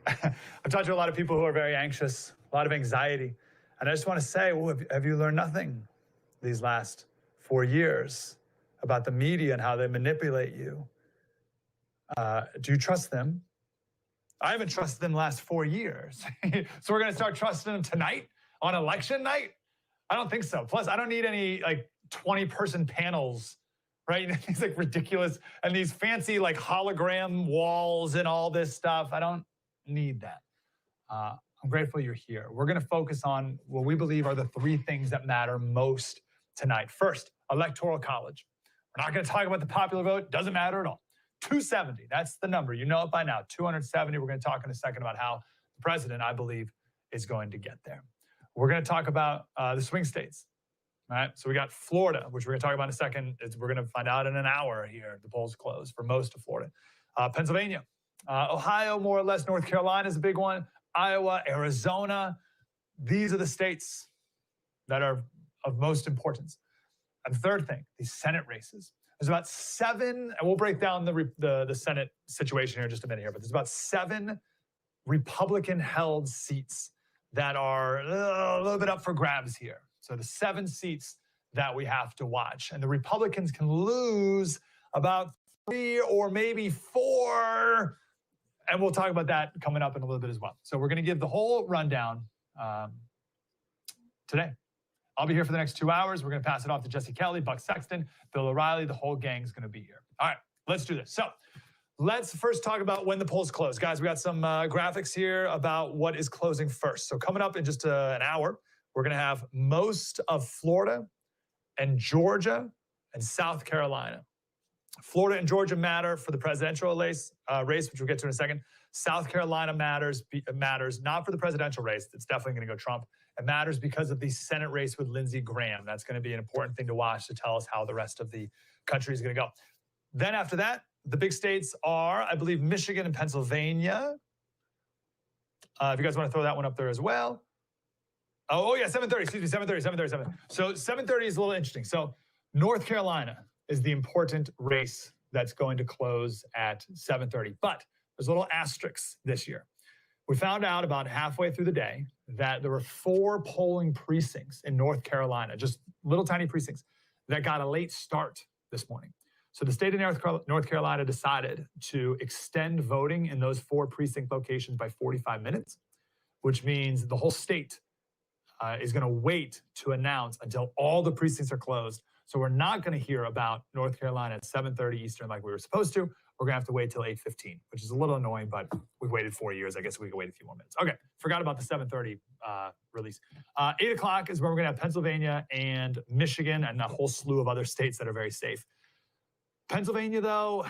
I've talked to a lot of people who are very anxious, a lot of anxiety. And I just want to say, well, have you learned nothing these last 4 years about the media and how they manipulate you? Do you trust them? I haven't trusted them the last 4 years. So we're going to start trusting them tonight on election night? I don't think so. Plus, I don't need any like 20-person panels, right? These like ridiculous and these fancy like hologram walls and all this stuff. I don't need that. I'm grateful you're here. We're going to focus on what we believe are the 3 things that matter most tonight. First, Electoral College. We're not going to talk about the popular vote. Doesn't matter at all. 270, that's the number. You know it by now. 270. We're going to talk in a second about how the president, I believe, is going to get there. We're going to talk about the swing states. All right, so we got Florida, which we're going to talk about in a second. We're going to find out in an hour here. The polls close for most of Florida. Pennsylvania, Ohio, more or less. North Carolina is a big one. Iowa, Arizona. These are the states that are of most importance. And the third thing, these Senate races. There's about 7, and we'll break down the Senate situation here in just a minute here, but there's about 7 Republican-held seats that are a little bit up for grabs here. So the 7 seats that we have to watch. And the Republicans can lose about 3 or maybe 4. And we'll talk about that coming up in a little bit as well. So we're going to give the whole rundown today. I'll be here for the next 2 hours. We're going to pass it off to Jesse Kelly, Buck Sexton, Bill O'Reilly. The whole gang's going to be here. All right, let's do this. So let's first talk about when the polls close. Guys, we got some graphics here about what is closing first. So coming up in just an hour, we're going to have most of Florida and Georgia and South Carolina. Florida and Georgia matter for the presidential race, which we'll get to in a second. South Carolina matters not for the presidential race. It's definitely going to go Trump. It matters because of the Senate race with Lindsey Graham. That's going to be an important thing to watch to tell us how the rest of the country is going to go. Then after that, the big states are, I believe, Michigan and Pennsylvania. If you guys want to throw that one up there as well. Oh yeah, 7:30. Excuse me, 7:30. So 7:30 is a little interesting. So North Carolina is the important race that's going to close at 7:30. But there's a little asterisk this year. We found out about halfway through the day that there were 4 polling precincts in North Carolina, just little tiny precincts, that got a late start this morning. So the state of North Carolina decided to extend voting in those 4 precinct locations by 45 minutes, which means the whole state is going to wait to announce until all the precincts are closed. So we're not going to hear about North Carolina at 7:30 Eastern like we were supposed to. We're going to have to wait till 8:15, which is a little annoying, but we've waited 4 years. I guess we can wait a few more minutes. Okay, forgot about the 7:30 release. 8 o'clock is where we're going to have Pennsylvania and Michigan and a whole slew of other states that are very safe. Pennsylvania, though,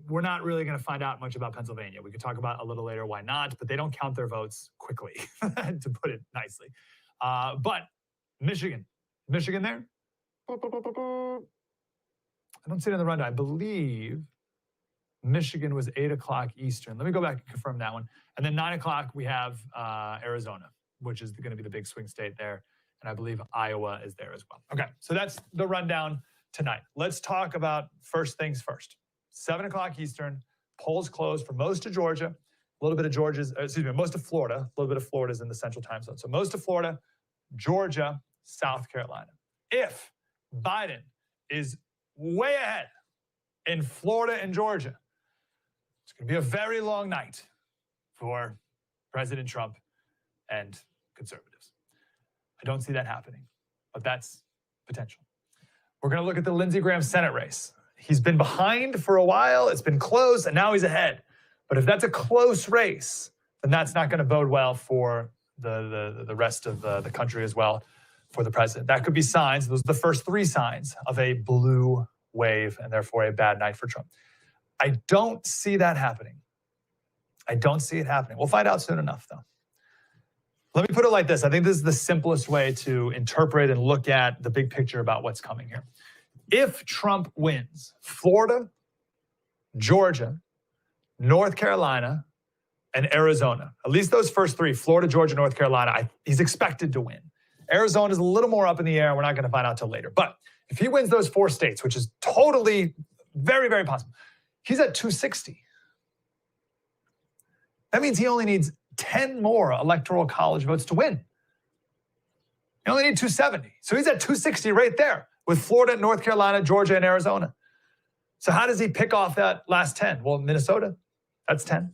we're not really going to find out much about Pennsylvania. We can talk about a little later why not, but they don't count their votes quickly, to put it nicely. But Michigan there? I don't see it in the rundown. I believe Michigan was 8 o'clock Eastern. Let me go back and confirm that one. And then 9 o'clock, we have Arizona, which is going to be the big swing state there. And I believe Iowa is there as well. Okay, so that's the rundown tonight. Let's talk about first things first. 7 o'clock Eastern, polls closed for most of Georgia, a little bit of most of Florida. A little bit of Florida is in the central time zone. So most of Florida, Georgia, South Carolina. If Biden is way ahead in Florida and Georgia, it's going to be a very long night for President Trump and conservatives. I don't see that happening, but that's potential. We're going to look at the Lindsey Graham Senate race. He's been behind for a while. It's been close, and now he's ahead. But if that's a close race, then that's not going to bode well for the rest of the country as well, for the president. That could be signs. Those are the first 3 signs of a blue wave and therefore a bad night for Trump. I don't see that happening. I don't see it happening. We'll find out soon enough, though. Let me put it like this. I think this is the simplest way to interpret and look at the big picture about what's coming here. If Trump wins Florida, Georgia, North Carolina, and Arizona, at least those first 3, Florida, Georgia, North Carolina, he's expected to win. Arizona is a little more up in the air. We're not going to find out till later. But if he wins those 4 states, which is totally very, very possible, he's at 260. That means he only needs 10 more electoral college votes to win. He only needs 270. So he's at 260 right there with Florida, North Carolina, Georgia, and Arizona. So how does he pick off that last 10? Well, Minnesota, that's 10.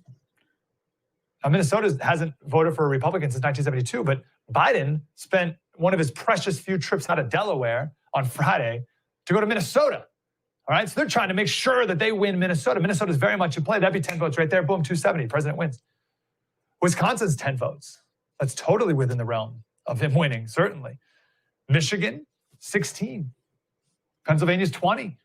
Now, Minnesota hasn't voted for a Republican since 1972, but Biden spent one of his precious few trips out of Delaware on Friday to go to Minnesota. All right, so they're trying to make sure that they win Minnesota. Minnesota's very much in play. That'd be 10 votes right there. Boom, 270. President wins. Wisconsin's 10 votes. That's totally within the realm of him winning, certainly. Michigan, 16. Pennsylvania's 20.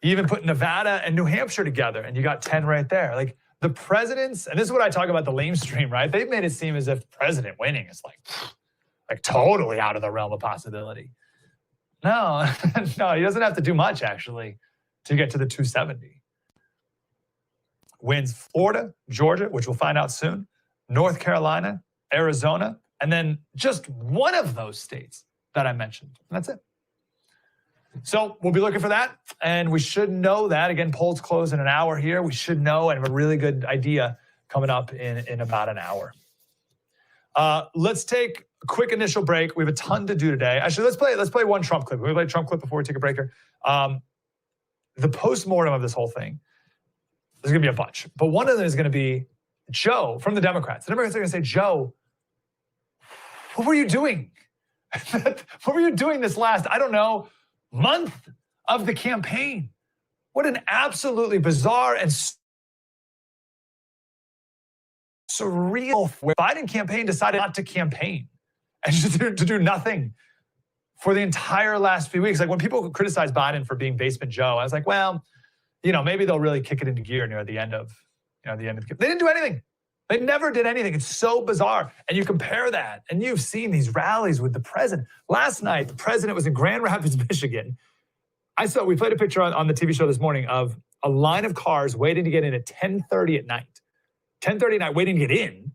You even put Nevada and New Hampshire together, and you got 10 right there. Like the presidents, and this is what I talk about the lamestream, right? They've made it seem as if president winning is like totally out of the realm of possibility. No, no, he doesn't have to do much, actually, to get to the 270. Wins Florida, Georgia, which we'll find out soon, North Carolina, Arizona, and then just one of those states that I mentioned. And that's it. So we'll be looking for that, and we should know that. Again, polls close in an hour here. We should know and have a really good idea coming up in about an hour. Let's take a quick initial break. We have a ton to do today. Actually, let's play one Trump clip. Can we play a Trump clip before we take a break here? The postmortem of this whole thing, there's going to be a bunch. But one of them is going to be Joe from the Democrats. The Democrats are going to say, Joe, what were you doing? What were you doing this last, I don't know, month of the campaign? What an absolutely bizarre and surreal where Biden campaign decided not to campaign and just to do nothing for the entire last few weeks. Like when people criticize Biden for being basement Joe, I was like, well, maybe they'll really kick it into gear near the end of, the end of the campaign. They didn't do anything. They never did anything. It's so bizarre. And you compare that, and you've seen these rallies with the president. Last night, the president was in Grand Rapids, Michigan. We played a picture on the TV show this morning of a line of cars waiting to get in at 10:30 at night. 10:30 at night, waiting to get in.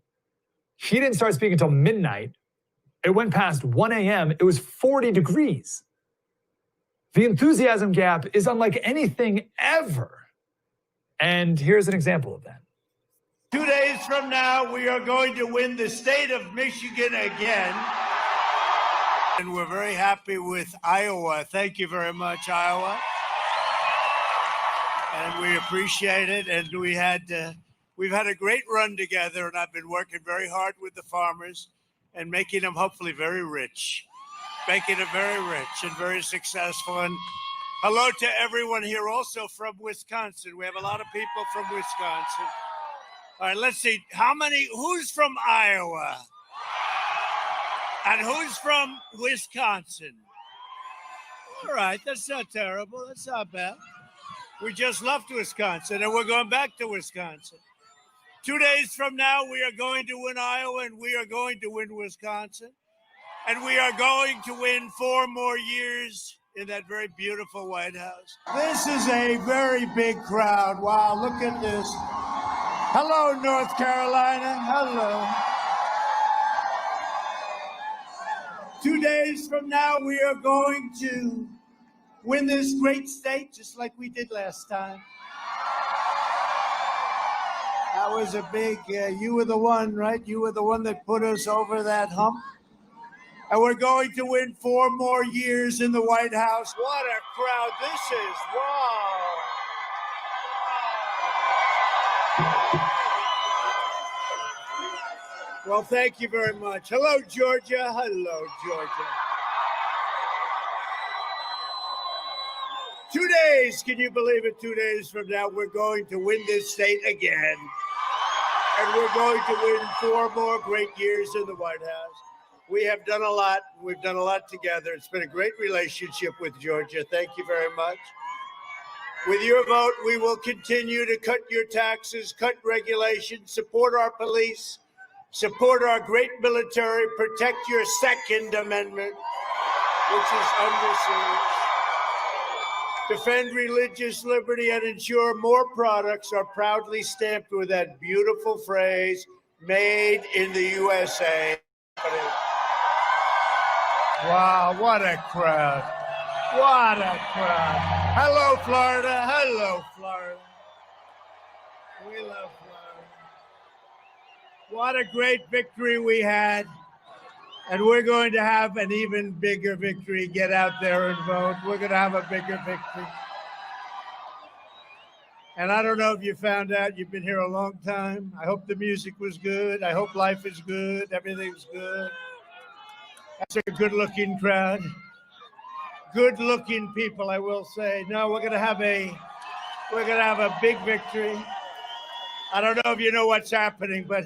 He didn't start speaking until midnight. It went past 1 a.m. It was 40 degrees. The enthusiasm gap is unlike anything ever. And here's an example of that. 2 days from now, we are going to win the state of Michigan again. And we're very happy with Iowa. Thank you very much, Iowa. And we appreciate it. And we've had a great run together, and I've been working very hard with the farmers and making them hopefully very rich. Making them very rich and very successful. And hello to everyone here also from Wisconsin. We have a lot of people from Wisconsin. All right, let's see. Who's from Iowa? And who's from Wisconsin? All right, that's not terrible. That's not bad. We just left Wisconsin, and we're going back to Wisconsin. 2 days from now, we are going to win Iowa, and we are going to win Wisconsin. And we are going to win 4 more years in that very beautiful White House. This is a very big crowd. Wow, look at this. Hello, North Carolina. Hello. 2 days from now, we are going to win this great state just like we did last time. That was a big, you were the one, right? You were the one that put us over that hump. And we're going to win 4 more years in the White House. What a crowd this is. Wow. Well, thank you very much. Hello, Georgia. Hello, Georgia. 2 days, can you believe it? 2 days from now, we're going to win this state again. And we're going to win 4 more great years in the White House. We have done a lot. We've done a lot together. It's been a great relationship with Georgia. Thank you very much. With your vote, we will continue to cut your taxes, cut regulations, support our police, support our great military, protect your Second Amendment, which is under siege, defend religious liberty, and ensure more products are proudly stamped with that beautiful phrase, made in the USA. Wow, what a crowd. What a crowd. Hello, Florida. Hello, Florida. We love Florida. What a great victory we had. And we're going to have an even bigger victory. Get out there and vote. We're going to have a bigger victory. And I don't know if you found out, you've been here a long time. I hope the music was good. I hope life is good. Everything's good. That's a good-looking crowd. Good-looking people, I will say. No, we're gonna have a big victory. I don't know if you know what's happening, but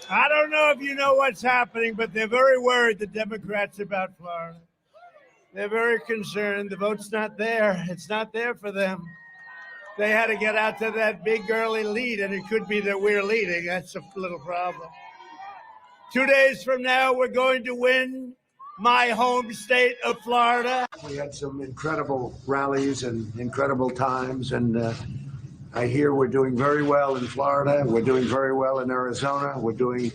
I don't know if you know what's happening, but they're very worried, the Democrats, about Florida. They're very concerned. The vote's not there. It's not there for them. They had to get out to that big early lead, and it could be that we're leading. That's a little problem. 2 days from now, we're going to win my home state of Florida. We had some incredible rallies and incredible times, and I hear we're doing very well in Florida. We're doing very well in Arizona. We're doing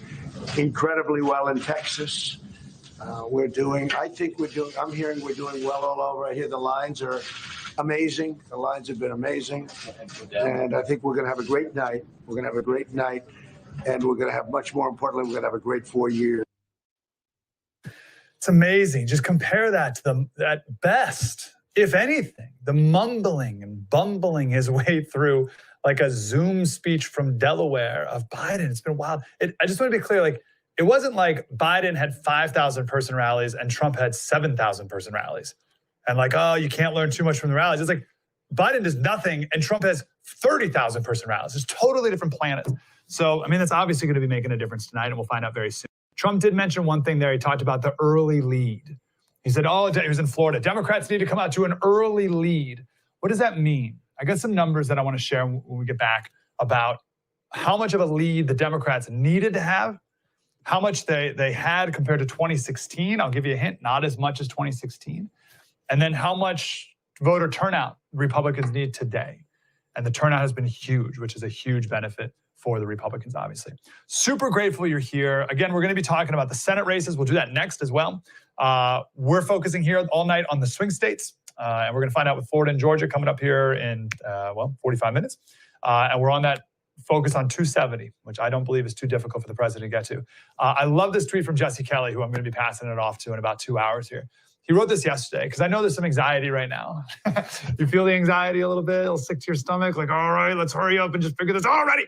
incredibly well in Texas. I'm hearing we're doing well all over. I hear the lines are amazing. The lines have been amazing. And I think we're going to have a great night. We're going to have a great night. And we're going to have, much more importantly, we're going to have a great 4 years. It's amazing. Just compare that to at best, if anything, the mumbling and bumbling his way through like a Zoom speech from Delaware of Biden. It's been wild. I just want to be clear, like, it wasn't like Biden had 5,000 person rallies and Trump had 7,000 person rallies. And like, oh, you can't learn too much from the rallies. It's like Biden does nothing and Trump has 30,000 person rallies. It's totally different planets. So, I mean, that's obviously going to be making a difference tonight, and we'll find out very soon. Trump did mention one thing there. He talked about the early lead. He said, he was in Florida. Democrats need to come out to an early lead. What does that mean? I got some numbers that I want to share when we get back about how much of a lead the Democrats needed to have, how much they had compared to 2016. I'll give you a hint, not as much as 2016. And then how much voter turnout Republicans need today. And the turnout has been huge, which is a huge benefit for the Republicans, obviously. Super grateful you're here. Again, we're going to be talking about the Senate races. We'll do that next as well. We're focusing here all night on the swing states. And we're going to find out with Florida and Georgia coming up here in, 45 minutes. And we're on that focus on 270, which I don't believe is too difficult for the president to get to. I love this tweet from Jesse Kelly, who I'm going to be passing it off to in about 2 hours here. He wrote this yesterday because I know there's some anxiety right now. You feel the anxiety a little bit, a little sick to your stomach, like, all right, let's hurry up and just figure this out already.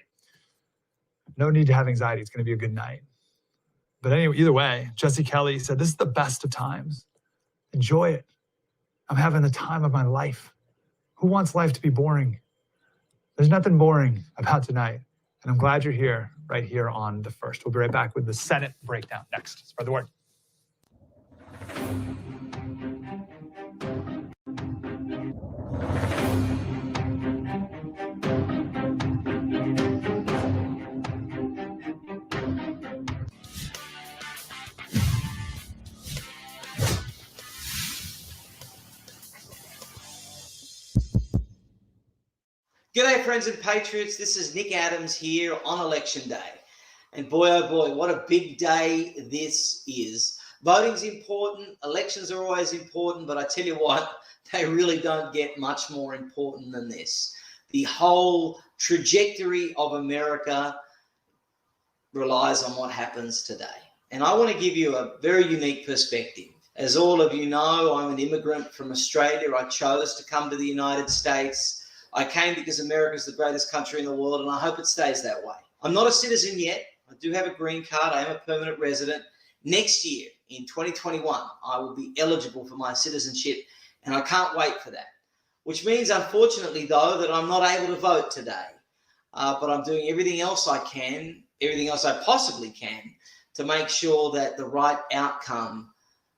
No need to have anxiety. It's going to be a good night. But anyway, either way, Jesse Kelly said, this is the best of times. Enjoy it. I'm having the time of my life. Who wants life to be boring? There's nothing boring about tonight. And I'm glad you're here, right here on The First. We'll be right back with the Senate breakdown next. Spread the word. G'day friends and patriots, this is Nick Adams here on Election Day. And boy, oh boy, what a big day this is. Voting's important, elections are always important, but I tell you what, they really don't get much more important than this. The whole trajectory of America relies on what happens today. And I want to give you a very unique perspective. As all of you know, I'm an immigrant from Australia. I chose to come to the United States. I came because America is the greatest country in the world, and I hope it stays that way. I'm not a citizen yet. I do have a green card. I am a permanent resident. Next year, in 2021, I will be eligible for my citizenship, and I can't wait for that. Which means, unfortunately, though, that I'm not able to vote today. But I'm doing everything else I can, everything else I possibly can, to make sure that the right outcome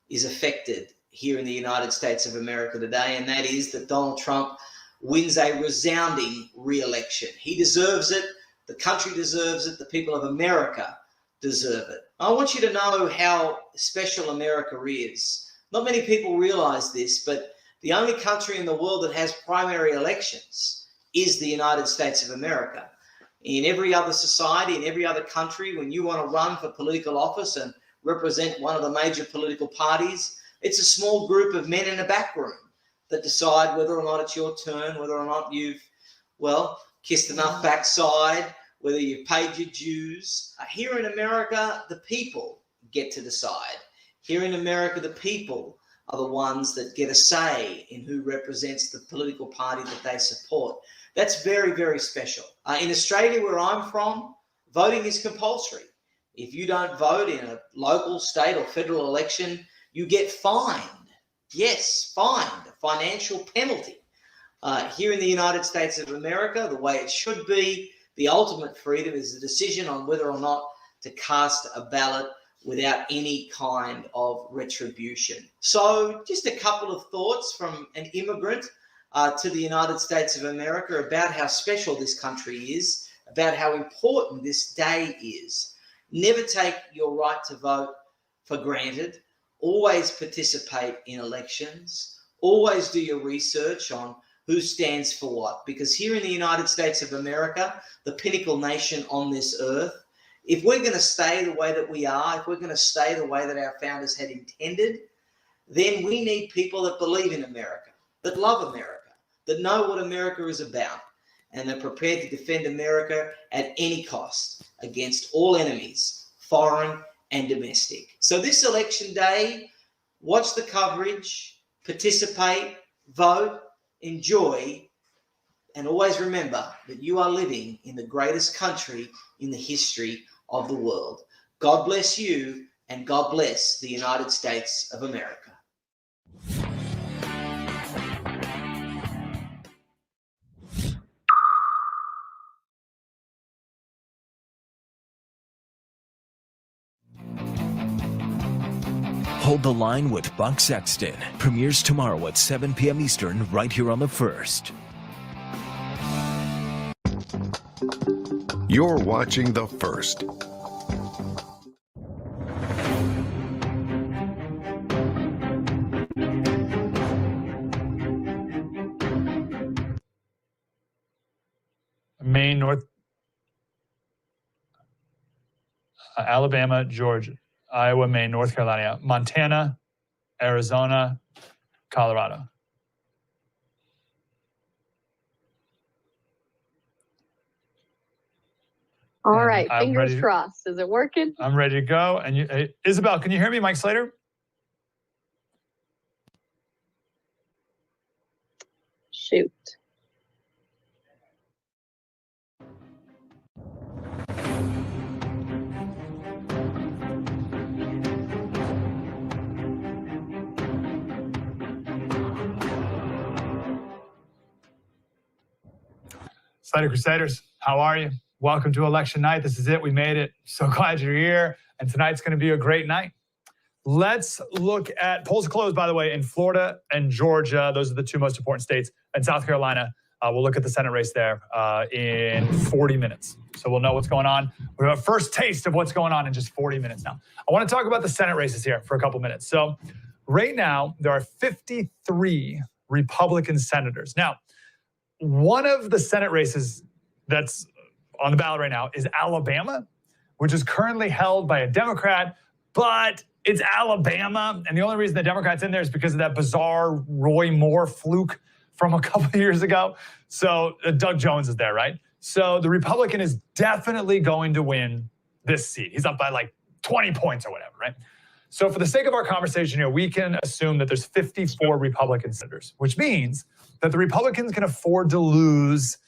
is affected here in the United States of America today, and that is that Donald Trump wins a resounding re-election. He deserves it. The country deserves it. The people of America deserve it. I want you to know how special America is. Not many people realize this, but the only country in the world that has primary elections is the United States of America. In every other society, in every other country, when you want to run for political office and represent one of the major political parties, It's a small group of men in a back room that decide whether or not it's your turn, whether or not you've, well, kissed enough backside, whether you've paid your dues. Here in America, the people get to decide. Here in America, the people are the ones that get a say in who represents the political party that they support. That's very, very special. In Australia, where I'm from, voting is compulsory. If you don't vote in a local, state, or federal election, you get fined. Yes, fined, a financial penalty. Here in the United States of America, the way it should be, the ultimate freedom is the decision on whether or not to cast a ballot without any kind of retribution. So just a couple of thoughts from an immigrant to the United States of America about how special this country is, about how important this day is. Never take your right to vote for granted. Always participate in elections. Always do your research on who stands for what. Because here in the United States of America, the pinnacle nation on this earth, if we're going to stay the way that we are, if we're going to stay the way that our founders had intended, then we need people that believe in America, that love America, that know what America is about, and are prepared to defend America at any cost against all enemies, foreign and domestic. So this election day, watch the coverage, participate, vote, enjoy, and always remember that you are living in the greatest country in the history of the world. God bless you, and God bless the United States of America. Hold the Line with Buck Sexton premieres tomorrow at 7 p.m. Eastern right here on The First. You're watching The First. Maine, Alabama, Georgia, Iowa, Maine, North Carolina, Montana, Arizona, Colorado. All And right, I'm fingers ready- crossed. Is it working? I'm ready to go. And you, Isabel, can you hear me, Mike Slater? Shoot. Slater Crusaders, how are you? Welcome to election night. This is it. We made it. So glad you're here. And tonight's going to be a great night. Let's look at polls closed, by the way, in Florida and Georgia. Those are the two most important states. And South Carolina, we'll look at the Senate race there in 40 minutes. So we'll know what's going on. We have a first taste of what's going on in just 40 minutes now. I want to talk about the Senate races here for a couple minutes. So right now, there are 53 Republican senators. Now, one of the Senate races that's on the ballot right now is Alabama, which is currently held by a Democrat, but it's Alabama. And the only reason the Democrat's in there is because of that bizarre Roy Moore fluke from a couple of years ago. So Doug Jones is there, right? So the Republican is definitely going to win this seat. He's up by like 20 points or whatever, right? So for the sake of our conversation here, we can assume that there's 54 Republican senators, which means that the Republicans can afford to lose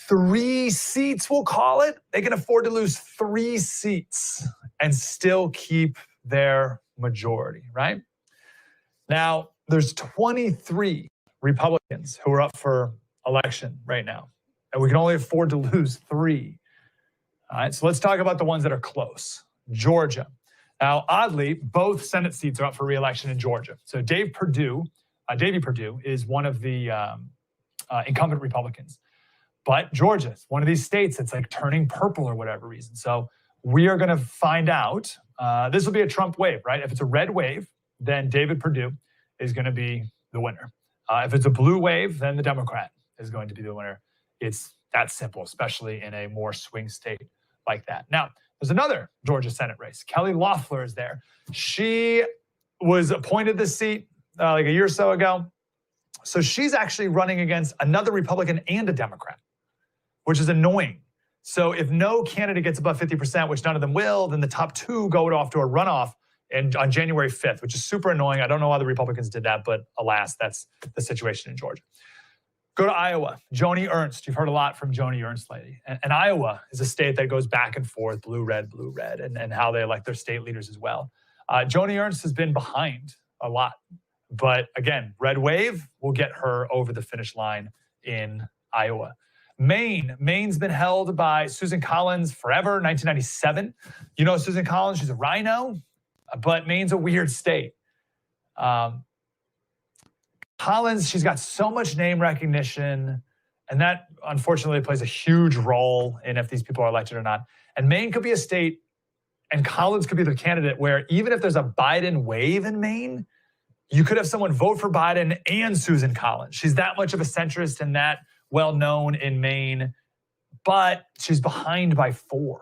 3 seats, we'll call it. They can afford to lose 3 seats and still keep their majority, right? Now, there's 23 Republicans who are up for election right now, and we can only afford to lose 3. All right, so let's talk about the ones that are close. Georgia. Now, oddly, both Senate seats are up for re-election in Georgia. So Davy Perdue is one of the incumbent Republicans. But Georgia is one of these states that's like turning purple or whatever reason. So we are going to find out. This will be a Trump wave, right? If it's a red wave, then David Perdue is going to be the winner. If it's a blue wave, then the Democrat is going to be the winner. It's that simple, especially in a more swing state like that. Now, there's another Georgia Senate race. Kelly Loeffler is there. She was appointed this seat like a year or so ago. So she's actually running against another Republican and a Democrat, which is annoying. So if no candidate gets above 50%, which none of them will, then the top two go off to a runoff on January 5th, which is super annoying. I don't know why the Republicans did that, but alas, that's the situation in Georgia. Go to Iowa. Joni Ernst. You've heard a lot from Joni Ernst lately. And Iowa is a state that goes back and forth, blue, red, and how they elect their state leaders as well. Joni Ernst has been behind a lot. But again, red wave will get her over the finish line in Iowa. Maine's been held by Susan Collins forever, 1997. You know Susan Collins, she's a rhino, but Maine's a weird state. Collins, she's got so much name recognition, and that unfortunately plays a huge role in if these people are elected or not. And Maine could be a state, and Collins could be the candidate where even if there's a Biden wave in Maine, you could have someone vote for Biden and Susan Collins. She's that much of a centrist and that well-known in Maine, but she's behind by 4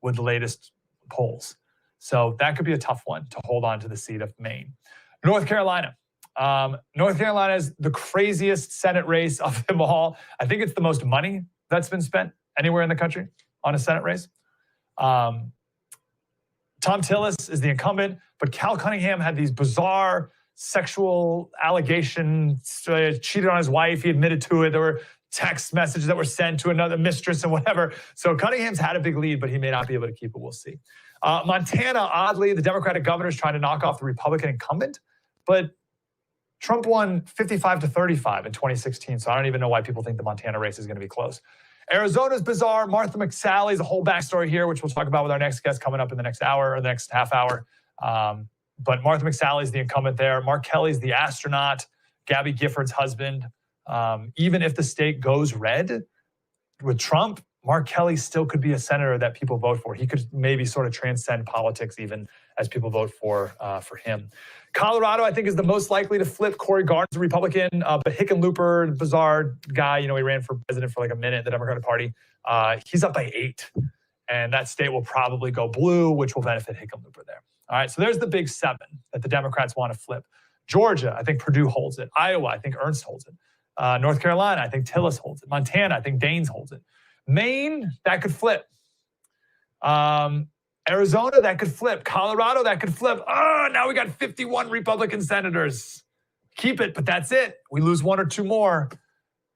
with the latest polls. So that could be a tough one to hold on to the seat of Maine. North Carolina. North Carolina is the craziest Senate race of them all. I think it's the most money that's been spent anywhere in the country on a Senate race. Tom Tillis is the incumbent, but Cal Cunningham had these bizarre sexual allegations, cheated on his wife. He admitted to it. There were text messages that were sent to another mistress and whatever. So Cunningham's had a big lead, but he may not be able to keep it. We'll see. Montana, oddly, the Democratic governor is trying to knock off the Republican incumbent, but Trump won 55-35 in 2016, so I don't even know why people think the Montana race is going to be close. Arizona's bizarre. Martha McSally's a whole backstory here, which we'll talk about with our next guest coming up in the next hour or the next half hour. But Martha McSally's the incumbent there. Mark Kelly's the astronaut, Gabby Gifford's husband. Even if the state goes red with Trump, Mark Kelly still could be a senator that people vote for. He could maybe sort of transcend politics even as people vote for him. Colorado, I think, is the most likely to flip. Cory Gardner's a Republican, but Hickenlooper, bizarre guy, he ran for president for like a minute, the Democratic Party. He's up by 8, and that state will probably go blue, which will benefit Hickenlooper there. All right, so there's the big 7 that the Democrats want to flip. Georgia, I think Perdue holds it. Iowa, I think Ernst holds it. North Carolina, I think Tillis holds it. Montana, I think Daines holds it. Maine, that could flip. Arizona, that could flip. Colorado, that could flip. Oh, now we got 51 Republican senators. Keep it, but that's it. We lose 1 or 2 more,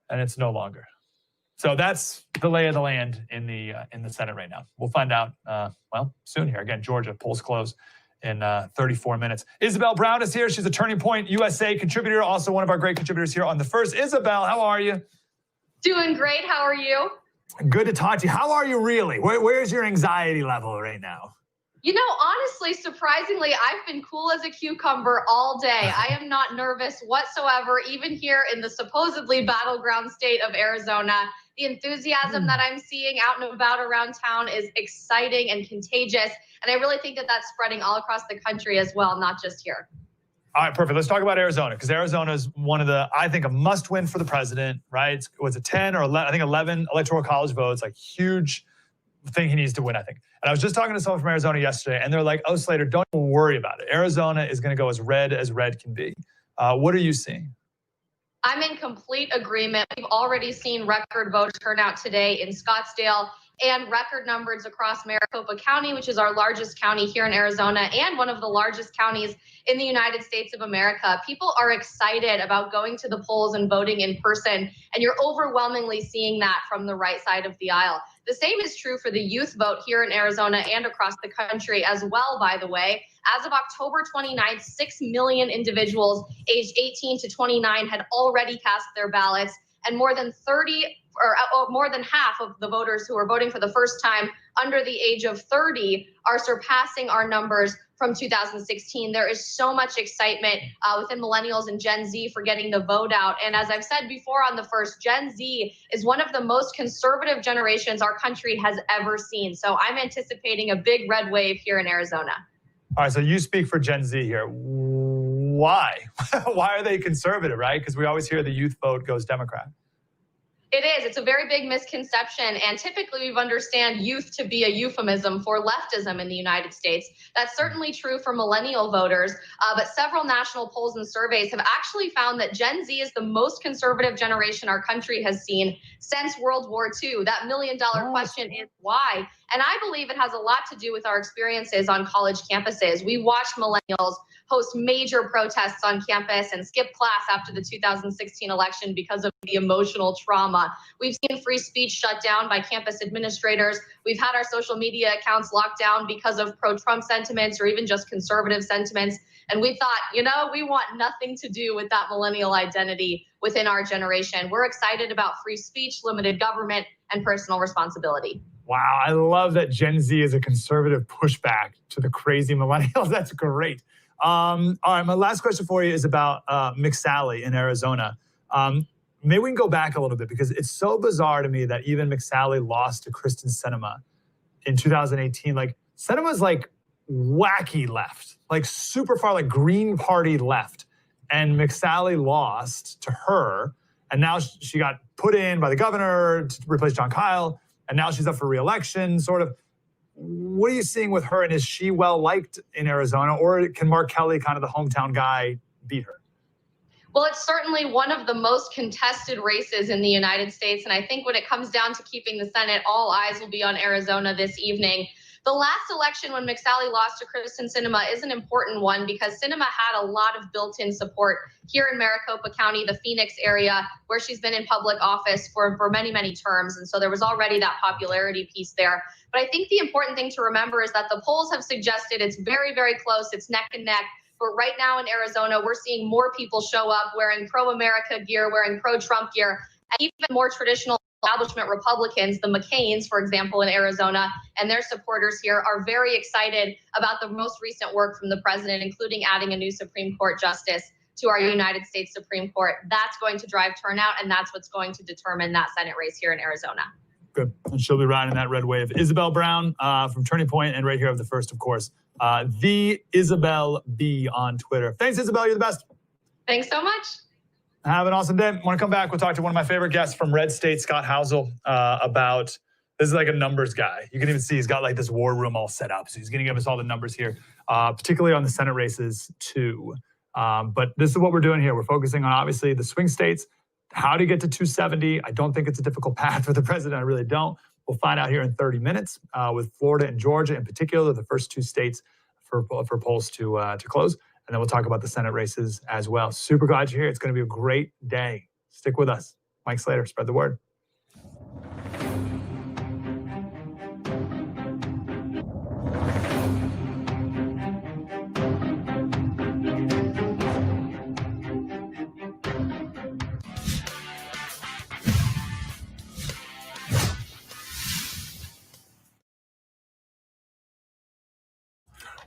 and it's no longer. So that's the lay of the land in the Senate right now. We'll find out, soon here. Again, Georgia, polls close in 34 minutes. Isabel Brown is here. She's a Turning Point USA contributor, also one of our great contributors here on The First. Isabel, how are you? Doing great. How are you? Good to talk to you. How are you really? Where's your anxiety level right now? Honestly, surprisingly, I've been cool as a cucumber all day. I am not nervous whatsoever, even here in the supposedly battleground state of Arizona. The enthusiasm that I'm seeing out and about around town is exciting and contagious. And I really think that that's spreading all across the country as well, not just here. All right, perfect. Let's talk about Arizona, because Arizona is one of the, I think, a must-win for the president, right? Was it 10 or 11, I think 11 electoral college votes, like huge thing he needs to win, I think. And I was just talking to someone from Arizona yesterday, and they're like, oh, Slater, don't worry about it. Arizona is going to go as red can be. What are you seeing? I'm in complete agreement. We've already seen record vote turnout today in Scottsdale and record numbers across Maricopa County, which is our largest county here in Arizona and one of the largest counties in the United States of America. People are excited about going to the polls and voting in person, and you're overwhelmingly seeing that from the right side of the aisle. The same is true for the youth vote here in Arizona and across the country as well, by the way. As of October 29th, 6 million individuals aged 18 to 29 had already cast their ballots, and more than half of the voters who are voting for the first time under the age of 30 are surpassing our numbers from 2016. There is so much excitement within millennials and Gen Z for getting the vote out. And as I've said before on The First, Gen Z is one of the most conservative generations our country has ever seen. So I'm anticipating a big red wave here in Arizona. All right, so you speak for Gen Z here. Why? Why are they conservative, right? Because we always hear the youth vote goes Democrat. It is. It's a very big misconception. And typically we understand youth to be a euphemism for leftism in the United States. That's certainly true for millennial voters. But several national polls and surveys have actually found that Gen Z is the most conservative generation our country has seen since World War II. That $1 million question is why? And I believe it has a lot to do with our experiences on college campuses. We watched millennials host major protests on campus and skip class after the 2016 election because of the emotional trauma. We've seen free speech shut down by campus administrators. We've had our social media accounts locked down because of pro-Trump sentiments or even just conservative sentiments. And we thought, we want nothing to do with that millennial identity within our generation. We're excited about free speech, limited government, and personal responsibility. Wow, I love that Gen Z is a conservative pushback to the crazy millennials. That's great. All right, my last question for you is about McSally in Arizona. Maybe we can go back a little bit because it's so bizarre to me that even McSally lost to Kristen Sinema in 2018. Like, Sinema's like wacky left, like super far, like Green Party left. And McSally lost to her. And now she got put in by the governor to replace John Kyle. And now she's up for re-election, sort of. What are you seeing with her? And is she well-liked in Arizona? Or can Mark Kelly, kind of the hometown guy, beat her? Well, it's certainly one of the most contested races in the United States. And I think when it comes down to keeping the Senate, all eyes will be on Arizona this evening. The last election when McSally lost to Kristen Sinema is an important one because Sinema had a lot of built-in support here in Maricopa County, the Phoenix area, where she's been in public office for many, many terms. And so there was already that popularity piece there. But I think the important thing to remember is that the polls have suggested it's very, very close. It's neck and neck. But right now in Arizona, we're seeing more people show up wearing pro-America gear, wearing pro-Trump gear, and even more traditional establishment Republicans, the McCains, for example, in Arizona, and their supporters here are very excited about the most recent work from the president, including adding a new Supreme Court justice to our United States Supreme Court. That's going to drive turnout, and that's what's going to determine that Senate race here in Arizona. Good. And she'll be riding that red wave. Isabel Brown from Turning Point, and right here of the first, of course, the Isabel B on Twitter. Thanks, Isabel. You're the best. Thanks so much. Have an awesome day. Want to come back? We'll talk to one of my favorite guests from Red State, Scott Housel, about, this is like a numbers guy. You can even see he's got like this war room all set up. So he's going to give us all the numbers here, particularly on the Senate races too. But this is what we're doing here. We're focusing on, obviously, the swing states, how to get to 270. I don't think it's a difficult path for the president. I really don't. We'll find out here in 30 minutes with Florida and Georgia in particular, the first two states for polls to close. And then we'll talk about the Senate races as well. Super glad you're here. It's going to be a great day. Stick with us. Mike Slater, spread the word.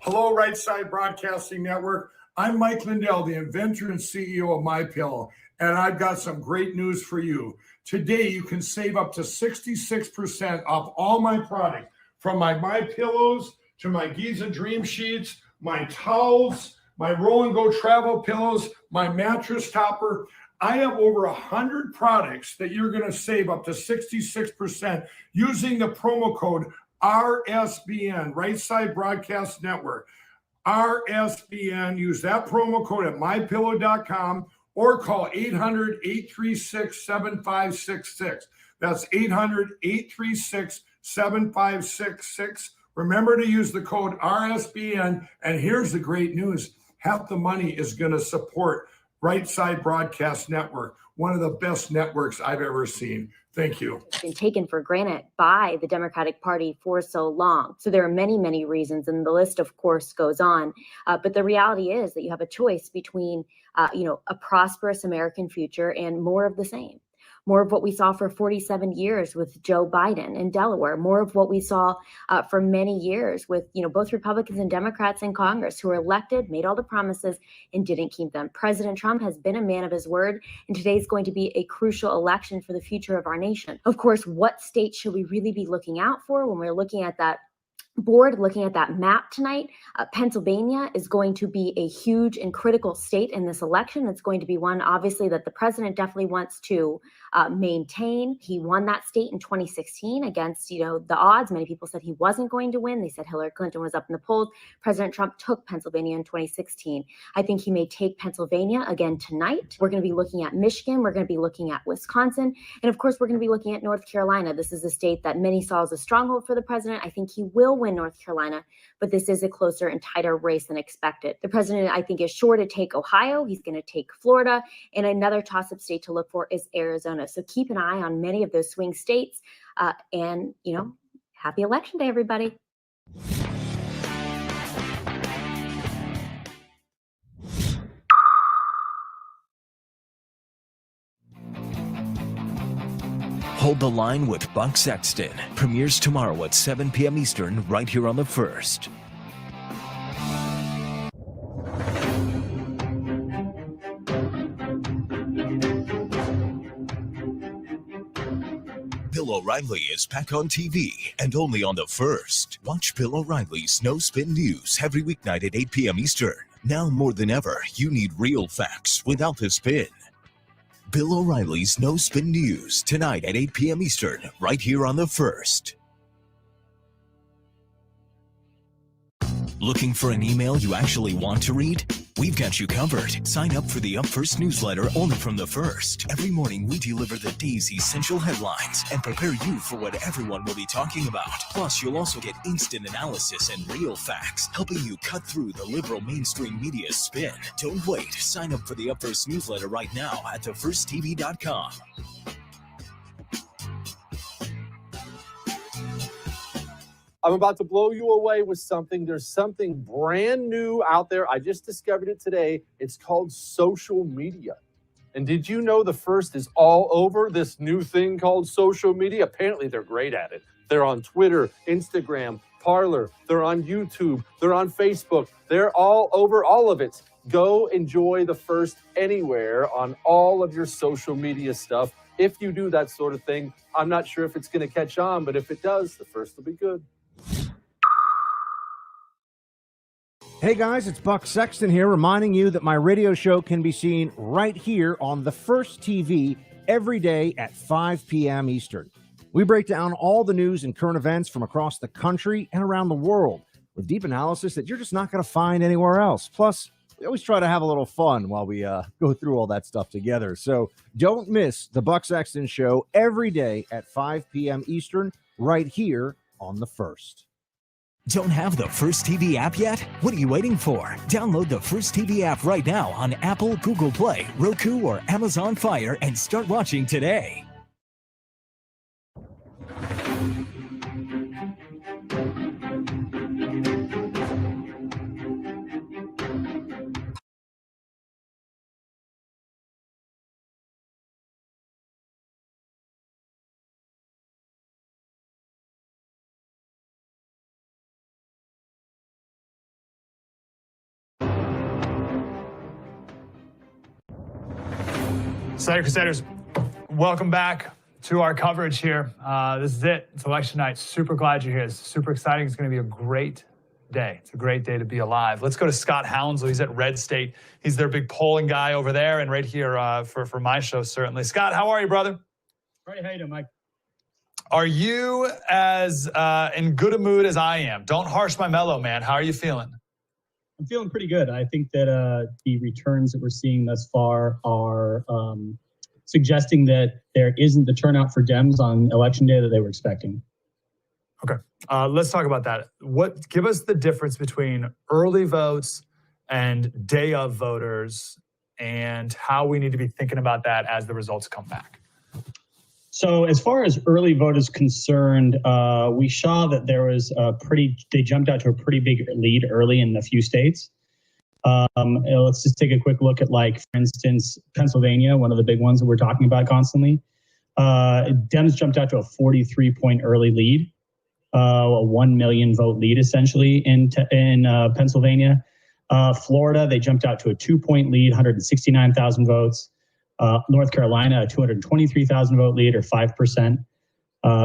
Hello, Right Side Broadcasting Network. I'm Mike Lindell, the inventor and CEO of MyPillow, and I've got some great news for you. Today, you can save up to 66% off all my product, from my MyPillows to my Giza Dream Sheets, my towels, my Roll and Go travel pillows, my mattress topper. I have over 100 products that you're going to save up to 66% using the promo code RSBN, Right Side Broadcast Network. RSBN, use that promo code at mypillow.com or call 800-836-7566. That's 800-836-7566. Remember to use the code RSBN. And here's the great news. Half the money is going to support Right Side Broadcast Network, one of the best networks I've ever seen. Thank you. It's been taken for granted by the Democratic Party for so long. So there are many, many reasons, and the list, of course, goes on. But the reality is that you have a choice between, a prosperous American future and more of the same. More of what we saw for 47 years with Joe Biden in Delaware, more of what we saw for many years with, both Republicans and Democrats in Congress who were elected, made all the promises, and didn't keep them. President Trump has been a man of his word, and today's going to be a crucial election for the future of our nation. Of course, what states should we really be looking out for when we're looking at that board, looking at that map tonight? Pennsylvania is going to be a huge and critical state in this election. It's going to be one, obviously, that the president definitely wants to maintain. He won that state in 2016 against, the odds. Many people said he wasn't going to win. They said Hillary Clinton was up in the polls. President Trump took Pennsylvania in 2016. I think he may take Pennsylvania again tonight. We're going to be looking at Michigan. We're going to be looking at Wisconsin. And of course, we're going to be looking at North Carolina. This is a state that many saw as a stronghold for the president. I think he will win North Carolina, but this is a closer and tighter race than expected. The president, I think, is sure to take Ohio. He's going to take Florida. And another toss-up state to look for is Arizona. So keep an eye on many of those swing states. And happy Election Day, everybody. Hold the Line with Buck Sexton premieres tomorrow at 7 p.m. Eastern right here on The First. Bill O'Reilly is back on TV and only on The First. Watch Bill O'Reilly's No Spin News every weeknight at 8 p.m. Eastern. Now more than ever, you need real facts without the spin. Bill O'Reilly's No Spin News tonight at 8 p.m. Eastern right here on The First. Looking for an email you actually want to read? We've got you covered. Sign up for the Up First newsletter only from The First. Every morning we deliver the day's essential headlines and prepare you for what everyone will be talking about. Plus, you'll also get instant analysis and real facts, helping you cut through the liberal mainstream media spin. Don't wait. Sign up for the Up First newsletter right now at thefirsttv.com. I'm about to blow you away with something. There's something brand new out there. I just discovered it today. It's called social media. And did you know The First is all over this new thing called social media? Apparently, they're great at it. They're on Twitter, Instagram, Parler. They're on YouTube. They're on Facebook. They're all over all of it. Go enjoy The First anywhere on all of your social media stuff. If you do that sort of thing, I'm not sure if it's going to catch on, but if it does, The First will be good. Hey guys, it's Buck Sexton here, reminding you that my radio show can be seen right here on The First TV every day at 5 p.m. Eastern. We break down all the news and current events from across the country and around the world with deep analysis that you're just not going to find anywhere else. Plus, we always try to have a little fun while we go through all that stuff together. So don't miss the Buck Sexton Show every day at 5 p.m. Eastern right here on The First. Don't have the First TV app yet? What are you waiting for? Download the First TV app right now on Apple, Google Play, Roku, or Amazon Fire and start watching today. Slater Crusaders, welcome back to our coverage here. This is it. It's election night. Super glad you're here. It's super exciting. It's going to be a great day. It's a great day to be alive. Let's go to Scott Hounslow. He's at Red State. He's their big polling guy over there and right here for my show, certainly. Scott, how are you, brother? Great. How you doing, Mike? Are you as in good a mood as I am? Don't harsh my mellow, man. How are you feeling? I'm feeling pretty good. I think that the returns that we're seeing thus far are suggesting that there isn't the turnout for Dems on election day that they were expecting. Okay, let's talk about that. Give us the difference between early votes and day of voters and how we need to be thinking about that as the results come back. So as far as early vote is concerned, we saw that there was they jumped out to a pretty big lead early in a few states. Let's just take a quick look at, like, for instance, Pennsylvania, one of the big ones that we're talking about constantly. Dems jumped out to a 43-point early lead, a 1 million vote lead essentially in Pennsylvania. Florida, they jumped out to a 2-point lead, 169,000 votes. North Carolina, a 223,000 vote lead, or 5%.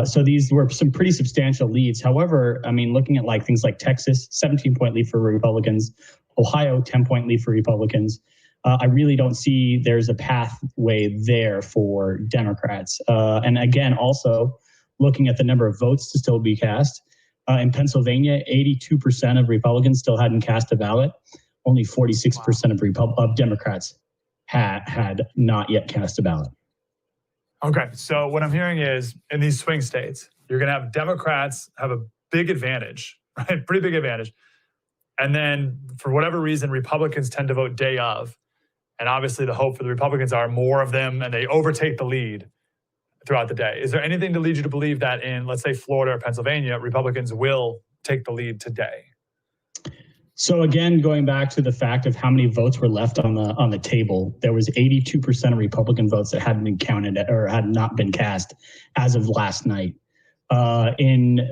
So these were some pretty substantial leads. However, I mean, looking at things like Texas, 17-point lead for Republicans, Ohio, 10-point lead for Republicans. I really don't see there's a pathway there for Democrats. And again, also looking at the number of votes to still be cast. In Pennsylvania, 82% of Republicans still hadn't cast a ballot. Only 46% of Democrats had not yet cast a ballot. Okay, so what I'm hearing is in these swing states, you're going to have Democrats have a big advantage, right? Pretty big advantage. And then for whatever reason, Republicans tend to vote day of. And obviously the hope for the Republicans are more of them and they overtake the lead throughout the day. Is there anything to lead you to believe that in, let's say, Florida or Pennsylvania, Republicans will take the lead today? So again, going back to the fact of how many votes were left on the table, there was 82% of Republican votes that hadn't been counted or had not been cast as of last night. That's only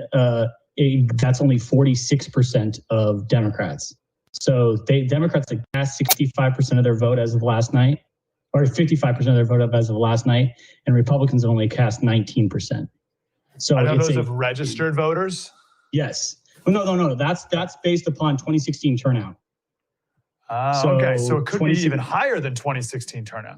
46% of Democrats. So Democrats had cast 65% of their vote as of last night, or 55% of their vote up as of last night, and Republicans only cast 19%. So I know those of registered voters? Yes. Well, no. That's based upon 2016 turnout. Okay, so it could be even higher than 2016 turnout.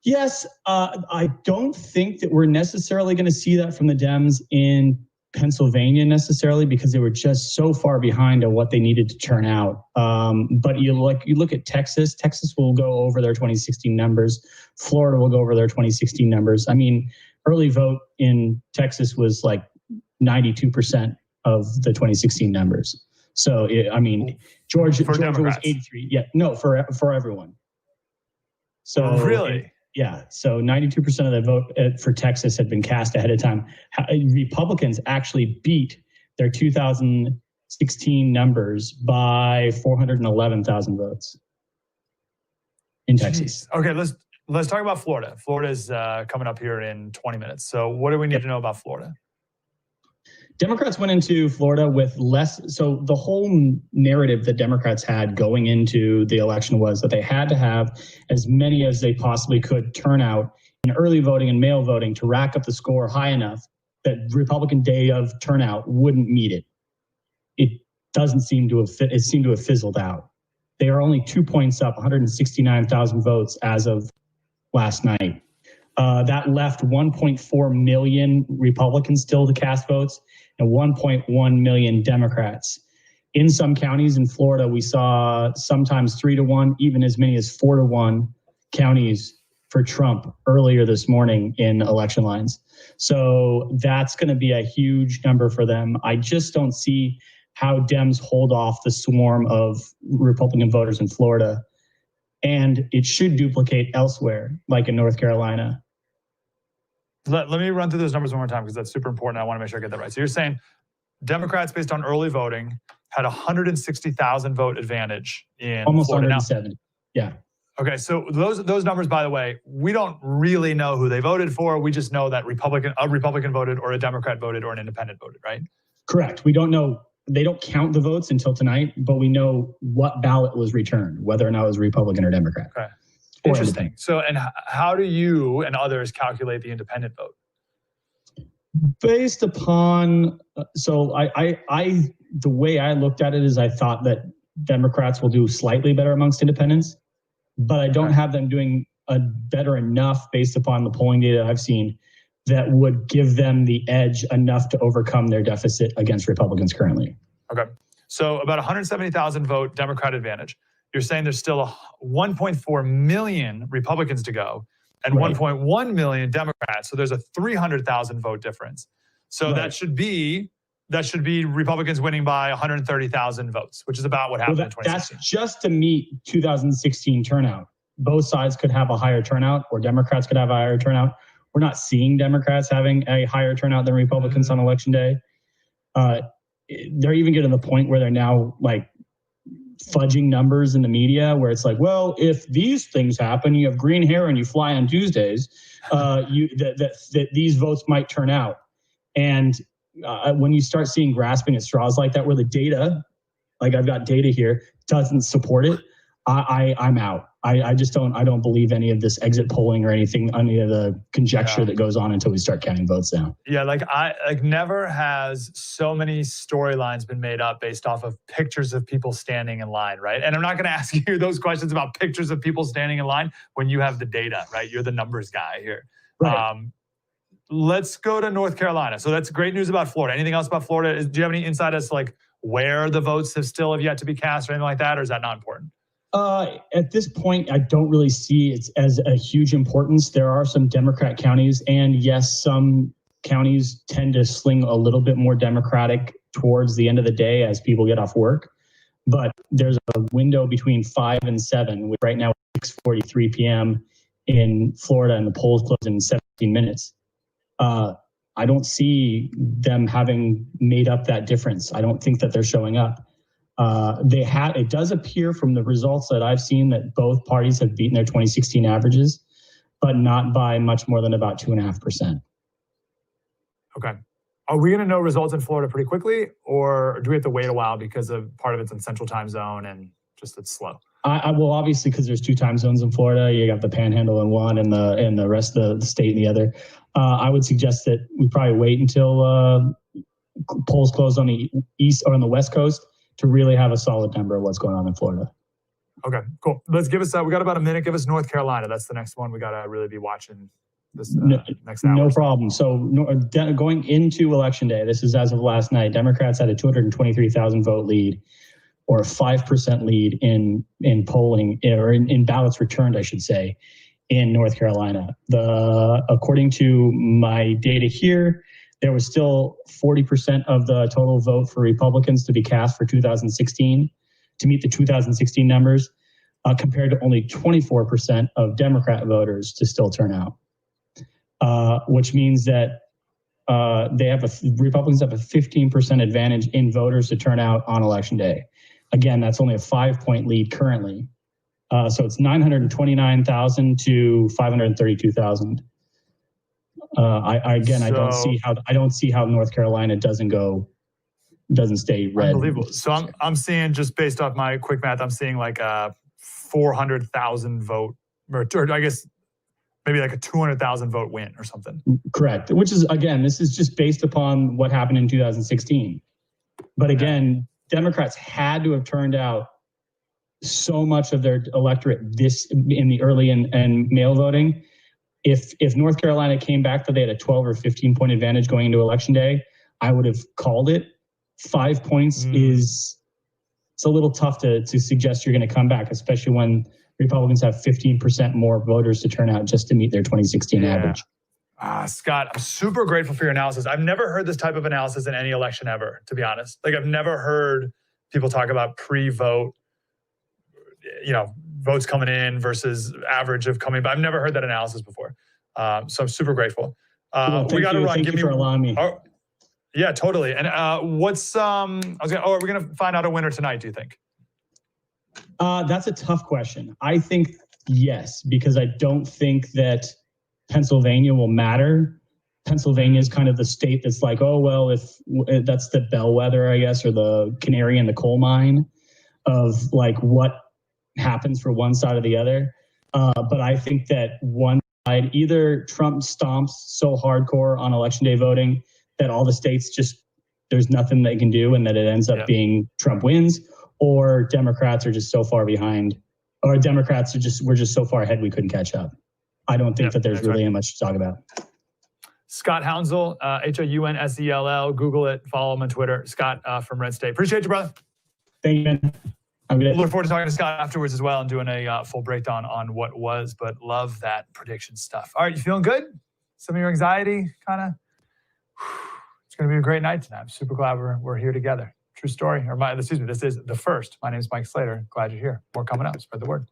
Yes, I don't think that we're necessarily going to see that from the Dems in Pennsylvania necessarily, because they were just so far behind on what they needed to turn out. But you look at Texas. Texas will go over their 2016 numbers. Florida will go over their 2016 numbers. I mean, early vote in Texas was like 92% of the 2016 numbers. So Georgia was 83. Yeah, no, for everyone. So really. Yeah, so 92% of the vote for Texas had been cast ahead of time. Republicans actually beat their 2016 numbers by 411,000 votes in Texas. Okay, let's talk about Florida. Florida's coming up here in 20 minutes. So what do we need to know about Florida? Democrats went into Florida with less. So the whole narrative that Democrats had going into the election was that they had to have as many as they possibly could turn out in early voting and mail voting to rack up the score high enough that Republican day of turnout wouldn't meet it. It doesn't seem to have it seemed to have fizzled out. They are only 2 points up, 169,000 votes as of last night. That left 1.4 million Republicans still to cast votes and 1.1 million Democrats. In some counties in Florida, we saw sometimes 3-1, even as many as 4-1 counties for Trump earlier this morning in election lines. So that's going to be a huge number for them. I just don't see how Dems hold off the swarm of Republican voters in Florida. And it should duplicate elsewhere, like in North Carolina. Let me run through those numbers one more time because that's super important. I want to make sure I get that right. So you're saying Democrats, based on early voting, had 160,000 vote advantage in almost Florida. 170. Yeah. Okay, so those numbers, by the way, we don't really know who they voted for. We just know that a Republican voted or a Democrat voted or an independent voted, right? Correct. We don't know. They don't count the votes until tonight, but we know what ballot was returned, whether or not it was Republican or Democrat. Okay. Interesting. So, and how do you and others calculate the independent vote? Based upon, the way I looked at it is I thought that Democrats will do slightly better amongst independents, but I don't have them doing better enough based upon the polling data I've seen that would give them the edge enough to overcome their deficit against Republicans currently. Okay. So about 170,000 vote Democrat advantage. You're saying there's still 1.4 million Republicans to go and 1.1 million Democrats. So there's a 300,000 vote difference. So that should be Republicans winning by 130,000 votes, which is about what happened in 2016. That's just to meet 2016 turnout. Both sides could have a higher turnout, or Democrats could have a higher turnout. We're not seeing Democrats having a higher turnout than Republicans on election day. They're even getting to the point where they're now like fudging numbers in the media where it's like, well, if these things happen, you have green hair and you fly on Tuesdays, that these votes might turn out. And when you start seeing grasping at straws like that, where the data, like I've got data here, doesn't support it, I'm out. I just don't believe any of this exit polling or anything, any of the conjecture that goes on until we start counting votes now. Yeah, never has so many storylines been made up based off of pictures of people standing in line, right? And I'm not going to ask you those questions about pictures of people standing in line when you have the data, right? You're the numbers guy here. Right. Let's go to North Carolina. So that's great news about Florida. Anything else about Florida? Do you have any insight as to like where the votes have yet to be cast or anything like that, or is that not important? At this point, I don't really see it as a huge importance. There are some Democrat counties, and yes, some counties tend to sling a little bit more Democratic towards the end of the day as people get off work. But there's a window between 5 and 7, which right now is 6:43 p.m. in Florida, and the polls close in 17 minutes. I don't see them having made up that difference. I don't think that they're showing up. It does appear from the results that I've seen that both parties have beaten their 2016 averages, but not by much more than about 2.5%. Okay. Are we going to know results in Florida pretty quickly, or do we have to wait a while because of part of it's in Central Time Zone and just it's slow? Well, obviously, because there's 2 time zones in Florida, you got the Panhandle in one and the rest of the state in the other. I would suggest that we probably wait until polls close on the east or on the West Coast to really have a solid number of what's going on in Florida. Okay, cool. Let's give us, we got about a minute. Give us North Carolina. That's the next one. We got to really be watching this next hour. No problem. So going into Election Day, this is as of last night, Democrats had a 223,000 vote lead, or a 5% lead in polling, or in ballots returned, I should say, in North Carolina. According to my data here, there was still 40% of the total vote for Republicans to be cast for 2016 to meet the 2016 numbers, compared to only 24% of Democrat voters to still turn out, which means that Republicans have a 15% advantage in voters to turn out on Election Day. Again, that's only a 5-point lead currently. So it's 929,000 to 532,000. I don't see how North Carolina doesn't stay red. Unbelievable. So I'm seeing, just based off my quick math, I'm seeing like a 400,000 vote, or I guess maybe like a 200,000 vote win or something. Correct. Which is, again, this is just based upon what happened in 2016. But again, Democrats had to have turned out so much of their electorate in the early and mail voting. If North Carolina came back that they had a 12 or 15 point advantage going into Election Day, I would have called it. 5 points it's a little tough to suggest you're going to come back, especially when Republicans have 15% more voters to turn out just to meet their 2016 average. Scott, I'm super grateful for your analysis. I've never heard this type of analysis in any election ever, to be honest. Like, I've never heard people talk about pre-vote, votes coming in versus average of coming, but I've never heard that analysis before. So I'm super grateful. We got to run. Thank you for allowing me. Yeah, totally. And are we going to find out a winner tonight, do you think? That's a tough question. I think yes, because I don't think that Pennsylvania will matter. Pennsylvania is kind of the state that's like, oh, well, if that's the bellwether, I guess, or the canary in the coal mine of like what happens for one side or the other. But I think that one side, either Trump stomps so hardcore on Election Day voting that all the states there's nothing they can do, and that it ends up being Trump wins, or Democrats are just so far behind, or Democrats we're just so far ahead we couldn't catch up. I don't think that there's really much to talk about. Scott Hounsell, Hounsell. Google it, follow him on Twitter. Scott from Red State. Appreciate you, brother. Thank you, man. Look forward to talking to Scott afterwards as well and doing a full breakdown on what was, but love that prediction stuff. All right, you feeling good? Some of your anxiety kind of? It's going to be a great night tonight. I'm super glad we're here together. True story. This is the first. My name is Mike Slater. Glad you're here. More coming up. Spread the word.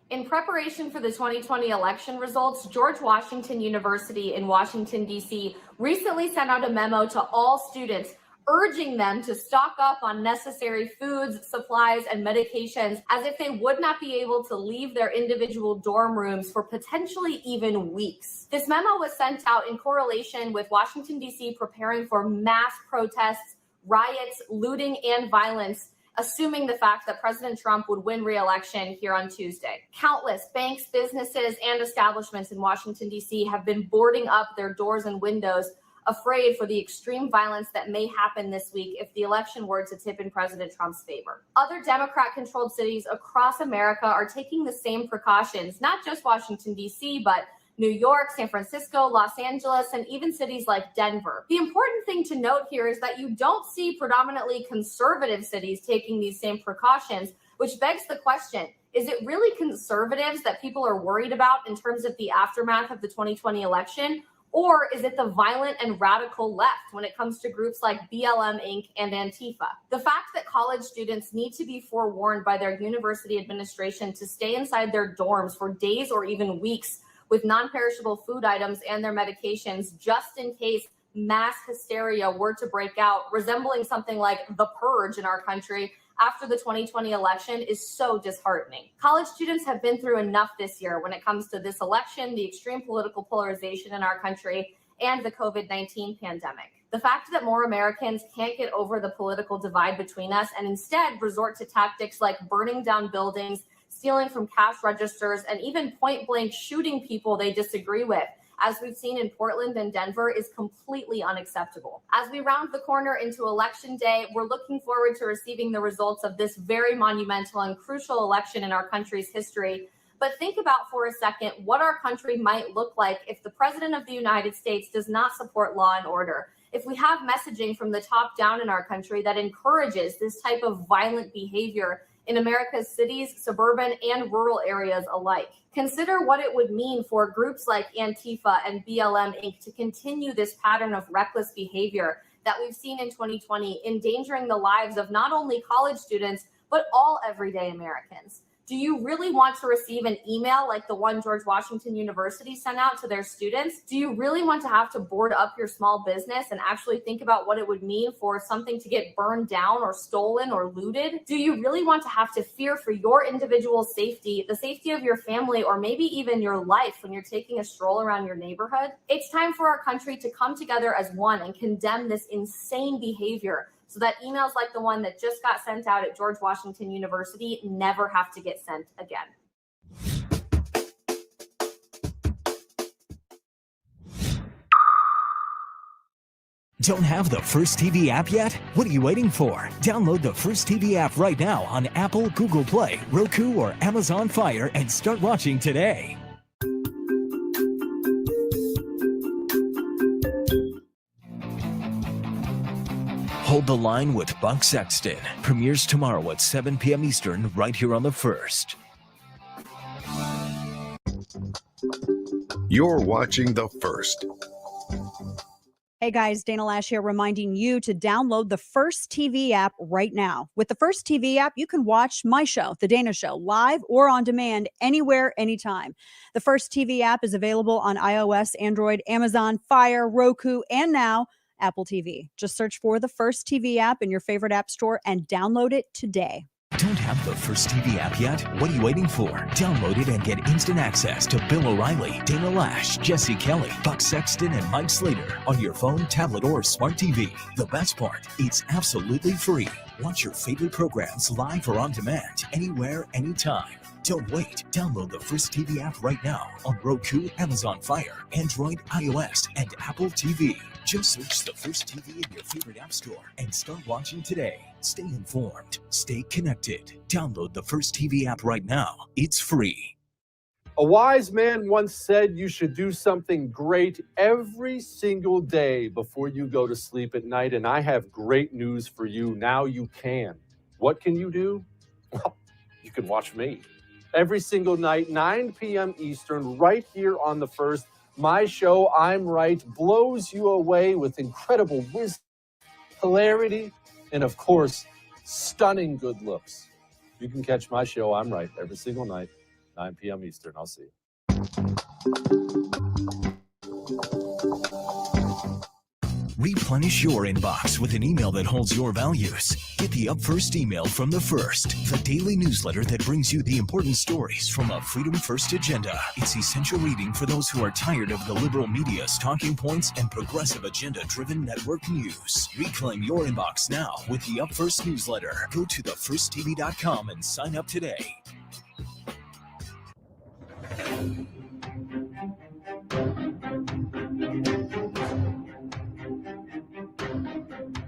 In preparation for the 2020 election results, George Washington University in Washington, D.C. recently sent out a memo to all students urging them to stock up on necessary foods, supplies, and medications as if they would not be able to leave their individual dorm rooms for potentially even weeks. This memo was sent out in correlation with Washington, D.C. preparing for mass protests, riots, looting, and violence, assuming the fact that President Trump would win re-election here on Tuesday. Countless banks, businesses, and establishments in Washington, D.C. have been boarding up their doors and windows, afraid for the extreme violence that may happen this week if the election were to tip in President Trump's favor. Other Democrat-controlled cities across America are taking the same precautions, not just Washington, D.C., but New York, San Francisco, Los Angeles, and even cities like Denver. The important thing to note here is that you don't see predominantly conservative cities taking these same precautions, which begs the question, is it really conservatives that people are worried about in terms of the aftermath of the 2020 election? Or is it the violent and radical left when it comes to groups like BLM Inc. and Antifa? The fact that college students need to be forewarned by their university administration to stay inside their dorms for days or even weeks with non-perishable food items and their medications just in case mass hysteria were to break out, resembling something like the purge in our country after the 2020 election, is so disheartening. College students have been through enough this year when it comes to this election, the extreme political polarization in our country, and the COVID-19 pandemic. The fact that more Americans can't get over the political divide between us and instead resort to tactics like burning down buildings, stealing from cash registers, and even point-blank shooting people they disagree with, as we've seen in Portland and Denver, is completely unacceptable. As we round the corner into Election Day, we're looking forward to receiving the results of this very monumental and crucial election in our country's history. But think about for a second what our country might look like if the President of the United States does not support law and order, if we have messaging from the top down in our country that encourages this type of violent behavior in America's cities, suburban, and rural areas alike. Consider what it would mean for groups like Antifa and BLM Inc. to continue this pattern of reckless behavior that we've seen in 2020, endangering the lives of not only college students, but all everyday Americans. Do you really want to receive an email like the one George Washington University sent out to their students? Do you really want to have to board up your small business and actually think about what it would mean for something to get burned down or stolen or looted? Do you really want to have to fear for your individual safety, the safety of your family, or maybe even your life when you're taking a stroll around your neighborhood? It's time for our country to come together as one and condemn this insane behavior, so that emails like the one that just got sent out at George Washington University never have to get sent again. Don't have the First TV app yet? What are you waiting for? Download the First TV app right now on Apple, Google Play, Roku, or Amazon Fire and start watching today. Hold the Line with Buck Sexton premieres tomorrow at 7 p.m. Eastern right here on The First. You're watching The First. Hey guys, Dana Lash here, reminding you to download the First TV app right now. With the First TV app, you can watch my show, The Dana Show, live or on demand, anywhere, anytime. The First TV app is available on iOS, Android, Amazon, Fire, Roku, and now Apple TV. Just search for the First TV app in your favorite app store and download it today. Don't have the First TV app yet? What are you waiting for? Download it and get instant access to Bill O'Reilly, Dana Lash, Jesse Kelly, Buck Sexton, and Mike Slater on your phone, tablet, or smart TV. The best part, it's absolutely free. Watch your favorite programs live or on demand, anywhere, anytime. Don't wait. Download the First TV app right now on Roku, Amazon Fire, Android, iOS, and Apple TV. Just search the First TV in your favorite app store and start watching today. Stay informed. Stay connected. Download the First TV app right now. It's free. A wise man once said you should do something great every single day before you go to sleep at night, and I have great news for you. Now you can. What can you do? Well, you can watch me. Every single night, 9 p.m. Eastern, right here on The First. My show, I'm Right, blows you away with incredible wisdom, hilarity, and of course, stunning good looks. You can catch my show, I'm Right, every single night, 9 p.m. Eastern. I'll see you. Replenish your inbox with an email that holds your values. Get the Up First email from The First, the daily newsletter that brings you the important stories from a Freedom First agenda. It's essential reading for those who are tired of the liberal media's talking points and progressive agenda-driven network news. Reclaim your inbox now with the Up First newsletter. Go to thefirsttv.com and sign up today.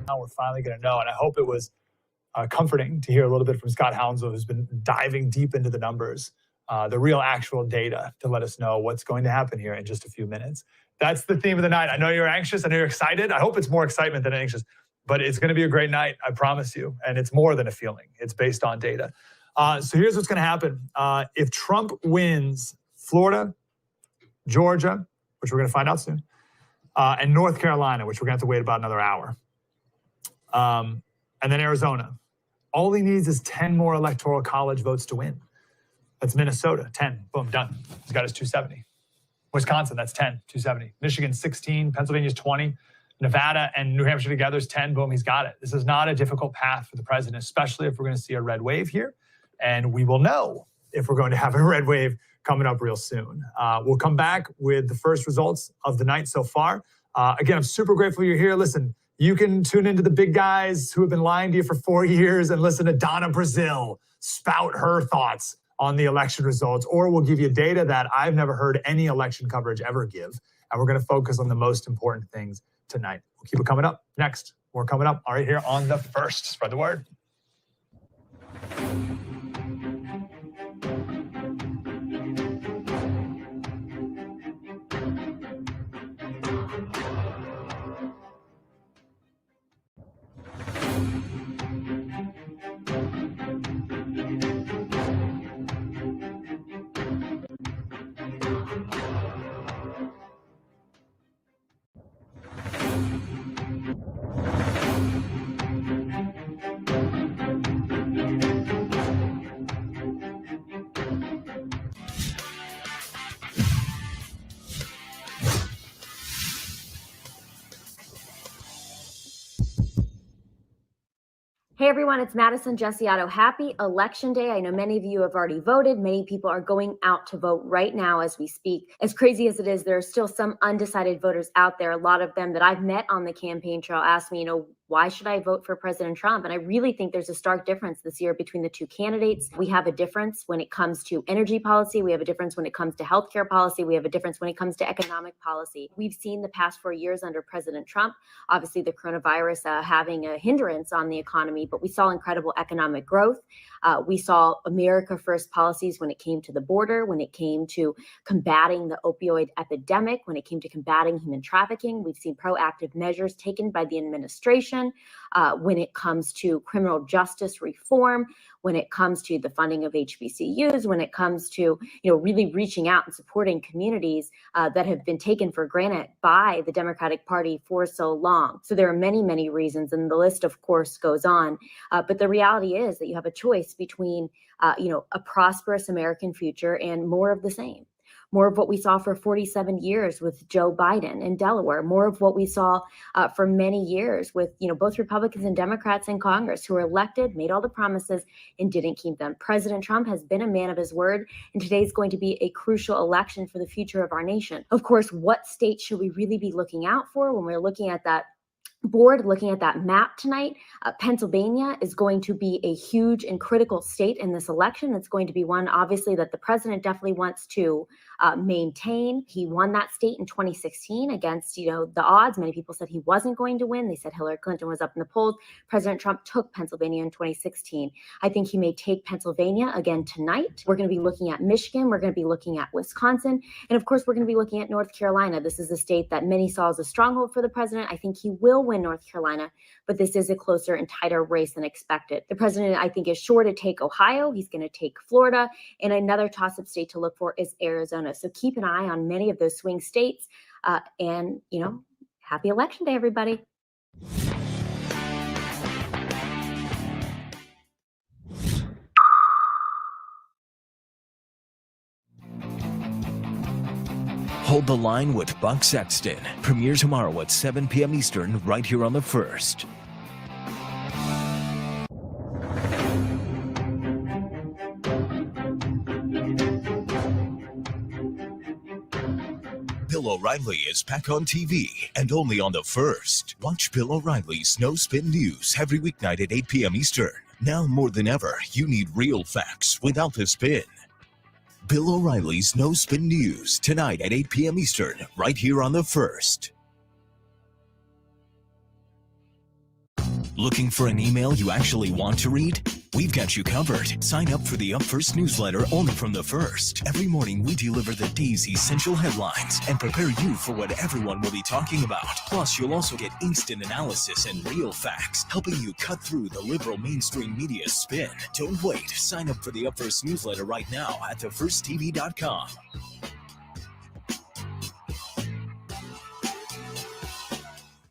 Now we're finally going to know, and I hope it was comforting to hear a little bit from Scott Hounslow, who's been diving deep into the numbers, the real actual data to let us know what's going to happen here in just a few minutes. That's the theme of the night. I know you're anxious. I know you're excited. I hope it's more excitement than anxious, but it's going to be a great night. I promise you. And it's more than a feeling. It's based on data. So here's what's going to happen. If Trump wins Florida, Georgia, which we're going to find out soon, and North Carolina, which we're going to have to wait about another hour, and then Arizona. All he needs is 10 more electoral college votes to win. That's Minnesota, 10. Boom, done. He's got his 270. Wisconsin, that's 10, 270. Michigan, 16. Pennsylvania's 20. Nevada and New Hampshire together is 10. Boom, he's got it. This is not a difficult path for the president, especially if we're going to see a red wave here. And we will know if we're going to have a red wave coming up real soon. We'll come back with the first results of the night so far. Again, I'm super grateful you're here. Listen, you can tune into the big guys who have been lying to you for 4 years and listen to Donna Brazile spout her thoughts on the election results, or we'll give you data that I've never heard any election coverage ever give. And we're going to focus on the most important things tonight. We'll keep it coming up. Next, more coming up right here on The First. Spread the word. Hey everyone, it's Madison Jessiato. Happy Election Day. I know many of you have already voted. Many people are going out to vote right now as we speak. As crazy as it is, there are still some undecided voters out there. A lot of them that I've met on the campaign trail ask me, why should I vote for President Trump? And I really think there's a stark difference this year between the two candidates. We have a difference when it comes to energy policy. We have a difference when it comes to healthcare policy. We have a difference when it comes to economic policy. We've seen the past 4 years under President Trump, obviously the coronavirus having a hindrance on the economy, but we saw incredible economic growth. We saw America First policies when it came to the border, when it came to combating the opioid epidemic, when it came to combating human trafficking. We've seen proactive measures taken by the administration when it comes to criminal justice reform, when it comes to the funding of HBCUs, when it comes to really reaching out and supporting communities that have been taken for granted by the Democratic Party for so long. So there are many, many reasons, and the list, of course, goes on. But the reality is that you have a choice between a prosperous American future and more of the same. More of what we saw for 47 years with Joe Biden in Delaware, more of what we saw for many years with both Republicans and Democrats in Congress who were elected, made all the promises, and didn't keep them. President Trump has been a man of his word, and today is going to be a crucial election for the future of our nation. Of course, what state should we really be looking out for when we're looking at that board, looking at that map tonight? Pennsylvania is going to be a huge and critical state in this election. It's going to be one, obviously, that the president definitely wants to maintain. He won that state in 2016 against, the odds. Many people said he wasn't going to win. They said Hillary Clinton was up in the polls. President Trump took Pennsylvania in 2016. I think he may take Pennsylvania again tonight. We're going to be looking at Michigan. We're going to be looking at Wisconsin. And of course, we're going to be looking at North Carolina. This is a state that many saw as a stronghold for the president. I think he will win North Carolina, but this is a closer and tighter race than expected. The president, I think, is sure to take Ohio. He's going to take Florida, and another toss-up state to look for is Arizona. So keep an eye on many of those swing states, and happy Election Day, everybody. Hold the Line with Buck Sexton premieres tomorrow at 7 p.m. Eastern right here on The First. Bill O'Reilly is back on TV and only on The First. Watch Bill O'Reilly's No Spin News every weeknight at 8 p.m. Eastern. Now more than ever, you need real facts without the spin. Bill O'Reilly's No Spin News tonight at 8 p.m. Eastern right here on The First. Looking for an email you actually want to read? We've got you covered. Sign up for the Up First newsletter only from The First. Every morning we deliver the day's essential headlines and prepare you for what everyone will be talking about. Plus, you'll also get instant analysis and real facts, helping you cut through the liberal mainstream media spin. Don't wait. Sign up for the Up First newsletter right now at thefirsttv.com.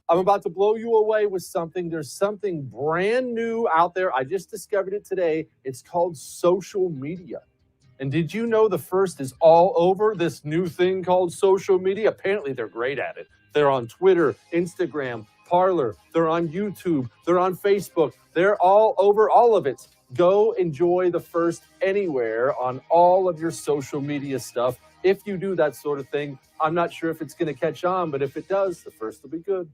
I'm about to blow you away with something. There's something brand new out there. I just discovered it today. It's called social media. And did you know The First is all over this new thing called social media? Apparently, they're great at it. They're on Twitter, Instagram, Parler. They're on YouTube. They're on Facebook. They're all over all of it. Go enjoy The First anywhere on all of your social media stuff. If you do that sort of thing, I'm not sure if it's going to catch on, but if it does, The First will be good.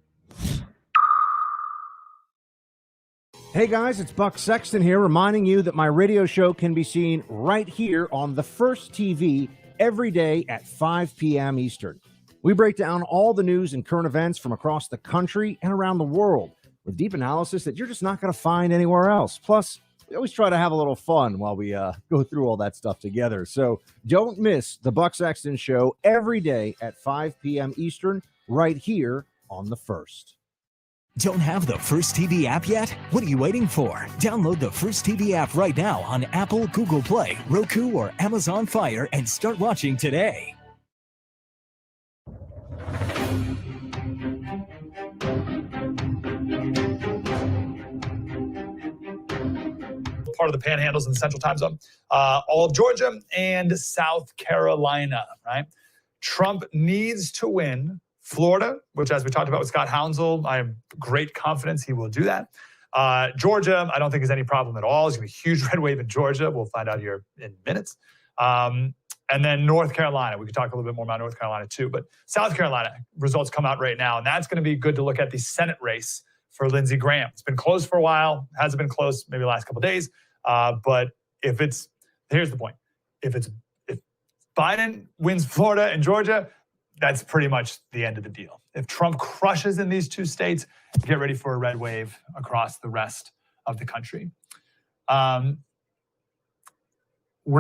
Hey guys, it's Buck Sexton here, reminding you that my radio show can be seen right here on The First TV every day at 5 p.m. Eastern. We break down all the news and current events from across the country and around the world with deep analysis that you're just not going to find anywhere else. Plus, we always try to have a little fun while we go through all that stuff together. So don't miss the Buck Sexton Show every day at 5 p.m. Eastern right here on The First. Don't have the First TV app yet? What are you waiting for? Download the First TV app right now on Apple, Google Play, Roku, or Amazon Fire and start watching today. Part of the panhandles in the central time zone, all of Georgia and South Carolina, right? Trump needs to win Florida, which, as we talked about with Scott Hounsel, I have great confidence he will do that. Georgia, I don't think is any problem at all. It's going to be a huge red wave in Georgia. We'll find out here in minutes. And then North Carolina. We could talk a little bit more about North Carolina too. But South Carolina, results come out right now. And that's going to be good to look at the Senate race for Lindsey Graham. It's been closed for a while. Hasn't been closed maybe the last couple of days. But here's the point. If Biden wins Florida and Georgia, that's pretty much the end of the deal. If Trump crushes in these two states, get ready for a red wave across the rest of the country. We're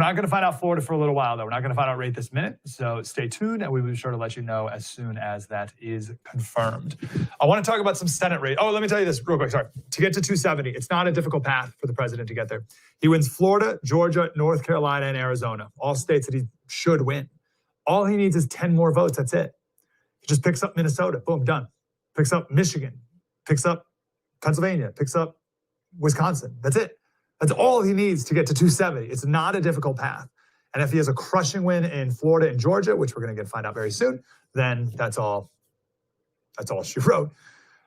not going to find out Florida for a little while, though. We're not going to find out right this minute. So stay tuned, and we will be sure to let you know as soon as that is confirmed. I want to talk about some Senate race. Oh, let me tell you this real quick. Sorry. To get to 270, it's not a difficult path for the president to get there. He wins Florida, Georgia, North Carolina, and Arizona, all states that he should win. All he needs is 10 more votes. That's it. He just picks up Minnesota. Boom, done. Picks up Michigan. Picks up Pennsylvania. Picks up Wisconsin. That's it. That's all he needs to get to 270. It's not a difficult path. And if he has a crushing win in Florida and Georgia, which we're going to find out very soon, then that's all she wrote.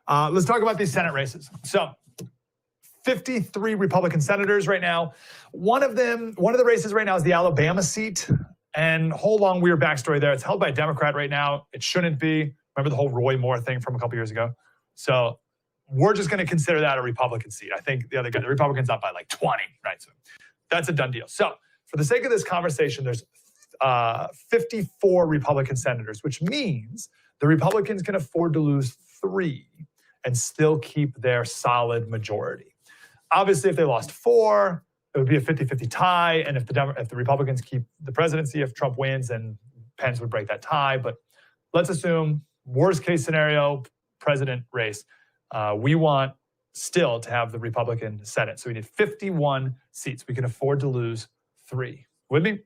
Let's talk about these Senate races. So 53 Republican senators right now. One of the races right now is the Alabama seat. And whole long weird backstory there. It's held by a Democrat right now. It shouldn't be. Remember the whole Roy Moore thing from a couple years ago? So we're just going to consider that a Republican seat. I think the Republican's up by like 20, right? So that's a done deal. So for the sake of this conversation, there's 54 Republican senators, which means the Republicans can afford to lose 3 and still keep their solid majority. Obviously, if they lost 4, it would be a 50-50 tie. And if the Republicans keep the presidency, if Trump wins, then Pence would break that tie. But let's assume worst case scenario, president race. We want still to have the Republican Senate. So we need 51 seats. We can afford to lose 3. With me?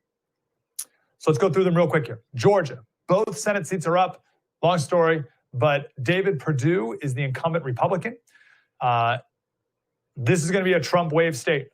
So let's go through them real quick here. Georgia, both Senate seats are up. Long story, but David Perdue is the incumbent Republican. This is going to be a Trump wave state.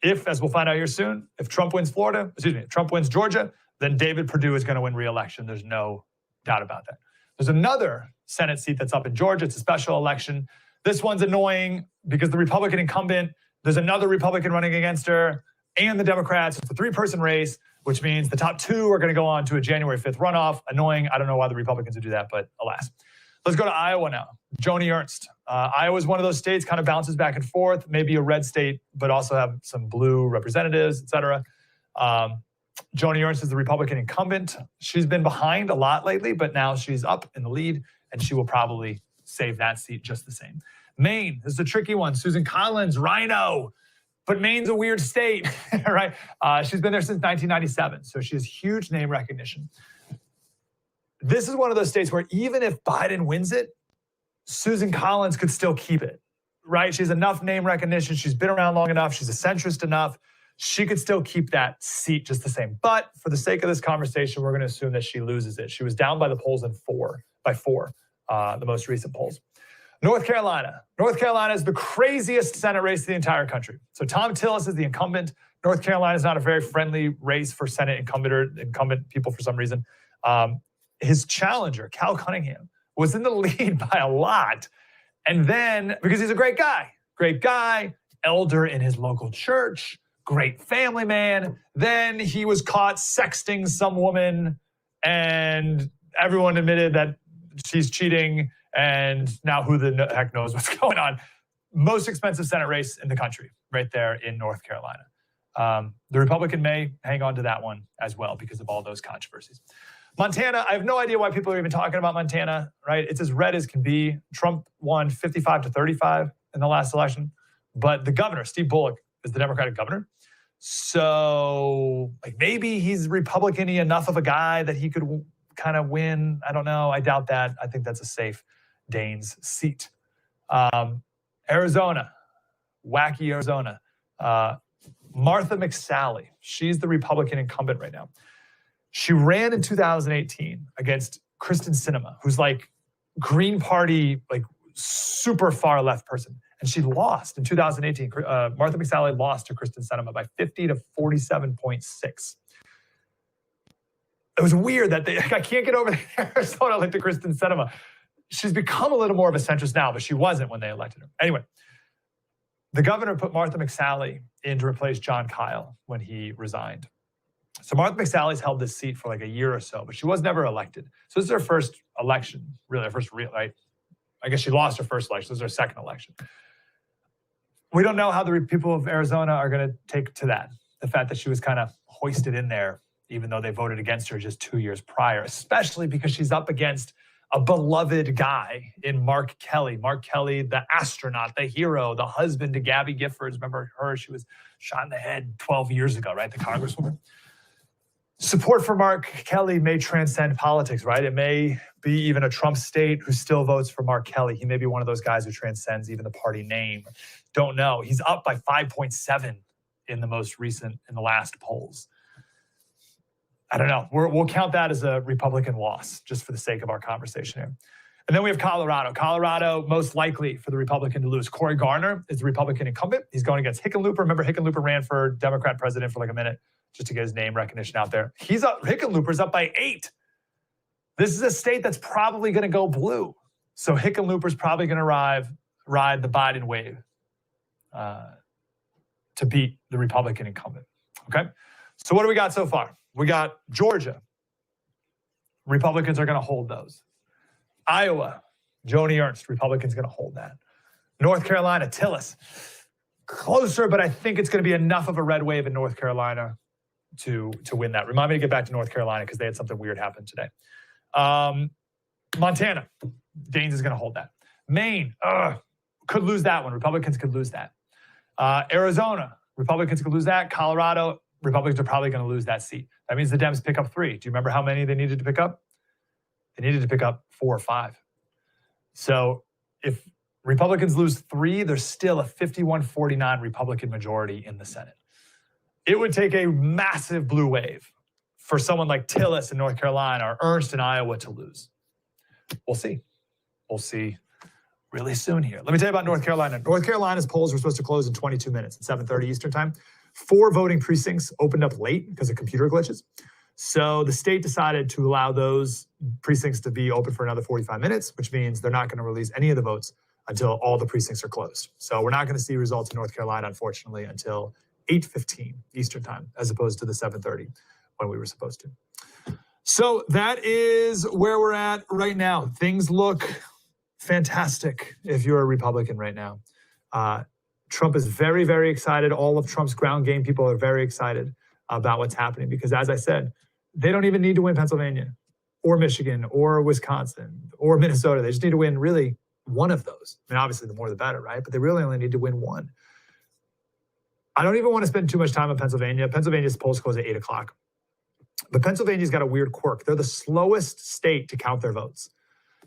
If, as we'll find out here soon, if Trump wins Georgia, then David Perdue is going to win re-election. There's no doubt about that. There's another Senate seat that's up in Georgia. It's a special election. This one's annoying because the Republican incumbent, there's another Republican running against her, and the Democrats. It's a 3-person race, which means the top 2 are going to go on to a January 5th runoff. Annoying. I don't know why the Republicans would do that, but alas. Let's go to Iowa now. Joni Ernst. Iowa is one of those states, kind of bounces back and forth, maybe a red state, but also have some blue representatives, et cetera. Joni Ernst is the Republican incumbent. She's been behind a lot lately, but now she's up in the lead, and she will probably save that seat just the same. Maine is a tricky one. Susan Collins, Rhino. But Maine's a weird state, right? She's been there since 1997, so she has huge name recognition. This is one of those states where even if Biden wins it, Susan Collins could still keep it, right? She has enough name recognition. She's been around long enough. She's a centrist enough. She could still keep that seat just the same. But for the sake of this conversation, we're going to assume that she loses it. She was down by the polls by four, the most recent polls. North Carolina. North Carolina is the craziest Senate race in the entire country. So Tom Tillis is the incumbent. North Carolina is not a very friendly race for Senate incumbent people for some reason. His challenger, Cal Cunningham, was in the lead by a lot. And then, because he's a great guy, elder in his local church, great family man, then he was caught sexting some woman and everyone admitted that she's cheating, and now who the heck knows what's going on. Most expensive Senate race in the country, right there in North Carolina. The Republican may hang on to that one as well because of all those controversies. Montana, I have no idea why people are even talking about Montana, right? It's as red as can be. Trump won 55-35 in the last election, but the governor, Steve Bullock, is the Democratic governor. So like maybe he's Republican-y enough of a guy that he could kind of win. I don't know. I doubt that. I think that's a safe Dane's seat. Arizona, wacky Arizona. Martha McSally, she's the Republican incumbent right now. She ran in 2018 against Kristen Sinema, who's like Green Party, like super far left person. And she lost in 2018. Martha McSally lost to Kristen Sinema by 50 to 47.6. It was weird that I can't get over the Arizona elected Kristen Sinema. She's become a little more of a centrist now, but she wasn't when they elected her. Anyway, the governor put Martha McSally in to replace John Kyle when he resigned. So Martha McSally's held this seat for like a year or so, but she was never elected. So this is her first election, really, her first real, right? I guess she lost her first election. This is her second election. We don't know how the people of Arizona are going to take to that. The fact that she was kind of hoisted in there, even though they voted against her just 2 years prior, especially because she's up against a beloved guy in Mark Kelly. Mark Kelly, the astronaut, the hero, the husband to Gabby Giffords. Remember her? She was shot in the head 12 years ago, right? The congresswoman. Support for Mark Kelly may transcend politics, right? It may be even a Trump state who still votes for Mark Kelly. He may be one of those guys who transcends even the party name. Don't know. He's up by 5.7 in the last polls. I don't know. We'll count that as a Republican loss, just for the sake of our conversation here. And then we have Colorado. Colorado, most likely for the Republican to lose. Cory Garner is the Republican incumbent. He's going against Hickenlooper. Remember, Hickenlooper ran for Democrat president for like a minute just to get his name recognition out there. He's up. Hickenlooper's up by 8. This is a state that's probably going to go blue. So Hickenlooper's probably going to ride the Biden wave to beat the Republican incumbent. Okay? So what do we got so far? We got Georgia. Republicans are going to hold those. Iowa, Joni Ernst, Republicans going to hold that. North Carolina, Tillis. Closer, but I think it's going to be enough of a red wave in North Carolina to win that. Remind me to get back to North Carolina because they had something weird happen today. Montana, Daines is going to hold that. Maine, could lose that one. Republicans could lose that. Arizona, Republicans could lose that. Colorado, Republicans are probably going to lose that seat. That means the Dems pick up 3. Do you remember how many they needed to pick up? They needed to pick up 4 or 5. So if Republicans lose 3, there's still a 51-49 Republican majority in the Senate. It would take a massive blue wave for someone like Tillis in North Carolina or Ernst in Iowa to lose. We'll see. We'll see really soon here. Let me tell you about North Carolina. North Carolina's polls were supposed to close in 22 minutes at 7:30 Eastern time. 4 voting precincts opened up late because of computer glitches. So the state decided to allow those precincts to be open for another 45 minutes, which means they're not going to release any of the votes until all the precincts are closed. So we're not going to see results in North Carolina, unfortunately, until 8:15 Eastern time, as opposed to the 7:30 when we were supposed to. So that is where we're at right now. Things look fantastic if you're a Republican right now. Trump is very, very excited. All of Trump's ground game people are very excited about what's happening because, as I said, they don't even need to win Pennsylvania or Michigan or Wisconsin or Minnesota. They just need to win really one of those. I mean, obviously, the more the better, right? But they really only need to win one. I don't even want to spend too much time on Pennsylvania. Pennsylvania's polls close at 8 o'clock. But Pennsylvania's got a weird quirk. They're the slowest state to count their votes.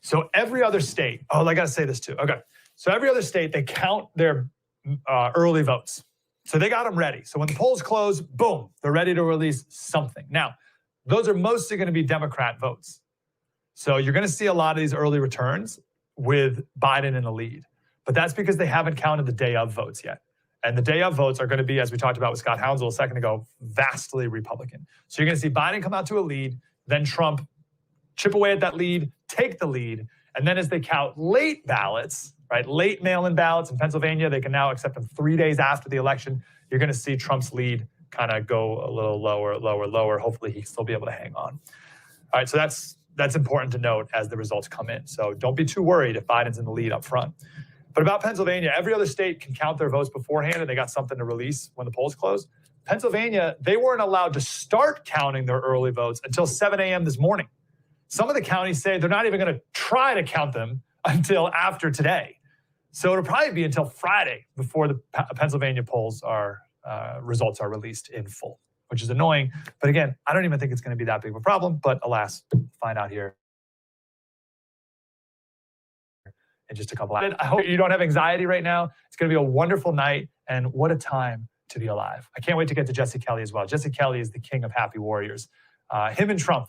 So every other state, I got to say this too. Okay. So every other state, they count their early votes. So they got them ready. So when the polls close, boom, they're ready to release something. Now, those are mostly going to be Democrat votes. So you're going to see a lot of these early returns with Biden in the lead. But that's because they haven't counted the day of votes yet. And the day of votes are going to be, as we talked about with Scott Hounsel a second ago, vastly Republican. So you're going to see Biden come out to a lead, then Trump chip away at that lead, take the lead, and then as they count late ballots, right, late mail-in ballots in Pennsylvania, they can now accept them 3 days after the election. You're going to see Trump's lead kind of go a little lower. Hopefully he can still be able to hang on. All right, so that's important to note as the results come in. So don't be too worried if Biden's in the lead up front. But about Pennsylvania, every other state can count their votes beforehand and they got something to release when the polls close. Pennsylvania, they weren't allowed to start counting their early votes until 7 a.m. this morning. Some of the counties say they're not even going to try to count them until after today. So it'll probably be until Friday before the Pennsylvania polls results are released in full, which is annoying. But again, I don't even think it's going to be that big of a problem. But alas, find out here in just a couple hours. I hope you don't have anxiety right now. It's going to be a wonderful night. And what a time to be alive. I can't wait to get to Jesse Kelly as well. Jesse Kelly is the king of happy warriors. Him and Trump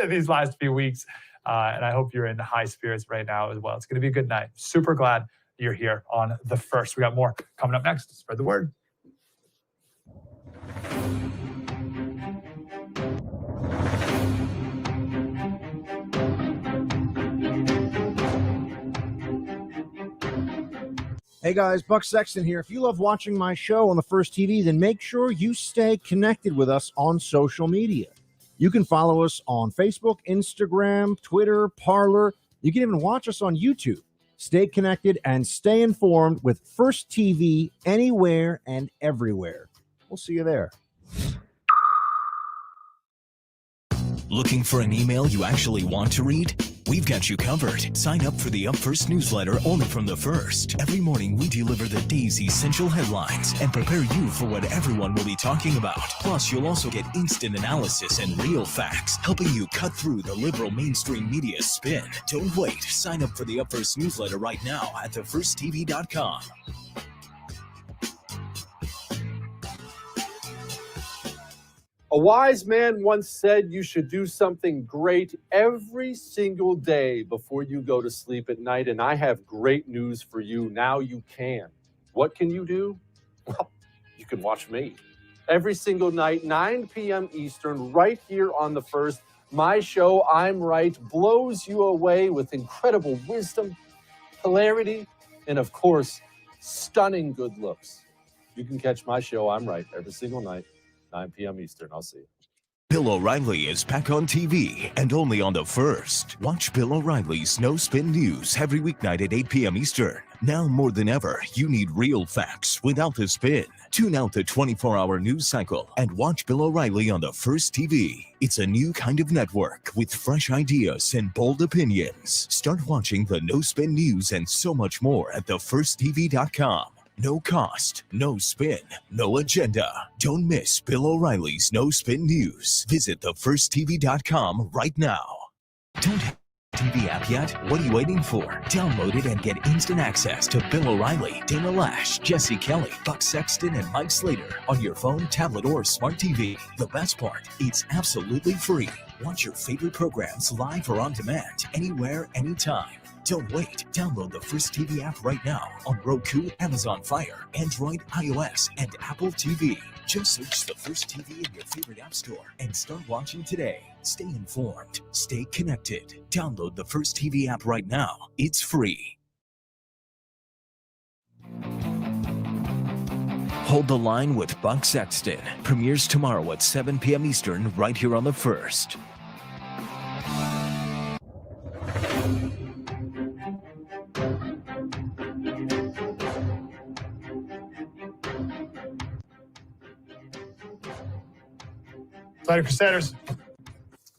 these last few weeks. And I hope you're in high spirits right now as well. It's going to be a good night. Super glad you're here on the first. We got more coming up next. Spread the word. Hey guys, Buck Sexton here. If you love watching my show on the First TV, then make sure you stay connected with us on social media. You can follow us on Facebook, Instagram, Twitter, Parler. You can even watch us on YouTube. Stay connected and stay informed with First TV anywhere and everywhere. We'll see you there. Looking for an email you actually want to read? We've got you covered. Sign up for the Up First newsletter only from the First. Every morning we deliver the day's essential headlines and prepare you for what everyone will be talking about. Plus, you'll also get instant analysis and real facts, helping you cut through the liberal mainstream media spin. Don't wait. Sign up for the Up First newsletter right now at thefirsttv.com. A wise man once said you should do something great every single day before you go to sleep at night, and I have great news for you. Now you can. What can you do? Well, you can watch me. Every single night, 9 p.m. Eastern, right here on The First. My show, I'm Right, blows you away with incredible wisdom, hilarity, and of course, stunning good looks. You can catch my show, I'm Right, every single night. 9 p.m. Eastern. I'll see you. Bill O'Reilly is back on TV and only on the First. Watch Bill O'Reilly's No Spin News every weeknight at 8 p.m. Eastern. Now more than ever, you need real facts without the spin. Tune out the 24-hour news cycle and watch Bill O'Reilly on the First TV. It's a new kind of network with fresh ideas and bold opinions. Start watching the No Spin News and so much more at thefirsttv.com. No cost, no spin, no agenda. Don't miss Bill O'Reilly's No Spin News. Visit thefirsttv.com right now. Don't have a TV app yet? What are you waiting for? Download it and get instant access to Bill O'Reilly, Dana Lash, Jesse Kelly, Buck Sexton, and Mike Slater on your phone, tablet, or smart TV. The best part, it's absolutely free. Watch your favorite programs live or on demand, anywhere, anytime. Don't wait. Download the First TV app right now on Roku, Amazon Fire, Android, iOS, and Apple TV. Just search the First TV in your favorite app store and start watching today. Stay informed. Stay connected. Download the First TV app right now. It's free. Hold the Line with Buck Sexton premieres tomorrow at 7 p.m. Eastern right here on the First. Fighter Crusaders,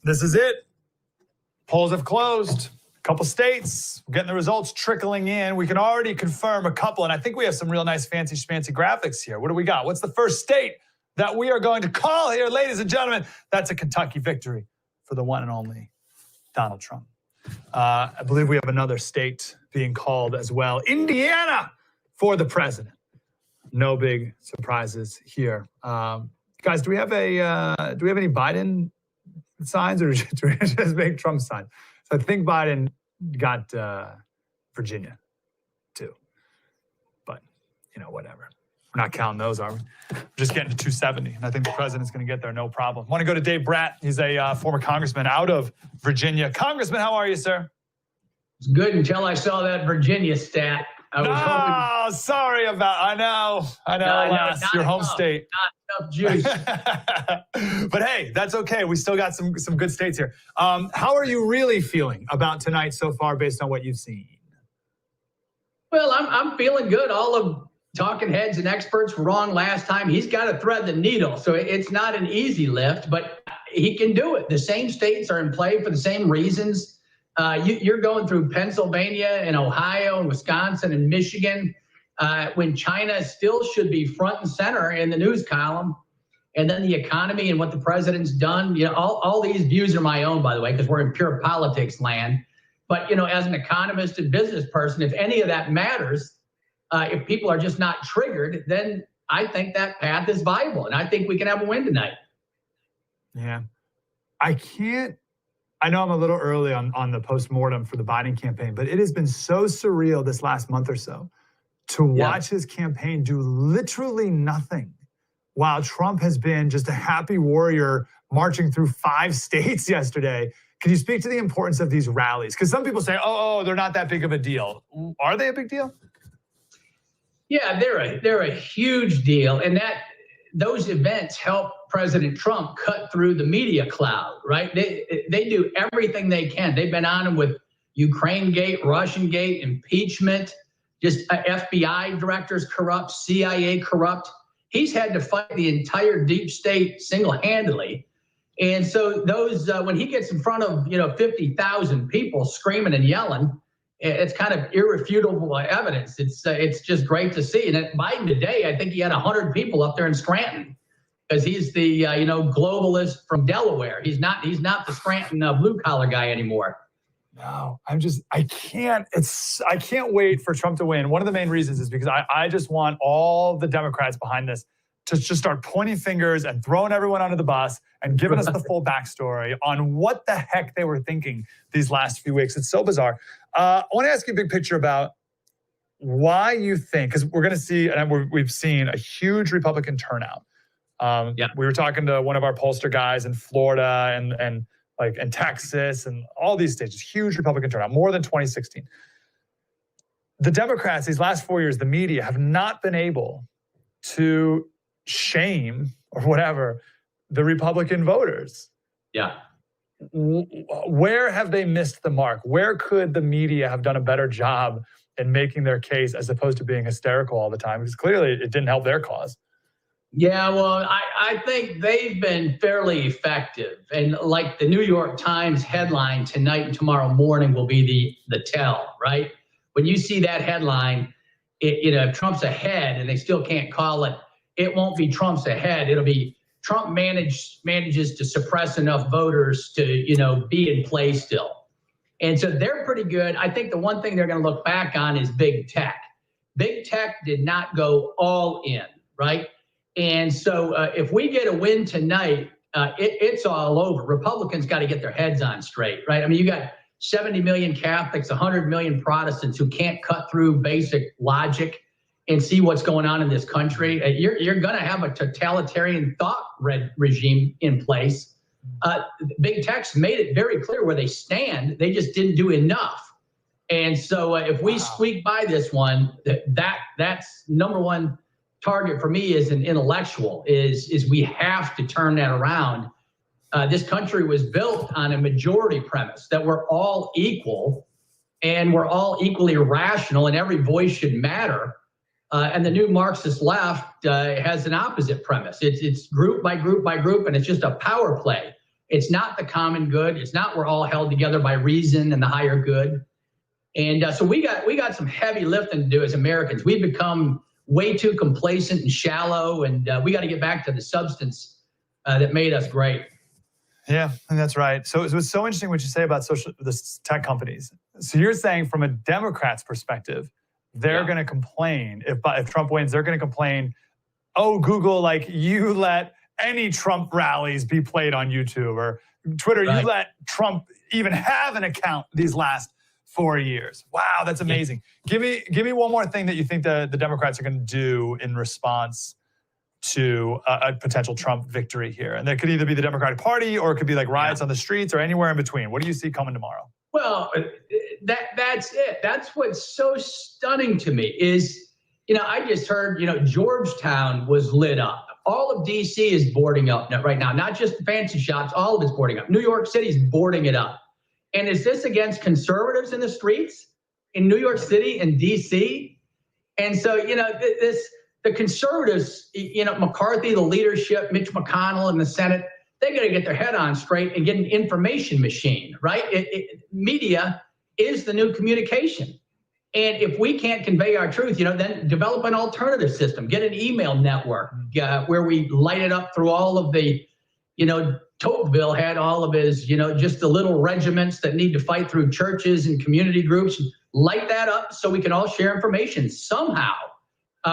this is it. Polls have closed. A couple states, we're getting the results trickling in. We can already confirm a couple, and I think we have some real nice fancy schmancy graphics here. What do we got? What's the first state that we are going to call here, ladies and gentlemen? That's a Kentucky victory for the one and only Donald Trump. I believe we have another state being called as well. Indiana for the president. No big surprises here. Guys, do we have any Biden signs, or do we just make Trump signs? So I think Biden got Virginia too, but whatever. We're not counting those, are we? We're just getting to 270, and I think the president's going to get there, no problem. Want to go to Dave Bratt? He's a former congressman out of Virginia. Congressman, how are you, sir? It's good until I saw that Virginia stat. I was hoping. Sorry about. I know. Alas, your home state. Not enough juice. But hey, that's okay. We still got some good states here. How are you really feeling about tonight so far, based on what you've seen? Well, I'm feeling good. All of talking heads and experts were wrong last time. He's got to thread the needle, so it's not an easy lift, but he can do it. The same states are in play for the same reasons. You're going through Pennsylvania and Ohio and Wisconsin and Michigan when China still should be front and center in the news column. And then the economy and what the president's done. All these views are my own, by the way, because we're in pure politics land. But, as an economist and business person, if any of that matters, if people are just not triggered, then I think that path is viable. And I think we can have a win tonight. Yeah. I know I'm a little early on the postmortem for the Biden campaign, but it has been so surreal this last month or so to watch his campaign do literally nothing while Trump has been just a happy warrior marching through 5 states yesterday. Can you speak to the importance of these rallies? Because some people say, oh, they're not that big of a deal. Are they a big deal? Yeah, they're a huge deal. And those events help President Trump cut through the media cloud, right? They do everything they can. They've been on him with Ukraine gate, Russian gate, impeachment, just FBI directors corrupt, CIA corrupt. He's had to fight the entire deep state single-handedly. And so those, when he gets in front of 50,000 people screaming and yelling, it's kind of irrefutable evidence. It's just great to see. And at Biden today, I think he had 100 people up there in Scranton because he's the globalist from Delaware. He's not the Scranton blue collar guy anymore. No, I can't wait for Trump to win. One of the main reasons is because I just want all the Democrats behind this to just start pointing fingers and throwing everyone under the bus and giving us the full backstory on what the heck they were thinking these last few weeks. It's so bizarre. I want to ask you a big picture about why you think, because we're going to see, and we've seen a huge Republican turnout. We were talking to one of our pollster guys in Florida and Texas and all these states, huge Republican turnout, more than 2016. The Democrats, these last 4 years, the media have not been able to shame or whatever the Republican voters. Yeah. Where have they missed the mark? Where could the media have done a better job in making their case as opposed to being hysterical all the time? Because clearly it didn't help their cause. Yeah, well, I think they've been fairly effective. And like the New York Times headline tonight and tomorrow morning will be the tell, right? When you see that headline, if Trump's ahead and they still can't call it, it won't be Trump's ahead. It'll be Trump manages to suppress enough voters to, be in play still. And so they're pretty good. I think the one thing they're going to look back on is big tech. Big tech did not go all in, right? And so if we get a win tonight, it's all over. Republicans got to get their heads on straight, right? I mean, you got 70 million Catholics, 100 million Protestants who can't cut through basic logic. and see what's going on in this country, you're going to have a totalitarian thought regime in place. Big Tech's made it very clear where they stand. They just didn't do enough. And so if we squeak by this one, that's number one target for me as an intellectual is we have to turn that around. This country was built on a majority premise that we're all equal and we're all equally rational and every voice should matter. And the new Marxist left has an opposite premise. It's group by group by group, and it's just a power play. It's not the common good. It's not we're all held together by reason and the higher good. And so we got some heavy lifting to do as Americans. We've become way too complacent and shallow, and we got to get back to the substance that made us great. Yeah, I think that's right. So it was so interesting what you say about the tech companies. So you're saying from a Democrat's perspective, they're going to complain if Trump wins. They're going to complain, oh, Google, like you let any Trump rallies be played on YouTube, or Twitter, you let Trump even have an account these last 4 years. Wow, that's amazing. Give me one more thing that you think the Democrats are going to do in response to a potential Trump victory here. And that could either be the Democratic Party or it could be like riots on the streets or anywhere in between. What do you see coming tomorrow? Well, that's it. That's what's so stunning to me is, I just heard, Georgetown was lit up. All of DC is boarding up right now, not just the fancy shops, all of it's boarding up. New York City is boarding it up. And is this against conservatives in the streets in New York City and DC? And so, the conservatives, McCarthy, the leadership, Mitch McConnell in the Senate, they got to get their head on straight and get an information machine, right? Media is the new communication. And if we can't convey our truth, then develop an alternative system, get an email network where we light it up through all of the, Tocqueville had all of his, just the little regiments that need to fight through churches and community groups. Light that up so we can all share information somehow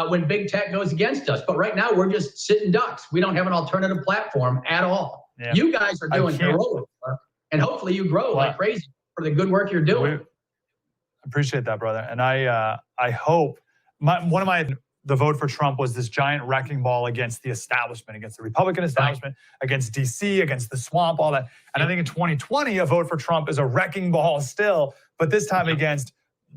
when big tech goes against us. But right now we're just sitting ducks. We don't have an alternative platform at all. Yeah. You guys are doing heroic work, and hopefully you grow like crazy for the good work you're doing. I appreciate that, brother. And I hope the vote for Trump was this giant wrecking ball against the establishment, against the Republican establishment, against DC, against the swamp, all that. And I think in 2020, a vote for Trump is a wrecking ball still, but this time against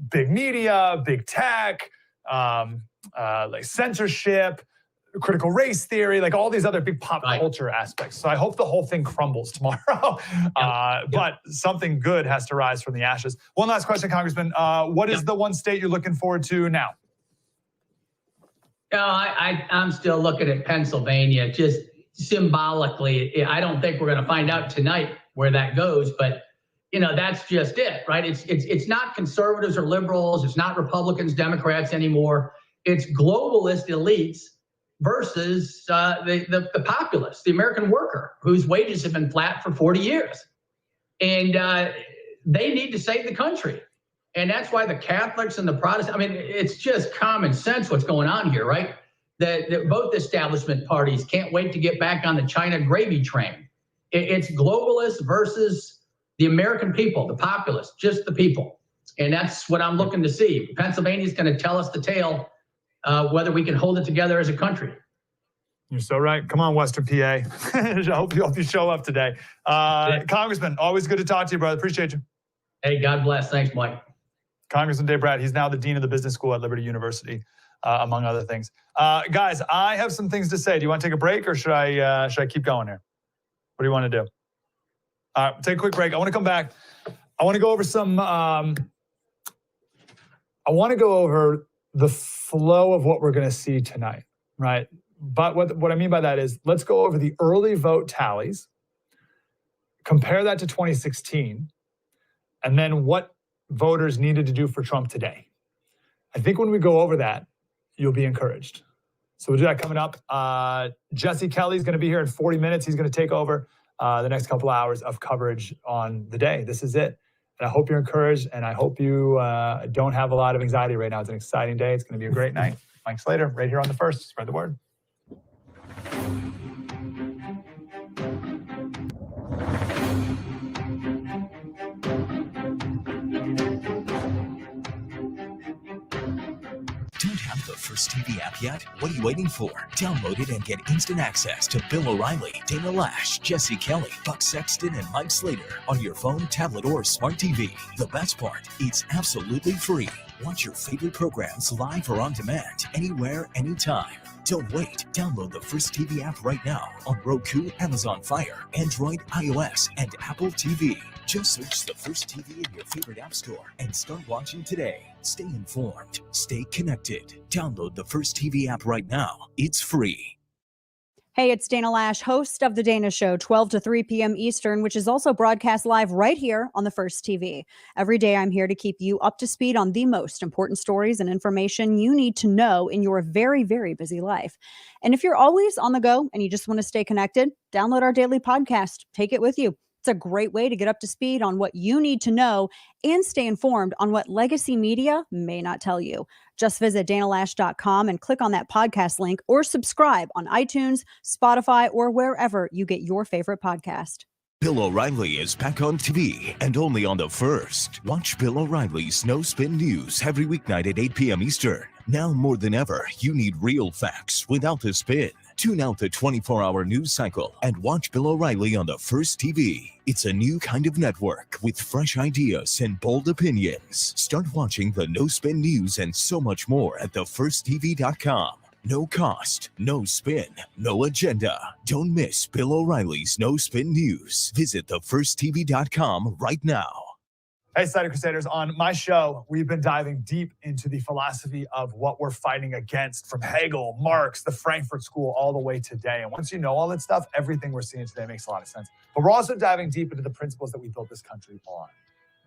big media, big tech, like censorship, critical race theory, like all these other big pop culture aspects. So I hope the whole thing crumbles tomorrow. But something good has to rise from the ashes. One last question, Congressman. What is the one state you're looking forward to now? I'm still looking at Pennsylvania, just symbolically. I don't think we're going to find out tonight where that goes, but that's just it, right? It's not conservatives or liberals. It's not Republicans, Democrats anymore. It's globalist elites versus the populace, the American worker, whose wages have been flat for 40 years. And they need to save the country. And that's why the Catholics and the Protestants, it's just common sense what's going on here, right? That both establishment parties can't wait to get back on the China gravy train. It's globalists versus the American people, the populace, just the people. And that's what I'm looking to see. Pennsylvania's going to tell us the tale, whether we can hold it together as a country. You're so right. Come on, Western PA. I hope you show up today. Congressman, always good to talk to you, brother. Appreciate you. Hey, God bless. Thanks, Mike. Congressman Dave Brat, he's now the Dean of the Business School at Liberty University, among other things. Guys, I have some things to say. Do you want to take a break or should I keep going here? What do you want to do? All right, take a quick break. I want to come back. I want to go over the flow of what we're going to see tonight, right? But what I mean by that is let's go over the early vote tallies, compare that to 2016, and then what voters needed to do for Trump today. I think when we go over that, you'll be encouraged. So we'll do that coming up. Jesse Kelly's going to be here in 40 minutes. He's going to take over the next couple hours of coverage on the day. This is it. And I hope you're encouraged, and I hope you don't have a lot of anxiety right now. It's an exciting day. It's going to be a great night. Mike Slater, right here on The First. Spread the word. Don't have the First TV app yet? What are you waiting for? Download it and get instant access to Bill O'Reilly, Dana Lash, Jesse Kelly, Buck Sexton, and Mike Slater on your phone, tablet, or smart TV. The best part, it's absolutely free. Watch your favorite programs live or on demand, anywhere, anytime. Don't wait. Download the First TV app right now on Roku, Amazon Fire, Android, iOS, and Apple TV. Just search the First TV in your favorite app store and start watching today. Stay informed. Stay connected. Download the First TV app right now. It's free. Hey, it's Dana Lash, host of The Dana Show, 12 to 3 p.m. Eastern, which is also broadcast live right here on the First TV. Every day, I'm here to keep you up to speed on the most important stories and information you need to know in your very, very busy life. And if you're always on the go and you just want to stay connected, download our daily podcast. Take it with you. It's a great way to get up to speed on what you need to know and stay informed on what legacy media may not tell you. Just visit danalash.com and click on that podcast link or subscribe on iTunes, Spotify, or wherever you get your favorite podcast. Bill O'Reilly is back on TV and only on the First. Watch Bill O'Reilly's No Spin News every weeknight at 8 p.m. Eastern. Now more than ever, you need real facts without the spin. Tune out the 24-hour news cycle and watch Bill O'Reilly on the First TV. It's a new kind of network with fresh ideas and bold opinions. Start watching the No Spin News and so much more at thefirsttv.com. No cost, no spin, no agenda. Don't miss Bill O'Reilly's No Spin News. Visit thefirsttv.com right now. Hey, Cider Crusaders, on my show, we've been diving deep into the philosophy of what we're fighting against, from Hegel, Marx, the Frankfurt School, all the way today. And once you know all that stuff, everything we're seeing today makes a lot of sense. But we're also diving deep into the principles that we built this country on,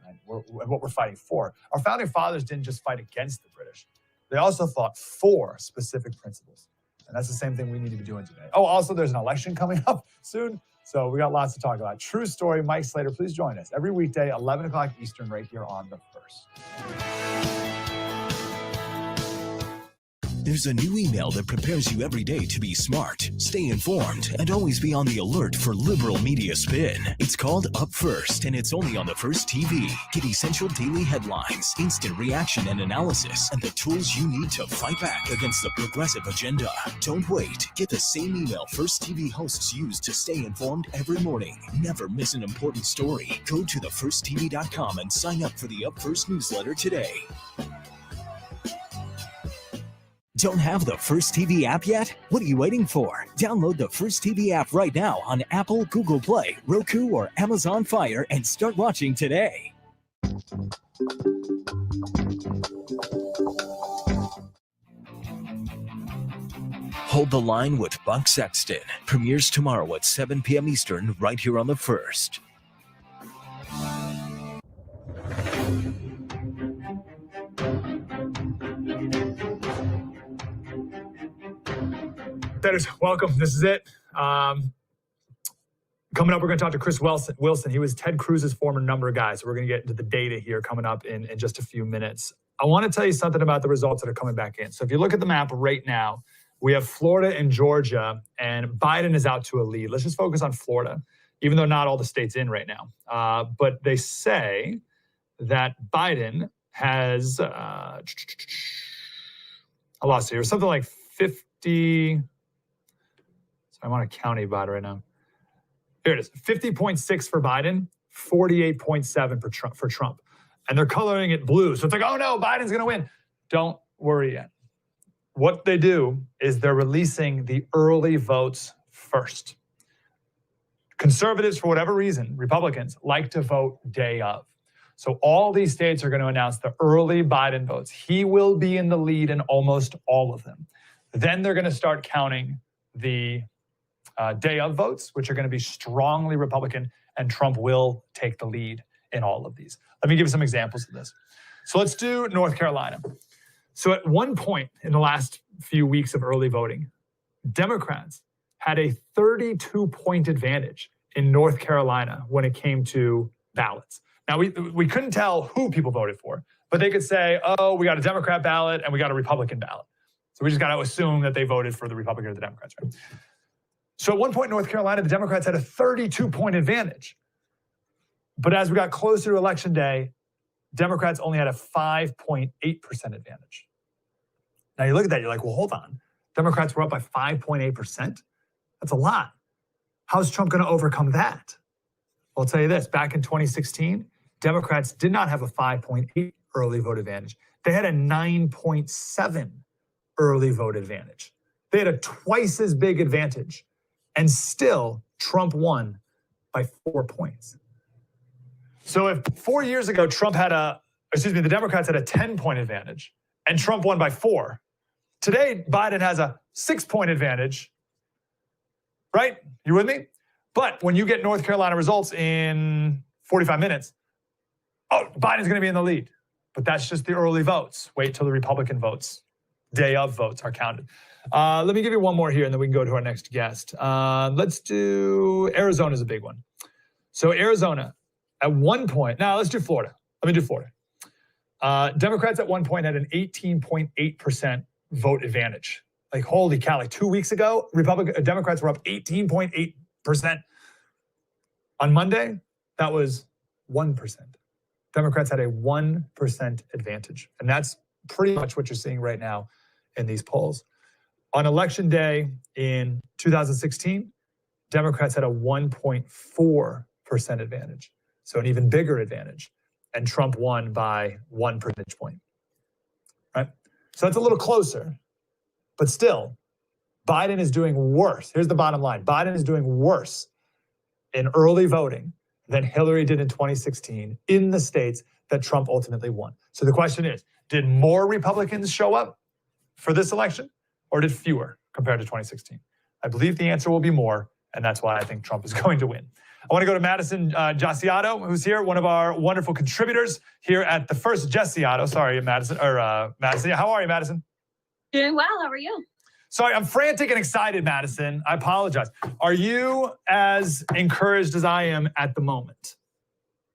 right? And what we're fighting for. Our founding fathers didn't just fight against the British. They also fought for specific principles. And that's the same thing we need to be doing today. Oh, also, there's an election coming up soon. So we got lots to talk about. True story. Mike Slater, please join us every weekday, 11 o'clock Eastern, right here on The First. There's a new email that prepares you every day to be smart, stay informed, and always be on the alert for liberal media spin. It's called Up First, and it's only on the First TV. Get essential daily headlines, instant reaction and analysis, and the tools you need to fight back against the progressive agenda. Don't wait. Get the same email First TV hosts use to stay informed every morning. Never miss an important story. Go to thefirsttv.com and sign up for the Up First newsletter today. Don't have the First TV app yet? What are you waiting for? Download the First TV app right now on Apple, Google Play, Roku, or Amazon Fire and start watching today. Hold the Line with Buck Sexton premieres tomorrow at 7 p.m. Eastern right here on The First. Welcome. This is it. Coming up, we're going to talk to Chris Wilson. He was Ted Cruz's former number guy. So we're going to get into the data here coming up in just a few minutes. I want to tell you something about the results that are coming back in. So if you look at the map right now, we have Florida and Georgia, and Biden is out to a lead. Let's just focus on Florida, even though not all the states in right now. But they say that Biden has, I lost it here, something like 50. I'm on a county bot right now. Here it is, 50.6 for Biden, 48.7 for Trump. And they're coloring it blue. So it's like, oh no, Biden's going to win. Don't worry yet. What they do is they're releasing the early votes first. Conservatives, for whatever reason, Republicans, like to vote day of. So all these states are going to announce the early Biden votes. He will be in the lead in almost all of them. Then they're going to start counting the day of votes, which are going to be strongly Republican, and Trump will take the lead in all of these. Let me give you some examples of this. So let's do North Carolina. So at one point in the last few weeks of early voting, Democrats had a 32-point advantage in North Carolina when it came to ballots. Now, we couldn't tell who people voted for, but they could say, oh, we got a Democrat ballot and we got a Republican ballot. So we just got to assume that they voted for the Republican or the Democrats, right? So at one point in North Carolina, the Democrats had a 32-point advantage. But as we got closer to Election Day, Democrats only had a 5.8% advantage. Now you look at that, you're like, well, hold on. Democrats were up by 5.8%. That's a lot. How's Trump going to overcome that? Well, I'll tell you this. Back in 2016, Democrats did not have a 5.8 early vote advantage. They had a 9.7 early vote advantage. They had a twice as big advantage. And still, Trump won by 4 points. So if 4 years ago, the Democrats had a 10-point advantage and Trump won by 4, today, Biden has a 6-point advantage, right? You with me? But when you get North Carolina results in 45 minutes, Biden's going to be in the lead. But that's just the early votes. Wait till the Republican votes, day of votes are counted. Let me give you one more here, and then we can go to our next guest. Let's do Arizona's a big one. So Arizona, at one point, now let's do Florida. Let me do Florida. Democrats at one point had an 18.8% vote advantage. Like, holy cow, like 2 weeks ago, Democrats were up 18.8%. On Monday, that was 1%. Democrats had a 1% advantage. And that's pretty much what you're seeing right now in these polls. On election day in 2016, Democrats had a 1.4% advantage. So an even bigger advantage. And Trump won by 1 percentage point. Right? So that's a little closer. But still, Biden is doing worse. Here's the bottom line. Biden is doing worse in early voting than Hillary did in 2016 in the states that Trump ultimately won. So the question is, did more Republicans show up for this election or did fewer compared to 2016? I believe the answer will be more, and that's why I think Trump is going to win. I want to go to Madison Giassiato, who's here, one of our wonderful contributors here at the first Giassiato. Sorry, Madison. How are you, Madison? Doing well. How are you? Sorry, I'm frantic and excited, Madison. I apologize. Are you as encouraged as I am at the moment?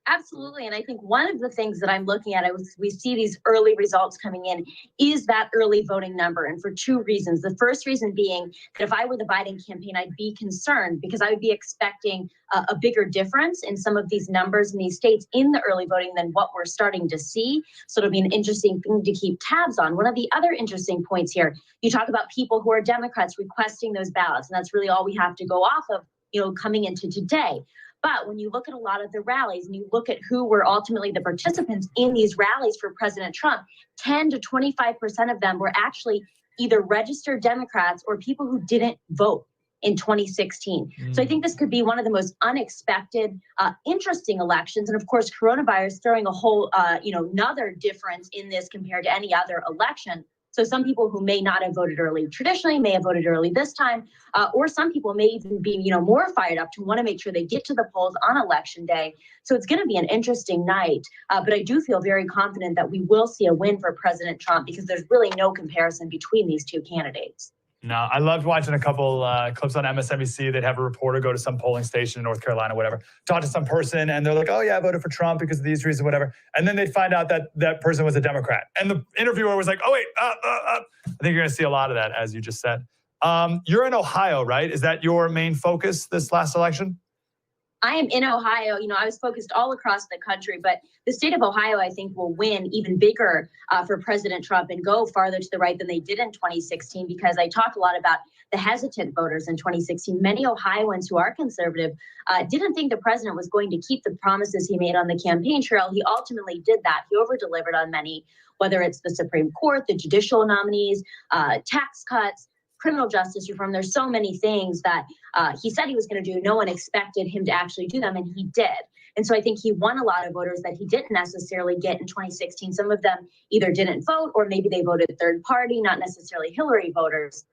Absolutely. And I think one of the things that I'm looking at, we see these early results coming in, is that early voting number. And for 2 reasons. The first reason being that if I were the Biden campaign, I'd be concerned because I would be expecting a bigger difference in some of these numbers in these states in the early voting than what we're starting to see. So it'll be an interesting thing to keep tabs on. One of the other interesting points here, you talk about people who are Democrats requesting those ballots. And that's really all we have to go off of, coming into today. But when you look at a lot of the rallies and you look at who were ultimately the participants in these rallies for President Trump, 10 to 25% of them were actually either registered Democrats or people who didn't vote in 2016. So I think this could be one of the most unexpected, interesting elections. And of course, coronavirus throwing a whole, another difference in this compared to any other election. So some people who may not have voted early traditionally may have voted early this time, or some people may even be, more fired up to want to make sure they get to the polls on election day. So it's going to be an interesting night. But I do feel very confident that we will see a win for President Trump because there's really no comparison between these two candidates. No, I loved watching a couple clips on MSNBC. They'd have a reporter go to some polling station in North Carolina, whatever, talk to some person, and they're like, oh, yeah, I voted for Trump because of these reasons, whatever. And then they'd find out that that person was a Democrat. And the interviewer was like, oh, wait, I think you're going to see a lot of that, as you just said. You're in Ohio, right? Is that your main focus this last election? I am in Ohio. I was focused all across the country, but the state of Ohio, I think, will win even bigger for President Trump and go farther to the right than they did in 2016, because I talk a lot about the hesitant voters in 2016. Many Ohioans who are conservative didn't think the president was going to keep the promises he made on the campaign trail. He ultimately did that. He over-delivered on many, whether it's the Supreme Court, the judicial nominees, tax cuts, criminal justice reform. There's so many things that he said he was going to do. No one expected him to actually do them, and he did. And so I think he won a lot of voters that he didn't necessarily get in 2016. Some of them either didn't vote or maybe they voted third party, not necessarily Hillary voters,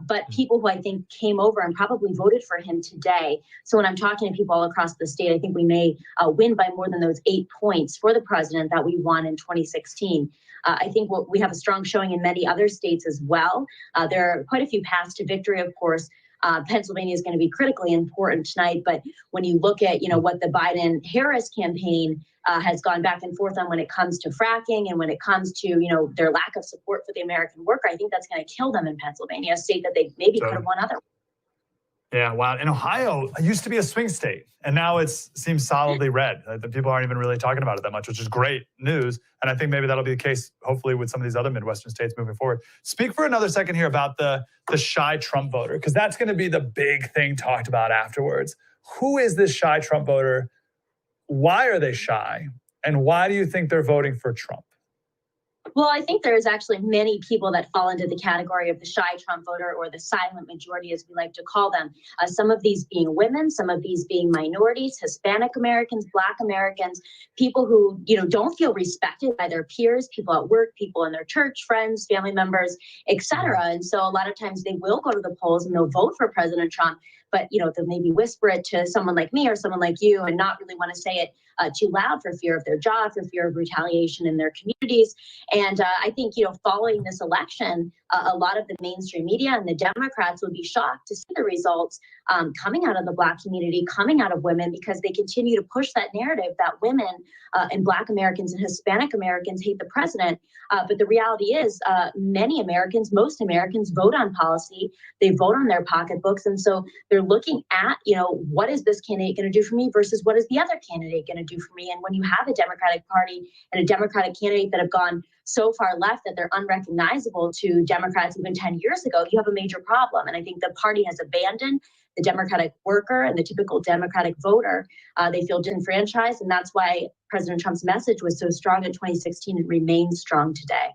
but people who I think came over and probably voted for him today. So when I'm talking to people all across the state, I think we may win by more than those 8 points for the president that we won in 2016. I think we have a strong showing in many other states as well. There are quite a few paths to victory, of course. Pennsylvania is going to be critically important tonight. But when you look at, what the Biden-Harris campaign has gone back and forth on when it comes to fracking and when it comes to, their lack of support for the American worker, I think that's going to kill them in Pennsylvania, a state that they maybe could have won otherwise. Yeah, wow. And Ohio used to be a swing state, and now it seems solidly red. The people aren't even really talking about it that much, which is great news. And I think maybe that'll be the case, hopefully, with some of these other Midwestern states moving forward. Speak for another second here about the shy Trump voter, because that's going to be the big thing talked about afterwards. Who is this shy Trump voter? Why are they shy? And why do you think they're voting for Trump? Well, I think there's actually many people that fall into the category of the shy Trump voter or the silent majority, as we like to call them. Some of these being women, some of these being minorities, Hispanic Americans, Black Americans, people who, don't feel respected by their peers, people at work, people in their church, friends, family members, etc. And so a lot of times they will go to the polls and they'll vote for President Trump, but, they'll maybe whisper it to someone like me or someone like you and not really want to say it too loud for fear of their job, for fear of retaliation in their communities. And I think, following this election, a lot of the mainstream media and the Democrats would be shocked to see the results coming out of the Black community, coming out of women, because they continue to push that narrative that women and Black Americans and Hispanic Americans hate the president. But the reality is many Americans, most Americans vote on policy. They vote on their pocketbooks. And so they're looking at, what is this candidate going to do for me versus what is the other candidate going to do for me? And when you have a Democratic Party and a Democratic candidate that have gone so far left that they're unrecognizable to Democrats even 10 years ago, you have a major problem. And I think the party has abandoned the Democratic worker and the typical Democratic voter. They feel disenfranchised, and that's why President Trump's message was so strong in 2016 and remains strong today.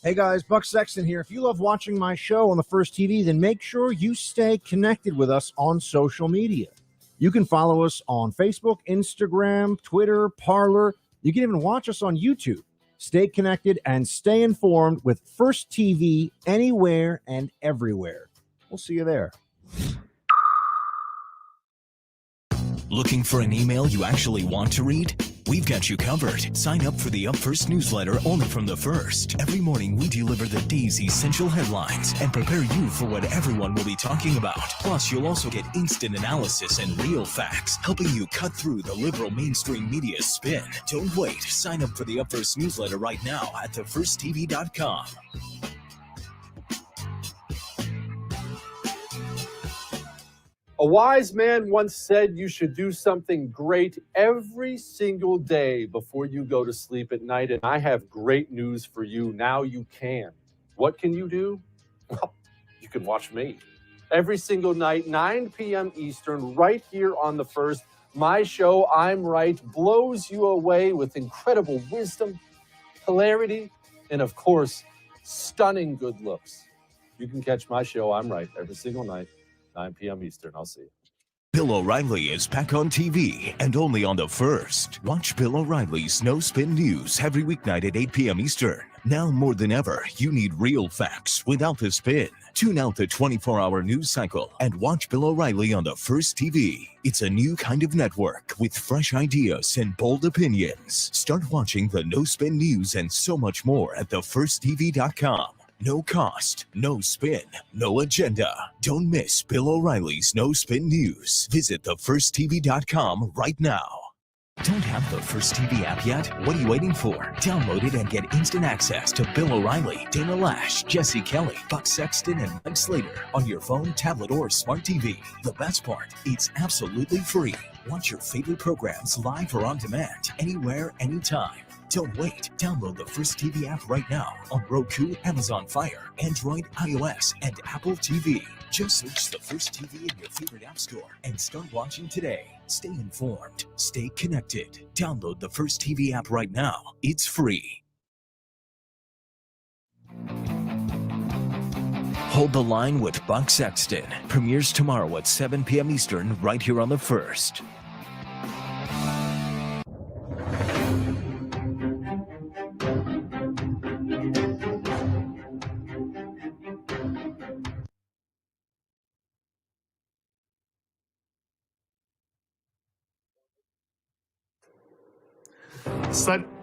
Hey guys, Buck Sexton here. If you love watching my show on the First TV, then make sure you stay connected with us on social media. You can follow us on Facebook, Instagram, Twitter, Parler. You can even watch us on YouTube. Stay connected and stay informed with First TV anywhere and everywhere. We'll see you there. Looking for an email you actually want to read? We've got you covered. Sign up for the Up First newsletter only from the First. Every morning we deliver the day's essential headlines and prepare you for what everyone will be talking about. Plus, you'll also get instant analysis and real facts, helping you cut through the liberal mainstream media spin. Don't wait. Sign up for the Up First newsletter right now at thefirsttv.com. A wise man once said you should do something great every single day before you go to sleep at night, and I have great news for you. Now you can. What can you do? Well, you can watch me. Every single night, 9 p.m. Eastern, right here on The First. My show, I'm Right, blows you away with incredible wisdom, hilarity, and of course, stunning good looks. You can catch my show, I'm Right, every single night. 9 p.m. Eastern. I'll see you. Bill O'Reilly is back on TV and only on The First. Watch Bill O'Reilly's No Spin News every weeknight at 8 p.m. Eastern. Now more than ever, you need real facts without the spin. Tune out the 24-hour news cycle and watch Bill O'Reilly on The First TV. It's a new kind of network with fresh ideas and bold opinions. Start watching the No Spin News and so much more at thefirsttv.com. No cost, no spin, no agenda. Don't miss Bill O'Reilly's No Spin News. Visit thefirsttv.com right now. Don't have the First TV app yet? What are you waiting for? Download it and get instant access to Bill O'Reilly, Dana Lash, Jesse Kelly, Buck Sexton, and Mike Slater on your phone, tablet, or smart TV. The best part, it's absolutely free. Watch your favorite programs live or on demand, anywhere, anytime. Don't wait. Download the First TV app right now on Roku, Amazon Fire, Android, iOS, and Apple TV. Just search the First TV in your favorite app store and start watching today. Stay informed. Stay connected. Download the First TV app right now. It's free. Hold the Line with Buck Sexton premieres tomorrow at 7 p.m. Eastern right here on the First.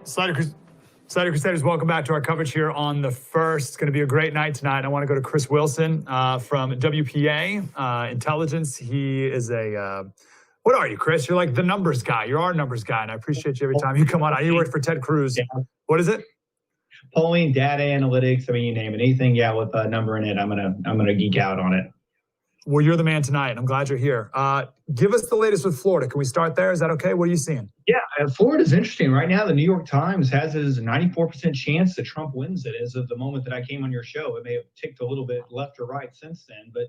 Slider Crusaders, welcome back to our coverage here on the First. It's going to be a great night tonight. I want to go to Chris Wilson from WPA Intelligence. He is what are you, Chris? You're like the numbers guy. You're our numbers guy, and I appreciate you every time you come on. You work for Ted Cruz. Yeah. What is it? Polling, data analytics. I mean, you name it. Anything, with a number in it, I'm gonna geek out on it. Well, you're the man tonight. I'm glad you're here. Give us the latest with Florida. Can we start there? Is that okay? What are you seeing? Yeah, Florida's interesting. Right now, the New York Times has a 94% chance that Trump wins it as of the moment that I came on your show. It may have ticked a little bit left or right since then. But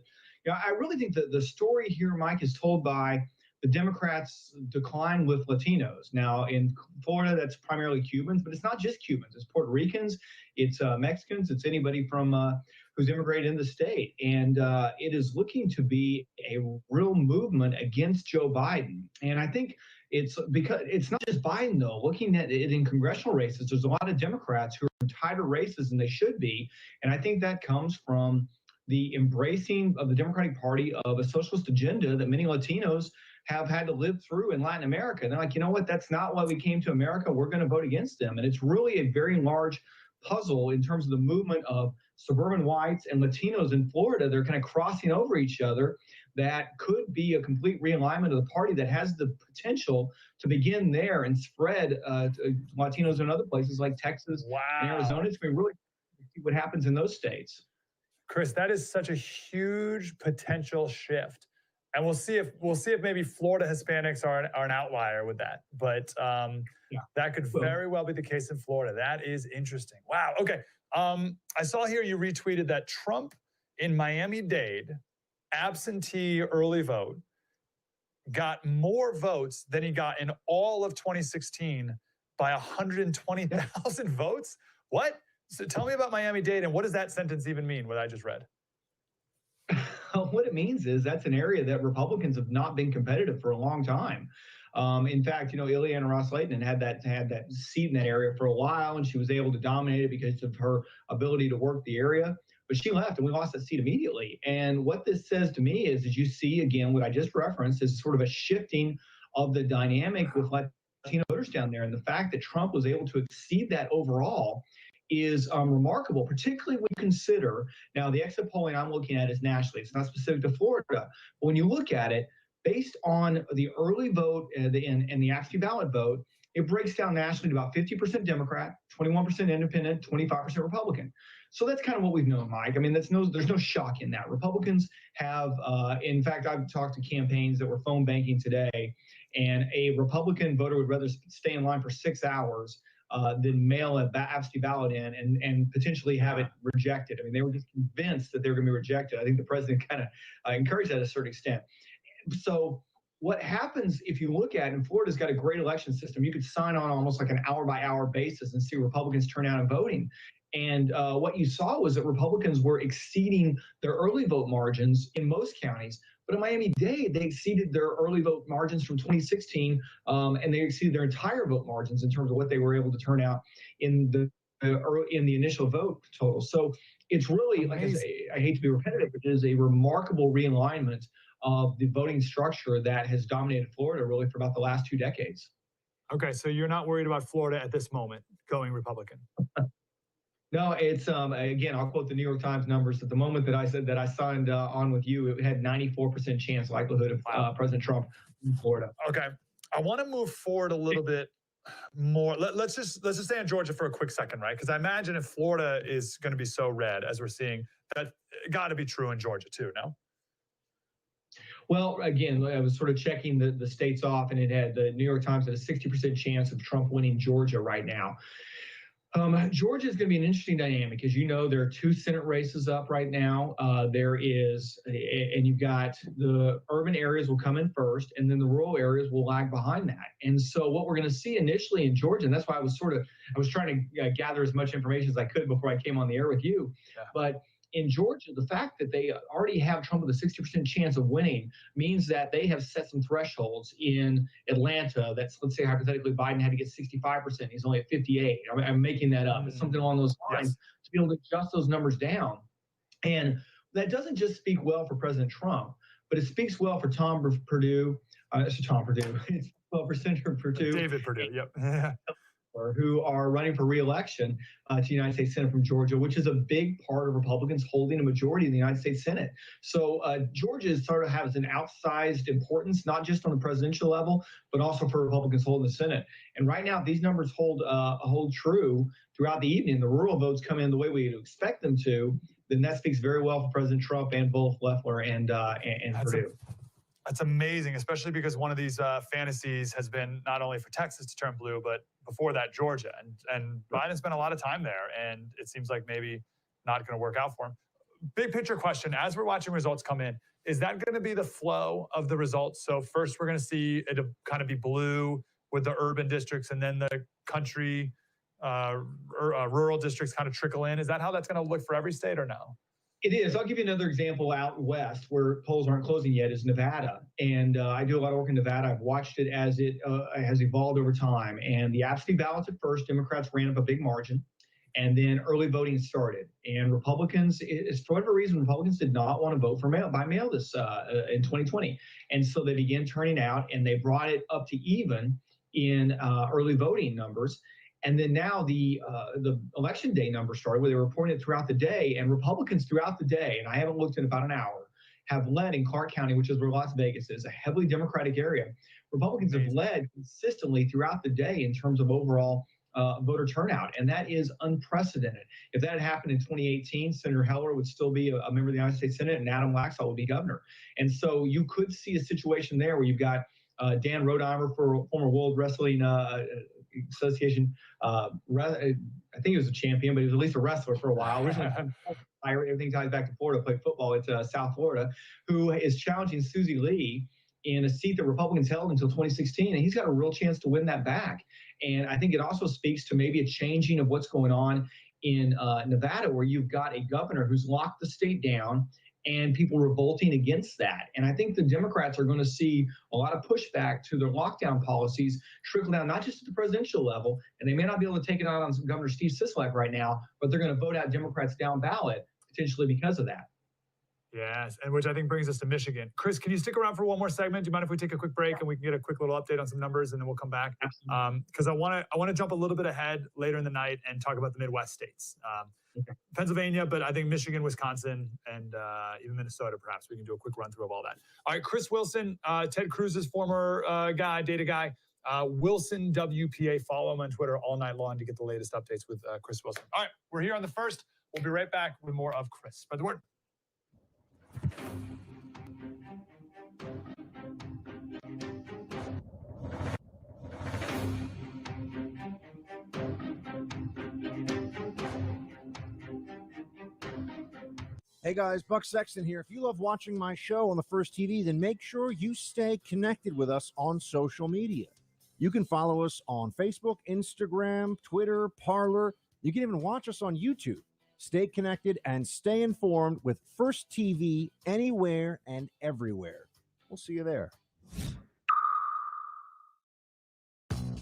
I really think that the story here, Mike, is told by the Democrats' decline with Latinos. Now, in Florida, that's primarily Cubans, but it's not just Cubans. It's Puerto Ricans, it's Mexicans, it's anybody from who's immigrated in the state. And it is looking to be a real movement against Joe Biden. And I think it's because it's not just Biden, though. Looking at it in congressional races, there's a lot of Democrats who are in tighter races than they should be. And I think that comes from the embracing of the Democratic Party of a socialist agenda that many Latinos have had to live through in Latin America. They're like, you know what? That's not why we came to America. We're going to vote against them. And it's really a very large puzzle in terms of the movement of suburban whites and Latinos in Florida. They're kind of crossing over each other. That could be a complete realignment of the party that has the potential to begin there and spread to Latinos in other places like Texas and Arizona. It's going to be really see what happens in those states. Chris, that is such a huge potential shift. And we'll see if maybe Florida Hispanics are an outlier with that. But that could very well be the case in Florida. That is interesting. Wow. Okay. I saw here you retweeted that Trump in Miami-Dade absentee early vote got more votes than he got in all of 2016 by 120,000 votes. What? So tell me about Miami-Dade and what does that sentence even mean, what I just read? What it means is that's an area that Republicans have not been competitive for a long time. In fact, Ileana Ros-Lehtinen had that seat in that area for a while, and she was able to dominate it because of her ability to work the area. But she left, and we lost that seat immediately. And what this says to me is you see, again, what I just referenced is sort of a shifting of the dynamic with Latino voters down there. And the fact that Trump was able to exceed that overall is remarkable, particularly when you consider, now the exit polling I'm looking at is nationally. It's not specific to Florida. But when you look at it, based on the early vote and the absentee ballot vote, it breaks down nationally to about 50% Democrat, 21% Independent, 25% Republican. So that's kind of what we've known, Mike. I mean, there's no shock in that. Republicans have, in fact, I've talked to campaigns that were phone banking today, and a Republican voter would rather stay in line for 6 hours than mail an absentee ballot in and potentially have it rejected. I mean, they were just convinced that they were going to be rejected. I think the president kind of encouraged that to a certain extent. So what happens if you look at, and Florida's got a great election system, you could sign on almost like an hour-by-hour basis and see Republicans turn out and voting. And what you saw was that Republicans were exceeding their early vote margins in most counties. But in Miami-Dade, they exceeded their early vote margins from 2016, and they exceeded their entire vote margins in terms of what they were able to turn out in the initial vote total. So it's really, like I say, I hate to be repetitive, but it is a remarkable realignment of the voting structure that has dominated Florida really for about the last 2 decades. Okay, so you're not worried about Florida at this moment going Republican? No, it's again, I'll quote the New York Times numbers. At the moment that I said that I signed on with you, it had 94% chance likelihood of President Trump in Florida. Okay, I want to move forward a little bit more. Let's just stay in Georgia for a quick second, right? Because I imagine if Florida is going to be so red as we're seeing, that got to be true in Georgia too, no? Well, again, I was sort of checking the states off, and it had the New York Times had a 60% chance of Trump winning Georgia right now. Georgia is going to be an interesting dynamic. As you know, there are 2 Senate races up right now. And you've got the urban areas will come in first, and then the rural areas will lag behind that. And so what we're going to see initially in Georgia, and that's why I was trying to gather as much information as I could before I came on the air with you. Yeah. But in Georgia, the fact that they already have Trump with a 60% chance of winning means that they have set some thresholds in Atlanta. That's, let's say hypothetically, Biden had to get 65%. He's only at 58. I'm making that up. It's something along those lines to be able to adjust those numbers down. And that doesn't just speak well for President Trump, but it speaks well for Tom Perdue. It's well for Senator Perdue. David Perdue, yep. Who are running for re-election to the United States Senate from Georgia, which is a big part of Republicans holding a majority in the United States Senate. So Georgia sort of has an outsized importance, not just on the presidential level, but also for Republicans holding the Senate. And right now, if these numbers hold true throughout the evening, the rural votes come in the way we expect them to, then that speaks very well for President Trump and both Loeffler and Perdue. That's amazing, especially because one of these fantasies has been not only for Texas to turn blue, but before that, Georgia. And Biden spent a lot of time there, and it seems like maybe not going to work out for him. Big picture question, as we're watching results come in, is that going to be the flow of the results? So first we're going to see it kind of be blue with the urban districts, and then the country, rural districts kind of trickle in. Is that how that's going to look for every state or no? It is. I'll give you another example out west where polls aren't closing yet is Nevada. And I do a lot of work in Nevada. I've watched it as it has evolved over time. And the absentee ballots at first, Democrats ran up a big margin. And then early voting started. And Republicans, for whatever reason, Republicans did not want to vote by mail this in 2020. And so they began turning out, and they brought it up to even in early voting numbers. And then now the election day numbers started where they were reporting it throughout the day, and Republicans throughout the day, and I haven't looked in about an hour, have led in Clark County, which is where Las Vegas is, a heavily Democratic area. Republicans have led consistently throughout the day in terms of overall voter turnout, and that is unprecedented. If that had happened in 2018, Senator Heller would still be a member of the United States Senate, and Adam Laxalt would be governor. And so you could see a situation there where you've got Dan Rodheimer, former World Wrestling Association, I think he was a champion, but he was at least a wrestler for a while. Everything ties back to Florida, played football at South Florida, who is challenging Susie Lee in a seat that Republicans held until 2016, and he's got a real chance to win that back. And I think it also speaks to maybe a changing of what's going on in Nevada, where you've got a governor who's locked the state down and people revolting against that. And I think the Democrats are going to see a lot of pushback to their lockdown policies trickle down, not just at the presidential level, and they may not be able to take it out on Governor Steve Sisolak right now, but they're going to vote out Democrats down ballot potentially because of that. Yes, and which I think brings us to Michigan. Chris, can you stick around for one more segment? Do you mind if we take a quick break and we can get a quick little update on some numbers, and then we'll come back? Because I want to jump a little bit ahead later in the night and talk about the Midwest states. Pennsylvania, but I think Michigan, Wisconsin, and even Minnesota, perhaps. We can do a quick run through of all that. All right, Chris Wilson, Ted Cruz's former data guy, Wilson WPA. Follow him on Twitter all night long to get the latest updates with Chris Wilson. All right, we're here on the first. We'll be right back with more of Chris. Spread the word. Hey guys, Buck Sexton here. If you love watching my show on the First TV, then make sure you stay connected with us on social media. You can follow us on Facebook, Instagram, Twitter, Parler. You can even watch us on YouTube. Stay connected and stay informed with First TV anywhere and everywhere. We'll see you there.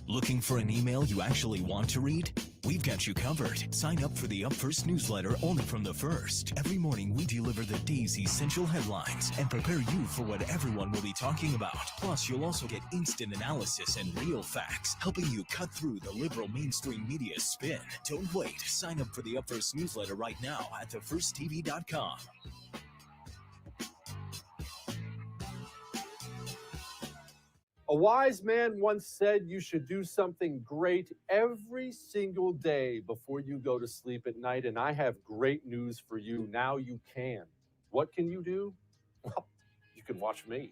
Looking for an email you actually want to read? We've got you covered. Sign up for the Up First newsletter only from the First. Every morning, we deliver the day's essential headlines and prepare you for what everyone will be talking about. Plus, you'll also get instant analysis and real facts, helping you cut through the liberal mainstream media spin. Don't wait. Sign up for the Up First newsletter right now at thefirsttv.com. A wise man once said you should do something great every single day before you go to sleep at night, and I have great news for you. Now you can. What can you do? Well, you can can watch me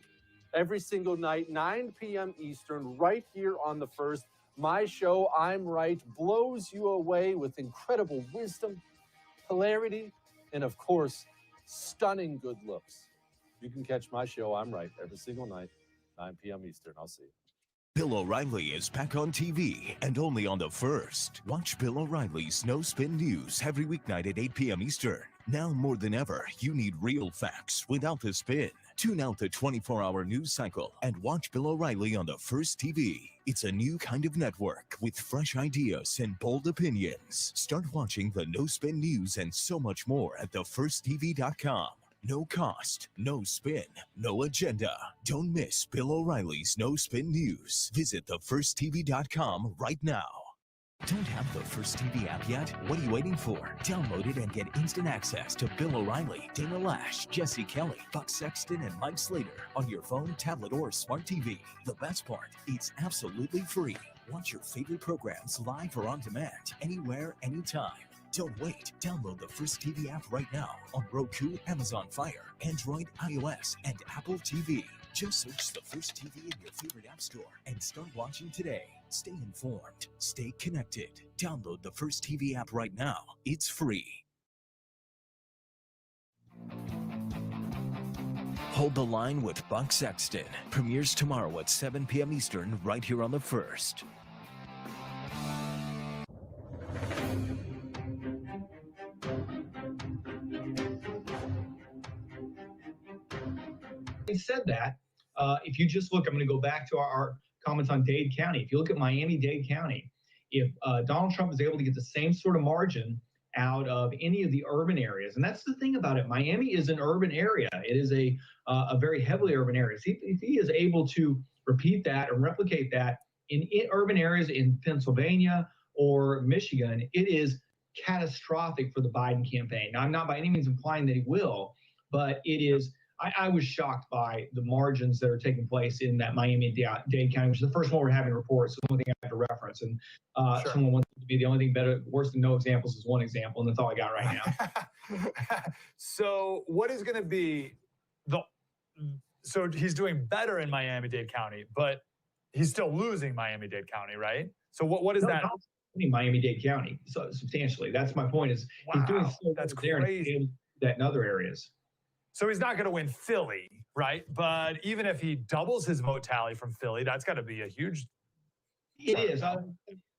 every single night, 9 p.m. Eastern, right here on The First. My show, I'm Right, blows you away with incredible wisdom, hilarity, and of course, stunning good looks. You can catch my show, I'm Right, every single night, 9 p.m. Eastern. I'll see you. Bill O'Reilly is back on TV and only on The First. Watch Bill O'Reilly's No Spin News every weeknight at 8 p.m. Eastern. Now more than ever, you need real facts without the spin. Tune out the 24-hour news cycle and watch Bill O'Reilly on The First TV. It's a new kind of network with fresh ideas and bold opinions. Start watching the No Spin News and so much more at thefirsttv.com. No cost, no spin, no agenda. Don't miss Bill O'Reilly's No Spin News. Visit thefirsttv.com right now. Don't have the First TV app yet? What are you waiting for? Download it and get instant access to Bill O'Reilly, Dana Lash, Jesse Kelly, Buck Sexton, and Mike Slater on your phone, tablet, or smart TV. The best part, it's absolutely free. Watch your favorite programs live or on demand, anywhere, anytime. Don't wait. Download the First TV app right now on Roku, Amazon Fire, Android, iOS, and Apple TV. Just search the First TV in your favorite app store and start watching today. Stay informed. Stay connected. Download the First TV app right now. It's free. Hold the Line with Buck Sexton premieres tomorrow at 7 p.m. Eastern right here on The First. Having said that, if you just look, I'm going to go back to our comments on Dade County. If you look at Miami-Dade County, if Donald Trump is able to get the same sort of margin out of any of the urban areas, and that's the thing about it, Miami is an urban area. It is a very heavily urban area. So if he is able to repeat that and replicate that in urban areas in Pennsylvania or Michigan, it is catastrophic for the Biden campaign. Now, I'm not by any means implying that he will, but it is. I was shocked by the margins that are taking place in that Miami-Dade County, which is the first one we're having reports. So the only thing I have to reference, and someone wants to be the only thing better, worse than no examples is one example, and that's all I got right now. So what is going to be so he's doing better in Miami-Dade County, but he's still losing Miami-Dade County, right? So what is that? Miami-Dade County, so substantially. That's my point. Is he's doing so that's there crazy. and that in other areas. So he's not going to win Philly, right? But even if he doubles his vote tally from Philly, that's got to be a huge. It is.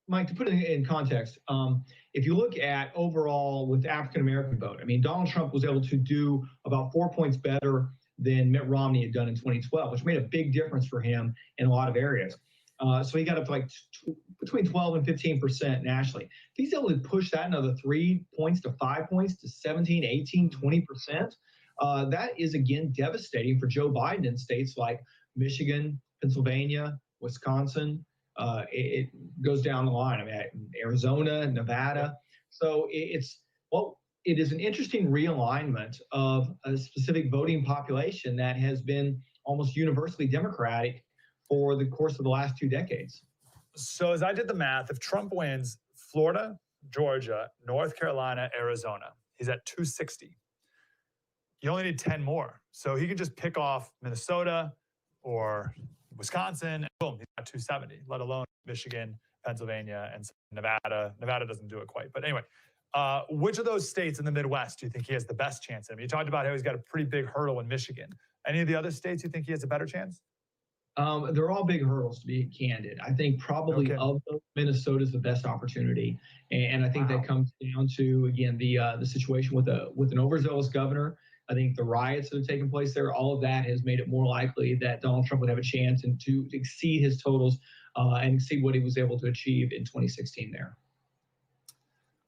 Mike, to put it in context, if you look at overall with African-American vote, I mean, Donald Trump was able to do about 4 points better than Mitt Romney had done in 2012, which made a big difference for him in a lot of areas. So he got up to like between 12 and 15% nationally. If he's able to push that another 3 points to 5 points to 17, 18, 20%, that is, again, devastating for Joe Biden in states like Michigan, Pennsylvania, Wisconsin. It goes down the line. I mean, Arizona, Nevada. So it is an interesting realignment of a specific voting population that has been almost universally Democratic for the course of the last 2 decades. So as I did the math, if Trump wins Florida, Georgia, North Carolina, Arizona, he's at 260. You only need 10 more. So he can just pick off Minnesota or Wisconsin, and boom, he's got 270, let alone Michigan, Pennsylvania, and Nevada. Nevada doesn't do it quite. But anyway, which of those states in the Midwest do you think he has the best chance in? You talked about how he's got a pretty big hurdle in Michigan. Any of the other states you think he has a better chance? They're all big hurdles, to be candid. I think probably of those, Minnesota's the best opportunity. And I think that comes down to, again, the situation with an overzealous governor. I think the riots that have taken place there, all of that has made it more likely that Donald Trump would have a chance and to exceed his totals and exceed what he was able to achieve in 2016 there.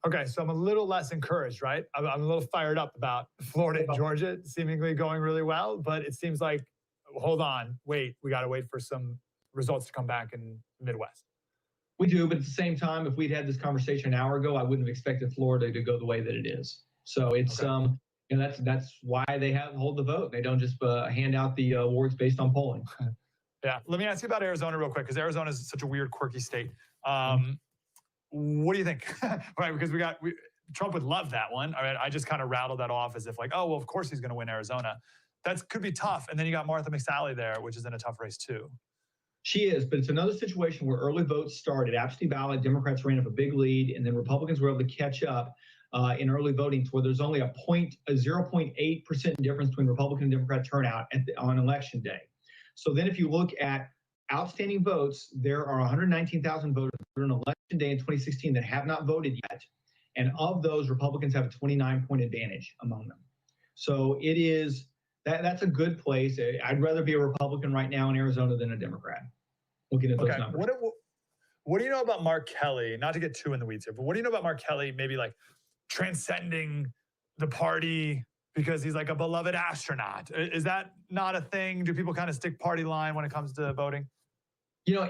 Okay, so I'm a little less encouraged, right? I'm a little fired up about Florida and Georgia seemingly going really well, but it seems like, hold on, wait, we got to wait for some results to come back in the Midwest. We do, but at the same time, if we'd had this conversation an hour ago, I wouldn't have expected Florida to go the way that it is. So it's that's why they hold the vote. They don't just hand out the awards based on polling. Yeah. Let me ask you about Arizona real quick, because Arizona is such a weird, quirky state. What do you think? Right, because Trump would love that one. I mean, I just kind of rattled that off as if like, oh, well, of course he's going to win Arizona. that could be tough. And then you got Martha McSally there, which is in a tough race too. She is, but it's another situation where early votes started. Absentee ballot, Democrats ran up a big lead, and then Republicans were able to catch up in early voting to where there's only a 0.8% difference between Republican and Democrat turnout on election day. So then if you look at outstanding votes, there are 119,000 voters on election day in 2016 that have not voted yet. And of those, Republicans have a 29-point advantage among them. So it is, that's a good place. I'd rather be a Republican right now in Arizona than a Democrat, looking at those numbers. What do you know about Mark Kelly? Not to get too in the weeds here, but what do you know about Mark Kelly maybe like transcending the party because he's like a beloved astronaut? Is that not a thing? Do people kind of stick party line when it comes to voting? You know,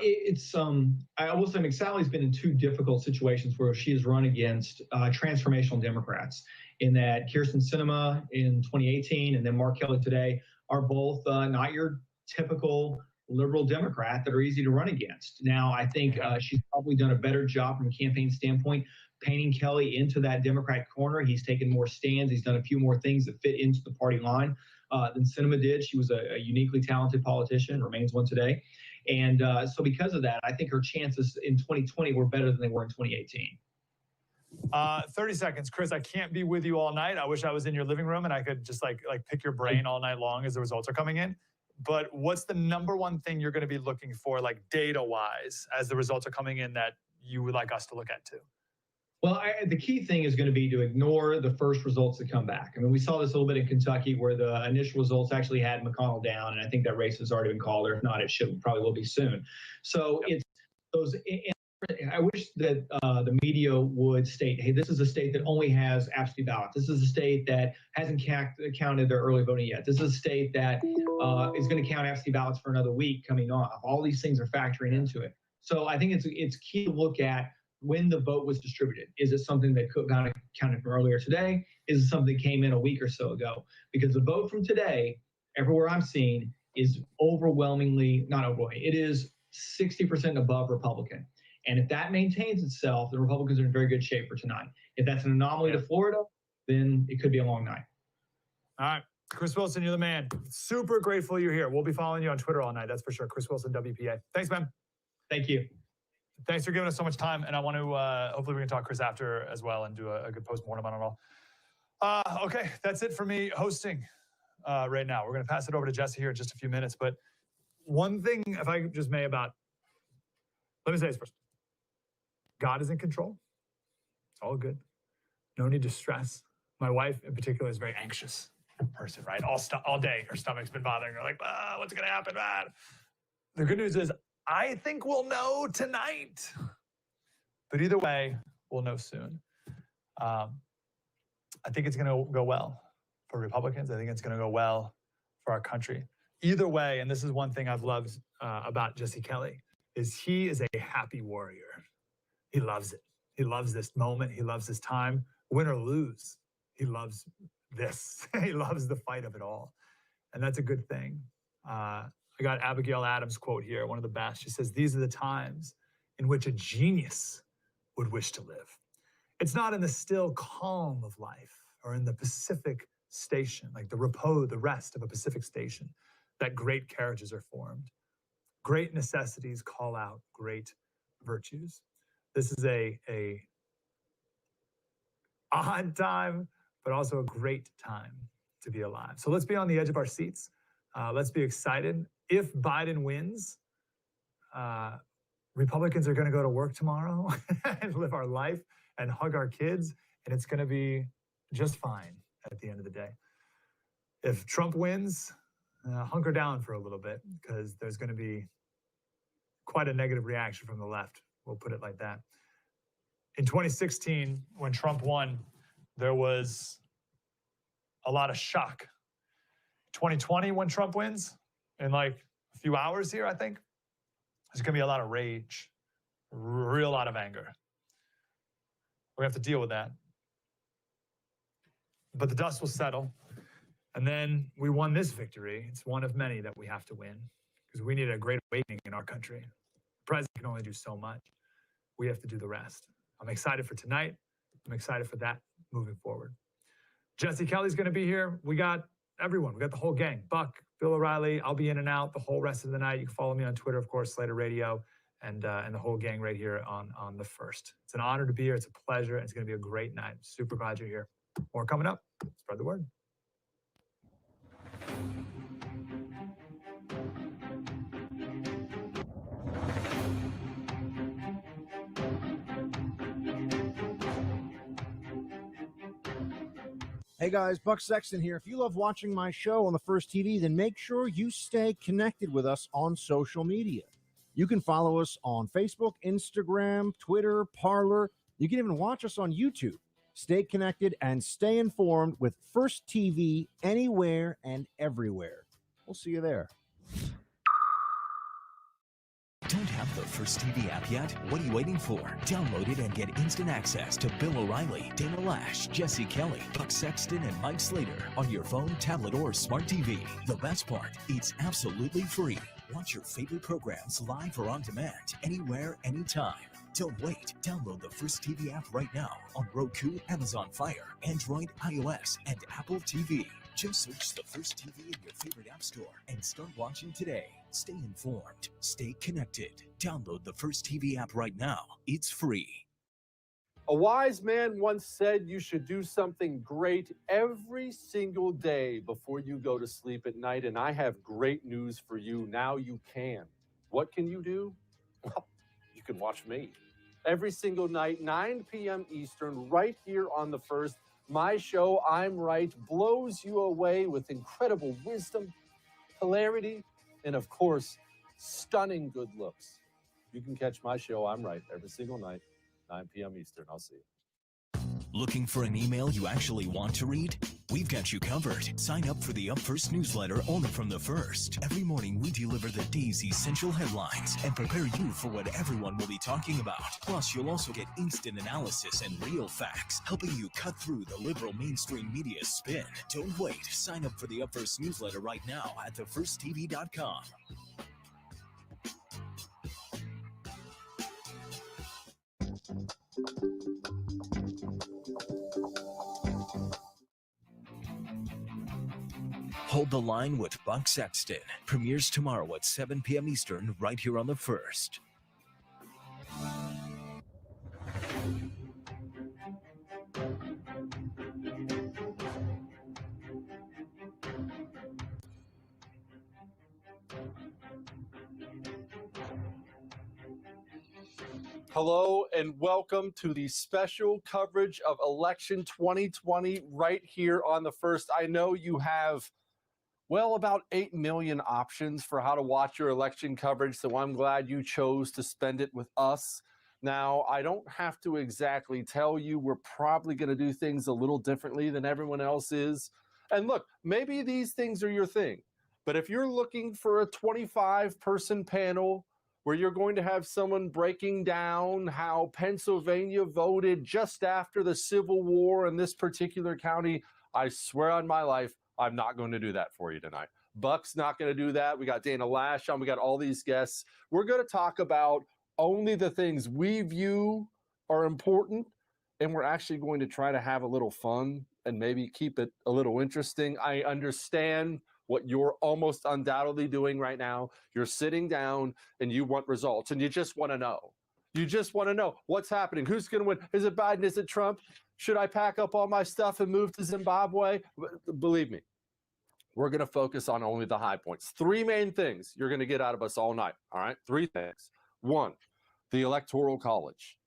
I will say McSally's been in two difficult situations where she has run against transformational Democrats, in that Kyrsten Sinema in 2018 and then Mark Kelly today are both not your typical liberal Democrat that are easy to run against. Now, I think she's probably done a better job from a campaign standpoint, painting Kelly into that Democrat corner. He's taken more stands. He's done a few more things that fit into the party line than Sinema did. She was a uniquely talented politician, remains one today. And so because of that, I think her chances in 2020 were better than they were in 2018. 30 seconds. Chris, I can't be with you all night. I wish I was in your living room and I could just like pick your brain all night long as the results are coming in. But what's the number one thing you're going to be looking for, like data-wise, as the results are coming in that you would like us to look at too? Well, the key thing is going to be to ignore the first results that come back. I mean, we saw this a little bit in Kentucky where the initial results actually had McConnell down, and I think that race has already been called, or if not, it probably will be soon. So it's those. I wish that the media would state, hey, this is a state that only has absentee ballots. This is a state that hasn't counted their early voting yet. This is a state that is going to count absentee ballots for another week coming on. All these things are factoring into it. So I think it's key to look at when the vote was distributed. Is it something that got counted from earlier today? Is it something that came in a week or so ago? Because the vote from today, everywhere I'm seeing, is overwhelmingly, not overwhelming, it is 60% above Republican. And if that maintains itself, the Republicans are in very good shape for tonight. If that's an anomaly to Florida, then it could be a long night. All right. Chris Wilson, you're the man. Super grateful you're here. We'll be following you on Twitter all night. That's for sure. Chris Wilson, WPA. Thanks, man. Thank you. Thanks for giving us so much time. And I want to, hopefully we can talk Chris after as well and do a good postmortem on it all. Okay, that's it for me hosting right now. We're going to pass it over to Jesse here in just a few minutes. But one thing, if I just may, let me say this first. God is in control. It's all good. No need to stress. My wife in particular is a very anxious person, right? All day, her stomach's been bothering her, like, what's going to happen, man? The good news is, I think we'll know tonight. But either way, we'll know soon. I think it's going to go well for Republicans. I think it's going to go well for our country. Either way, and this is one thing I've loved about Jesse Kelly, is he is a happy warrior. He loves it. He loves this moment. He loves this time. Win or lose, he loves this. He loves the fight of it all. And that's a good thing. I got Abigail Adams' quote here, one of the best. She says, "These are the times in which a genius would wish to live. It's not in the still calm of life or in the Pacific station, like the repose, the rest of a Pacific station, that great characters are formed. Great necessities call out great virtues." This is a odd time, but also a great time to be alive. So let's be on the edge of our seats. Let's be excited. If Biden wins, Republicans are going to go to work tomorrow and live our life and hug our kids, and it's going to be just fine at the end of the day. If Trump wins, hunker down for a little bit, because there's going to be quite a negative reaction from the left. We'll put it like that. In 2016, when Trump won, there was a lot of shock. 2020, when Trump wins, in like a few hours here, I think, there's going to be a lot of rage, real lot of anger. We have to deal with that. But the dust will settle. And then we won this victory. It's one of many that we have to win, because we need a great awakening in our country. The president can only do so much. We have to do the rest. I'm excited for tonight. I'm excited for that moving forward. Jesse Kelly's going to be here. We got everyone. We got the whole gang. Buck, Bill O'Reilly. I'll be in and out the whole rest of the night. You can follow me on Twitter, of course, Slater Radio, and the whole gang right here on the first. It's an honor to be here. It's a pleasure. And it's going to be a great night. Super glad you're here. More coming up. Spread the word. Hey guys, Buck Sexton here. If you love watching my show on the First TV, then make sure you stay connected with us on social media. You can follow us on Facebook, Instagram, Twitter, Parler. You can even watch us on YouTube. Stay connected and stay informed with First TV anywhere and everywhere. We'll see you there. Don't have the First TV app yet? What are you waiting for? Download it and get instant access to Bill O'Reilly, Dana Lash, Jesse Kelly, Buck Sexton, and Mike Slater on your phone, tablet, or smart TV. The best part, it's absolutely free. Watch your favorite programs live or on demand, anywhere, anytime. Don't wait. Download the First TV app right now on Roku, Amazon Fire, Android, iOS, and Apple TV. Just search the First TV in your favorite app store and start watching today. Stay informed. Stay connected. Download the First TV app right now. It's free. A wise man once said you should do something great every single day before you go to sleep at night, and I have great news for you. Now you can. What can you do? Well, you can watch me. Every single night, 9 p.m. Eastern, right here on the First. My show, I'm Right, blows you away with incredible wisdom, hilarity, and of course, stunning good looks. You can catch my show, I'm Right, every single night, 9 p.m. Eastern. I'll see you. Looking for an email you actually want to read? We've got you covered. Sign up for the Up First newsletter only from the First. Every morning we deliver the day's essential headlines and prepare you for what everyone will be talking about. Plus, you'll also get instant analysis and real facts, helping you cut through the liberal mainstream media spin. Don't wait. Sign up for the Up First newsletter right now at thefirsttv.com. Hold the Line with Buck Sexton premieres tomorrow at 7 p.m. Eastern right here on the First. Hello and welcome to the special coverage of election 2020 right here on the First. I know you have, well, about 8 million options for how to watch your election coverage, so I'm glad you chose to spend it with us. Now, I don't have to exactly tell you we're probably going to do things a little differently than everyone else is. And look, maybe these things are your thing, but if you're looking for a 25-person panel where you're going to have someone breaking down how Pennsylvania voted just after the Civil War in this particular county, I swear on my life, I'm not going to do that for you tonight. Buck's not going to do that. We got Dana Lash on. We got all these guests. We're going to talk about only the things we view are important, and we're actually going to try to have a little fun and maybe keep it a little interesting. I understand what you're almost undoubtedly doing right now. You're sitting down and you want results, and you just want to know. You just want to know what's happening. Who's going to win? Is it Biden? Is it Trump? Should I pack up all my stuff and move to Zimbabwe? Believe me, we're going to focus on only the high points. 3 main things you're going to get out of us all night, all right? 3 things. 1, the Electoral College.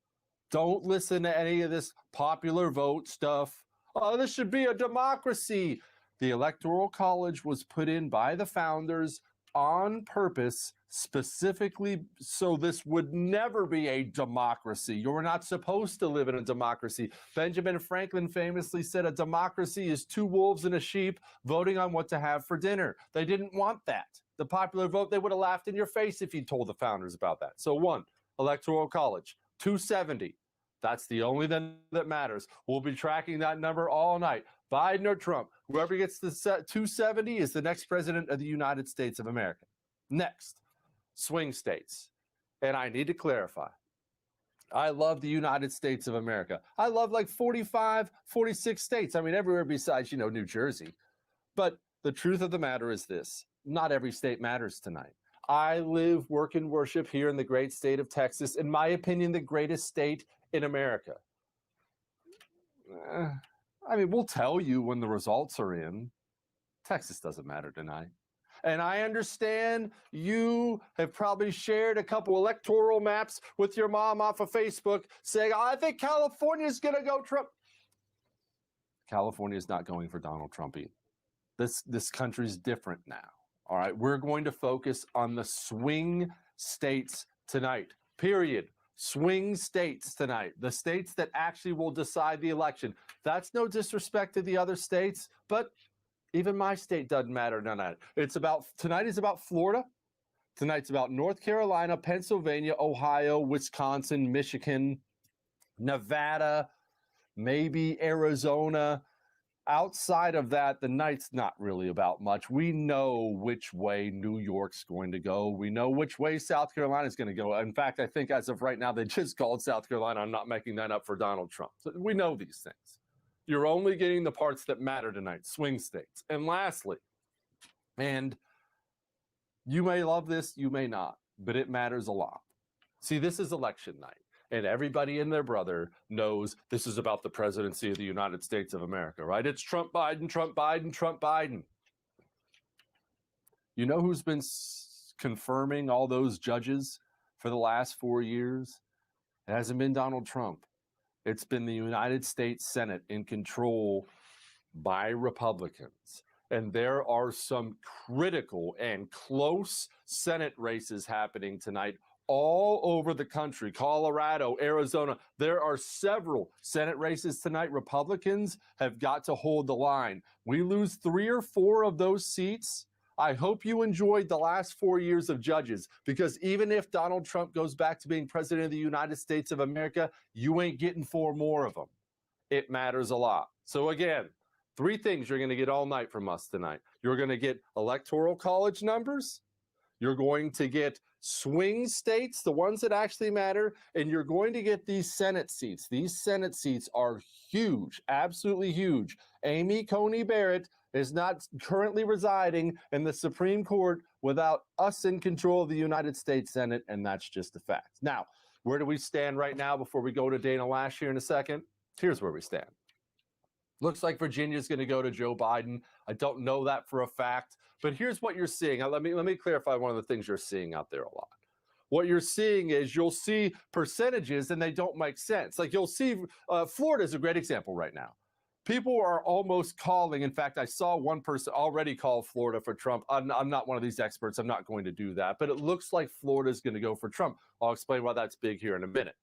Don't listen to any of this popular vote stuff. Oh, this should be a democracy. The Electoral College was put in by the founders on purpose, specifically so this would never be a democracy. You're not supposed to live in a democracy. Benjamin Franklin famously said a democracy is 2 wolves and a sheep voting on what to have for dinner. They didn't want that. The popular vote, they would have laughed in your face if you told the founders about that. So 1, Electoral College. 270. That's the only thing that matters. We'll be tracking that number all night. Biden or Trump, whoever gets the 270 is the next president of the United States of America. Next, swing states. And I need to clarify. I love the United States of America. I love like 45, 46 states. I mean, everywhere besides, New Jersey. But The truth of the matter is this: not every state matters tonight. I live, work, and worship here in the great state of Texas, in my opinion, the greatest state in America. I mean, we'll tell you when the results are in. Texas doesn't matter tonight. And I understand you have probably shared a couple electoral maps with your mom off of Facebook saying, I think California's going to go Trump. California is not going for Donald Trump either. This country's different now. All right, we're going to focus on the swing states tonight, period. Swing states tonight, the states that actually will decide the election. That's no disrespect to the other states, but even my state doesn't matter tonight. Tonight is about Florida. Tonight's about North Carolina, Pennsylvania, Ohio, Wisconsin, Michigan, Nevada, maybe Arizona. Outside of that, the night's not really about much. We know which way New York's going to go. We know which way South Carolina's going to go. In fact, I think as of right now, they just called South Carolina. I'm not making that up for Donald Trump. So we know these things. You're only getting the parts that matter tonight, swing states. And lastly, and you may love this, you may not, but it matters a lot. See, this is election night. And everybody and their brother knows this is about the presidency of the United States of America, right? It's Trump, Biden, Trump, Biden, Trump, Biden. You know who's been confirming all those judges for the last 4 years? It hasn't been Donald Trump. It's been the United States Senate in control by Republicans. And there are some critical and close Senate races happening tonight all over the country. Colorado, Arizona. There are several Senate races tonight. Republicans have got to hold the line. We lose 3 or 4 of those seats. I hope you enjoyed the last 4 years of judges, because even if Donald Trump goes back to being president of the United States of America, you ain't getting 4 more of them. It matters a lot. So again, 3 things you're going to get all night from us tonight. You're going to get electoral college numbers. You're going to get swing states, the ones that actually matter, and you're going to get these Senate seats. These Senate seats are huge, absolutely huge. Amy Coney Barrett is not currently residing in the Supreme Court without us in control of the United States Senate, and that's just a fact. Now, where do we stand right now before we go to Dana Lash here in a second? Here's where we stand. Looks like Virginia's going to go to Joe Biden. I don't know that for a fact, but here's what you're seeing. Let me clarify one of the things you're seeing out there a lot. What you're seeing is you'll see percentages and they don't make sense. Like you'll see, Florida is a great example right now. People are almost calling. In fact, I saw one person already call Florida for Trump. I'm not one of these experts. I'm not going to do that, but it looks like Florida is going to go for Trump. I'll explain why that's big here in a minute.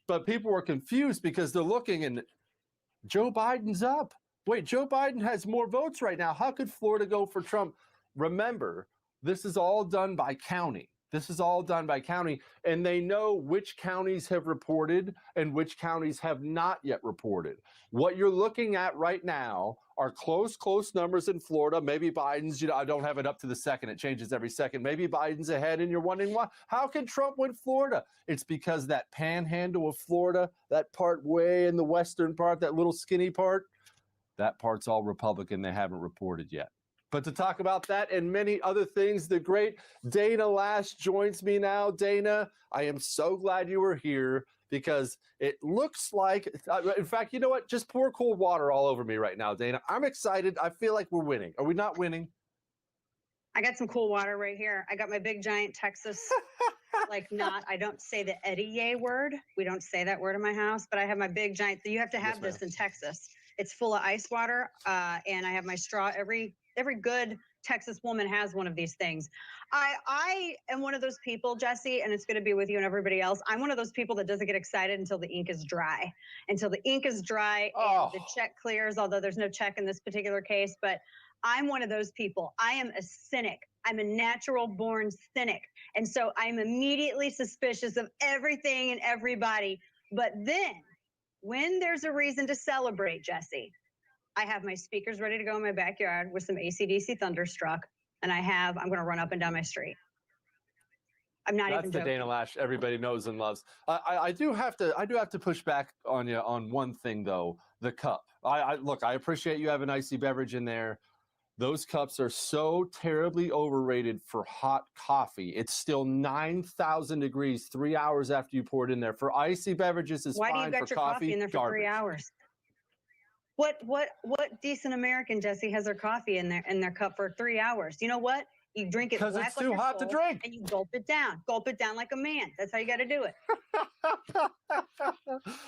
But people are confused because they're looking and Joe Biden's up. Wait, Joe Biden has more votes right now. How could Florida go for Trump? Remember, this is all done by county. This is all done by county, and they know which counties have reported and which counties have not yet reported. What you're looking at right now are close numbers in Florida. Maybe Biden's, I don't have it up to the second. It changes every second. Maybe Biden's ahead, and you're wondering why. How can Trump win Florida? It's because that panhandle of Florida, that part way in the western part, that little skinny part, that part's all Republican. They haven't reported yet. But to talk about that and many other things, the great Dana Lash joins me now. Dana, I am so glad you were here because it looks like, in fact, you know what? Just pour cold water all over me right now, Dana. I'm excited. I feel like we're winning. Are we not winning? I got some cool water right here. I got my big giant Texas, I don't say the Eddie word. We don't say that word in my house, but I have my big giant, you have to have this in Texas. It's full of ice water, and I have my straw. Every good Texas woman has one of these things. I am one of those people, Jesse, and it's going to be with you and everybody else. I'm one of those people that doesn't get excited until the ink is dry. Until the ink is dry and the check clears, although there's no check in this particular case. But I'm one of those people. I am a cynic. I'm a natural born cynic. And so I'm immediately suspicious of everything and everybody. But then when there's a reason to celebrate, Jesse, I have my speakers ready to go in my backyard with some AC/DC Thunderstruck, and I'm going to run up and down my street. I'm not even joking. That's the Dana Lash everybody knows and loves. I do have to push back on you on one thing though, the cup. Look, I appreciate you have an icy beverage in there. Those cups are so terribly overrated for hot coffee. It's still 9,000 degrees 3 hours after you pour it in there. For icy beverages, it's Why do you fine. got For your coffee in there for garbage. 3 hours? What decent American, Jesse, has their coffee in their cup for 3 hours? You know what? You drink it 'Cause black it's like too your hot to soul, drink. and you gulp it down. Gulp it down like a man. That's how you got to do it.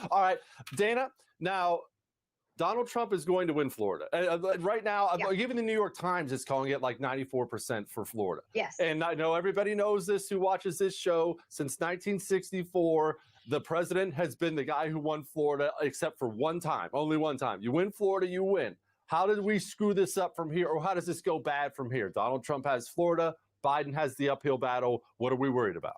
All right, Dana. Now, Donald Trump is going to win Florida. Right now, even the New York Times is calling it like 94% for Florida. Yes. And I know everybody knows this who watches this show. Since 1964, the president has been the guy who won Florida, except for one time, only one time. You win Florida, you win. How did we screw this up from here, or how does this go bad from here? Donald Trump has Florida. Biden has the uphill battle. What are we worried about?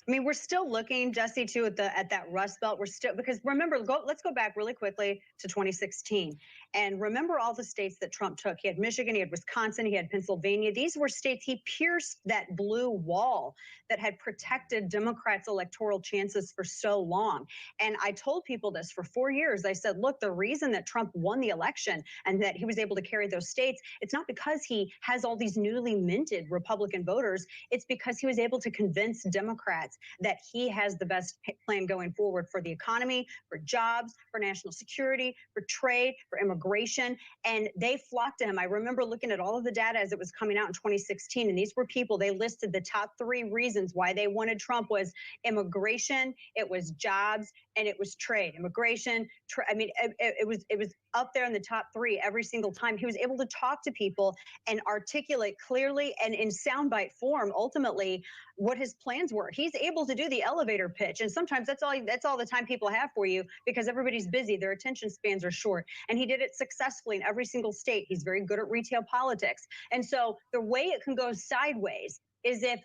I mean, we're still looking, Jesse, too, at that Rust Belt. We're still, because remember, let's go back really quickly to 2016 and remember all the states that Trump took. He had Michigan, he had Wisconsin, he had Pennsylvania. These were states he pierced that blue wall that had protected Democrats' electoral chances for so long. And I told people this for 4 years. I said, look, the reason that Trump won the election and that he was able to carry those states, it's not because he has all these newly minted Republican voters. It's because he was able to convince Democrats that he has the best plan going forward for the economy, for jobs, for national security, for trade, for immigration, and they flocked to him. I remember looking at all of the data as it was coming out in 2016, and these were people, they listed the top 3 reasons why they wanted Trump was immigration, it was jobs, and it was trade. Immigration, it was up there in the top 3 every single time. He was able to talk to people and articulate clearly and in soundbite form, ultimately, what his plans were. He's able to do the elevator pitch, and sometimes that's all the time people have for you because everybody's busy, their attention spans are short, and he did it successfully in every single state. He's very good at retail politics, and so the way it can go sideways is if,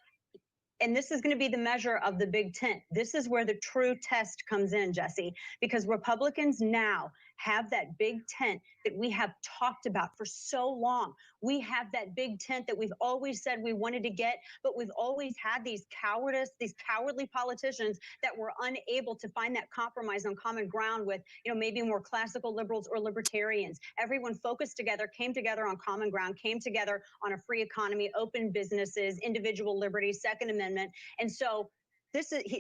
and this is going to be the measure of the big tent. This is where the true test comes in, Jesse, because Republicans now have that big tent that we have talked about for so long. We have that big tent that we've always said we wanted to get, but we've always had these cowardly politicians that were unable to find that compromise on common ground with, maybe more classical liberals or libertarians. Everyone focused together, came together on common ground, came together on a free economy, open businesses, individual liberty, Second Amendment. And so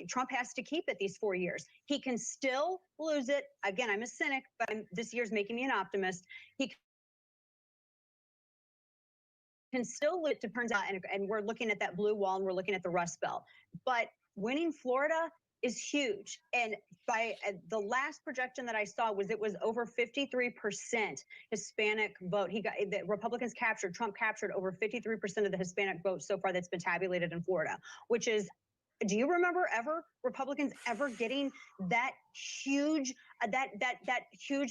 Trump has to keep it these 4 years. He can still lose it. Again, I'm a cynic, but this year's making me an optimist. He can still lose, it turns out, and we're looking at that blue wall and we're looking at the Rust Belt. But winning Florida is huge. And by the last projection that I saw it was over 53% Hispanic vote. The Republicans Trump captured over 53% of the Hispanic vote so far that's been tabulated in Florida, which is, do you remember Republicans ever getting that huge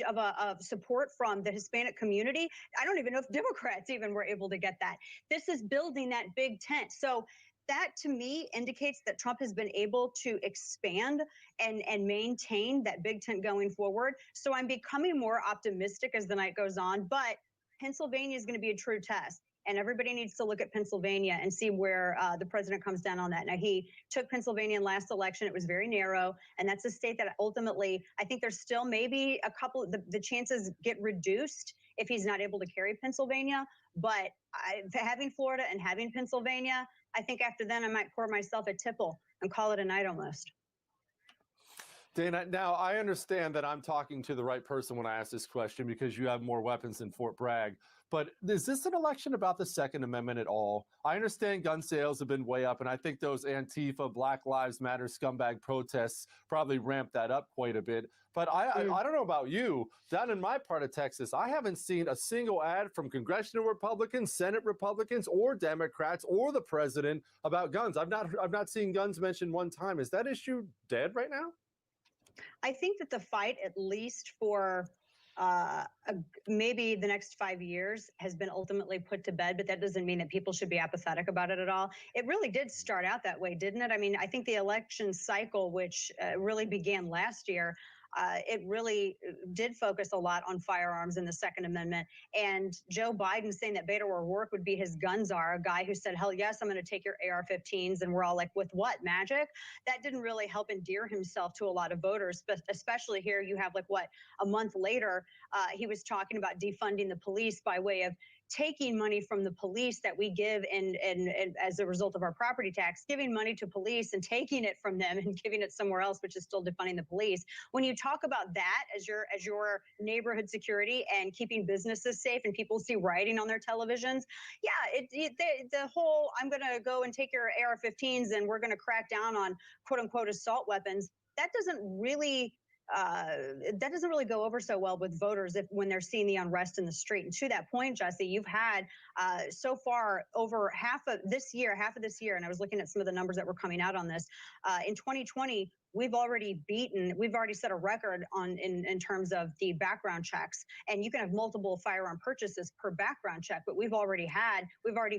of support from the Hispanic community? I don't even know if Democrats even were able to get that. This is building that big tent. So that to me indicates that Trump has been able to expand and maintain that big tent going forward. So I'm becoming more optimistic as the night goes on, but Pennsylvania is going to be a true test. And everybody needs to look at Pennsylvania and see where the president comes down on that. Now, he took Pennsylvania in last election. It was very narrow. And that's a state that ultimately, I think there's still maybe a couple, the chances get reduced if he's not able to carry Pennsylvania. But having Florida and having Pennsylvania, I think after then I might pour myself a tipple and call it a night almost. Dana, now I understand that I'm talking to the right person when I ask this question because you have more weapons than Fort Bragg. But is this an election about the Second Amendment at all? I understand gun sales have been way up, and I think those Antifa, Black Lives Matter scumbag protests probably ramped that up quite a bit. But I don't know about you. Down in my part of Texas, I haven't seen a single ad from congressional Republicans, Senate Republicans, or Democrats, or the president about guns. I've not seen guns mentioned one time. Is that issue dead right now? I think that the fight, at least for maybe the next 5 years, has been ultimately put to bed, but that doesn't mean that people should be apathetic about it at all. It really did start out that way, didn't it? I mean, I think the election cycle, which really began last year, it really did focus a lot on firearms and the Second Amendment. And Joe Biden saying that Beto O'Rourke would be his gun czar, a guy who said, hell yes, I'm going to take your AR-15s. And we're all like, with what, magic? That didn't really help endear himself to a lot of voters, but especially here you have a month later, he was talking about defunding the police by way of taking money from the police that we give and as a result of our property tax, giving money to police and taking it from them and giving it somewhere else, which is still defunding the police. When you talk about that as your neighborhood security and keeping businesses safe and people see rioting on their televisions, yeah, the whole I'm going to go and take your AR-15s and we're going to crack down on quote unquote assault weapons, that doesn't really go over so well with voters when they're seeing the unrest in the street. And to that point, Jesse, you've had so far over half of this year, and I was looking at some of the numbers that were coming out on this, in 2020, we've already set a record in terms of the background checks, and you can have multiple firearm purchases per background check, but we've already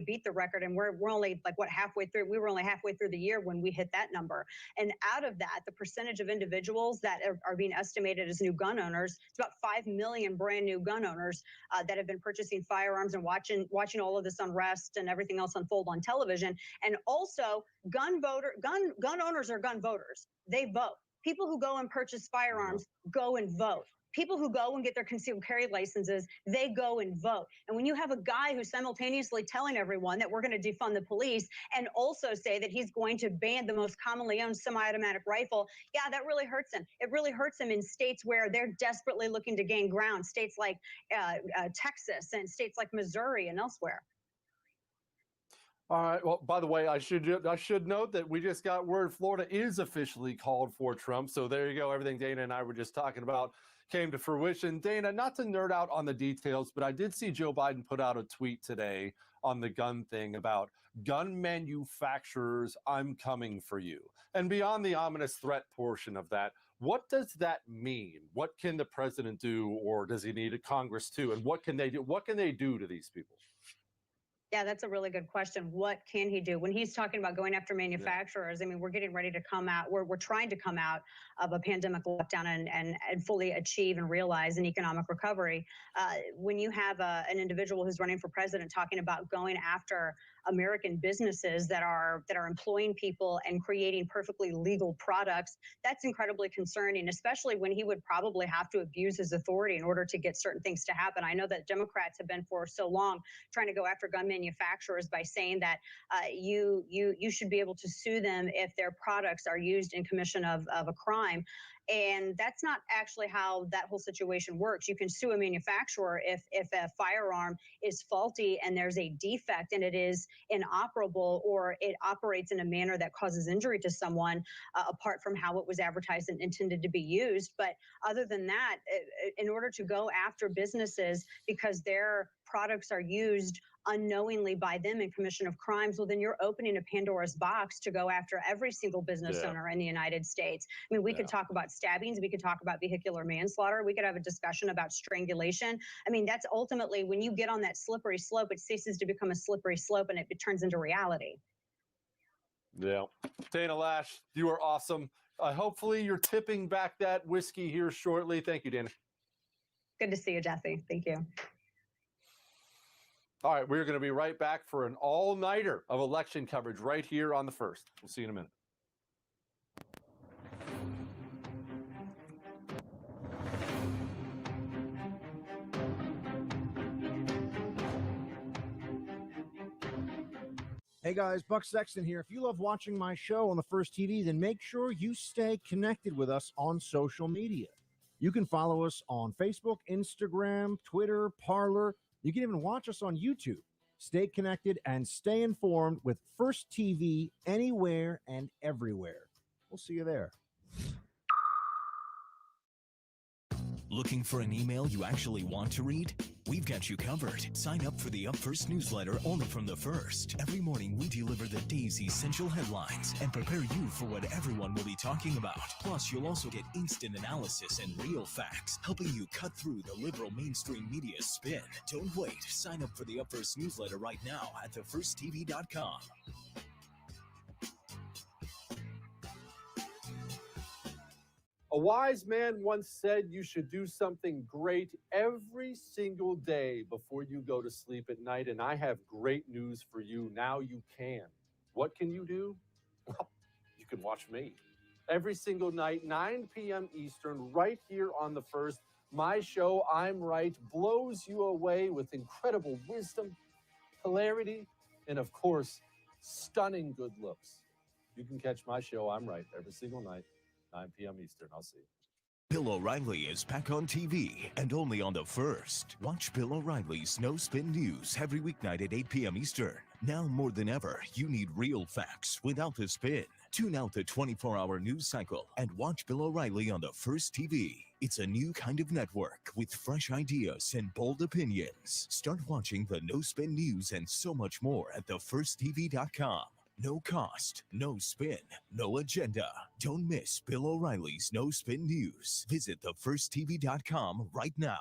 beat the record, and we're only halfway through. We were only halfway through the year when we hit that number. And out of that, the percentage of individuals that are being estimated as new gun owners, it's about 5 million brand new gun owners that have been purchasing firearms and watching all of this unrest and everything else unfold on television. And also gun owners are gun voters. They vote. People who go and purchase firearms go and vote. People who go and get their concealed carry licenses, they go and vote. And when you have a guy who's simultaneously telling everyone that we're going to defund the police and also say that he's going to ban the most commonly owned semi-automatic rifle, yeah, that really hurts him. It really hurts him in states where they're desperately looking to gain ground, states like Texas and states like Missouri and elsewhere. All right. Well, by the way, I should note that we just got word Florida is officially called for Trump. So there you go. Everything Dana and I were just talking about came to fruition. Dana, not to nerd out on the details, but I did see Joe Biden put out a tweet today on the gun thing about gun manufacturers, I'm coming for you. And beyond the ominous threat portion of that, what does that mean? What can the president do, or does he need a Congress too? And what can they do? What can they do to these people? Yeah, that's a really good question. What can he do? When he's talking about going after manufacturers, I mean, we're getting ready to come out, we're trying to come out of a pandemic lockdown and fully achieve and realize an economic recovery. When you have an individual who's running for president talking about going after American businesses that are employing people and creating perfectly legal products, that's incredibly concerning, especially when he would probably have to abuse his authority in order to get certain things to happen. I know that Democrats have been for so long trying to go after gun manufacturers by saying that you should be able to sue them if their products are used in commission of a crime. And that's not actually how that whole situation works. You can sue a manufacturer if a firearm is faulty and there's a defect and it is inoperable or it operates in a manner that causes injury to someone, apart from how it was advertised and intended to be used. But other than that, in order to go after businesses because their products are used unknowingly by them in commission of crimes, well, then you're opening a Pandora's box to go after every single business owner in the United States. I mean, we could talk about stabbings, we could talk about vehicular manslaughter, we could have a discussion about strangulation. I mean, that's ultimately, when you get on that slippery slope, it ceases to become a slippery slope and it turns into reality. Yeah. Dana Lash, you are awesome. Hopefully you're tipping back that whiskey here shortly. Thank you, Dana. Good to see you, Jesse. Thank you. All right, we're going to be right back for an all-nighter of election coverage right here on The First. We'll see you in a minute. Hey guys, Buck Sexton here. If you love watching my show on The First TV, then make sure you stay connected with us on social media. You can follow us on Facebook, Instagram, Twitter, Parler. You can even watch us on YouTube. Stay connected and stay informed with First TV anywhere and everywhere. We'll see you there. Looking for an email you actually want to read? We've got you covered. Sign up for the Up First newsletter only from The First. Every morning, we deliver the day's essential headlines and prepare you for what everyone will be talking about. Plus, you'll also get instant analysis and real facts, helping you cut through the liberal mainstream media spin. Don't wait. Sign up for the Up First newsletter right now at thefirsttv.com. A wise man once said you should do something great every single day before you go to sleep at night, and I have great news for you. Now you can. What can you do? Well, you can watch me. Every single night, 9 p.m. Eastern, right here on The First. My show, I'm Right, blows you away with incredible wisdom, hilarity, and of course, stunning good looks. You can catch my show, I'm Right, every single night, 9 p.m. Eastern. I'll see you. Bill O'Reilly is back on TV and only on the First. Watch Bill O'Reilly's No Spin News every weeknight at 8 p.m. Eastern. Now more than ever, you need real facts without the spin. Tune out the 24-hour news cycle and watch Bill O'Reilly on the First TV. It's a new kind of network with fresh ideas and bold opinions. Start watching the No Spin News and so much more at thefirsttv.com. No cost, no spin, no agenda. Don't miss Bill O'Reilly's No Spin News. Visit thefirsttv.com right now.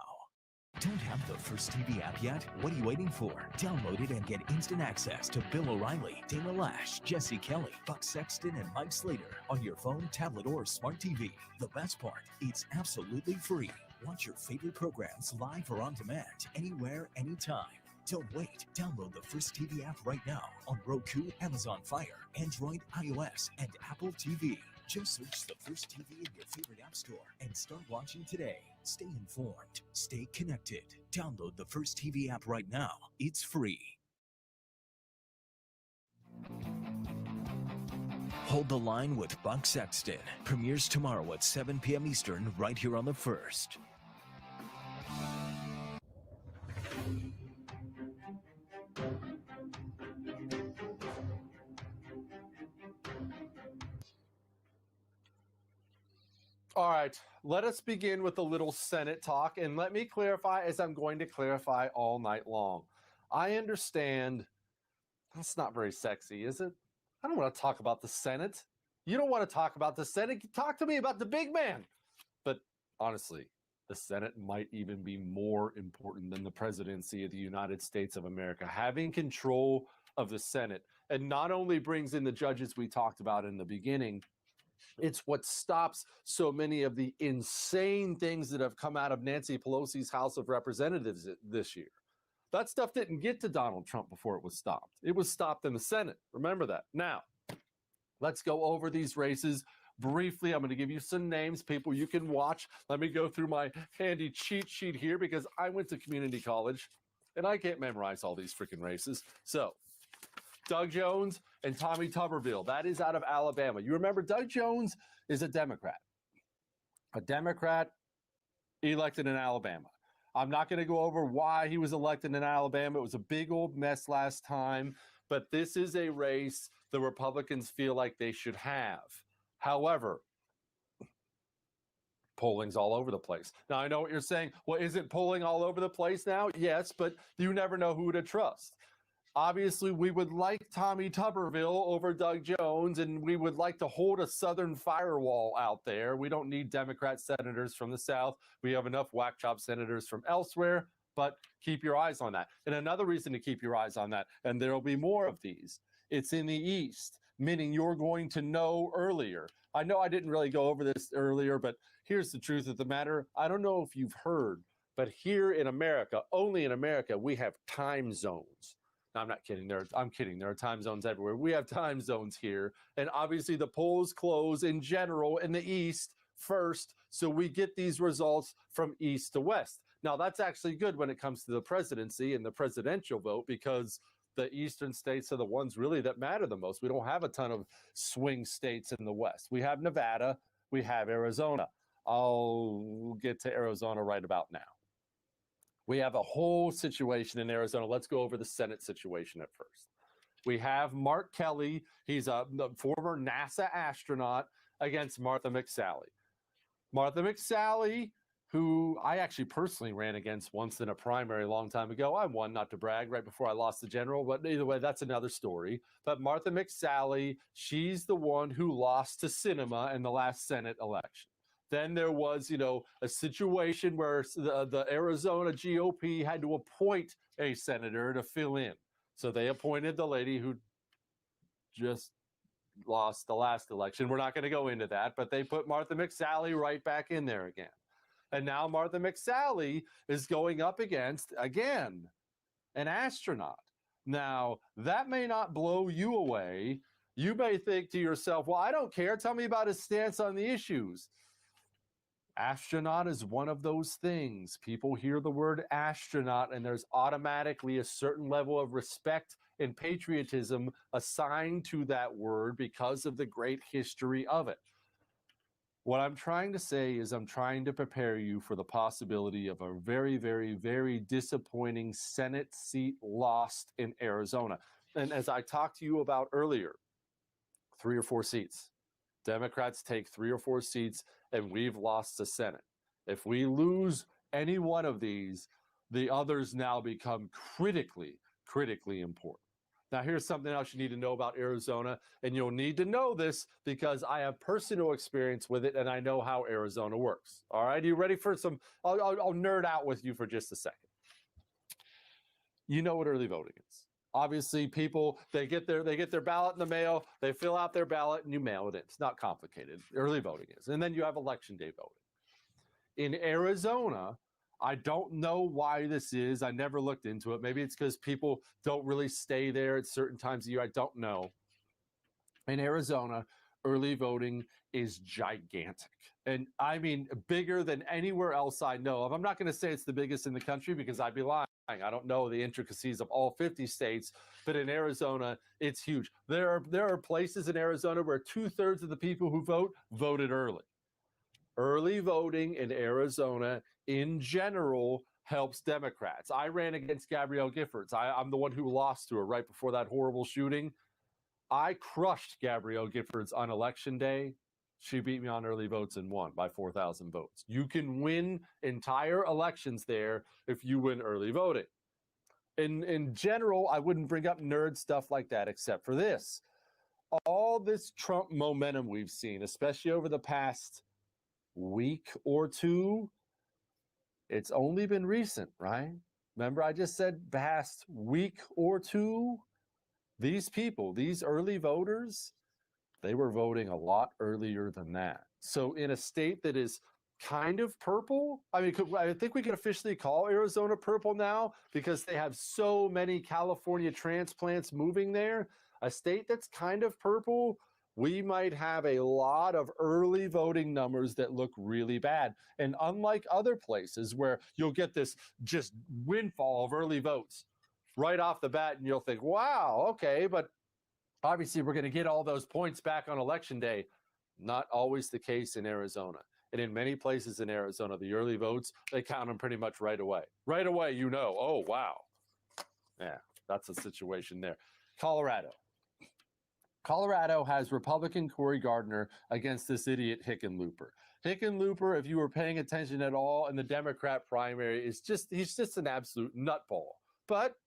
Don't have the First TV app yet? What are you waiting for? Download it and get instant access to Bill O'Reilly, Dana Lash, Jesse Kelly, Buck Sexton, and Mike Slater on your phone, tablet, or smart TV. The best part, it's absolutely free. Watch your favorite programs live or on demand, anywhere, anytime. Don't wait. Download the First TV app right now on Roku, Amazon Fire, Android, iOS, and Apple TV. Just search the First TV in your favorite app store and start watching today. Stay informed. Stay connected. Download the First TV app right now. It's free. Hold the Line with Buck Sexton premieres tomorrow at 7 p.m. Eastern right here on the First. All right, let us begin with a little Senate talk, and let me clarify, as I'm going to clarify all night long. I understand that's not very sexy, is it? I don't want to talk about the Senate. You don't want to talk about the Senate. Talk to me about the big man. But honestly, the Senate might even be more important than the presidency of the United States of America. Having control of the Senate, and not only brings in the judges we talked about in the beginning, it's what stops so many of the insane things that have come out of Nancy Pelosi's House of Representatives this year. That stuff didn't get to Donald Trump before it was stopped. It was stopped in the Senate. Remember that. Now, let's go over these races briefly. I'm going to give you some names, people you can watch. Let me go through my handy cheat sheet here because I went to community college and I can't memorize all these freaking races. So, Doug Jones and Tommy Tuberville. That is out of Alabama. You remember Doug Jones is a Democrat. A Democrat elected in Alabama. I'm not going to go over why he was elected in Alabama. It was a big old mess last time. But this is a race the Republicans feel like they should have. However, polling's all over the place. Now, I know what you're saying. Well, is it polling all over the place now? Yes, but you never know who to trust. Obviously, we would like Tommy Tuberville over Doug Jones, and we would like to hold a Southern firewall out there. We don't need Democrat senators from the South. We have enough whack job senators from elsewhere, but keep your eyes on that. And another reason to keep your eyes on that, and there will be more of these, it's in the East, meaning you're going to know earlier. I know I didn't really go over this earlier, but here's the truth of the matter. I don't know if you've heard, but here in America, only in America, we have time zones. No, I'm not kidding. I'm kidding. There are time zones everywhere. We have time zones here. And obviously the polls close in general in the East first. So we get these results from East to West. Now, that's actually good when it comes to the presidency and the presidential vote because the Eastern states are the ones really that matter the most. We don't have a ton of swing states in the West. We have Nevada. We have Arizona. I'll get to Arizona right about now. We have a whole situation in Arizona. Let's go over the Senate situation at first. We have Mark Kelly. He's a former NASA astronaut against Martha McSally. Martha McSally, who I actually personally ran against once in a primary a long time ago. I won, not to brag, right before I lost the general. But either way, that's another story. But Martha McSally, she's the one who lost to Sinema in the last Senate election. Then there was, a situation where the Arizona GOP had to appoint a senator to fill in. So they appointed the lady who just lost the last election. We're not going to go into that, but they put Martha McSally right back in there again. And now Martha McSally is going up against, again, an astronaut. Now, that may not blow you away. You may think to yourself, well, I don't care. Tell me about his stance on the issues. Astronaut is one of those things. People hear the word astronaut, and there's automatically a certain level of respect and patriotism assigned to that word because of the great history of it. What I'm trying to say is I'm trying to prepare you for the possibility of a very, very, very disappointing Senate seat lost in Arizona. And as I talked to you about earlier, 3 or 4 seats. Democrats take 3 or 4 seats, and we've lost the Senate. If we lose any one of these, the others now become critically important. Now, here's something else you need to know about Arizona, and you'll need to know this because I have personal experience with it, and I know how Arizona works. All right, are you ready for some? I'll nerd out with you for just a second. You know what early voting is. Obviously, people, they get their ballot in the mail, they fill out their ballot, and you mail it in. It's not complicated. Early voting is. And then you have election day voting. In Arizona, I don't know why this is. I never looked into it. Maybe it's because people don't really stay there at certain times of year. I don't know. In Arizona, early voting is gigantic. And I mean, bigger than anywhere else I know of. I'm not going to say it's the biggest in the country because I'd be lying. I don't know the intricacies of all 50 states, but in Arizona, it's huge. There are places in Arizona where 2/3 of the people who vote voted early. Early voting in Arizona, in general, helps Democrats. I ran against Gabrielle Giffords. I'm the one who lost to her right before that horrible shooting. I crushed Gabrielle Giffords on election day. She beat me on early votes and won by 4,000 votes. You can win entire elections there if you win early voting. In general, I wouldn't bring up nerd stuff like that except for this. All this Trump momentum we've seen, especially over the past week or two, it's only been recent, right? Remember, I just said past week or two? These people, these early voters, they were voting a lot earlier than that. So in a state that is kind of purple, I mean, I think we can officially call Arizona purple now because they have so many California transplants moving there. A state that's kind of purple, we might have a lot of early voting numbers that look really bad. And unlike other places where you'll get this just windfall of early votes right off the bat, and you'll think, wow, okay, but obviously we're going to get all those points back on election day. Not always the case in Arizona. And in many places in Arizona, the early votes, they count them pretty much right away. Right away, you know, oh, wow. Yeah, that's a situation there. Colorado. Colorado has Republican Cory Gardner against this idiot Hickenlooper. Hickenlooper, if you were paying attention at all in the Democrat primary, he's just an absolute nutball. But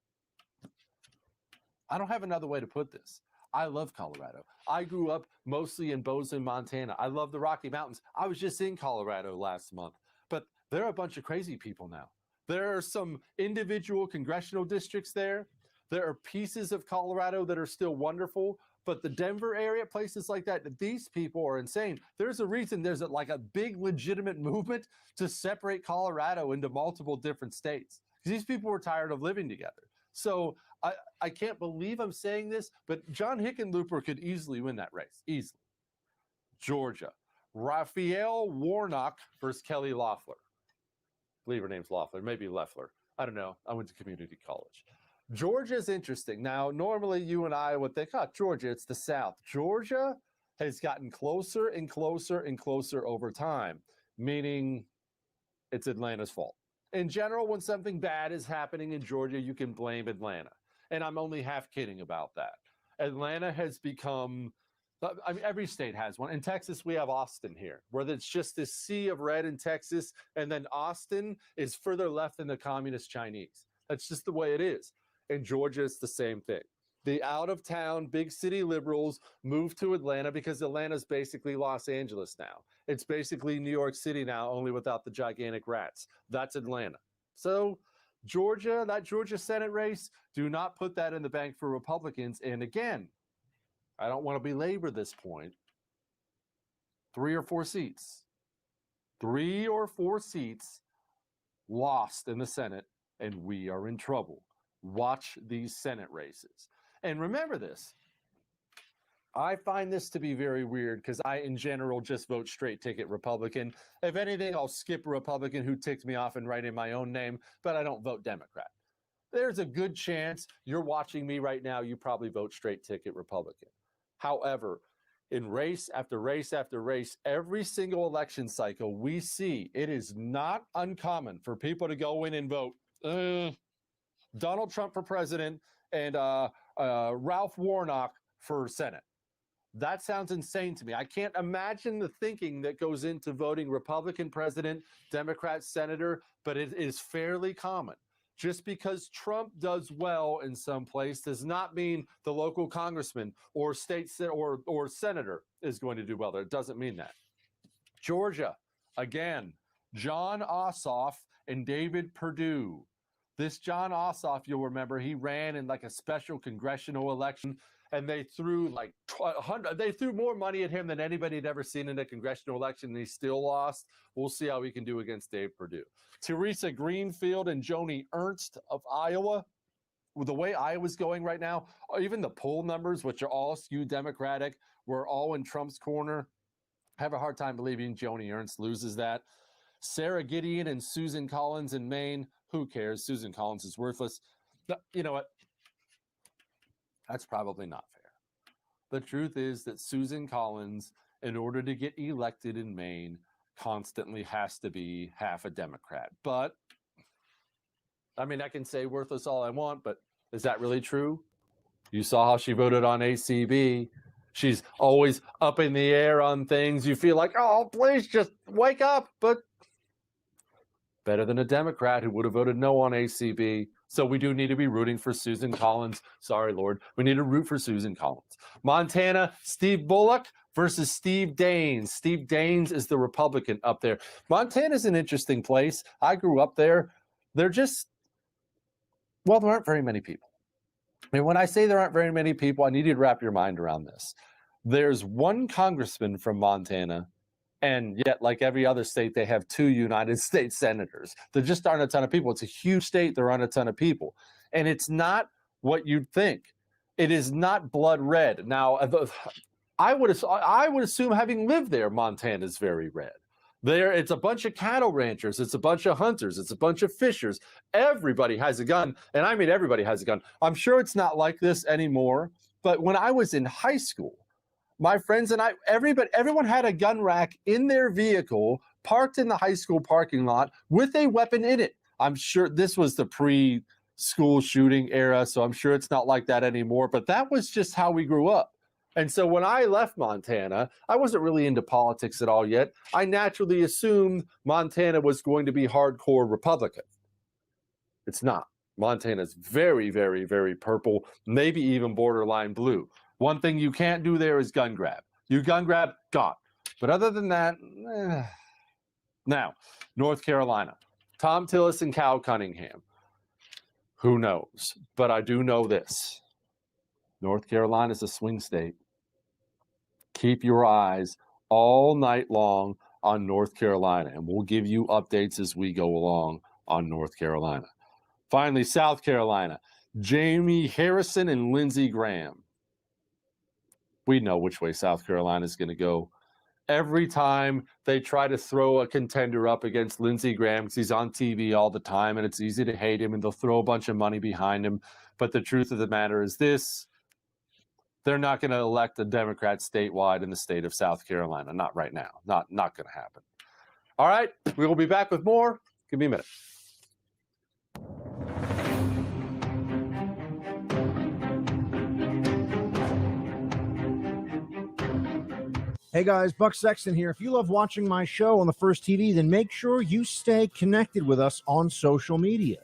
I don't have another way to put this. I love Colorado. I grew up mostly in Bozeman, Montana. I love the Rocky Mountains. I was just in Colorado last month. But there are a bunch of crazy people now. There are some individual congressional districts there. There are pieces of Colorado that are still wonderful. But the Denver area, places like that, these people are insane. There's a reason there's like a big legitimate movement to separate Colorado into multiple different states. These people were tired of living together. So I can't believe I'm saying this, but John Hickenlooper could easily win that race. Easily. Georgia. Raphael Warnock versus Kelly Loeffler. I believe her name's Loeffler, maybe Loeffler. I don't know. I went to community college. Georgia's interesting. Now, normally you and I would think, oh, Georgia, it's the South. Georgia has gotten closer and closer and closer over time, meaning it's Atlanta's fault. In general, when something bad is happening in Georgia, you can blame Atlanta. And I'm only half kidding about that. Atlanta has become, I mean, every state has one. In Texas, we have Austin here, where it's just this sea of red in Texas. And then Austin is further left than the communist Chinese. That's just the way it is. In Georgia, it's the same thing. The out-of-town, big city liberals moved to Atlanta because Atlanta's basically Los Angeles now. It's basically New York City now, only without the gigantic rats. That's Atlanta. So Georgia, that Georgia Senate race, do not put that in the bank for Republicans. And again, I don't want to belabor this point. 3 or 4 seats. 3 or 4 seats lost in the Senate, and we are in trouble. Watch these Senate races. And remember this. I find this to be very weird because I, in general, just vote straight ticket Republican. If anything, I'll skip a Republican who ticks me off and write in my own name, but I don't vote Democrat. There's a good chance you're watching me right now, you probably vote straight ticket Republican. However, in race after race after race, every single election cycle, we see it is not uncommon for people to go in and vote Donald Trump for president and Ralph Warnock for Senate. That sounds insane to me. I can't imagine the thinking that goes into voting Republican president, Democrat senator, but it is fairly common. Just because Trump does well in some place does not mean the local congressman or state or senator is going to do well there. It doesn't mean that. Georgia, again, John Ossoff and David Perdue. This John Ossoff, you'll remember, he ran in like a special congressional election, and they threw like they threw more money at him than anybody had ever seen in a congressional election, and he still lost. We'll see how he can do against Dave Perdue. Teresa Greenfield and Joni Ernst of Iowa. With the way Iowa's going right now, even the poll numbers, which are all skewed Democratic, were all in Trump's corner. I have a hard time believing Joni Ernst loses that. Sarah Gideon and Susan Collins in Maine. Who cares? Susan Collins is worthless. You know what? That's probably not fair. The truth is that Susan Collins, in order to get elected in Maine, constantly has to be half a Democrat. But, I mean, I can say worthless all I want, but is that really true? You saw how she voted on ACB. She's always up in the air on things. You feel like, oh, please just wake up. But better than a Democrat who would have voted no on ACB. So we do need to be rooting for Susan Collins. Sorry, Lord. We need to root for Susan Collins. Montana, Steve Bullock versus Steve Daines. Steve Daines is the Republican up there. Montana's an interesting place. I grew up there. They're just, well, there aren't very many people. And when I say there aren't very many people, I need you to wrap your mind around this. There's one congressman from Montana, and yet, like every other state, they have 2 United States senators. There just aren't a ton of people. It's a huge state. There aren't a ton of people. And it's not what you'd think. It is not blood red. Now, I would assume, having lived there, Montana's very red. There, it's a bunch of cattle ranchers. It's a bunch of hunters. It's a bunch of fishers. Everybody has a gun. And I mean, everybody has a gun. I'm sure it's not like this anymore. But when I was in high school, my friends and I, everyone had a gun rack in their vehicle, parked in the high school parking lot with a weapon in it. I'm sure this was the pre-school shooting era, so I'm sure it's not like that anymore. But that was just how we grew up. And so when I left Montana, I wasn't really into politics at all yet. I naturally assumed Montana was going to be hardcore Republican. It's not. Montana's very, very, very purple, maybe even borderline blue. One thing you can't do there is gun grab. You gun grab, gone. But other than that, Now, North Carolina, Tom Tillis and Cal Cunningham. Who knows? But I do know this. North Carolina is a swing state. Keep your eyes all night long on North Carolina, and we'll give you updates as we go along on North Carolina. Finally, South Carolina, Jamie Harrison and Lindsey Graham. We know which way South Carolina is going to go. Every time they try to throw a contender up against Lindsey Graham, because he's on TV all the time and it's easy to hate him, and they'll throw a bunch of money behind him. But the truth of the matter is this: they're not going to elect a Democrat statewide in the state of South Carolina. Not right now. Not going to happen. All right, we will be back with more. Give me a minute. Hey guys, Buck Sexton here. If you love watching my show on the First TV, then make sure you stay connected with us on social media.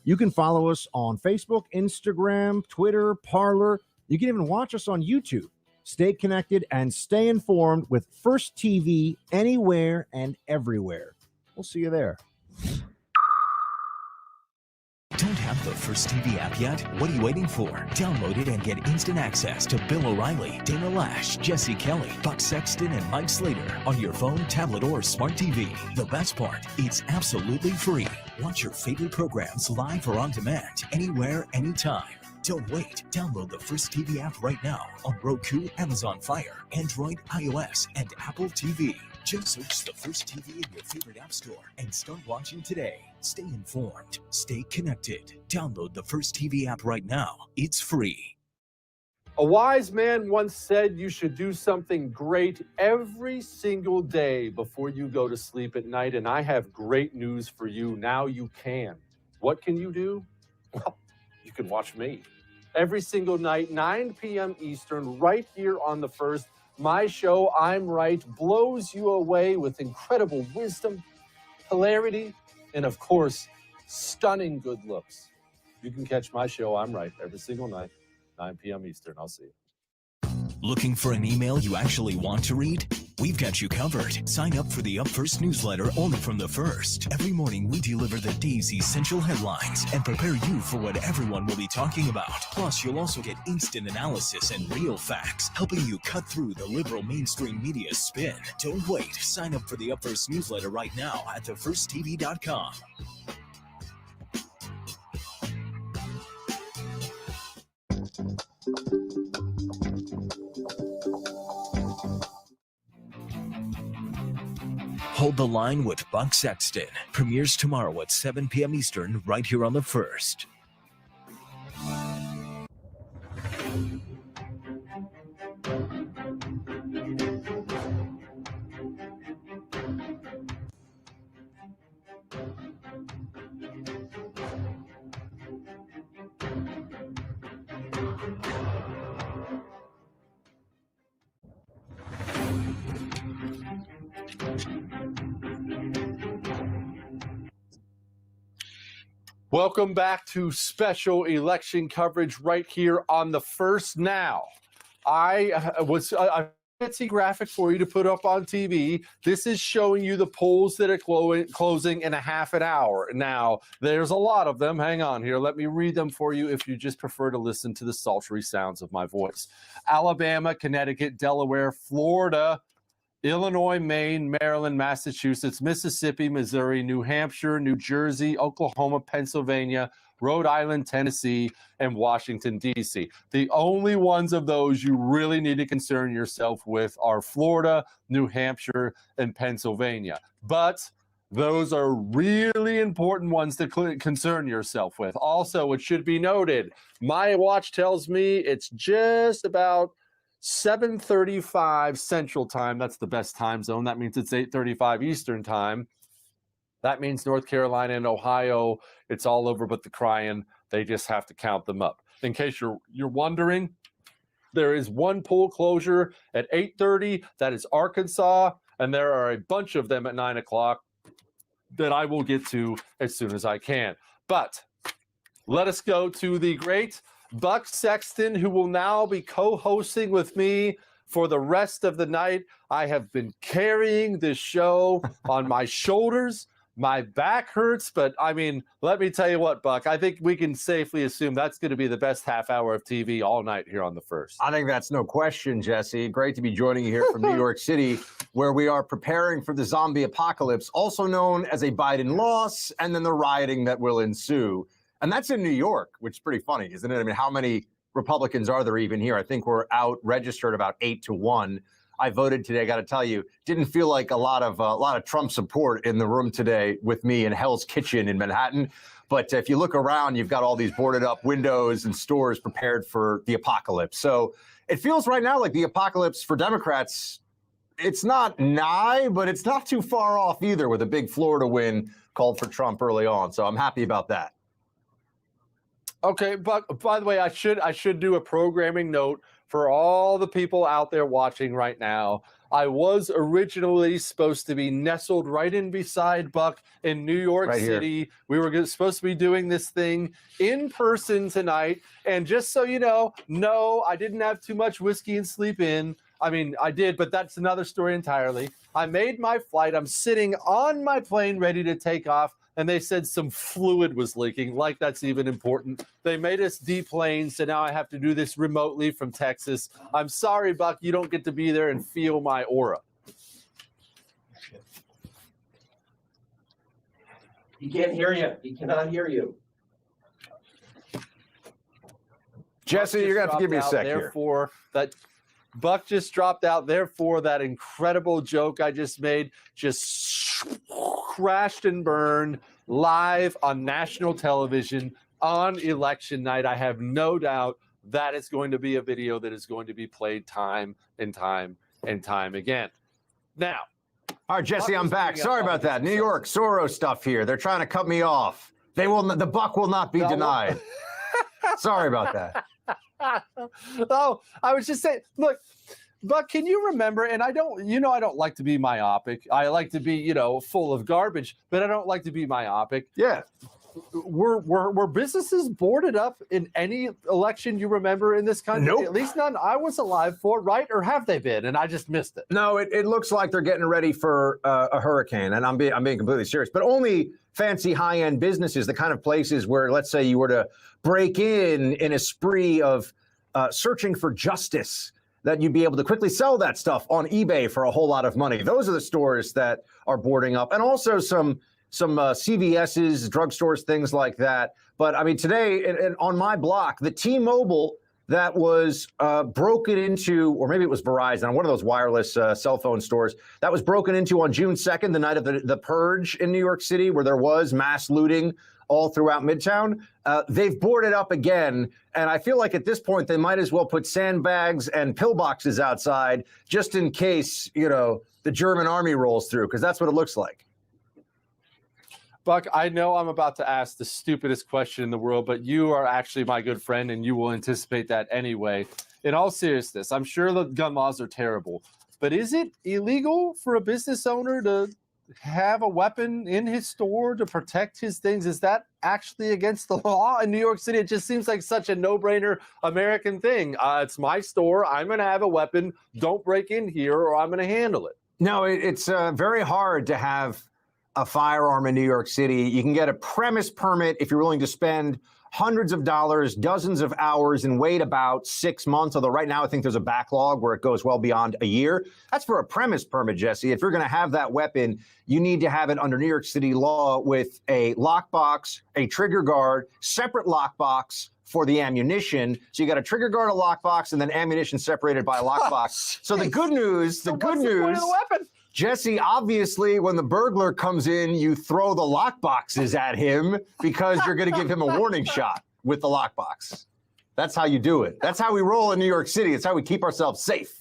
You can follow us on Facebook, Instagram, Twitter, Parler. You can even watch us on YouTube. Stay connected and stay informed with First TV anywhere and everywhere. We'll see you there. Don't have the First TV app yet? What are you waiting for? Download it and get instant access to Bill O'Reilly, Dana Lash, Jesse Kelly, Buck Sexton, and Mike Slater on your phone, tablet, or smart TV. The best part, it's absolutely free. Watch your favorite programs live or on demand, anywhere, anytime. Don't wait. Download the First TV app right now on Roku, Amazon Fire, Android, iOS, and Apple TV. Just search the First TV in your favorite app store and start watching today. Stay informed. Stay connected. Download the First TV app right now. It's free. A wise man once said you should do something great every single day before you go to sleep at night, and I have great news for you. Now you can. What can you do? Well, you can watch me. Every single night, 9 p.m. Eastern, right here on The First. My show, I'm Right, blows you away with incredible wisdom, hilarity, and of course, stunning good looks. You can catch my show, I'm Right, every single night. 9 p.m. Eastern. I'll see you. Looking for an email you actually want to read? We've got you covered. Sign up for the Up First newsletter only from The First. Every morning, we deliver the day's essential headlines and prepare you for what everyone will be talking about. Plus, you'll also get instant analysis and real facts, helping you cut through the liberal mainstream media spin. Don't wait. Sign up for the Up First newsletter right now at thefirsttv.com. Hold the Line with Buck Sexton premieres tomorrow at 7 p.m. Eastern right here on The First. Welcome back to special election coverage right here on The First. Now, I fancy graphic for you to put up on TV. This is showing you the polls that are closing in a half an hour. Now, there's a lot of them. Hang on here. Let me read them for you if you just prefer to listen to the sultry sounds of my voice. Alabama, Connecticut, Delaware, Florida, Illinois, Maine, Maryland, Massachusetts, Mississippi, Missouri, New Hampshire, New Jersey, Oklahoma, Pennsylvania, Rhode Island, Tennessee, and Washington, D.C. The only ones of those you really need to concern yourself with are Florida, New Hampshire, and Pennsylvania. But those are really important ones to concern yourself with. Also, it should be noted, my watch tells me it's just about 7:35 Central Time. That's the best time zone. That means it's 8:35 Eastern Time. That means North Carolina and Ohio, it's all over but the crying. They just have to count them up. In case you're wondering, there is one poll closure at 8:30. That is Arkansas, and there are a bunch of them at 9 o'clock that I will get to as soon as I can. But let us go to the great Buck Sexton, who will now be co-hosting with me for the rest of the night. I have been carrying this show on my shoulders. My back hurts, but I mean, let me tell you what, Buck, I think we can safely assume that's going to be the best half hour of TV all night here on The First. I think that's no question, Jesse. Great to be joining you here from New York City, where we are preparing for the zombie apocalypse, also known as a Biden loss, and then the rioting that will ensue. And that's in New York, which is pretty funny, isn't it? I mean, how many Republicans are there even here? I think we're out registered about 8-1. I voted today. I got to tell you, didn't feel like a lot of Trump support in the room today with me in Hell's Kitchen in Manhattan. But if you look around, you've got all these boarded up windows and stores prepared for the apocalypse. So it feels right now like the apocalypse for Democrats, it's not nigh, but it's not too far off either, with a big Florida win called for Trump early on. So I'm happy about that. Okay, but by the way, I should do a programming note for all the people out there watching right now. I was originally supposed to be nestled right in beside Buck in New York City. We were supposed to be doing this thing in person tonight. And just so you know, no, I didn't have too much whiskey and sleep in. I mean, I did, but that's another story entirely. I made my flight. I'm sitting on my plane ready to take off. And they said some fluid was leaking, like that's even important. They made us deplane, so now I have to do this remotely from Texas. I'm sorry, Buck, you don't get to be there and feel my aura. He can't hear you. He cannot hear you. Jesse, you're going to have to give me a sec here. Therefore, that Buck just dropped out. Therefore, that incredible joke I just made just crashed and burned live on national television on election night. I have no doubt that it's going to be a video that is going to be played time and time and time again. Now, all right, Jesse, I'm back. Sorry about that. New York, Soros stuff here. They're trying to cut me off. They will. The buck will not be denied. Sorry about that. Oh, I was just saying, look, Buck, can you remember, and I don't like to be myopic. I like to be, full of garbage, but I don't like to be myopic. Yeah. Were businesses boarded up in any election you remember in this country? Nope. At least none I was alive for, right? Or have they been? And I just missed it. No, it looks like they're getting ready for a hurricane, and I'm being completely serious. But only fancy high-end businesses, the kind of places where, let's say, you were to break in a spree of searching for justice, that you'd be able to quickly sell that stuff on eBay for a whole lot of money. Those are the stores that are boarding up, and also some CVS's, drugstores, things like that. But I mean, today and on my block, the T-Mobile that was broken into, or maybe it was Verizon, one of those wireless cell phone stores that was broken into on June 2nd, the night of the purge in New York City, where there was mass looting all throughout Midtown. They've boarded up again. And I feel like at this point, they might as well put sandbags and pillboxes outside just in case, the German army rolls through, because that's what it looks like. Buck, I know I'm about to ask the stupidest question in the world, but you are actually my good friend, and you will anticipate that anyway. In all seriousness, I'm sure the gun laws are terrible, but is it illegal for a business owner to have a weapon in his store to protect his things? Is that actually against the law in New York City? It just seems like such a no-brainer American thing. It's my store. I'm going to have a weapon. Don't break in here, or I'm going to handle it. No, it's very hard to have a firearm in New York City. You can get a premise permit if you're willing to spend hundreds of dollars, dozens of hours, and wait about 6 months. Although right now I think there's a backlog where it goes well beyond a year. That's for a premise permit, Jesse. If you're going to have that weapon, you need to have it under New York City law with a lockbox, a trigger guard, separate lockbox for the ammunition. So you got a trigger guard, a lockbox, and then ammunition separated by a lockbox. So the good news, Jesse, obviously, when the burglar comes in, you throw the lockboxes at him because you're going to give him a warning shot with the lockbox. That's how you do it. That's how we roll in New York City. It's how we keep ourselves safe.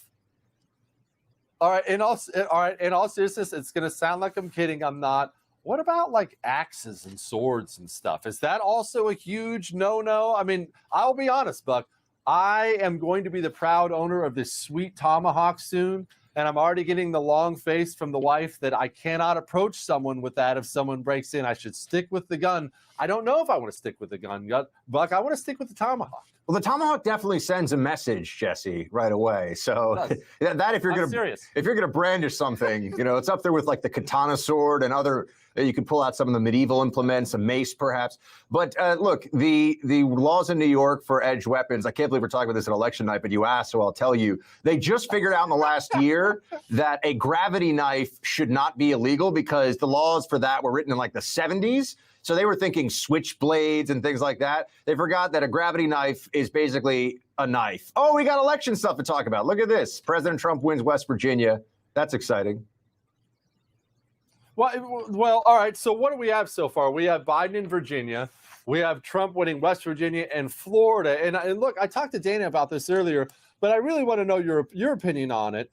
All right. In all seriousness, it's going to sound like I'm kidding. I'm not. What about like axes and swords and stuff? Is that also a huge no-no? I mean, I'll be honest, Buck. I am going to be the proud owner of this sweet tomahawk soon. And I'm already getting the long face from the wife that I cannot approach someone with that if someone breaks in. I should stick with the gun. I don't know if I want to stick with the gun, Buck. I want to stick with the tomahawk. Well, the tomahawk definitely sends a message, Jesse, right away. So that if you're going to brandish something, it's up there with like the katana sword and other. You can pull out some of the medieval implements, a mace perhaps. But look, the laws in New York for edged weapons, I can't believe we're talking about this at election night, but you asked, so I'll tell you. They just figured out in the last year that a gravity knife should not be illegal because the laws for that were written in like the 70s. So they were thinking switchblades and things like that. They forgot that a gravity knife is basically a knife. Oh, we got election stuff to talk about. Look at this. President Trump wins West Virginia. That's exciting. Well, all right. So what do we have so far? We have Biden in Virginia. We have Trump winning West Virginia and Florida. And look, I talked to Dana about this earlier, but I really want to know your opinion on it.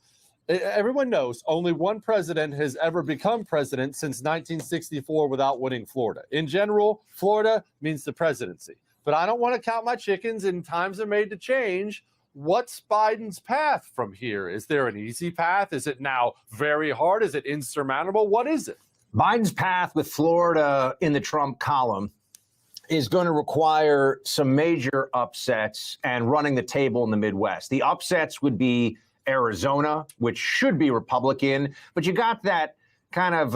Everyone knows only one president has ever become president since 1964 without winning Florida. In general, Florida means the presidency. But I don't want to count my chickens, and times are made to change. What's Biden's path from here? Is there an easy path? Is it now very hard? Is it insurmountable? What is it? Biden's path with Florida in the Trump column is going to require some major upsets and running the table in the Midwest. The upsets would be Arizona, which should be Republican, but you got that kind of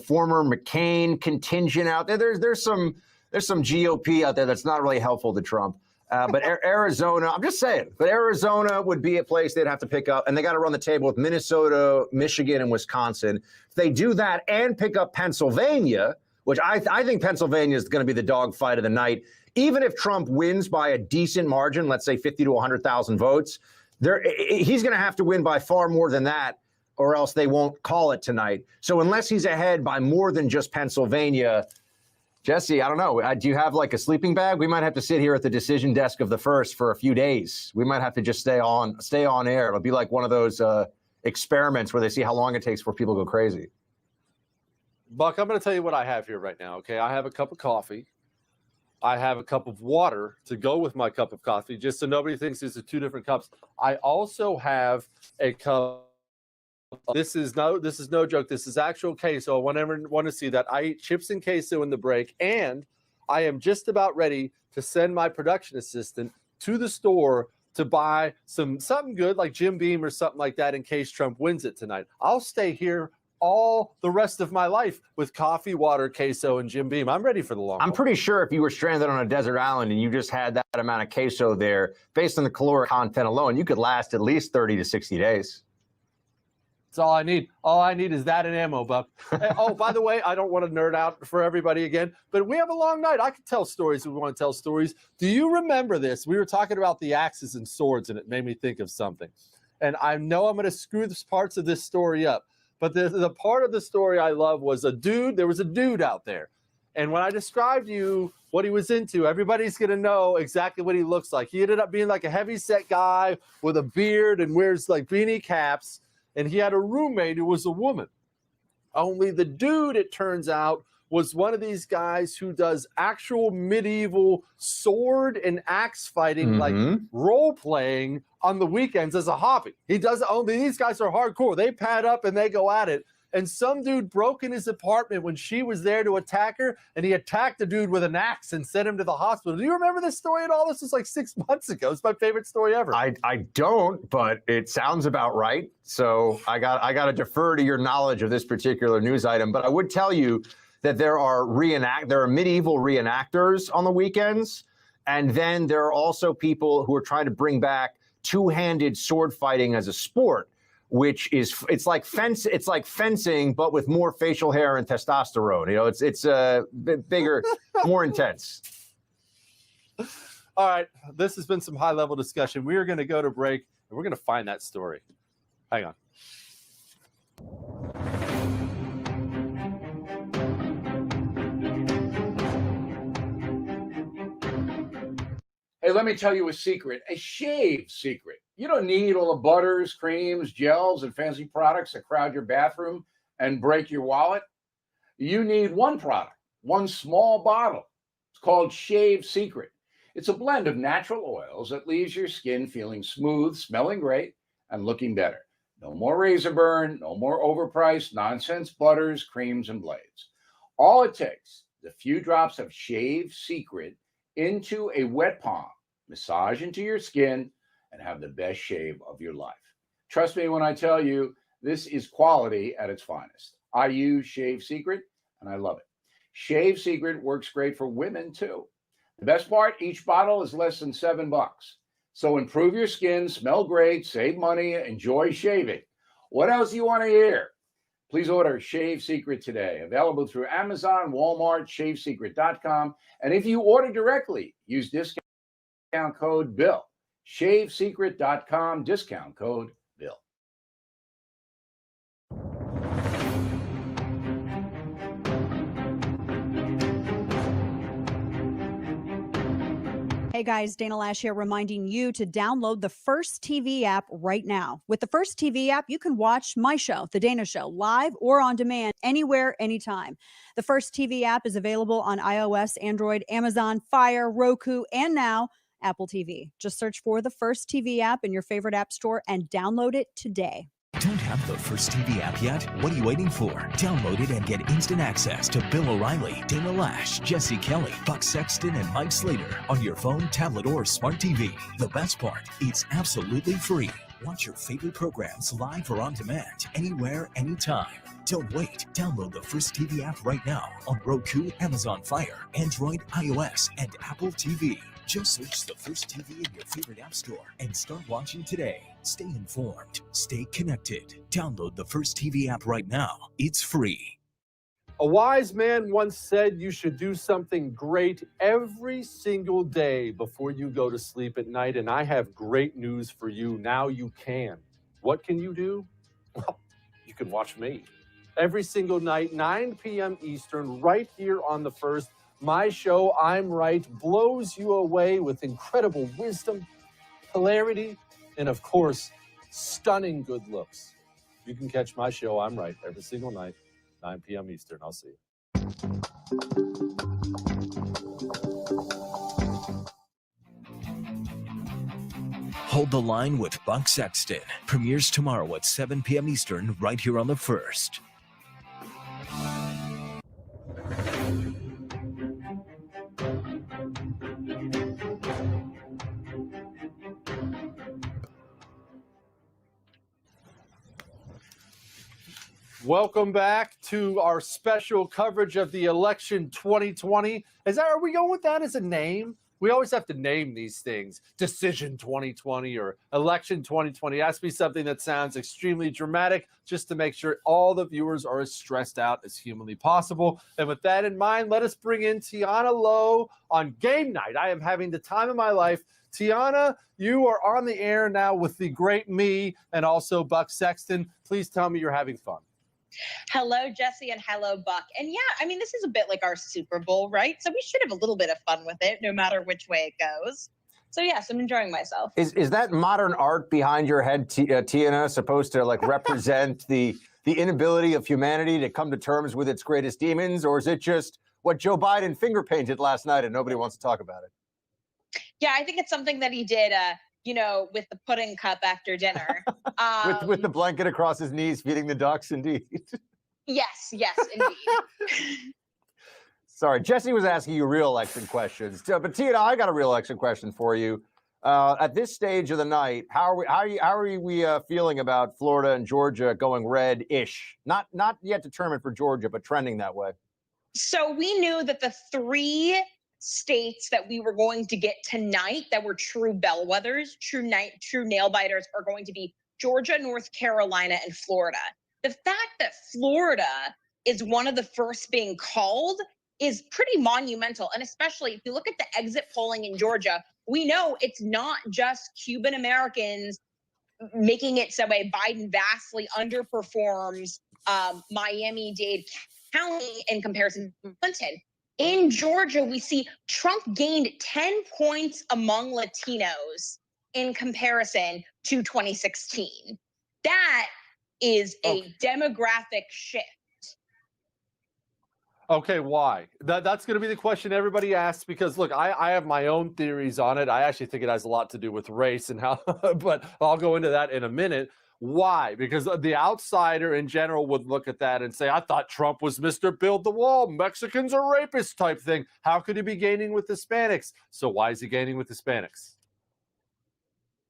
former McCain contingent out there. There's some GOP out there that's not really helpful to Trump. But Arizona, I'm just saying, but Arizona would be a place they'd have to pick up, and they got to run the table with Minnesota, Michigan, and Wisconsin. If they do that and pick up Pennsylvania, which I think Pennsylvania is going to be the dogfight of the night, even if Trump wins by a decent margin, let's say 50 to 100,000 votes, he's going to have to win by far more than that, or else they won't call it tonight. So unless he's ahead by more than just Pennsylvania, Jesse, I don't know. Do you have like a sleeping bag? We might have to sit here at the decision desk of the first for a few days. We might have to just stay on air. It'll be like one of those experiments where they see how long it takes for people to go crazy. Buck, I'm going to tell you what I have here right now, okay? I have a cup of coffee. I have a cup of water to go with my cup of coffee, just so nobody thinks these are two different cups. I also have a cup. This is no joke. This is actual queso. Whenever you want to see that, I eat chips and queso in the break, and I am just about ready to send my production assistant to the store to buy something good like Jim Beam or something like that in case Trump wins it tonight. I'll stay here all the rest of my life with coffee, water, queso, and Jim Beam. I'm ready for the long haul. I'm pretty sure if you were stranded on a desert island and you just had that amount of queso there, based on the caloric content alone, you could last at least 30 to 60 days. That's all I need. All I need is that and ammo, Buck. Oh, by the way, I don't want to nerd out for everybody again, but we have a long night. I could tell stories if we want to tell stories. Do you remember this? We were talking about the axes and swords, and it made me think of something. And I know I'm going to screw parts of this story up, but the part of the story I love was there was a dude out there. And when I described to you what he was into, everybody's going to know exactly what he looks like. He ended up being like a heavy-set guy with a beard and wears like beanie caps. And he had a roommate who was a woman. Only the dude, it turns out, was one of these guys who does actual medieval sword and axe fighting, like role playing on the weekends as a hobby. He does only these guys are hardcore. They pad up and they go at it. And some dude broke in his apartment when she was there to attack her, and he attacked the dude with an axe and sent him to the hospital. Do you remember this story at all? This was like 6 months ago. It's my favorite story ever. I don't, but it sounds about right. So I got to defer to your knowledge of this particular news item. But I would tell you that there are medieval reenactors on the weekends, and then there are also people who are trying to bring back two-handed sword fighting as a sport, which is it's like fencing, but with more facial hair and testosterone. You know, it's a bit bigger, more intense. All right, this has been some high-level discussion. We are going to go to break, and we're going to find that story. Hang on. Hey, let me tell you a secret, a shave secret. You don't need all the butters, creams, gels, and fancy products that crowd your bathroom and break your wallet. You need one product, one small bottle. It's called Shave Secret. It's a blend of natural oils that leaves your skin feeling smooth, smelling great, and looking better. No more razor burn, no more overpriced nonsense butters, creams, and blades. All it takes is a few drops of Shave Secret into a wet palm, massage into your skin, and have the best shave of your life. Trust me when I tell you, this is quality at its finest. I use Shave Secret, and I love it. Shave Secret works great for women, too. The best part, each bottle is less than $7. So improve your skin, smell great, save money, enjoy shaving. What else do you want to hear? Please order Shave Secret today. Available through Amazon, Walmart, shavesecret.com. And if you order directly, use discount code BILL. Shavesecret.com, discount code BILL. Hey guys, Dana Lash here, reminding you to download the First TV app right now. With the First TV app, you can watch my show, The Dana Show, live or on demand, anywhere, anytime. The First TV app is available on iOS, Android, Amazon, Fire, Roku, and now Apple TV. Just search for the First TV app in your favorite app store and download it today. Don't have the First TV app yet? What are you waiting for? Download it and get instant access to Bill O'Reilly, Dana Lash, Jesse Kelly, Buck Sexton, and Mike Slater on your phone, tablet, or smart TV. The best part, it's absolutely free. Watch your favorite programs live or on demand, anywhere, anytime. Don't wait. Download the First TV app right now on Roku, Amazon Fire, Android, iOS, and Apple TV. Just search the First TV in your favorite app store and start watching today. Stay informed. Stay connected. Download the First TV app right now. It's free. A wise man once said you should do something great every single day before you go to sleep at night, and I have great news for you. Now you can. What can you do? Well, you can watch me. Every single night, 9 p.m. Eastern, right here on The First. My show, I'm Right, blows you away with incredible wisdom, hilarity, and of course, stunning good looks. You can catch my show, I'm Right, every single night, 9 p.m. Eastern. I'll see you. Hold the Line with Buck Sexton premieres tomorrow at 7 p.m. Eastern right here on The First. Welcome back to our special coverage of the election 2020. Are we going with that as a name? We always have to name these things. Decision 2020 or election 2020 has to be something that sounds extremely dramatic just to make sure all the viewers are as stressed out as humanly possible. And with that in mind, let us bring in Tiana Lowe on game night. I am having the time of my life. Tiana, you are on the air now with the great me and also Buck Sexton. Please tell me you're having fun. Hello, Jesse, and hello, Buck. And yeah, I mean, this is a bit like our Super Bowl, right? So we should have a little bit of fun with it, no matter which way it goes. So yes, I'm enjoying myself. Is that modern art behind your head, Tiana, supposed to like represent the inability of humanity to come to terms with its greatest demons, or is it just what Joe Biden finger painted last night and nobody wants to talk about it? Yeah, I think it's something that he did, with the pudding cup after dinner. with the blanket across his knees, feeding the ducks, indeed. Yes, indeed. Sorry, Jesse was asking you real election questions. But Tina, I got a real election question for you. At this stage of the night, how are we feeling about Florida and Georgia going red-ish? Not yet determined for Georgia, but trending that way. So we knew that the three states that we were going to get tonight that were true bellwethers, true nail biters, are going to be Georgia, North Carolina, and Florida. The fact that Florida is one of the first being called is pretty monumental. And especially if you look at the exit polling in Georgia, we know it's not just Cuban Americans making it so Biden vastly underperforms Miami-Dade County in comparison to Clinton. In Georgia, we see Trump gained 10 points among Latinos in comparison to 2016. That is a demographic shift. Okay, why? That's going to be the question everybody asks because, look, I have my own theories on it. I actually think it has a lot to do with race and how, but I'll go into that in a minute. Why? Because the outsider in general would look at that and say, I thought Trump was Mr. Build the Wall, Mexicans are rapists type thing. How could he be gaining with Hispanics? So why is he gaining with Hispanics?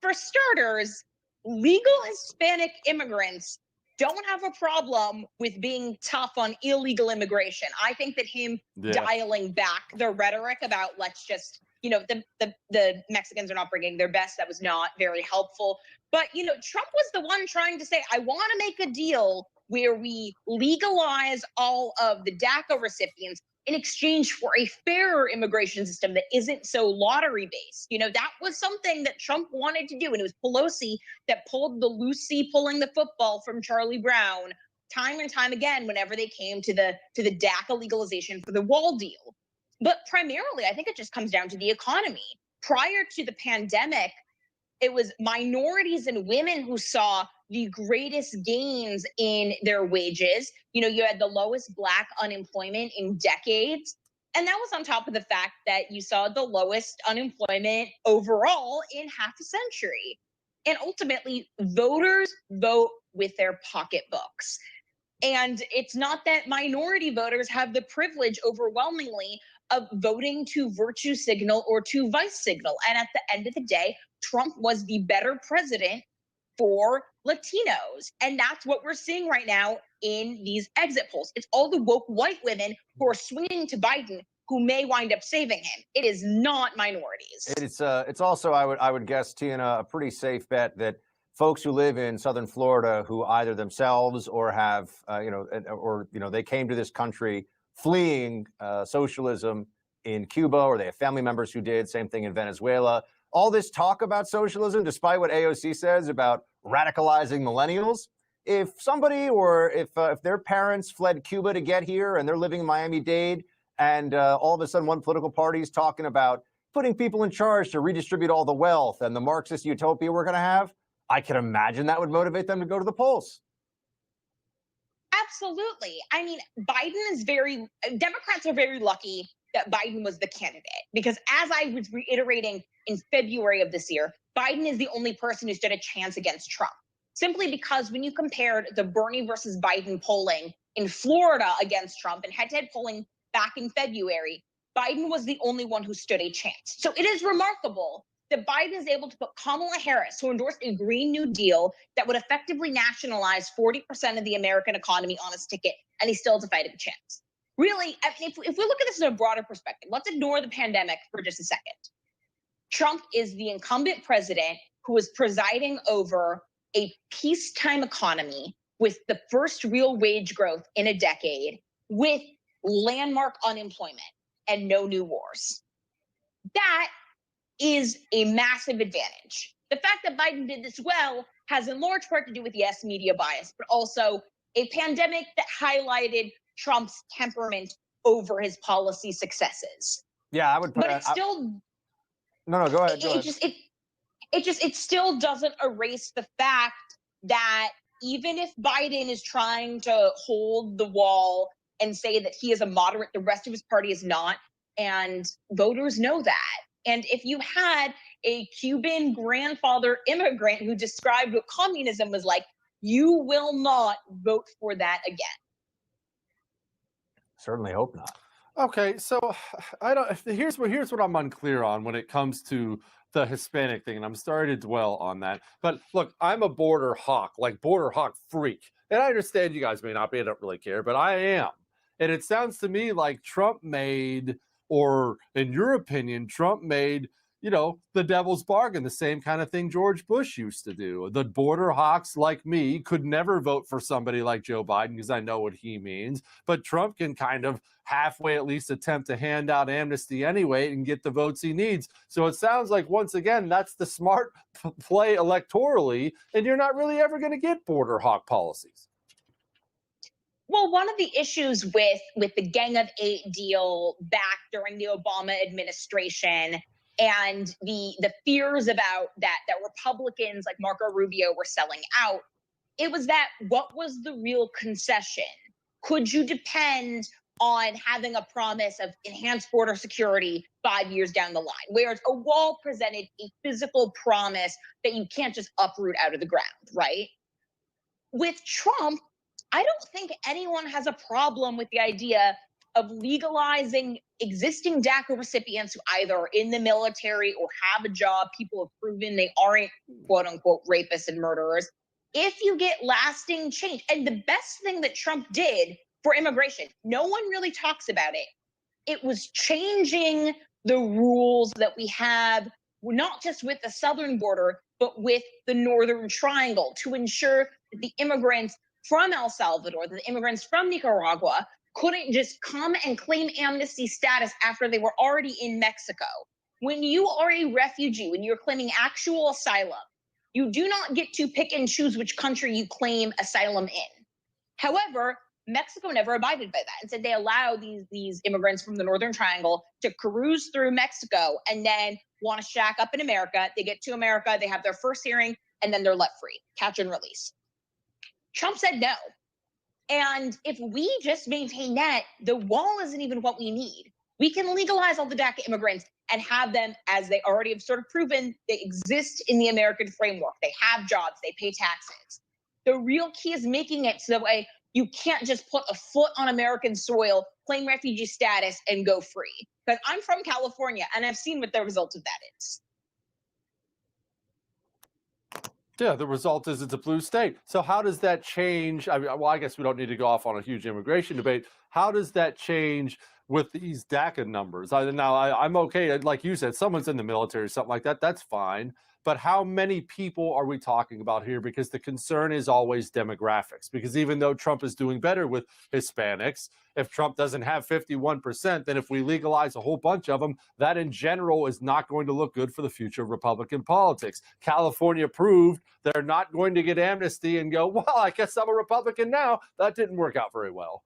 For starters, legal Hispanic immigrants don't have a problem with being tough on illegal immigration. I think that him dialing back the rhetoric about let's just, the Mexicans are not bringing their best, that was not very helpful. But, Trump was the one trying to say, I want to make a deal where we legalize all of the DACA recipients in exchange for a fairer immigration system that isn't so lottery-based. That was something that Trump wanted to do. And it was Pelosi that pulled the Lucy pulling the football from Charlie Brown time and time again whenever they came to the DACA legalization for the wall deal. But primarily, I think it just comes down to the economy. Prior to the pandemic, it was minorities and women who saw the greatest gains in their wages. You had the lowest Black unemployment in decades. And that was on top of the fact that you saw the lowest unemployment overall in half a century. And ultimately, voters vote with their pocketbooks. And it's not that minority voters have the privilege overwhelmingly of voting to virtue signal or to vice signal. And at the end of the day, Trump was the better president for Latinos. And that's what we're seeing right now in these exit polls. It's all the woke white women who are swinging to Biden who may wind up saving him. It is not minorities. It's also, I would guess, Tina, a pretty safe bet that folks who live in southern Florida who either themselves or have, they came to this country fleeing socialism in Cuba, or they have family members who did. Same thing in Venezuela. All this talk about socialism, despite what AOC says about radicalizing millennials, if somebody or if their parents fled Cuba to get here and they're living in Miami-Dade, and all of a sudden one political party is talking about putting people in charge to redistribute all the wealth and the Marxist utopia we're going to have, I can imagine that would motivate them to go to the polls. Absolutely. I mean, Democrats are very lucky that Biden was the candidate, because as I was reiterating in February of this year, Biden is the only person who stood a chance against Trump. Simply because when you compared the Bernie versus Biden polling in Florida against Trump and head-to-head polling back in February, Biden was the only one who stood a chance. So it is remarkable that Biden is able to put Kamala Harris, who endorsed a Green New Deal that would effectively nationalize 40% of the American economy, on his ticket, and he still has a fighting chance. Really, I mean, if we look at this in a broader perspective, let's ignore the pandemic for just a second. Trump is the incumbent president who is presiding over a peacetime economy with the first real wage growth in a decade, with landmark unemployment and no new wars. That is a massive advantage. The fact that Biden did this well has in large part to do with, yes, media bias, but also a pandemic that highlighted Trump's temperament over his policy successes. Yeah, I would put But it still... No, go ahead. It still doesn't erase the fact that even if Biden is trying to hold the wall and say that he is a moderate, the rest of his party is not, and voters know that. And if you had a Cuban grandfather immigrant who described what communism was like, you will not vote for that again. Certainly hope not. Okay, so I don't. Here's what I'm unclear on when it comes to the Hispanic thing, and I'm starting to dwell on that. But look, I'm a border hawk freak, and I understand you guys may not be. I don't really care, but I am. And it sounds to me like Trump made, or in your opinion, Trump made, the devil's bargain, the same kind of thing George Bush used to do. The border hawks like me could never vote for somebody like Joe Biden because I know what he means. But Trump can kind of halfway at least attempt to hand out amnesty anyway and get the votes he needs. So it sounds like, once again, that's the smart play electorally, and you're not really ever going to get border hawk policies. Well, one of the issues with the Gang of Eight deal back during the Obama administration and the fears about that Republicans like Marco Rubio were selling out, it was that, what was the real concession? Could you depend on having a promise of enhanced border security 5 years down the line? Whereas a wall presented a physical promise that you can't just uproot out of the ground, right? With Trump, I don't think anyone has a problem with the idea of legalizing existing DACA recipients who either are in the military or have a job, people have proven they aren't quote unquote rapists and murderers, if you get lasting change. And the best thing that Trump did for immigration, no one really talks about it. It was changing the rules that we have, not just with the southern border, but with the northern triangle, to ensure that the immigrants from El Salvador, the immigrants from Nicaragua, couldn't just come and claim amnesty status after they were already in Mexico. When you are a refugee, when you're claiming actual asylum, you do not get to pick and choose which country you claim asylum in. However, Mexico never abided by that and said they allow these immigrants from the Northern Triangle to cruise through Mexico and then want to shack up in America. They get to America, they have their first hearing, and then they're let free, catch and release. Trump said no. And if we just maintain that, the wall isn't even what we need. We can legalize all the DACA immigrants and have them, as they already have sort of proven, they exist in the American framework. They have jobs, they pay taxes. The real key is making it so that way you can't just put a foot on American soil, claim refugee status, and go free. Because I'm from California, and I've seen what the result of that is. Yeah, the result is it's a blue state. So how does that change? I mean, well, I guess we don't need to go off on a huge immigration debate. how does that change with these DACA numbers? I'm okay. Like you said, someone's in the military or something like that. That's fine. But how many people are we talking about here? Because the concern is always demographics. Because even though Trump is doing better with Hispanics, if Trump doesn't have 51%, then if we legalize a whole bunch of them, that in general is not going to look good for the future of Republican politics. California proved they're not going to get amnesty and go, well, I guess I'm a Republican now. That didn't work out very well.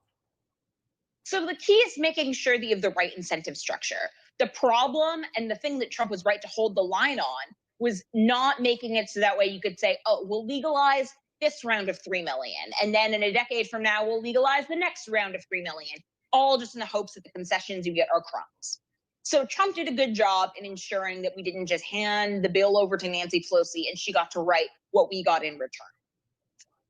So the key is making sure that you have the right incentive structure. The problem and the thing that Trump was right to hold the line on was not making it so that way you could say, oh, we'll legalize this round of 3 million. And then in a decade from now, we'll legalize the next round of 3 million, all just in the hopes that the concessions you get are crumbs. So Trump did a good job in ensuring that we didn't just hand the bill over to Nancy Pelosi and she got to write what we got in return.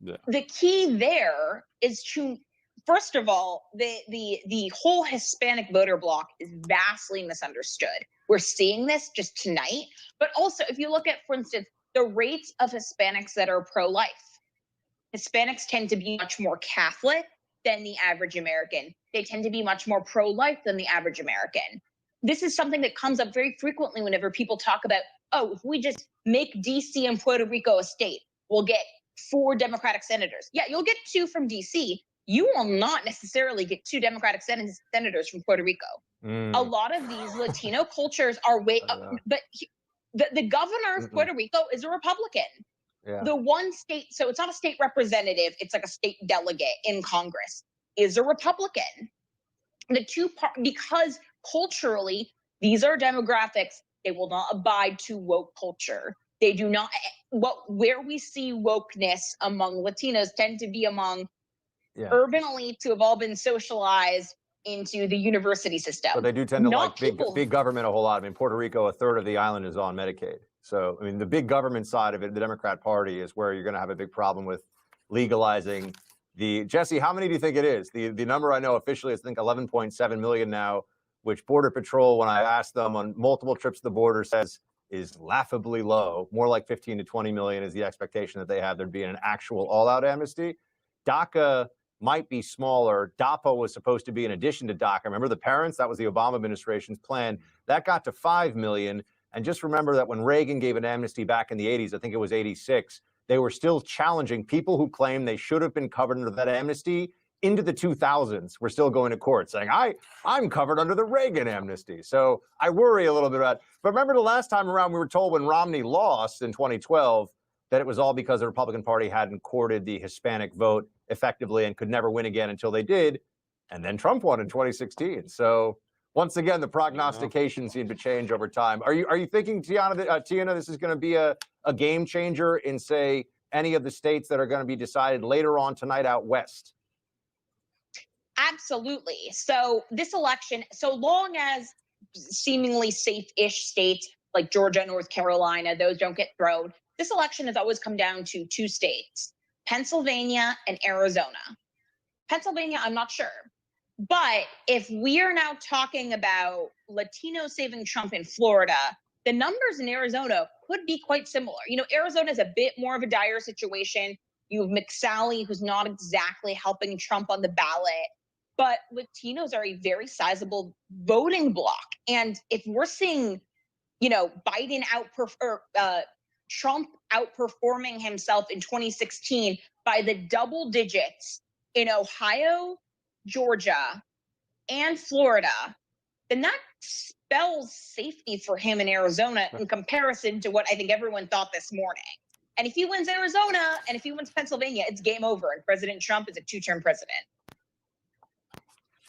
Yeah. The key there is to, first of all, the whole Hispanic voter bloc is vastly misunderstood. We're seeing this just tonight. But also, if you look at, for instance, the rates of Hispanics that are pro-life, Hispanics tend to be much more Catholic than the average American. They tend to be much more pro-life than the average American. This is something that comes up very frequently whenever people talk about, oh, if we just make DC and Puerto Rico a state, we'll get 4 Democratic senators. Yeah, you'll get 2 from DC. You will not necessarily get 2 Democratic senators from Puerto Rico. A lot of these Latino cultures are way up, but the governor of Puerto Rico is a Republican. Yeah. The one state, so it's not a state representative, it's like a state delegate in Congress, is a Republican. Because culturally, these are demographics, they will not abide to woke culture. They do not, where we see wokeness among Latinos tend to be among urban elites who have all been socialized into the university system. But they do tend to Not like big government a whole lot. I mean, Puerto Rico, a third of the island is on Medicaid. So, I mean, the big government side of it, the Democrat Party, is where you're going to have a big problem with legalizing the. Jesse, how many do you think it is? The number I know officially is, I think, 11.7 million now, which Border Patrol, when I asked them on multiple trips to the border, says is laughably low. More like 15 to 20 million is the expectation that they have there'd be an actual all-out amnesty. DACA might be smaller. DAPA was supposed to be in addition to DACA. Remember the parents? That was the Obama administration's plan. That got to 5 million. And just remember that when Reagan gave an amnesty back in the 80s, I think it was 86, they were still challenging people who claimed they should have been covered under that amnesty into the 2000s. We're still going to court saying, I'm covered under the Reagan amnesty. So I worry a little bit about it. But remember the last time around, we were told when Romney lost in 2012, that it was all because the Republican Party hadn't courted the Hispanic vote effectively and could never win again until they did. And then Trump won in 2016. So once again, the prognostication seemed to change over time. Are you thinking, Tiana, this is going to be a game changer in, say, any of the states that are going to be decided later on tonight out west? Absolutely. So this election, so long as seemingly safe-ish states like Georgia, North Carolina, those don't get thrown, this election has always come down to 2 states, Pennsylvania and Arizona. Pennsylvania, I'm not sure. But if we are now talking about Latinos saving Trump in Florida, the numbers in Arizona could be quite similar. You know, Arizona is a bit more of a dire situation. You have McSally, who's not exactly helping Trump on the ballot, but Latinos are a very sizable voting bloc. And if we're seeing, you know, Trump outperforming himself in 2016 by the double digits in Ohio, Georgia, and Florida, then that spells safety for him in Arizona in comparison to what I think everyone thought this morning. And if he wins Arizona and if he wins Pennsylvania, it's game over. And President Trump is a 2-term president.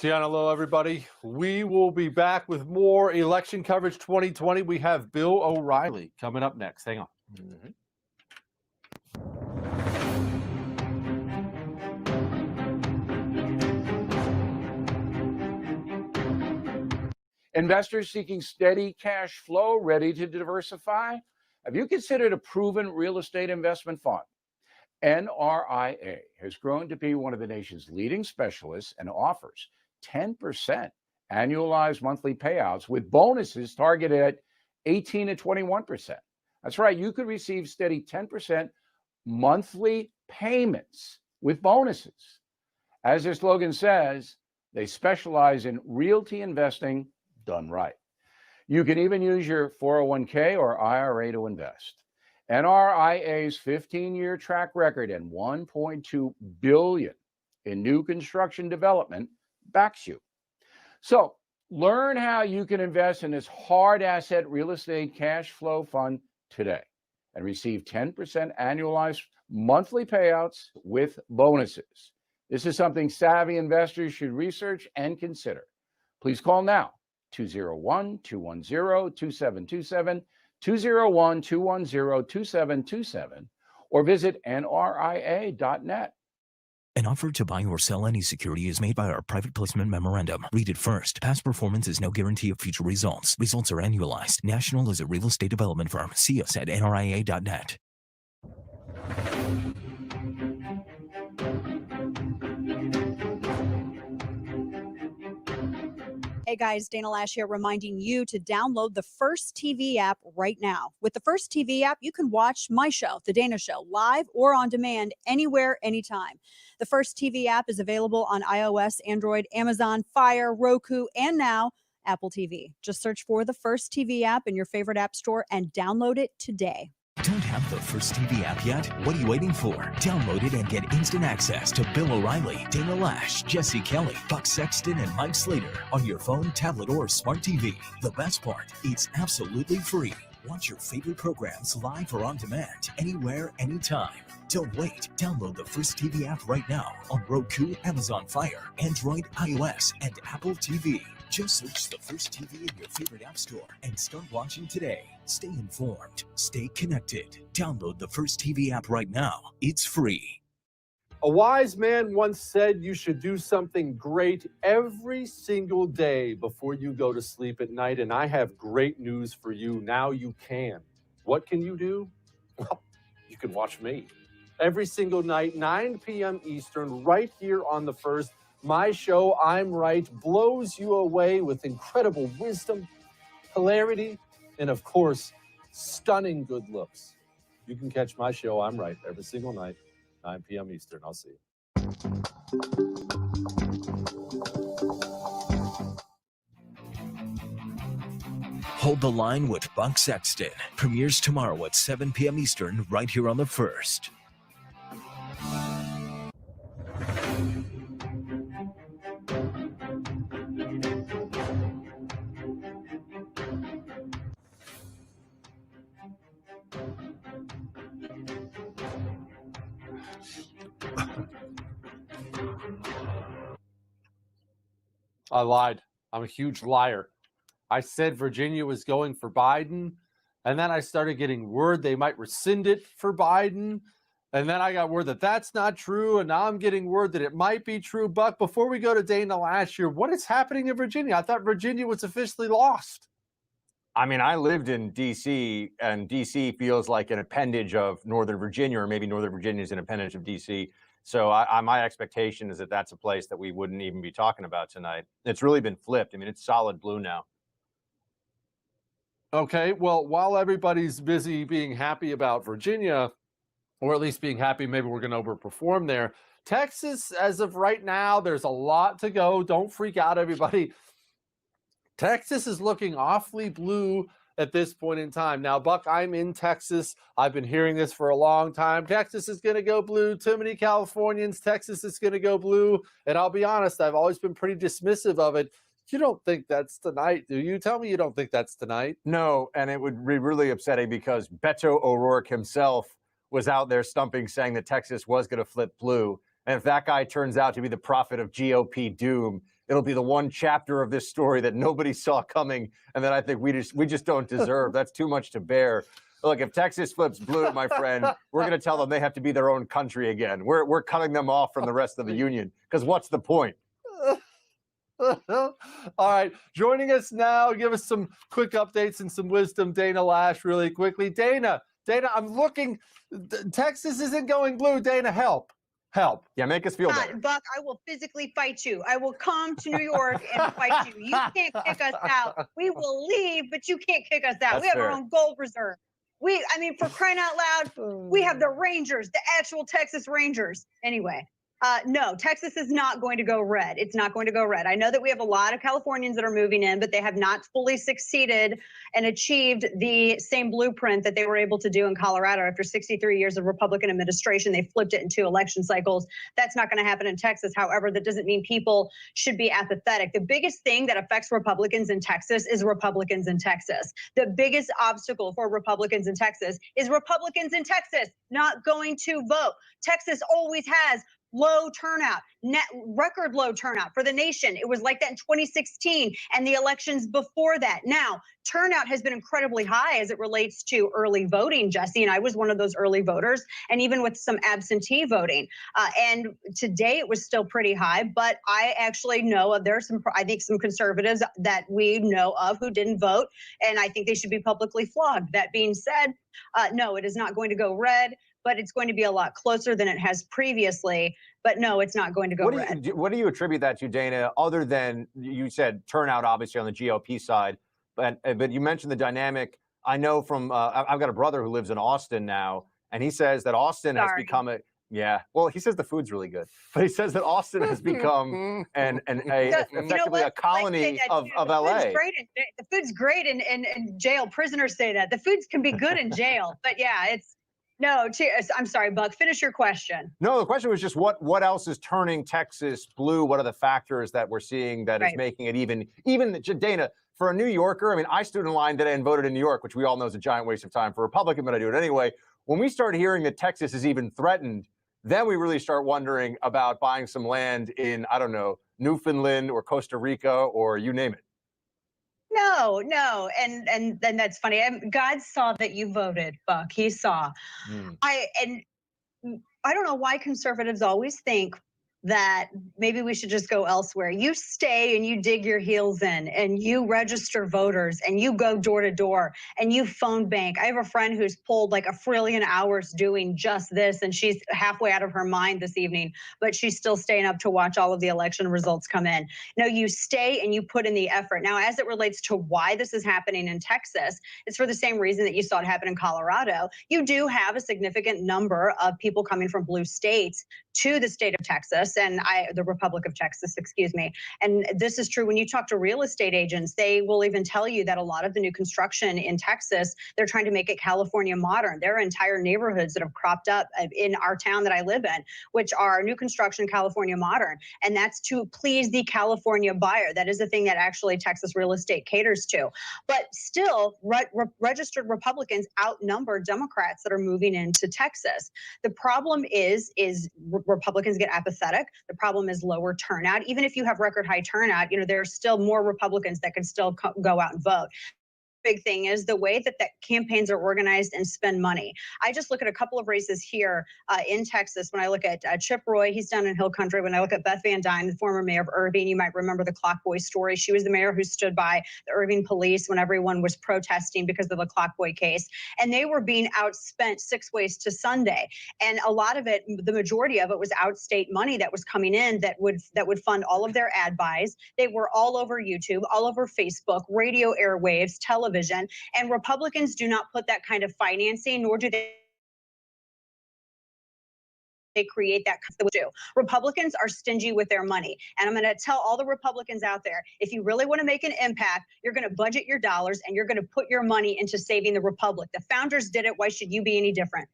Tiana, hello, everybody. We will be back with more election coverage 2020. We have Bill O'Reilly coming up next. Hang on. Investors seeking steady cash flow, ready to diversify? Have you considered a proven real estate investment fund? NRIA has grown to be one of the nation's leading specialists and offers 10% annualized monthly payouts with bonuses targeted at 18 to 21%. That's right. You could receive steady 10% monthly payments with bonuses. As their slogan says, They specialize in realty investing done right. You can even use your 401k or IRA to invest. NRIA's 15-year track record and $1.2 billion in new construction development backs you. So learn how you can invest in this hard asset real estate cash flow fund today and receive 10% annualized monthly payouts with bonuses. This is something savvy investors should research and consider. Please call now, 201-210-2727, 201-210-2727, or visit nria.net. An offer to buy or sell any security is made by our private placement memorandum. Read it first. Past performance is no guarantee of future results. Results are annualized. National is a real estate development firm. See us at nria.net. Hey guys, Dana Lash here, reminding you to download the First TV app right now. With the First TV app, you can watch my show, The Dana Show, live or on demand, anywhere, anytime. The First TV app is available on iOS, Android, Amazon, Fire, Roku, and now Apple TV. Just search for the First TV app in your favorite app store and download it today. Don't have the First TV app yet? What are you waiting for? Download it and get instant access to Bill O'Reilly, Dana Lash, Jesse Kelly, Buck Sexton, and Mike Slater on your phone, tablet, or smart TV. The best part, it's absolutely free. Watch your favorite programs live or on demand, anywhere, anytime. Don't wait. Download the First TV app right now on Roku, Amazon Fire, Android, iOS, and Apple TV. Just search the First TV in your favorite app store and start watching today. Stay informed. Stay connected. Download the First TV app right now. It's free. A wise man once said you should do something great every single day before you go to sleep at night, and I have great news for you. Now you can. What can you do? Well, you can watch me. Every single night, 9 p.m. Eastern, right here on The First. My show, I'm Right, blows you away with incredible wisdom, hilarity, and of course, stunning good looks. You can catch my show, I'm Right, every single night, 9 p.m. Eastern. I'll see you. Hold the Line with Buck Sexton premieres tomorrow at 7 p.m. Eastern right here on The First. I lied. I'm a huge liar. I said Virginia was going for Biden, and then I started getting word they might rescind it for Biden, and then I got word that that's not true, and now I'm getting word that it might be true. Buck, before we go to Dana last year, what is happening in Virginia? I thought Virginia was officially lost. I mean, I lived in D.C., and D.C. feels like an appendage of Northern Virginia, or maybe Northern Virginia is an appendage of D.C., so my expectation is that that's a place that we wouldn't even be talking about tonight. It's really been flipped. I mean, it's solid blue now. Okay, well, while everybody's busy being happy about Virginia, or at least being happy maybe we're going to overperform there, Texas, as of right now, there's a lot to go. Don't freak out, everybody. Texas is looking awfully blue at this point in time. Now, Buck, I'm in Texas. I've been hearing this for a long time. Texas is going to go blue. Too many Californians. Texas is going to go blue. And I'll be honest, I've always been pretty dismissive of it. You don't think that's tonight, do you? Tell me you don't think that's tonight. No, and it would be really upsetting because Beto O'Rourke himself was out there stumping, saying that Texas was going to flip blue. And if that guy turns out to be the prophet of GOP doom, it'll be the one chapter of this story that nobody saw coming, and that I think we just don't deserve. That's too much to bear. Look, if Texas flips blue, my friend, we're going to tell them they have to be their own country again. We're cutting them off from the rest of the union, because what's the point? All right, joining us now, give us some quick updates and some wisdom, Dana Lash, really quickly. Dana, I'm looking. Texas isn't going blue. Dana, help. Yeah, make us feel better. Buck, I will physically fight you. I will come to New York and fight you. You can't kick us out. We will leave, but you can't kick us out. That's we have fair. our own gold reserve. For crying out loud, we have the Rangers, the actual Texas Rangers. Anyway, No, Texas is not going to go red. It's not going to go red. I know that we have a lot of Californians that are moving in, but they have not fully succeeded and achieved the same blueprint that they were able to do in Colorado after 63 years of Republican administration. They flipped it in 2 election cycles. That's not going to happen in Texas. However, that doesn't mean people should be apathetic. The biggest thing that affects Republicans in Texas is Republicans in Texas. The biggest obstacle for Republicans in Texas is Republicans in Texas not going to vote. Texas always has low turnout, record low turnout for the nation. It was like that in 2016 and the elections before that. Now, turnout has been incredibly high as it relates to early voting, Jesse, and I was one of those early voters, and even with some absentee voting. And today it was still pretty high, but I actually know there are some, I think, some conservatives that we know of who didn't vote, and I think they should be publicly flogged. That being said, no, it is not going to go red, but it's going to be a lot closer than it has previously. But no, it's not going to go red. What do you attribute that to, Dana, other than you said turnout, obviously, on the GOP side? But you mentioned the dynamic. I know from I've got a brother who lives in Austin now, and he says that Austin has become well, he says the food's really good, but he says that Austin has become effectively a colony of LA. The food's great in jail. Prisoners say that. The foods can be good in jail, but yeah, it's no. I'm sorry, Buck. Finish your question. No, the question was just what else is turning Texas blue? What are the factors that we're seeing that is making it even Dana, for a New Yorker? I mean, I stood in line today and voted in New York, which we all know is a giant waste of time for a Republican, but I do it anyway. When we start hearing that Texas is even threatened, then we really start wondering about buying some land in, I don't know, Newfoundland or Costa Rica or you name it. No, and then that's funny. God saw that you voted, Buck. He saw. I don't know why conservatives always think that maybe we should just go elsewhere. You stay and you dig your heels in and you register voters and you go door to door and you phone bank. I have a friend who's pulled like 1 trillion hours doing just this, and she's halfway out of her mind this evening, but she's still staying up to watch all of the election results come in. No, you stay and you put in the effort. Now, as it relates to why this is happening in Texas, it's for the same reason that you saw it happen in Colorado. You do have a significant number of people coming from blue states to the state of Texas and the Republic of Texas, excuse me. And this is true when you talk to real estate agents. They will even tell you that a lot of the new construction in Texas, they're trying to make it California modern. There are entire neighborhoods that have cropped up in our town that I live in, which are new construction California modern. And that's to please the California buyer. That is the thing that actually Texas real estate caters to. But still, registered Republicans outnumber Democrats that are moving into Texas. The problem is Republicans get apathetic. The problem is lower turnout. Even if you have record high turnout, there are still more Republicans that can still go out and vote. Big thing is the way that campaigns are organized and spend money. I just look at a couple of races here in Texas. When I look at Chip Roy, he's down in Hill Country. When I look at Beth Van Dyne, the former mayor of Irving, you might remember the Clock Boy story. She was the mayor who stood by the Irving police when everyone was protesting because of the Clock Boy case. And they were being outspent 6 ways to Sunday. And a lot of it, the majority of it was outstate money that was coming in that would fund all of their ad buys. They were all over YouTube, all over Facebook, radio airwaves, television. And Republicans do not put that kind of financing, nor do they create that kind of. Republicans are stingy with their money. And I'm going to tell all the Republicans out there, if you really want to make an impact, you're going to budget your dollars and you're going to put your money into saving the republic. The founders did it. Why should you be any different?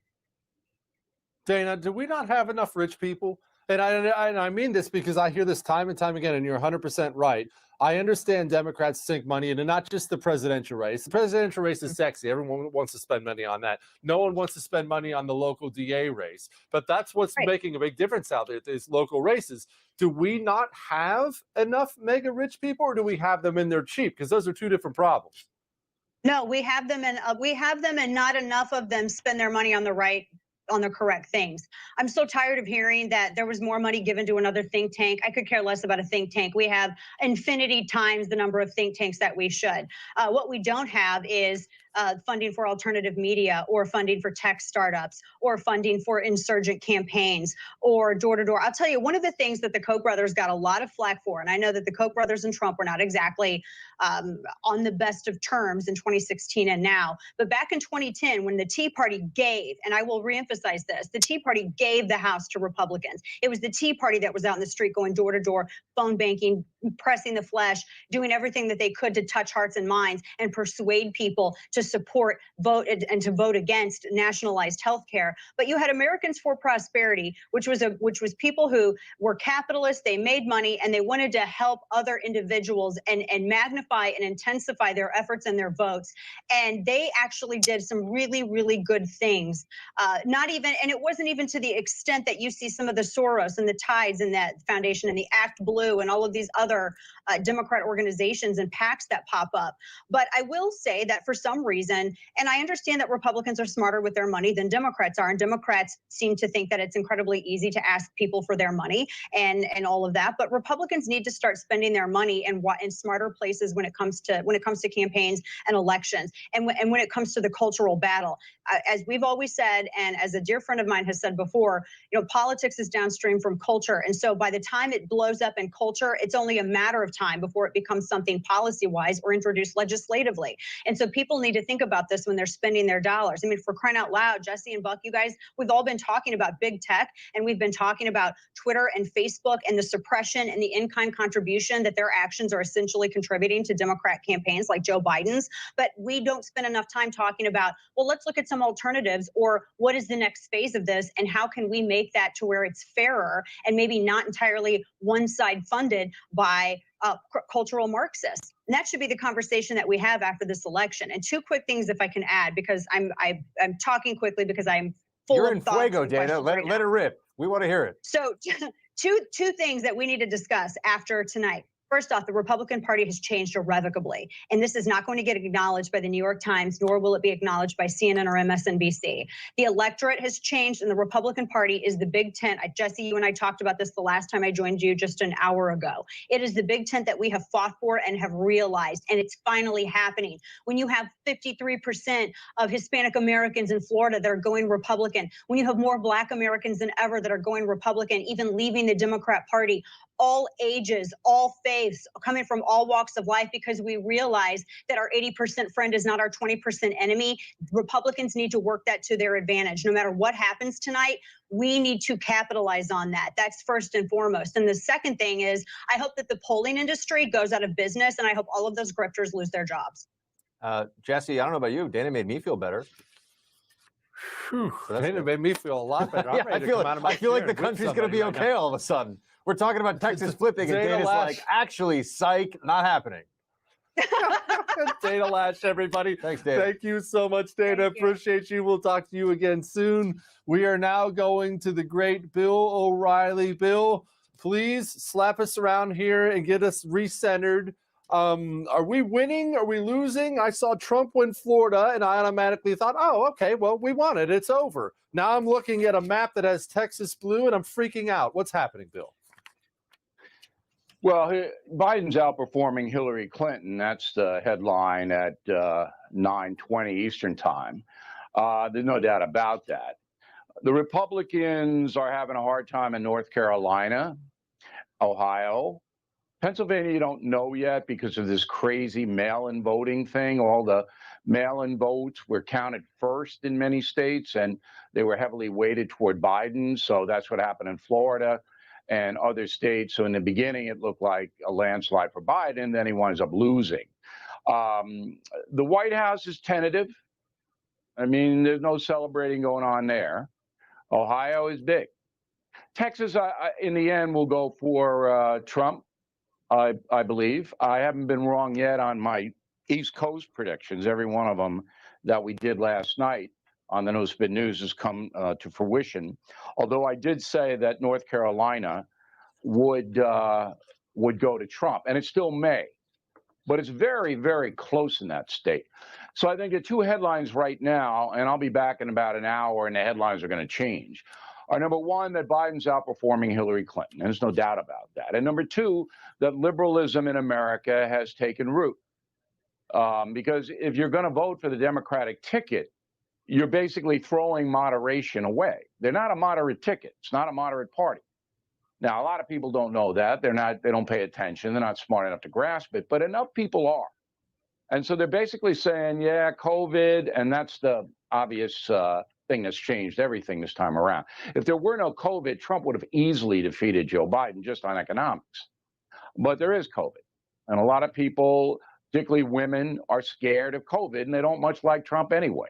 Dana, do we not have enough rich people? And I mean this because I hear this time and time again, and you're 100% right. I understand Democrats sink money into not just the presidential race. The presidential race is sexy. Everyone wants to spend money on that. No one wants to spend money on the local DA race. But that's what's making a big difference out there, is local races. Do we not have enough mega rich people, or do we have them in there cheap? Because those are two different problems. No, we have them, and not enough of them spend their money on the correct things. I'm so tired of hearing that there was more money given to another think tank. I could care less about a think tank. We have infinity times the number of think tanks that we should. What we don't have is funding for alternative media, or funding for tech startups, or funding for insurgent campaigns, or door-to-door. I'll tell you, one of the things that the Koch brothers got a lot of flack for, and I know that the Koch brothers and Trump were not exactly on the best of terms in 2016 and now, but back in 2010, when the Tea Party gave, and I will reemphasize emphasize this. The Tea Party gave the House to Republicans. It was the Tea Party that was out in the street going door to door, phone banking, pressing the flesh, doing everything that they could to touch hearts and minds and persuade people to support, vote, and to vote against nationalized health care. But you had Americans for Prosperity, which was people who were capitalists. They made money and they wanted to help other individuals and magnify and intensify their efforts and their votes. And they actually did some really, really good things. And it wasn't even to the extent that you see some of the Soros and the Tides and that foundation and the Act Blue and all of these other Democrat organizations and PACs that pop up. But I will say that for some reason, and I understand that Republicans are smarter with their money than Democrats are, and Democrats seem to think that it's incredibly easy to ask people for their money and all of that. But Republicans need to start spending their money in smarter places when it comes to campaigns and elections, and when it comes to the cultural battle. As we've always said, and as a dear friend of mine has said before, politics is downstream from culture. And so by the time it blows up in culture, it's only a matter of time before it becomes something policy-wise or introduced legislatively. And so people need to think about this when they're spending their dollars. I mean, for crying out loud, Jesse and Buck, you guys, we've all been talking about big tech, and we've been talking about Twitter and Facebook and the suppression and the in-kind contribution that their actions are essentially contributing to Democrat campaigns like Joe Biden's. But we don't spend enough time talking about, well, let's look at some alternatives, or what is the next phase of this, and how can we make that to where it's fairer and maybe not entirely one side funded by cultural Marxists. And that should be the conversation that we have after this election. And two quick things, if I can add, because I'm talking quickly because I'm full You're of in thoughts fuego, and Dana. questions Let right it now. rip. We want to hear it. So two things that we need to discuss after tonight. First off, the Republican Party has changed irrevocably, and this is not going to get acknowledged by the New York Times, nor will it be acknowledged by CNN or MSNBC. The electorate has changed, and the Republican Party is the big tent. Jesse, you and I talked about this the last time I joined you just an hour ago. It is the big tent that we have fought for and have realized, and it's finally happening. When you have 53% of Hispanic Americans in Florida that are going Republican, when you have more Black Americans than ever that are going Republican, even leaving the Democrat Party, all ages, all faiths, coming from all walks of life, because we realize that our 80% friend is not our 20% enemy. Republicans need to work that to their advantage. No matter what happens tonight, we need to capitalize on that. That's first and foremost. And the second thing is, I hope that the polling industry goes out of business, and I hope all of those grifters lose their jobs. Jesse, I don't know about you. Dana made me feel better. Dana made me feel a lot better. Yeah, I feel like the country's going to be okay all of a sudden. We're talking about Texas flipping, and Dana's like, actually, psych, not happening. Dana Lash, everybody. Thanks, Dana. Thank you so much, Dana. Appreciate you. We'll talk to you again soon. We are now going to the great Bill O'Reilly. Bill, please slap us around here and get us recentered. Are we winning? Are we losing? I saw Trump win Florida, and I automatically thought, oh, okay, well, we won it. It's over. Now I'm looking at a map that has Texas blue, and I'm freaking out. What's happening, Bill? Well, Biden's outperforming Hillary Clinton. That's the headline at 9:20 Eastern time. There's no doubt about that. The Republicans are having a hard time in North Carolina, Ohio. Pennsylvania, you don't know yet because of this crazy mail-in voting thing. All the mail-in votes were counted first in many states, and they were heavily weighted toward Biden. So that's what happened in Florida and other states. So in the beginning, it looked like a landslide for Biden. Then he winds up losing. The White House is tentative. I mean, there's no celebrating going on there. Ohio is big. Texas, in the end, will go for Trump, I believe. I haven't been wrong yet on my East Coast predictions. Every one of them that we did last night on the No Spin News has come to fruition. Although I did say that North Carolina would go to Trump, and it still may, but it's very, very close in that state. So I think the two headlines right now, and I'll be back in about an hour, and the headlines are going to change, are number one, that Biden's outperforming Hillary Clinton. There's no doubt about that. And number two, that liberalism in America has taken root. Because if you're going to vote for the Democratic ticket, you're basically throwing moderation away. They're not a moderate ticket. It's not a moderate party. Now, a lot of people don't know that. They don't pay attention. They're not smart enough to grasp it, but enough people are. And so they're basically saying, yeah, COVID, and that's the obvious thing that's changed everything this time around. If there were no COVID, Trump would have easily defeated Joe Biden just on economics. But there is COVID. And a lot of people, particularly women, are scared of COVID, and they don't much like Trump anyway.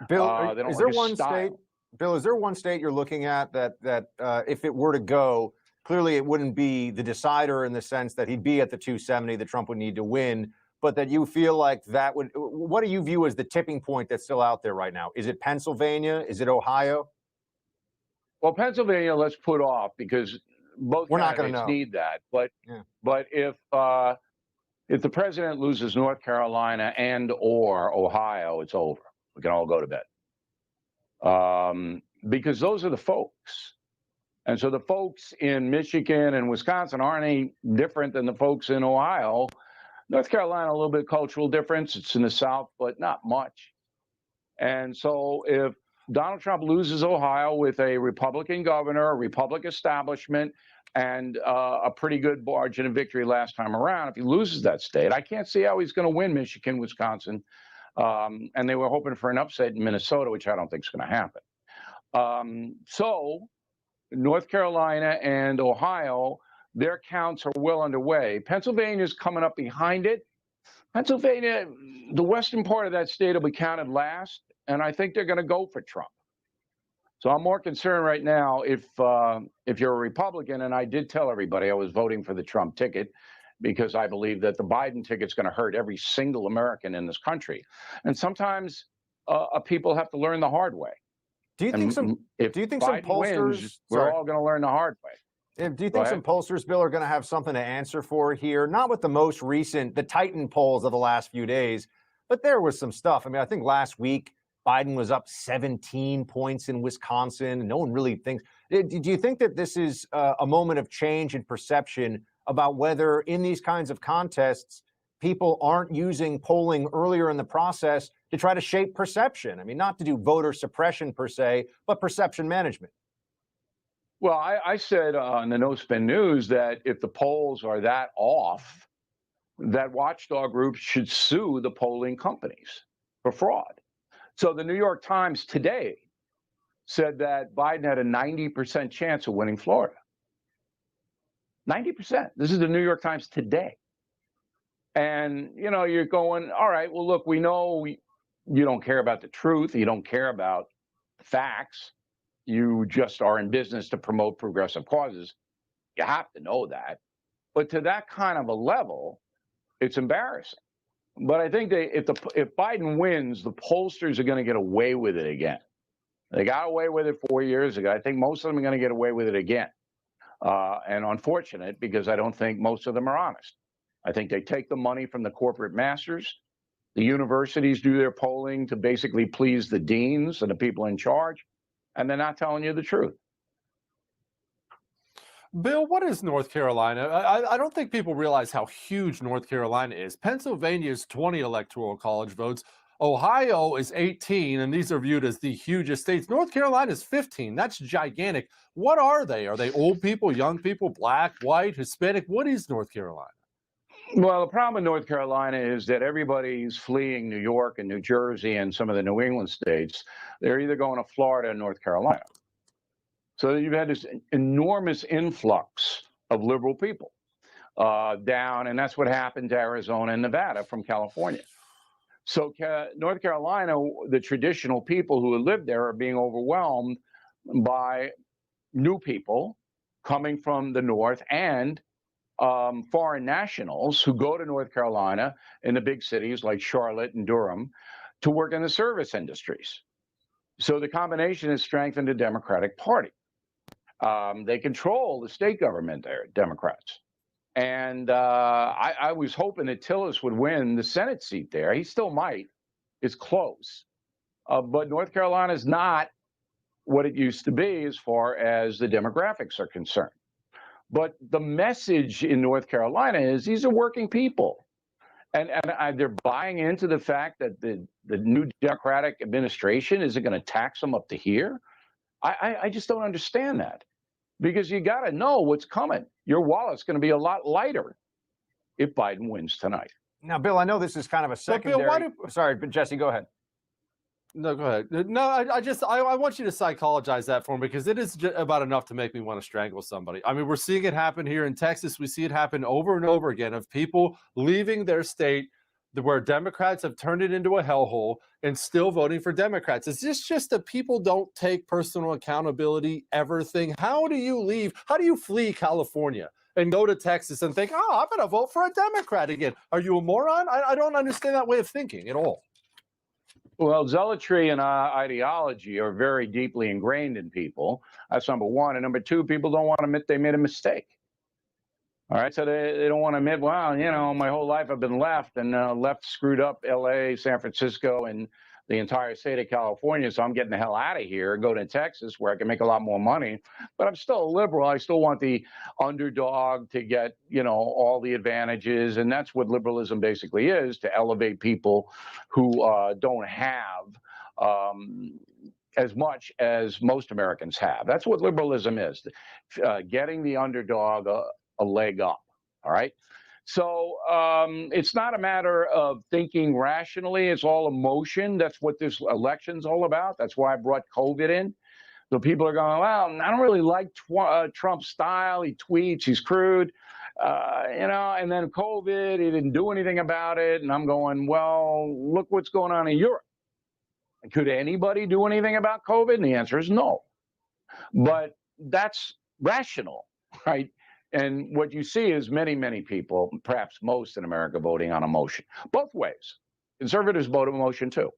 Bill, they don't is like there his one style. state? Bill, is there one state you're looking at that if it were to go, clearly it wouldn't be the decider in the sense that he'd be at the 270 that Trump would need to win, but that you feel like that would? What do you view as the tipping point that's still out there right now? Is it Pennsylvania? Is it Ohio? Well, Pennsylvania, let's put off because both We're not gonna candidates know. need that. But if the president loses North Carolina and or Ohio, it's over. We can all go to bed. Because those are the folks. And so the folks in Michigan and Wisconsin aren't any different than the folks in Ohio. North Carolina, a little bit of cultural difference. It's in the South, but not much. And so if Donald Trump loses Ohio with a Republican governor, a Republican establishment, and a pretty good margin of victory last time around, if he loses that state, I can't see how he's going to win Michigan, Wisconsin. And they were hoping for an upset in Minnesota, which I don't think is going to happen. So North Carolina and Ohio, their counts are well underway. Pennsylvania's coming up behind it. Pennsylvania, the western part of that state will be counted last, and I think they're going to go for Trump. So I'm more concerned right now if you're a Republican, and I did tell everybody I was voting for the Trump ticket because I believe that the Biden ticket's going to hurt every single American in this country. And sometimes people have to learn the hard way. Do you think some Biden pollsters? wins, we're all going to learn the hard way. Do you think some pollsters, Bill, are going to have something to answer for here? Not with the most recent, the Titan polls of the last few days, but there was some stuff. I mean, I think last week Biden was up 17 points in Wisconsin. And no one really thinks. Do you think that this is a moment of change in perception about whether in these kinds of contests, people aren't using polling earlier in the process to try to shape perception? I mean, not to do voter suppression per se, but perception management. Well, I said on the No Spin News that if the polls are that off, that watchdog groups should sue the polling companies for fraud. So the New York Times today said that Biden had a 90% chance of winning Florida. 90%. This is the New York Times today. And, you're going, all right, well, look, we know you don't care about the truth. You don't care about facts. You just are in business to promote progressive causes. You have to know that. But to that kind of a level, it's embarrassing. But I think if Biden wins, the pollsters are going to get away with it again. They got away with it 4 years ago. I think most of them are going to get away with it again. And unfortunate, because I don't think most of them are honest. I think they take the money from the corporate masters. The universities do their polling to basically please the deans and the people in charge, and they're not telling you the truth. Bill, what is North Carolina? I don't think people realize how huge North Carolina is. Pennsylvania is 20 electoral college votes. Ohio is 18, and these are viewed as the hugest states. North Carolina is 15. That's gigantic. What are they? Are they old people, young people, black, white, Hispanic? What is North Carolina? Well, the problem in North Carolina is that everybody's fleeing New York and New Jersey and some of the New England states. They're either going to Florida or North Carolina. So you've had this enormous influx of liberal people down, and that's what happened to Arizona and Nevada from California. So North Carolina, the traditional people who live there are being overwhelmed by new people coming from the north and foreign nationals who go to North Carolina in the big cities like Charlotte and Durham to work in the service industries. So the combination has strengthened the Democratic Party. They control the state government there, Democrats. And I was hoping that Tillis would win the Senate seat there. He still might. It's close. But North Carolina is not what it used to be as far as the demographics are concerned. But the message in North Carolina is these are working people. And they're buying into the fact that the new Democratic administration isn't going to tax them up to here. I just don't understand that. Because you got to know what's coming. Your wallet's going to be a lot lighter if Biden wins tonight. Now, Bill, I know this is kind of a secondary. Bill, sorry, but Jesse, go ahead. No, go ahead. No, I want you to psychologize that for me, because it is about enough to make me want to strangle somebody. I mean, we're seeing it happen here in Texas. We see it happen over and over again of people leaving their state where Democrats have turned it into a hellhole and still voting for Democrats. Is this just that people don't take personal accountability ever thing? How do you leave? How do you flee California and go to Texas and think, oh, I'm going to vote for a Democrat again? Are you a moron? I don't understand that way of thinking at all. Well, zealotry and ideology are very deeply ingrained in people. That's number one. And number two, people don't want to admit they made a mistake. All right, so they don't want to admit, well, you know, my whole life I've been left, and left screwed up L.A., San Francisco, and the entire state of California, so I'm getting the hell out of here, go to Texas where I can make a lot more money. But I'm still a liberal. I still want the underdog to get, you know, all the advantages. And that's what liberalism basically is, to elevate people who don't have as much as most Americans have. That's what liberalism is, getting the underdog a leg up, all right? So it's not a matter of thinking rationally. It's all emotion. That's what this election's all about. That's why I brought COVID in. So people are going, well, I don't really like Trump's style. He tweets, he's crude, you know, and then COVID, he didn't do anything about it. And I'm going, well, look what's going on in Europe. Could anybody do anything about COVID? And the answer is no. But that's rational, right? And what you see is many, many people, perhaps most in America, voting on emotion. Both ways. Conservatives vote emotion too.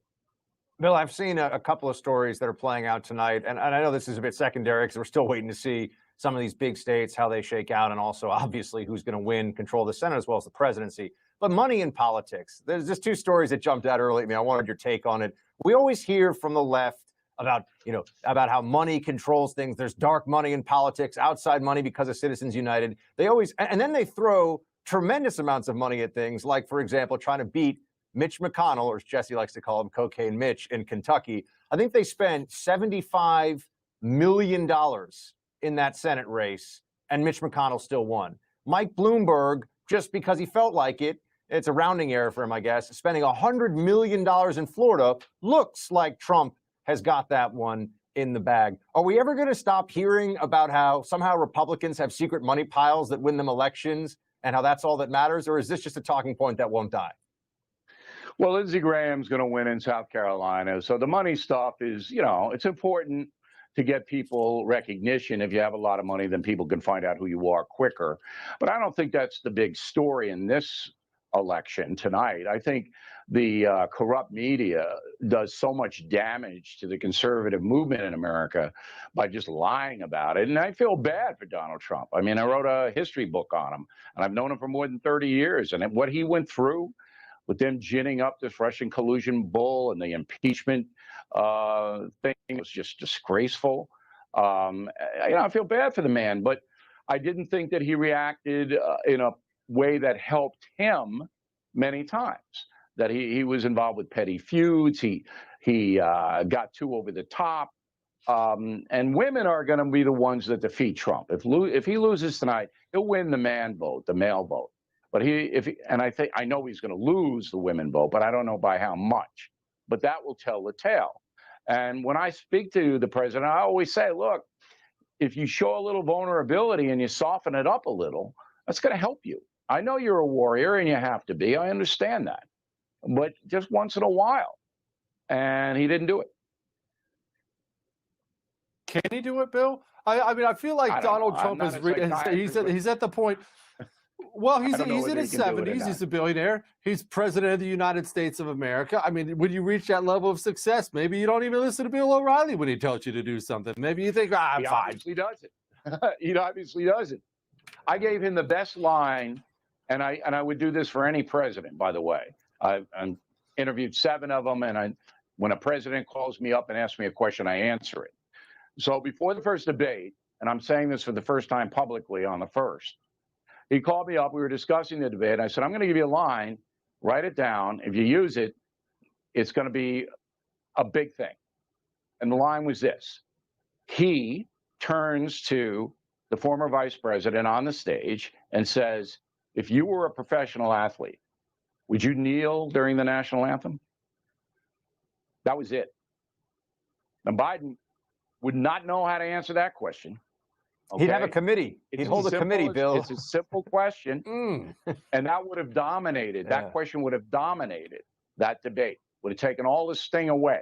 Bill, I've seen a couple of stories that are playing out tonight, and I know this is a bit secondary because we're still waiting to see some of these big states, how they shake out, and also obviously who's going to win control of the Senate as well as the presidency. But money in politics, there's just two stories that jumped out early at me. I wanted your take on it. We always hear from the left about, you know, about how money controls things. There's dark money in politics, outside money because of Citizens United. They always, and then they throw tremendous amounts of money at things like, for example, trying to beat Mitch McConnell, or as Jesse likes to call him, Cocaine Mitch, in Kentucky. I think they spent $75 million in that Senate race, and Mitch McConnell still won. Mike Bloomberg, just because he felt like it, it's a rounding error for him, I guess, spending $100 million in Florida, looks like Trump has got that one in the bag. Are we ever going to stop hearing about how somehow Republicans have secret money piles that win them elections and how that's all that matters? Or is this just a talking point that won't die? Well, Lindsey Graham's going to win in South Carolina. So the money stuff is, you know, it's important to get people recognition. If you have a lot of money, then people can find out who you are quicker. But I don't think that's the big story in this election tonight. I think the corrupt media does so much damage to the conservative movement in America by just lying about it. And I feel bad for Donald Trump. I mean, I wrote a history book on him, and I've known him for more than 30 years. And what he went through with them ginning up this Russian collusion bull and the impeachment thing was just disgraceful. You know, I feel bad for the man, but I didn't think that he reacted in a way that helped him many times. That he was involved with petty feuds. He got too over the top. And women are going to be the ones that defeat Trump. If he loses tonight, he'll win the man vote, the male vote. But I know he's going to lose the women vote, but I don't know by how much. But that will tell the tale. And when I speak to the president, I always say, look, if you show a little vulnerability and you soften it up a little, that's going to help you. I know you're a warrior and you have to be. I understand that. But just once in a while. And he didn't do it. Can he do it, Bill? I mean, I feel like Donald Trump is he's at the point. Well, he's in his 70s. He's a billionaire. He's president of the United States of America. I mean, when you reach that level of success, maybe you don't even listen to Bill O'Reilly when he tells you to do something. Maybe you think, I'm he fine. Obviously doesn't. He obviously doesn't. I gave him the best line, and I would do this for any president, by the way. I've interviewed 7 of them, and when a president calls me up and asks me a question, I answer it. So before the first debate, and I'm saying this for the first time publicly on the first, he called me up. We were discussing the debate. I said, I'm going to give you a line. Write it down. If you use it, it's going to be a big thing. And the line was this. He turns to the former vice president on the stage and says, if you were a professional athlete, would you kneel during the national anthem? That was it. Now, Biden would not know how to answer that question. He'd have a okay? committee. He'd hold a committee, Bill. It's a simple question, and that would have dominated. Yeah. That question would have dominated that debate. Would have taken all this sting away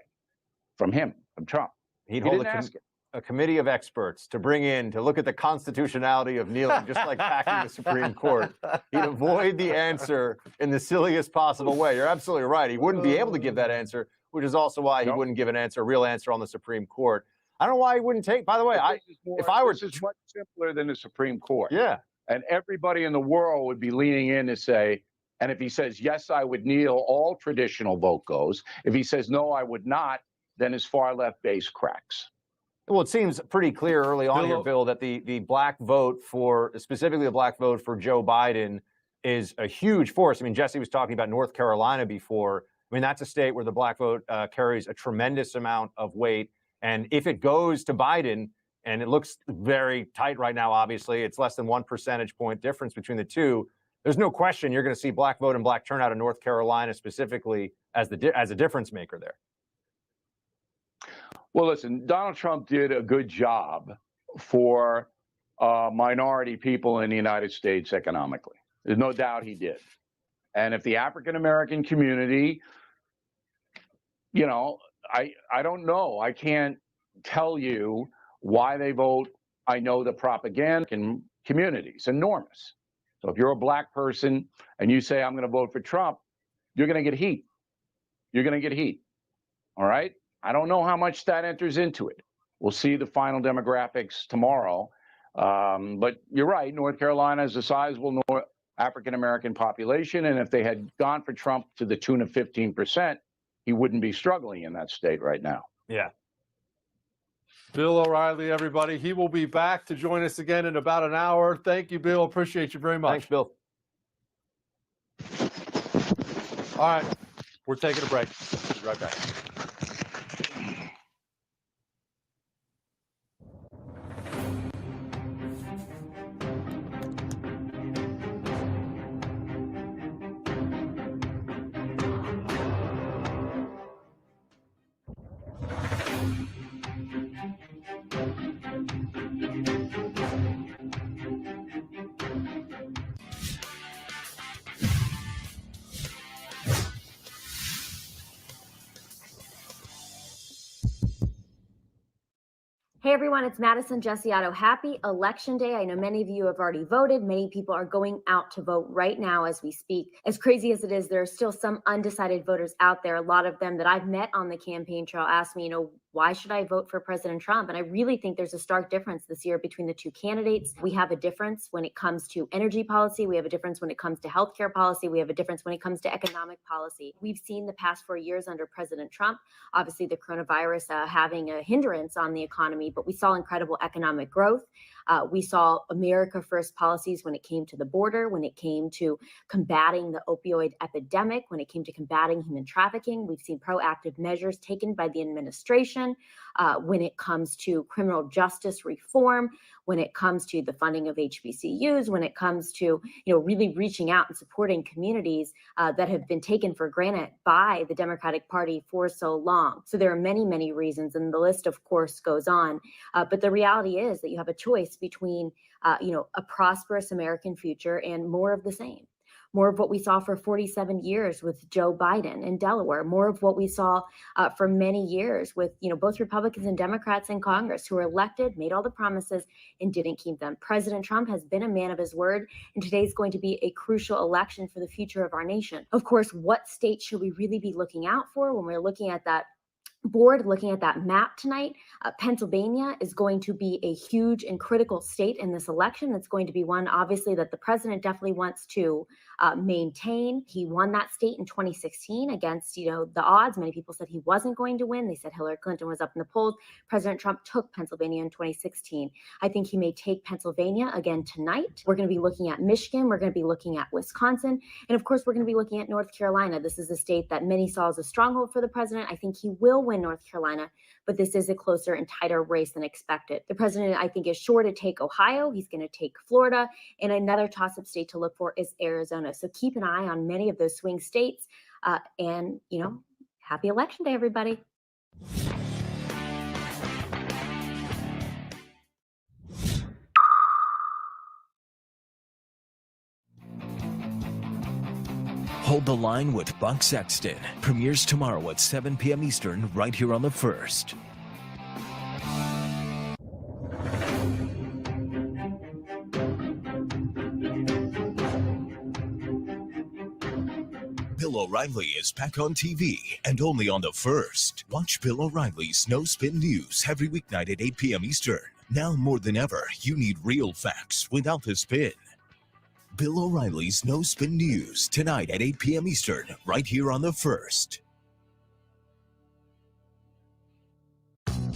from him, from Trump. He'd He hold didn't ask it. a committee of experts to bring in to look at the constitutionality of kneeling, just like packing the Supreme Court. He'd avoid the answer in the silliest possible way. You're absolutely right. He wouldn't be able to give that answer, which is also why he wouldn't give a real answer on the Supreme Court. I don't know why he wouldn't take. By the way, this is much simpler than the Supreme Court. Yeah. And everybody in the world would be leaning in to say, and if he says, yes, I would kneel, all traditional vote goes. If he says, no, I would not, then his far left base cracks. Well, it seems pretty clear early on here, Bill, that the black vote for, specifically the black vote for Joe Biden, is a huge force. I mean, Jesse was talking about North Carolina before. I mean, that's a state where the black vote carries a tremendous amount of weight. And if it goes to Biden, and it looks very tight right now, obviously, it's less than 1 percentage point difference between the two. There's no question you're going to see black vote and black turnout in North Carolina specifically as a difference maker there. Well, listen, Donald Trump did a good job for minority people in the United States economically. There's no doubt he did. And if the African-American community, you know, I don't know. I can't tell you why they vote. I know the propaganda in communities, enormous. So if you're a black person and you say, I'm going to vote for Trump, you're going to get heat. You're going to get heat. All right? I don't know how much that enters into it. We'll see the final demographics tomorrow. But you're right. North Carolina is a sizable African-American population. And if they had gone for Trump to the tune of 15%, he wouldn't be struggling in that state right now. Yeah. Bill O'Reilly, everybody. He will be back to join us again in about an hour. Thank you, Bill. Appreciate you very much. Thanks, Bill. All right. We're taking a break. Be right back. Hey everyone, it's Madison Jesse Otto. Happy Election Day. I know many of you have already voted. Many people are going out to vote right now as we speak. As crazy as it is, there are still some undecided voters out there. A lot of them that I've met on the campaign trail ask me, why should I vote for President Trump? And I really think there's a stark difference this year between the two candidates. We have a difference when it comes to energy policy. We have a difference when it comes to healthcare policy. We have a difference when it comes to economic policy. We've seen the past 4 years under President Trump, obviously the coronavirus having a hindrance on the economy, but we saw incredible economic growth. We saw America First policies when it came to the border, when it came to combating the opioid epidemic, when it came to combating human trafficking. We've seen proactive measures taken by the administration when it comes to criminal justice reform, when it comes to the funding of HBCUs, when it comes to really reaching out and supporting communities that have been taken for granted by the Democratic Party for so long. So there are many, many reasons, and the list, of course, goes on. But the reality is that you have a choice between, a prosperous American future and more of the same. More of what we saw for 47 years with Joe Biden in Delaware, more of what we saw for many years with, both Republicans and Democrats in Congress who were elected, made all the promises and didn't keep them. President Trump has been a man of his word, and today's going to be a crucial election for the future of our nation. Of course, what state should we really be looking out for when we're looking at that board, looking at that map tonight? Pennsylvania is going to be a huge and critical state in this election. It's going to be one, obviously, that the president definitely wants to maintain. He won that state in 2016 against, the odds. Many people said he wasn't going to win. They said Hillary Clinton was up in the polls. President Trump took Pennsylvania in 2016. I think he may take Pennsylvania again tonight. We're going to be looking at Michigan. We're going to be looking at Wisconsin. And of course, we're going to be looking at North Carolina. This is a state that many saw as a stronghold for the president. I think he will win North Carolina, but this is a closer and tighter race than expected. The president, I think, is sure to take Ohio. He's going to take Florida, and another toss-up state to look for is Arizona. So keep an eye on many of those swing states, and happy Election Day, everybody. Hold the Line with Buck Sexton premieres tomorrow at 7 p.m. Eastern right here on The First. Bill O'Reilly is back on TV and only on The First. Watch Bill O'Reilly's No Spin News every weeknight at 8 p.m. Eastern. Now more than ever, you need real facts without the spin. Bill O'Reilly's No Spin News tonight at 8 p.m. Eastern right here on The First.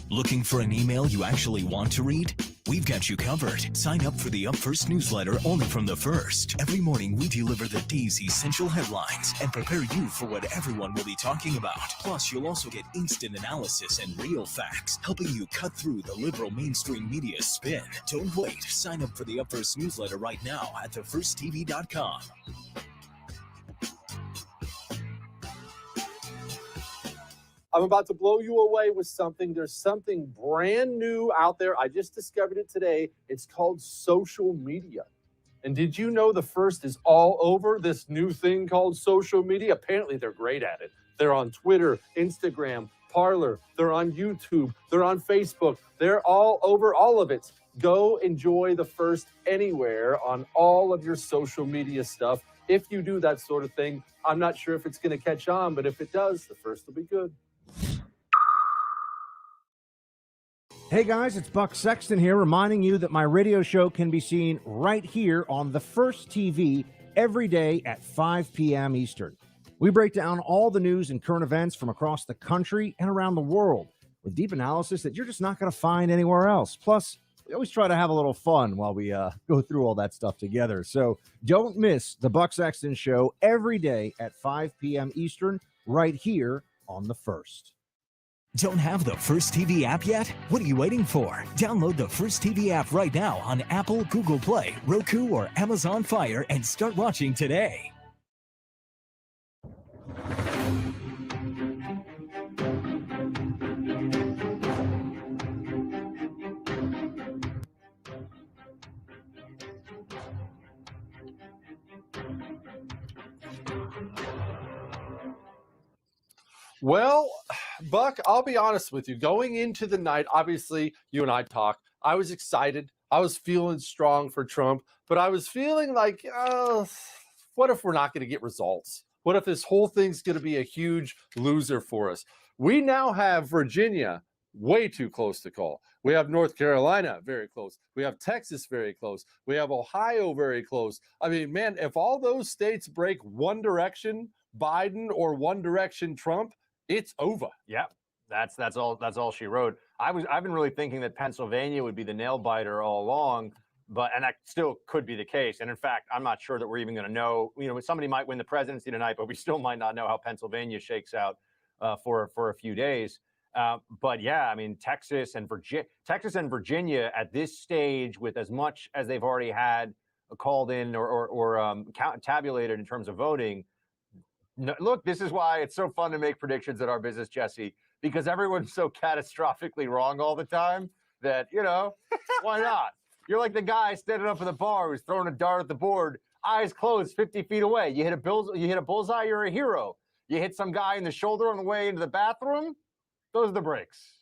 Looking for an email you actually want to read? We've got you covered. Sign up for the Up First newsletter only from The First. Every morning, we deliver the day's essential headlines and prepare you for what everyone will be talking about. Plus, you'll also get instant analysis and real facts, helping you cut through the liberal mainstream media spin. Don't wait. Sign up for the Up First newsletter right now at thefirsttv.com. I'm about to blow you away with something. There's something brand new out there. I just discovered it today. It's called social media. And did you know The First is all over this new thing called social media? Apparently, they're great at it. They're on Twitter, Instagram, Parler. They're on YouTube. They're on Facebook. They're all over all of it. Go enjoy The First anywhere on all of your social media stuff. If you do that sort of thing, I'm not sure if it's going to catch on, but if it does, The First will be good. Hey guys, it's Buck Sexton here, reminding you that my radio show can be seen right here on The First TV every day at 5 p.m. Eastern. We break down all the news and current events from across the country and around the world with deep analysis that you're just not going to find anywhere else. Plus, we always try to have a little fun while we go through all that stuff together. So don't miss the Buck Sexton Show every day at 5 p.m. Eastern right here on The First. Don't have the First TV app yet? What are you waiting for? Download the First TV app right now on Apple, Google Play, Roku, or Amazon Fire and start watching today. Well, Buck, I'll be honest with you. Going into the night, obviously, you and I talked. I was excited. I was feeling strong for Trump, but I was feeling like, what if we're not going to get results? What if this whole thing's going to be a huge loser for us? We now have Virginia way too close to call. We have North Carolina very close. We have Texas very close. We have Ohio very close. I mean, man, if all those states break one direction, Biden, or one direction, Trump, it's over. Yeah, that's all she wrote. I've been really thinking that Pennsylvania would be the nail biter all along, and that still could be the case. And in fact, I'm not sure that we're even going to know. You know, somebody might win the presidency tonight, but we still might not know how Pennsylvania shakes out for a few days. But yeah, I mean, Texas and Virginia at this stage, with as much as they've already had called in or tabulated in terms of voting. No, look, this is why it's so fun to make predictions at our business, Jesse, because everyone's so catastrophically wrong all the time that, you know, why not? You're like the guy standing up in the bar who's throwing a dart at the board, eyes closed, 50 feet away. You hit a bullseye, you're a hero. You hit some guy in the shoulder on the way into the bathroom, those are the breaks.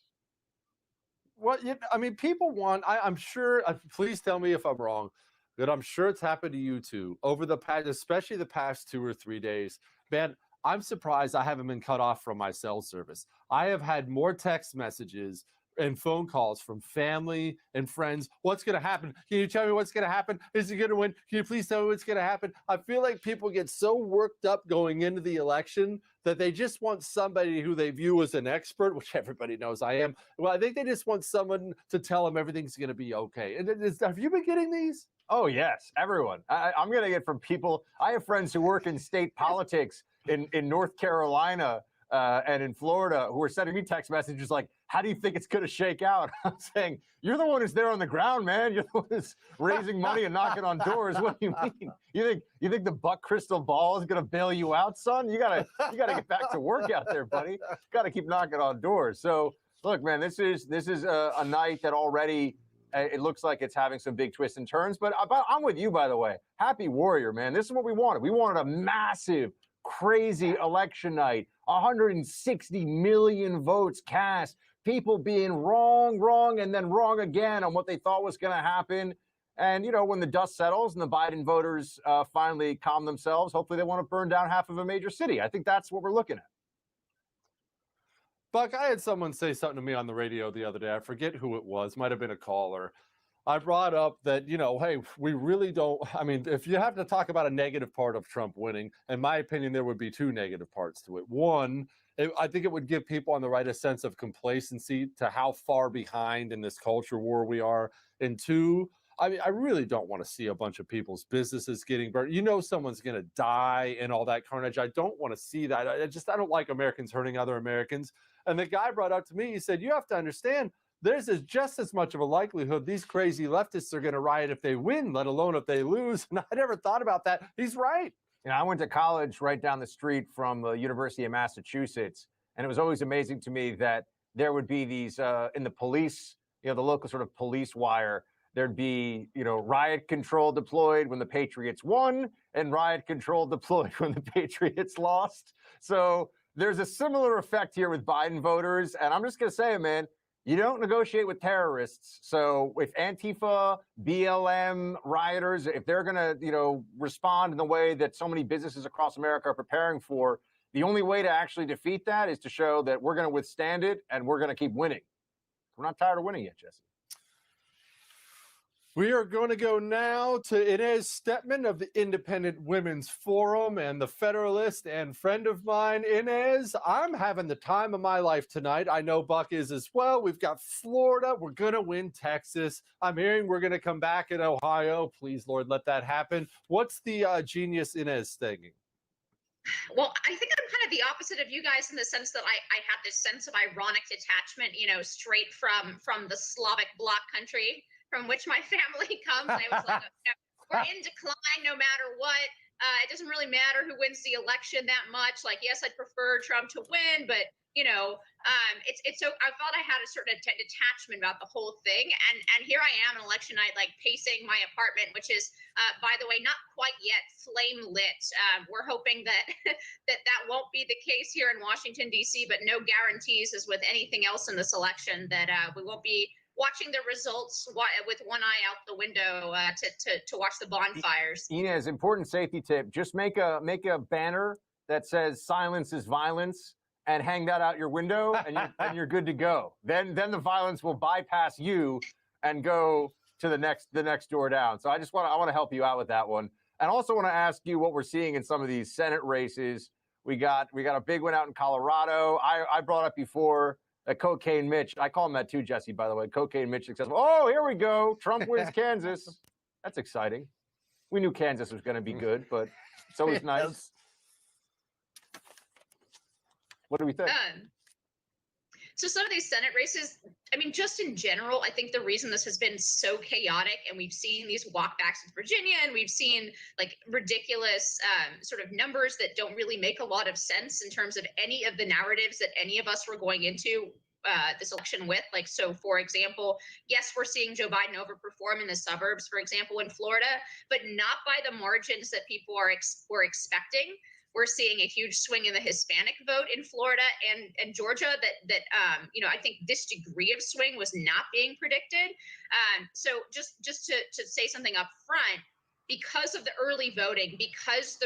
What I mean, people want. I'm sure. Please tell me if I'm wrong. But I'm sure it's happened to you too over the past, especially the past 2 or 3 days. Man, I'm surprised I haven't been cut off from my cell service. I have had more text messages and phone calls from family and friends. What's going to happen? Can you tell me what's going to happen? Is he going to win? Can you please tell me what's going to happen? I feel like people get so worked up going into the election that they just want somebody who they view as an expert, which everybody knows I am. Well, I think they just want someone to tell them everything's going to be okay. And have you been getting these? Oh, yes, everyone. I'm going to get from people. I have friends who work in state politics in North Carolina and in Florida who are sending me text messages like, how do you think it's going to shake out? I'm saying, you're the one who's there on the ground, man. You're the one who's raising money and knocking on doors. What do you mean? You think the Buck crystal ball is going to bail you out, son? You gotta get back to work out there, buddy. Got to keep knocking on doors. So look, man, this is a night that already it looks like it's having some big twists and turns. But I'm with you, by the way. Happy Warrior, man. This is what we wanted. We wanted a massive crazy election night, 160 million votes cast, people being wrong, and then wrong again on what they thought was going to happen. And, when the dust settles and the Biden voters finally calm themselves, hopefully they want to burn down half of a major city. I think that's what we're looking at. Buck, I had someone say something to me on the radio the other day. I forget who it was. Might have been a caller. I brought up that, hey, we really don't. I mean, if you have to talk about a negative part of Trump winning, in my opinion, there would be two negative parts to it. One, I think it would give people on the right a sense of complacency to how far behind in this culture war we are. And two, I mean, I really don't want to see a bunch of people's businesses getting burned. Someone's going to die and all that carnage. I don't want to see that. I don't like Americans hurting other Americans. And the guy brought up to me, he said, you have to understand, there's just as much of a likelihood these crazy leftists are going to riot if they win, let alone if they lose. And I never thought about that. He's right. I went to college right down the street from the University of Massachusetts, and it was always amazing to me that there would be these in the police, the local sort of police wire, there'd be, riot control deployed when the Patriots won and riot control deployed when the Patriots lost. So there's a similar effect here with Biden voters. And I'm just going to say, man, you don't negotiate with terrorists. So if Antifa, BLM, rioters, if they're going to, respond in the way that so many businesses across America are preparing for, the only way to actually defeat that is to show that we're going to withstand it and we're going to keep winning. We're not tired of winning yet, Jesse. We are going to go now to Inez Stepman of the Independent Women's Forum and the Federalist and friend of mine. Inez, I'm having the time of my life tonight. I know Buck is as well. We've got Florida. We're going to win Texas. I'm hearing we're going to come back in Ohio. Please, Lord, let that happen. What's the genius Inez thinking? Well, I think I'm kind of the opposite of you guys in the sense that I have this sense of ironic detachment, straight from the Slavic bloc country from which my family comes. And I was like, we're in decline no matter what. It doesn't really matter who wins the election that much. Like, yes, I'd prefer Trump to win, but it's so I felt I had a certain detachment about the whole thing. And here I am on election night, like pacing my apartment, which is, by the way, not quite yet flame lit. We're hoping that that won't be the case here in Washington, D.C., but no guarantees, as with anything else in this election, that we won't be watching the results with one eye out the window to watch the bonfires. Inez, important safety tip: just make a banner that says "Silence is violence" and hang that out your window, and you're good to go. Then the violence will bypass you and go to the next door down. So I want to help you out with that one, and also want to ask you what we're seeing in some of these Senate races. We got a big one out in Colorado. I brought up before. Cocaine Mitch. I call him that too, Jesse, by the way. Cocaine Mitch successful. Oh, here we go. Trump wins Kansas. That's exciting. We knew Kansas was going to be good, but it's always nice. What do we think? So some of these Senate races, I mean, just in general, I think the reason this has been so chaotic, and we've seen these walkbacks with Virginia, and we've seen like ridiculous sort of numbers that don't really make a lot of sense in terms of any of the narratives that any of us were going into this election with. Like, so for example, yes, we're seeing Joe Biden overperform in the suburbs, for example, in Florida, but not by the margins that people were expecting. We're seeing a huge swing in the Hispanic vote in Florida and Georgia that I think this degree of swing was not being predicted. So just to say something up front, because of the early voting, because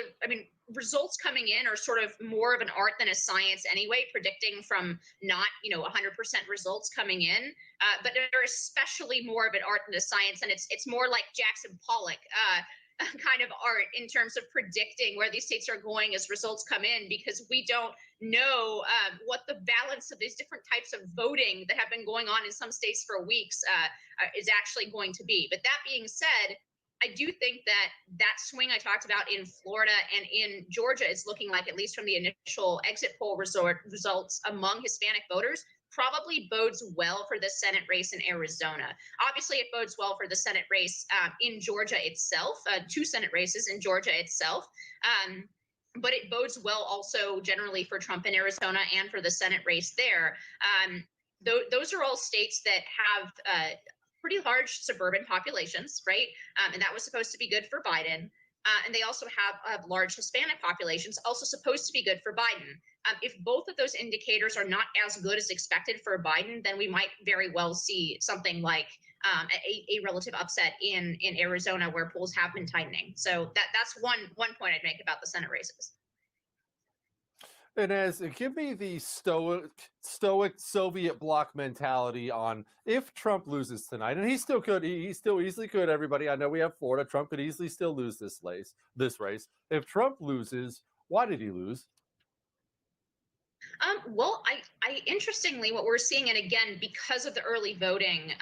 results coming in are sort of more of an art than a science anyway, predicting from not 100% results coming in, but they're especially more of an art than a science, and it's more like Jackson Pollock kind of art in terms of predicting where these states are going as results come in, because we don't know what the balance of these different types of voting that have been going on in some states for weeks is actually going to be. But that being said, I do think that swing I talked about in Florida and in Georgia is looking like, at least from the initial exit poll results among Hispanic voters, probably bodes well for the Senate race in Arizona. Obviously, it bodes well for the Senate race in Georgia itself, 2 Senate races in Georgia itself. But it bodes well also generally for Trump in Arizona and for the Senate race there. Those are all states that have pretty large suburban populations, right? And that was supposed to be good for Biden. and they also have large Hispanic populations, also supposed to be good for Biden. If both of those indicators are not as good as expected for Biden, then we might very well see something like a relative upset in Arizona, where polls have been tightening. So that's one point I'd make about the Senate races. And give me the stoic Soviet bloc mentality on if Trump loses tonight, and he still could, he still easily could. Everybody, I know we have Florida. Trump could easily still lose this race. If Trump loses, why did he lose? Well, I interestingly, what we're seeing, and again, because of the early voting,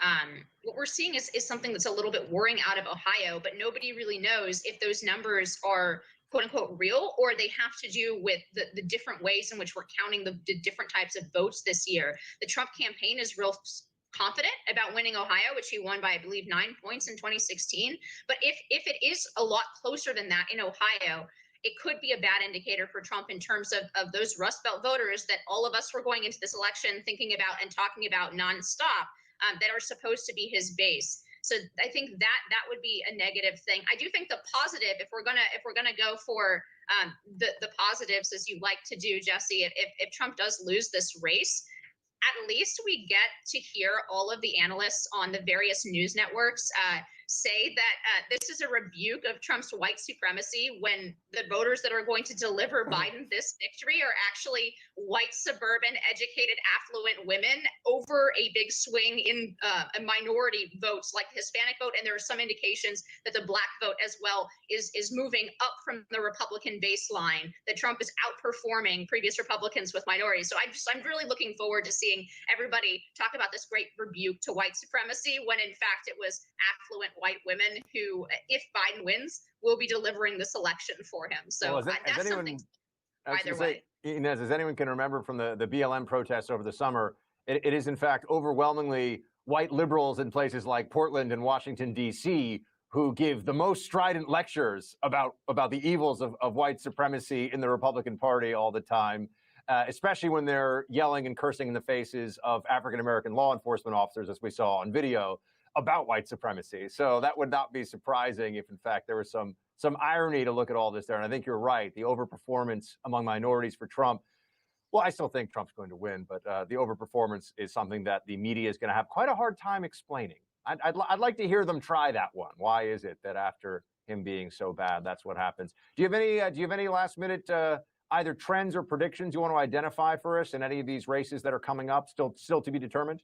what we're seeing is something that's a little bit worrying out of Ohio, but nobody really knows if those numbers are quote unquote real, or they have to do with the different ways in which we're counting the different types of votes this year. The Trump campaign is real confident about winning Ohio, which he won by, I believe, 9 points in 2016. But if it is a lot closer than that in Ohio, it could be a bad indicator for Trump in terms of those Rust Belt voters that all of us were going into this election thinking about and talking about nonstop, that are supposed to be his base. So I think that would be a negative thing. I do think the positive, if we're gonna go for the positives, as you like to do, Jesse, if Trump does lose this race, at least we get to hear all of the analysts on the various news networks say that this is a rebuke of Trump's white supremacy, when the voters that are going to deliver Biden this victory are actually white, suburban, educated, affluent women over a big swing in a minority votes like the Hispanic vote. And there are some indications that the black vote as well is moving up from the Republican baseline, that Trump is outperforming previous Republicans with minorities. So I'm really looking forward to seeing everybody talk about this great rebuke to white supremacy, when in fact it was affluent white women who, if Biden wins, will be delivering this election for him. So that's something either way. Inez, as anyone can remember from the BLM protests over the summer, it is in fact overwhelmingly white liberals in places like Portland and Washington, D.C., who give the most strident lectures about the evils of white supremacy in the Republican Party all the time, especially when they're yelling and cursing in the faces of African-American law enforcement officers, as we saw on video, about white supremacy. So that would not be surprising if, in fact, there was some irony to look at all this there. And I think you're right. The overperformance among minorities for Trump, well, I still think Trump's going to win, but the overperformance is something that the media is going to have quite a hard time explaining. I'd like to hear them try that one. Why is it that after him being so bad, that's what happens? Do you have any last minute either trends or predictions you want to identify for us in any of these races that are coming up, still to be determined?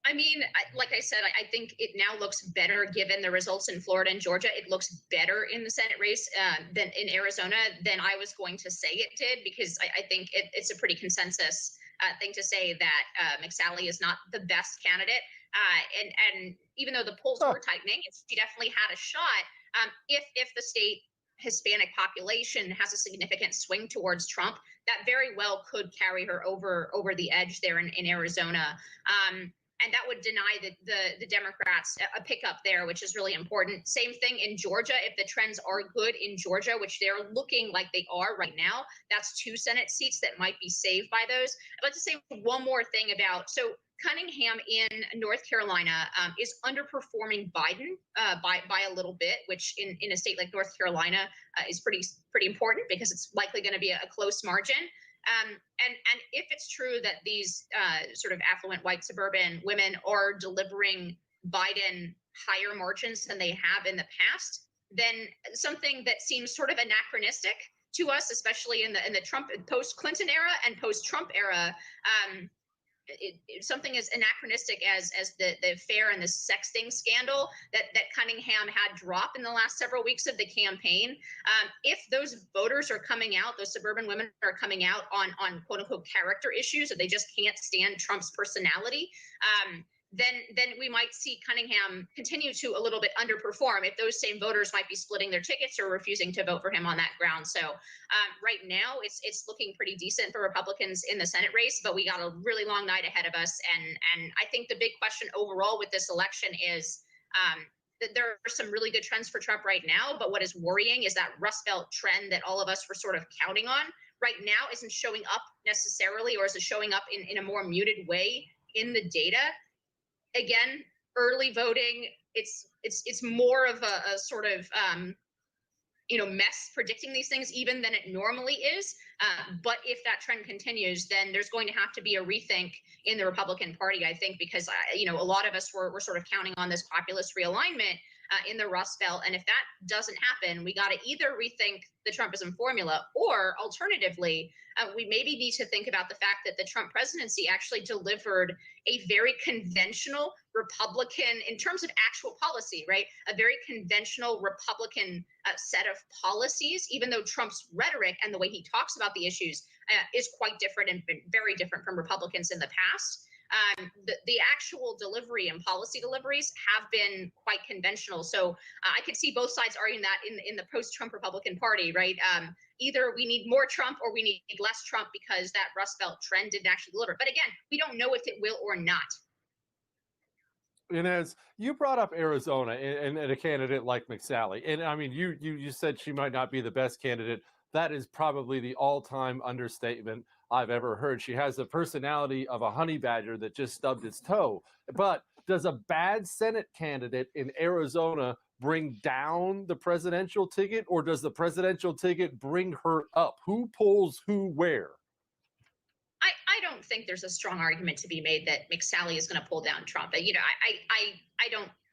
I mean, like I said, I think it now looks better given the results in Florida and Georgia. It looks better in the Senate race than in Arizona than I was going to say it did, because I think it's a pretty consensus thing to say that McSally is not the best candidate. And even though the polls were tightening, she definitely had a shot. If the state Hispanic population has a significant swing towards Trump, that very well could carry her over the edge there in Arizona. And that would deny the Democrats a pickup there, which is really important. Same thing in Georgia. If the trends are good in Georgia, which they're looking like they are right now, that's 2 Senate seats that might be saved by those. I'd like to say one more thing about, so Cunningham in North Carolina is underperforming Biden by a little bit, which in a state like North Carolina is pretty important, because it's likely going to be a close margin. And if it's true that these sort of affluent white suburban women are delivering Biden higher margins than they have in the past, then something that seems sort of anachronistic to us, especially in the Trump post-Clinton era and post-Trump era, something as anachronistic as the affair and the sexting scandal that Cunningham had dropped in the last several weeks of the campaign. If those voters are coming out, those suburban women are coming out on quote unquote character issues, that they just can't stand Trump's personality, then we might see Cunningham continue to a little bit underperform if those same voters might be splitting their tickets or refusing to vote for him on that ground. So right now it's looking pretty decent for Republicans in the Senate race, but we got a really long night ahead of us. And I think the big question overall with this election is that there are some really good trends for Trump right now, but what is worrying is that Rust Belt trend that all of us were sort of counting on right now isn't showing up necessarily, or is it showing up in a more muted way in the data. Again, early voting, it's more of a sort of mess predicting these things even than it normally is. But if that trend continues, then there's going to have to be a rethink in the Republican Party, I think, because a lot of us were sort of counting on this populist realignment in the Rust Belt. And if that doesn't happen, we got to either rethink the Trumpism formula, or alternatively, we maybe need to think about the fact that the Trump presidency actually delivered a very conventional Republican, in terms of actual policy, right? A very conventional Republican set of policies, even though Trump's rhetoric and the way he talks about the issues is quite different and very different from Republicans in the past. The actual delivery and policy deliveries have been quite conventional. So I could see both sides arguing that in the post-Trump Republican Party, right? Either we need more Trump or we need less Trump because that Rust Belt trend didn't actually deliver. But again, we don't know if it will or not. And as you brought up Arizona and a candidate like McSally, and I mean, you said she might not be the best candidate. That is probably the all-time understatement I've ever heard. She has the personality of a honey badger that just stubbed its toe. But does a bad Senate candidate in Arizona bring down the presidential ticket, or does the presidential ticket bring her up? Who pulls who where? I don't think there's a strong argument to be made that McSally is going to pull down Trump. I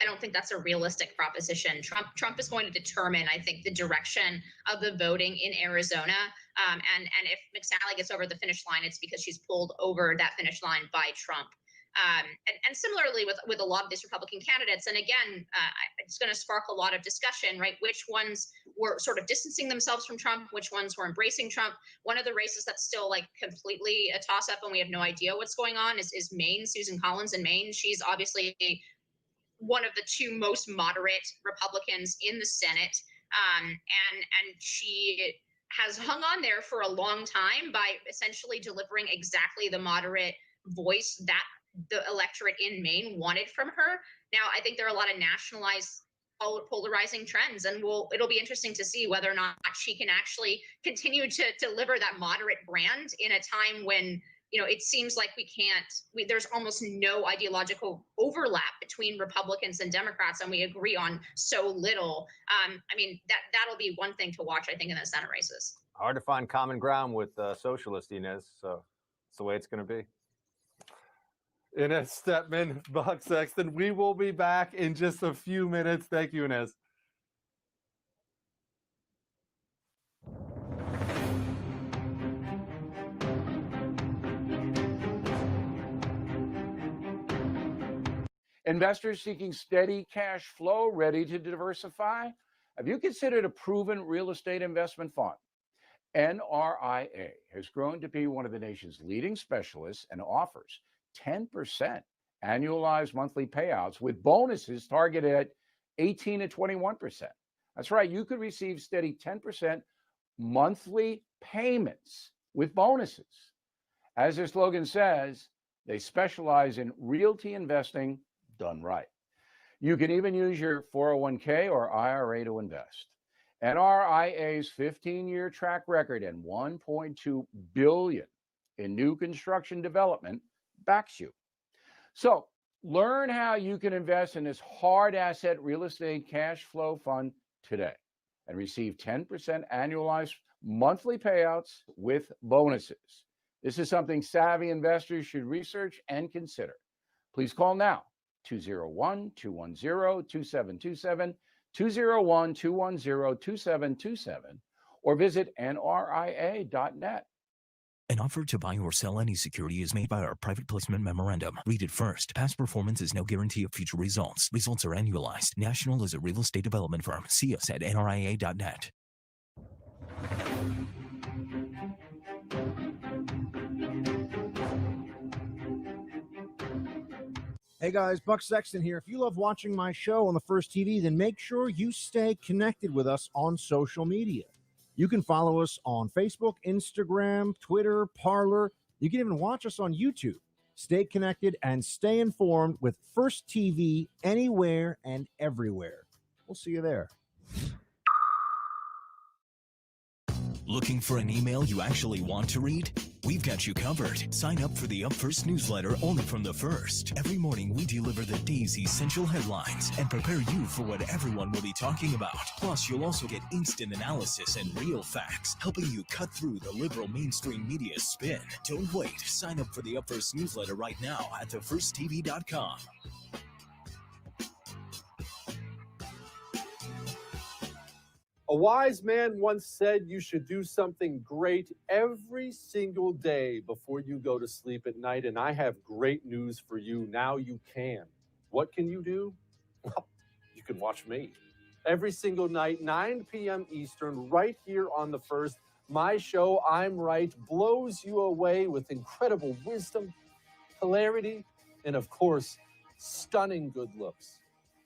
don't think that's a realistic proposition. Trump is going to determine, I think, the direction of the voting in Arizona. And if McSally gets over the finish line, it's because she's pulled over that finish line by Trump. And similarly with a lot of these Republican candidates, and again, it's going to spark a lot of discussion, right? Which ones were sort of distancing themselves from Trump, which ones were embracing Trump. One of the races that's still like completely a toss-up and we have no idea what's going on is Maine. Susan Collins in Maine. She's obviously one of the two most moderate Republicans in the Senate, and she has hung on there for a long time by essentially delivering exactly the moderate voice that the electorate in Maine wanted from her. Now, I think there are a lot of nationalized polarizing trends, and it'll be interesting to see whether or not she can actually continue to deliver that moderate brand in a time when, it seems like there's almost no ideological overlap between Republicans and Democrats, and we agree on so little. That'll be one thing to watch, I think, in the Senate races. Hard to find common ground with socialist, Inez, so it's the way it's going to be. Inez Stepman, Buck Sexton. We will be back in just a few minutes. Thank you, Inez. Investors seeking steady cash flow, ready to diversify? Have you considered a proven real estate investment fund? NRIA has grown to be one of the nation's leading specialists and offers 10% annualized monthly payouts with bonuses targeted at 18 to 21%. That's right. You could receive steady 10% monthly payments with bonuses. As their slogan says, they specialize in realty investing done right. You can even use your 401k or IRA to invest. NRIA's 15-year track record and $1.2 billion in new construction development backs you. So learn how you can invest in this hard asset real estate cash flow fund today and receive 10% annualized monthly payouts with bonuses. This is something savvy investors should research and consider. Please call now, 201-210-2727, 201-210-2727, or visit nria.net. An offer to buy or sell any security is made by our private placement memorandum. Read it first. Past performance is no guarantee of future results. Results are annualized. National is a real estate development firm. See us at nria.net. Hey guys, Buck Sexton here. If you love watching my show on the First TV, then make sure you stay connected with us on social media. You can follow us on Facebook, Instagram, Twitter, Parler. You can even watch us on YouTube. Stay connected and stay informed with First TV anywhere and everywhere. We'll see you there. Looking for an email you actually want to read? we've got you covered. Sign up for the Up First newsletter only from the First. Every morning, we deliver the day's essential headlines and prepare you for what everyone will be talking about. Plus, you'll also get instant analysis and real facts, helping you cut through the liberal mainstream media spin. Don't wait. Sign up for the Up First newsletter right now at thefirsttv.com. A wise man once said you should do something great every single day before you go to sleep at night, and I have great news for you. Now you can. What can you do? Well, you can watch me. Every single night, 9 p.m. Eastern, right here on The First. My show, I'm Right, blows you away with incredible wisdom, hilarity, and of course, stunning good looks.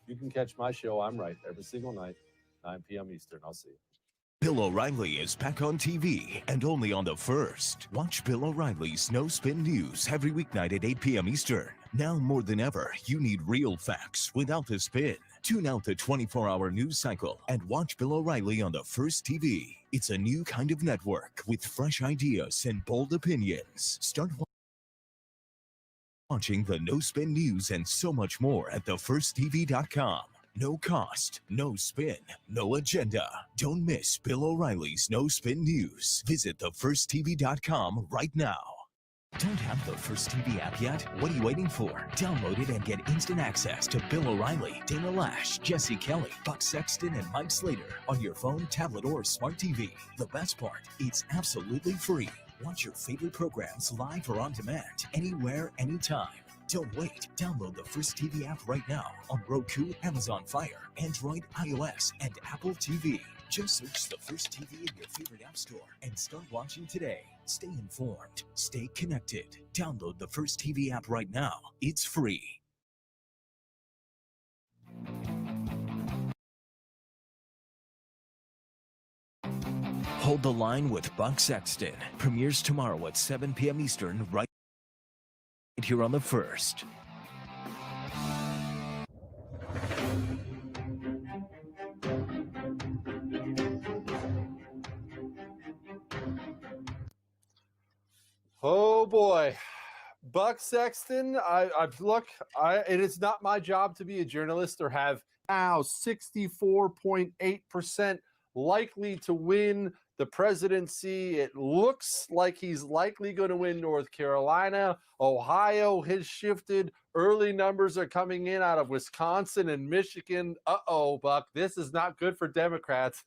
You can catch my show, I'm Right, every single night. 9 p.m. Eastern. I'll see you. Bill O'Reilly is back on TV and only on The First. Watch Bill O'Reilly's No Spin News every weeknight at 8 p.m. Eastern. Now more than ever, you need real facts without the spin. Tune out the 24-hour news cycle and watch Bill O'Reilly on The First TV. It's a new kind of network with fresh ideas and bold opinions. Start watching the No Spin News and so much more at thefirsttv.com. No cost, no spin, no agenda. Don't miss Bill O'Reilly's No Spin News. Visit thefirsttv.com right now. Don't have the First TV app yet? What are you waiting for? Download it and get instant access to Bill O'Reilly, Dana Lash, Jesse Kelly, Buck Sexton, and Mike Slater on your phone, tablet, or smart TV. The best part, it's absolutely free. Watch your favorite programs live or on demand, anywhere, anytime. Don't wait. Download the First TV app right now on Roku, Amazon Fire, Android, iOS, and Apple TV. Just search the First TV in your favorite app store and start watching today. Stay informed. Stay connected. Download the First TV app right now. It's free. Hold the Line with Buck Sexton premieres tomorrow at 7 p.m. Eastern, right here on The First. Oh boy, Buck Sexton. It is not my job to be a journalist or have now 64.8% likely to win the presidency. It looks like he's likely going to win North Carolina. Ohio has shifted. Early numbers are coming in out of Wisconsin and Michigan. Uh-oh, Buck, this is not good for Democrats.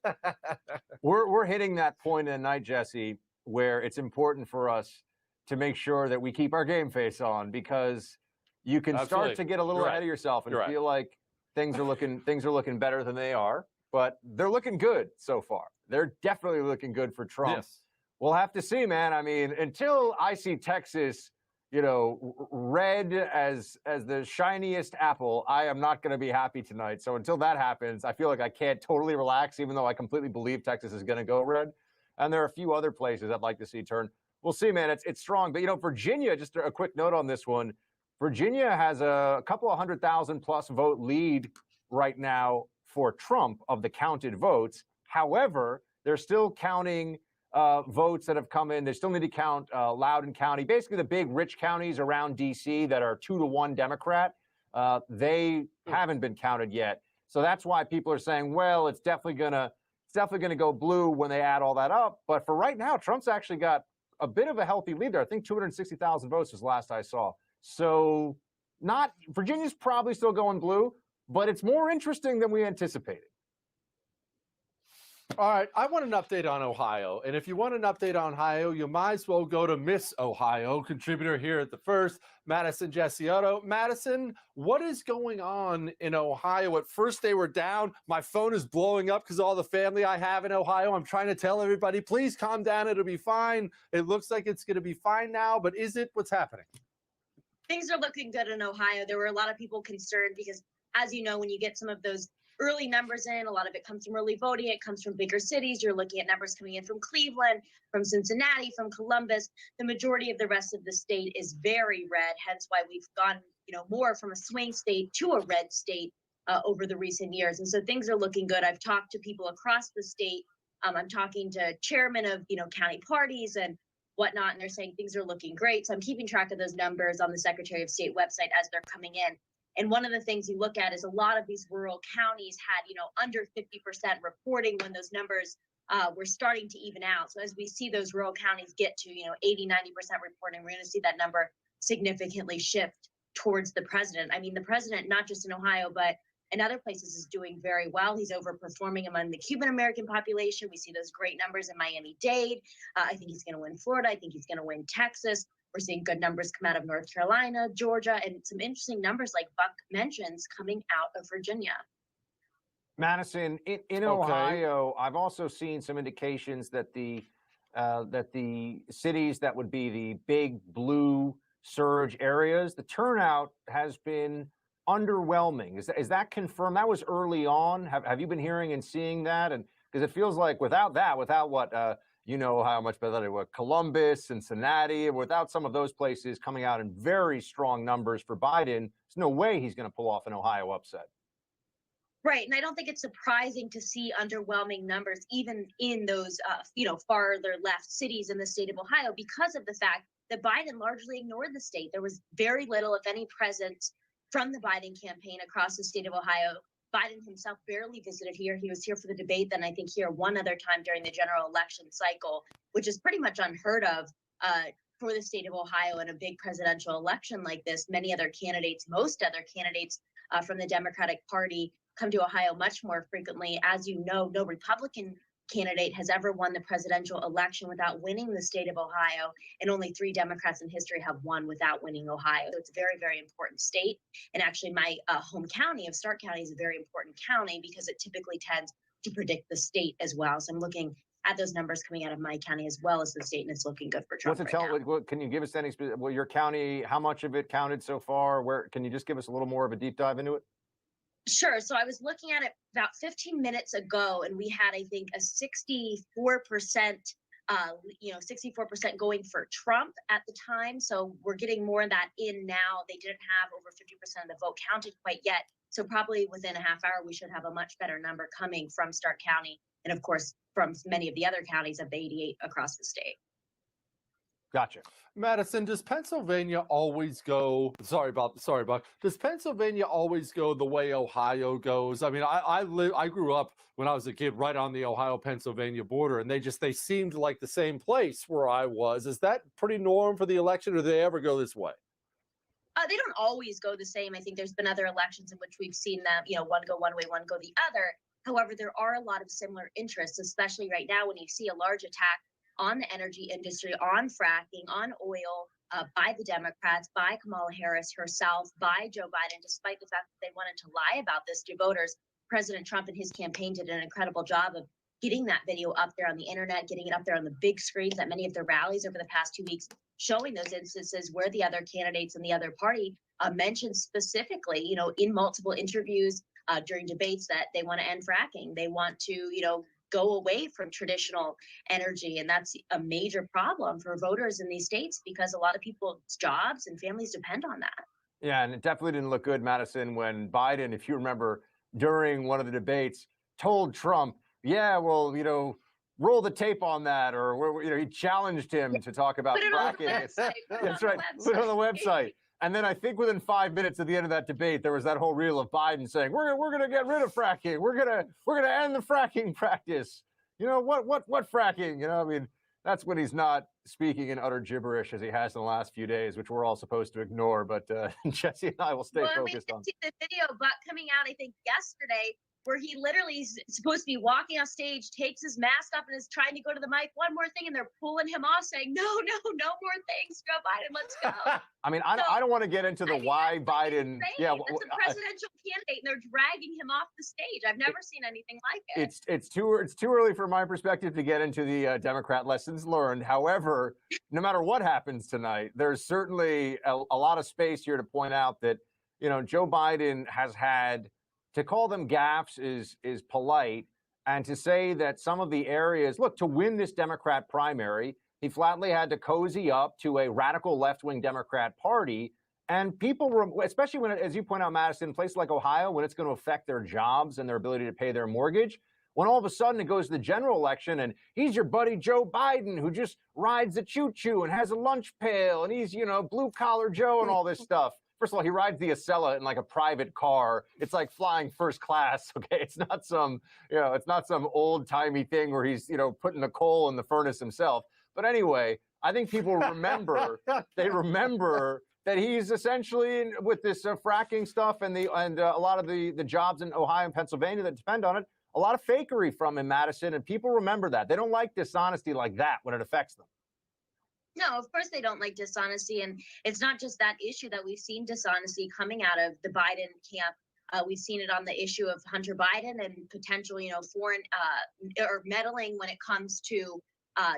We're hitting that point in the night, Jesse, where it's important for us to make sure that we keep our game face on, because you can start to get a little ahead of yourself and feel like things are looking better than they are, but they're looking good so far. They're definitely looking good for Trump. Yes. We'll have to see, man. I mean, until I see Texas, red as the shiniest apple, I am not going to be happy tonight. So until that happens, I feel like I can't totally relax, even though I completely believe Texas is going to go red. And there are a few other places I'd like to see turn. We'll see, man. It's strong. But, Virginia, just a quick note on this one. Virginia has a couple of 100,000 plus vote lead right now for Trump of the counted votes. However, they're still counting votes that have come in. They still need to count Loudoun County, basically the big rich counties around D.C. that are 2-1 Democrat. They haven't been counted yet. So that's why people are saying, well, it's definitely gonna go blue when they add all that up. But for right now, Trump's actually got a bit of a healthy lead there. I think 260,000 votes was last I saw. So Virginia's probably still going blue, but it's more interesting than we anticipated. All right, I want an update on Ohio. And if you want an update on Ohio, you might as well go to Miss Ohio, contributor here at The First, Madison Jessiotto. Madison, what is going on in Ohio? At first they were down. My phone is blowing up because all the family I have in Ohio. I'm trying to tell everybody, please calm down. It'll be fine. It looks like it's going to be fine now, but is it? What's happening? Things are looking good in Ohio. There were a lot of people concerned because, as you know, when you get some of those early numbers in, a lot of it comes from early voting. It comes from bigger cities. You're looking at numbers coming in from Cleveland, from Cincinnati, from Columbus. The majority of the rest of the state is very red, hence why we've gone, more from a swing state to a red state over the recent years. And so things are looking good. I've talked to people across the state. I'm talking to chairmen of, county parties and whatnot, and they're saying things are looking great. So I'm keeping track of those numbers on the Secretary of State website as they're coming in. And one of the things you look at is a lot of these rural counties had, under 50% reporting when those numbers were starting to even out. So as we see those rural counties get to, 80, 90% reporting, we're going to see that number significantly shift towards the president. I mean, the president, not just in Ohio, but in other places, is doing very well. He's overperforming among the Cuban American population. We see those great numbers in Miami-Dade. I think he's going to win Florida. I think he's going to win Texas. We're seeing good numbers come out of North Carolina, Georgia, and some interesting numbers like Buck mentions coming out of Virginia. Madison, in Ohio, I've also seen some indications that the cities that would be the big blue surge areas, the turnout has been underwhelming. Is that confirmed? That was early on. Have you been hearing and seeing that? And because it feels like without what how much better they were, Columbus, Cincinnati, without some of those places coming out in very strong numbers for Biden, there's no way he's going to pull off an Ohio upset. Right. And I don't think it's surprising to see underwhelming numbers, even in those, farther left cities in the state of Ohio, because of the fact that Biden largely ignored the state. There was very little, if any, presence from the Biden campaign across the state of Ohio. Biden himself barely visited here. He was here for the debate, then I think here one other time during the general election cycle, which is pretty much unheard of for the state of Ohio in a big presidential election like this. Most other candidates from the Democratic Party come to Ohio much more frequently. As you know, no Republican candidate has ever won the presidential election without winning the state of Ohio, and only 3 Democrats in history have won without winning Ohio. So it's a very, very important state. And actually, my home county of Stark County is a very important county because it typically tends to predict the state as well. So I'm looking at those numbers coming out of my county as well as the state, and it's looking good for Trump. Can you give us any? Well, your county, how much of it counted so far? Where can you just give us a little more of a deep dive into it? Sure. So I was looking at it about 15 minutes ago, and we had, I think, a 64%, 64% going for Trump at the time. So we're getting more of that in now. They didn't have over 50% of the vote counted quite yet. So probably within a half hour, we should have a much better number coming from Stark County, and of course, from many of the other counties of the 88 across the state. Gotcha. Madison, does Pennsylvania always go? Sorry, Buck. Does Pennsylvania always go the way Ohio goes? I mean, I grew up when I was a kid right on the Ohio-Pennsylvania border, and they seemed like the same place where I was. Is that pretty norm for the election, or do they ever go this way? They don't always go the same. I think there's been other elections in which we've seen them, one go one way, one go the other. However, there are a lot of similar interests, especially right now when you see a large attack on the energy industry, on fracking, on oil, by the Democrats, by Kamala Harris herself, by Joe Biden, despite the fact that they wanted to lie about this to voters. President Trump and his campaign did an incredible job of getting that video up there on the internet, getting it up there on the big screens at many of their rallies over the past 2 weeks, showing those instances where the other candidates and the other party mentioned specifically, in multiple interviews during debates that they want to end fracking. They want to, go away from traditional energy. And that's a major problem for voters in these states because a lot of people's jobs and families depend on that. Yeah, and it definitely didn't look good, Madison, when Biden, if you remember, during one of the debates, told Trump, yeah, well, roll the tape on that, or he challenged him to talk about fracking. That's right, put it on the website. And then I think within 5 minutes at the end of that debate, there was that whole reel of Biden saying, "We're going to get rid of fracking. We're gonna end the fracking practice." What fracking? I mean, that's when he's not speaking in utter gibberish as he has in the last few days, which we're all supposed to ignore. But Jesse and I will stay focused on. See the video, but coming out, I think yesterday, where he literally is supposed to be walking off stage, takes his mask off and is trying to go to the mic. One more thing, and they're pulling him off, saying, no more things, Joe Biden, let's go. I mean, I don't want to get into the why Biden. Yeah, that's a presidential candidate, and they're dragging him off the stage. I've never seen anything like it. It's too early from my perspective to get into the Democrat lessons learned. However, no matter what happens tonight, there's certainly a lot of space here to point out that Joe Biden has had. To call them gaffes is polite, and to say that some of the areas, look, to win this Democrat primary, he flatly had to cozy up to a radical left-wing Democrat party, and people were, especially when, as you point out, Madison, places like Ohio, when it's going to affect their jobs and their ability to pay their mortgage, when all of a sudden it goes to the general election and he's your buddy Joe Biden who just rides a choo-choo and has a lunch pail and he's, blue collar Joe and all this stuff. First of all, he rides the Acela in like a private car. It's like flying first class. Okay. It's not some old timey thing where he's, putting the coal in the furnace himself. But anyway, I think people remember, that he's essentially with this fracking stuff and a lot of the jobs in Ohio and Pennsylvania that depend on it, a lot of fakery from him, Madison, and people remember that. They don't like dishonesty like that when it affects them. No, of course they don't like dishonesty. And it's not just that issue that we've seen dishonesty coming out of the Biden camp. We've seen it on the issue of Hunter Biden and potential, foreign or meddling when it comes to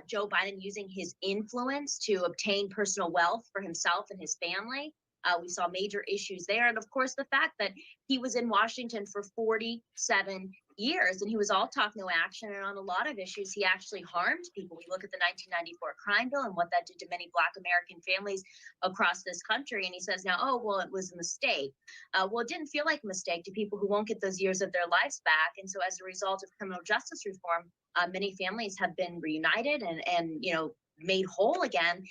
Joe Biden using his influence to obtain personal wealth for himself and his family. We saw major issues there. And of course, the fact that he was in Washington for 47 years and he was all talk, no action. And on a lot of issues, he actually harmed people. We look at the 1994 crime bill and what that did to many Black American families across this country. And he says now, oh, well, it was a mistake. Well, it didn't feel like a mistake to people who won't get those years of their lives back. And so as a result of criminal justice reform, many families have been reunited and made whole again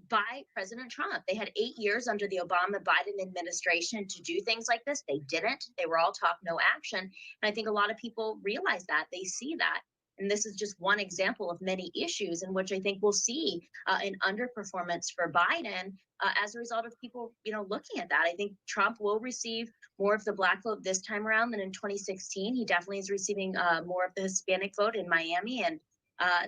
by President Trump. They had 8 years under the Obama-Biden administration to do things like this. They didn't. They were all talk, no action. And I think a lot of people realize that. They see that. And this is just one example of many issues in which I think we'll see an underperformance for Biden as a result of people, looking at that. I think Trump will receive more of the Black vote this time around than in 2016. He definitely is receiving more of the Hispanic vote in Miami. And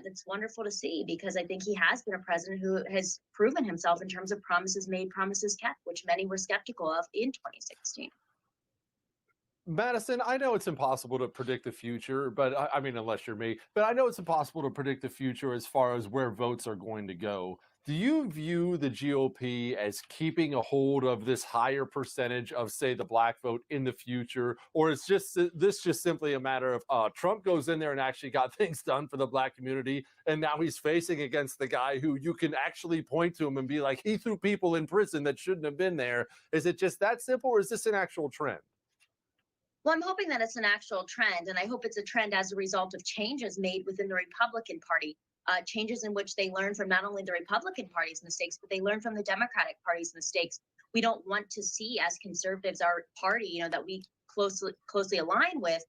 that's wonderful to see because I think he has been a president who has proven himself in terms of promises made, promises kept, which many were skeptical of in 2016. Madison, I know it's impossible to predict the future, but I mean, unless you're me, but I know it's impossible to predict the future as far as where votes are going to go. Do you view the GOP as keeping a hold of this higher percentage of, say, the Black vote in the future? Or is this just simply a matter of Trump goes in there and actually got things done for the Black community, and now he's facing against the guy who you can actually point to him and be like, he threw people in prison that shouldn't have been there? Is it just that simple, or is this an actual trend? Well, I'm hoping that it's an actual trend, and I hope it's a trend as a result of changes made within the Republican Party. Changes in which they learn from not only the Republican Party's mistakes, but they learn from the Democratic Party's mistakes. We don't want to see, as conservatives, our party, that we closely align with,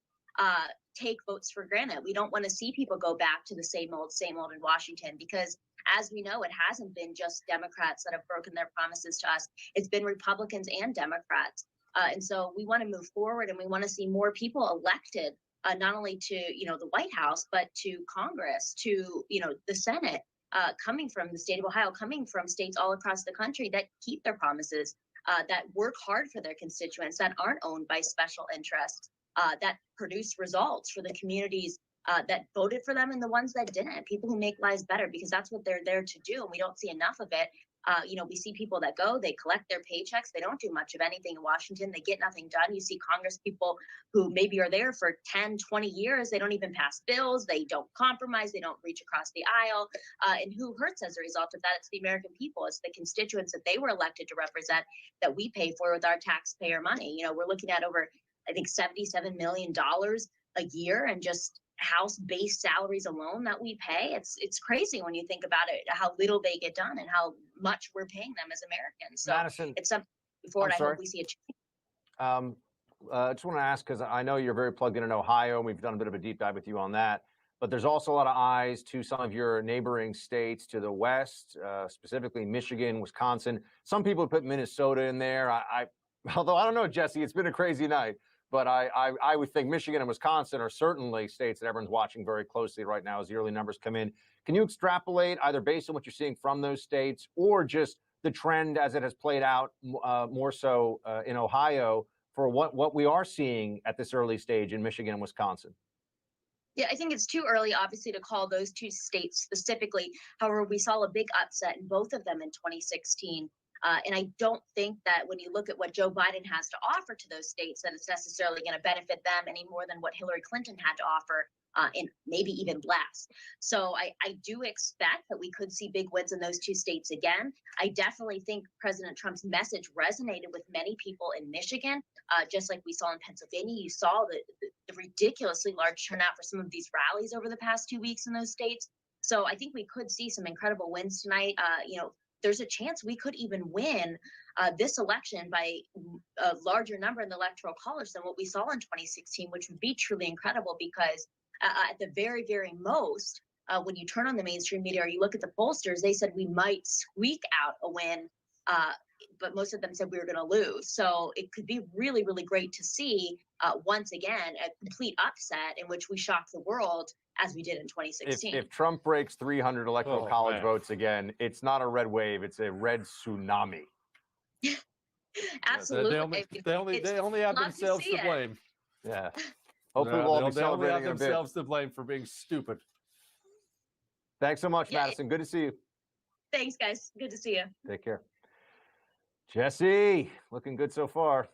take votes for granted. We don't want to see people go back to the same old in Washington, because as we know, it hasn't been just Democrats that have broken their promises to us. It's been Republicans and Democrats. And so we want to move forward, and we want to see more people elected, not only to, the White House, but to Congress, to, the Senate, coming from the state of Ohio, coming from states all across the country that keep their promises, that work hard for their constituents, that aren't owned by special interests, that produce results for the communities that voted for them and the ones that didn't, people who make lives better, because that's what they're there to do. And we don't see enough of it. We see people that go, they collect their paychecks. They don't do much of anything in Washington. They get nothing done. You see Congress people who maybe are there for 10, 20 years. They don't even pass bills. They don't compromise. They don't reach across the aisle. And who hurts as a result of that? It's the American people. It's the constituents that they were elected to represent that we pay for with our taxpayer money. We're looking at over, I think, $77 million a year, and just house-based salaries alone that we pay. It's crazy when you think about it, how little they get done and how much we're paying them as Americans. So Madison, it's something forward. I hope we see a change. I just want to ask, because I know you're very plugged in Ohio, and we've done a bit of a deep dive with you on that, but there's also a lot of eyes to some of your neighboring states to the west, specifically Michigan, Wisconsin. Some people put Minnesota in there. Although I don't know, Jesse, it's been a crazy night. But I would think Michigan and Wisconsin are certainly states that everyone's watching very closely right now as the early numbers come in. Can you extrapolate either based on what you're seeing from those states or just the trend as it has played out more so in Ohio for what we are seeing at this early stage in Michigan and Wisconsin? Yeah, I think it's too early, obviously, to call those two states specifically. However, we saw a big upset in both of them in 2016. And I don't think that when you look at what Joe Biden has to offer to those states, that it's necessarily going to benefit them any more than what Hillary Clinton had to offer and maybe even less. So I do expect that we could see big wins in those two states again. I definitely think President Trump's message resonated with many people in Michigan, just like we saw in Pennsylvania. You saw the ridiculously large turnout for some of these rallies over the past 2 weeks in those states. So I think we could see some incredible wins tonight. There's a chance we could even win this election by a larger number in the Electoral College than what we saw in 2016, which would be truly incredible because at the very, very most, when you turn on the mainstream media or you look at the pollsters, they said we might squeak out a win, but most of them said we were going to lose. So it could be really, really great to see once again a complete upset in which we shock the world as we did in 2016. If Trump breaks 300 electoral college man. votes again, it's not a red wave; it's a red tsunami. Absolutely. They only have love to themselves see to it. blame. Yeah. Hopefully, we'll all be They only celebrating have in a bit. themselves to blame for being stupid. Thanks so much, Yeah. Madison. Good to see you. Thanks, guys. Good to see you. Take care. Jesse, looking good so far.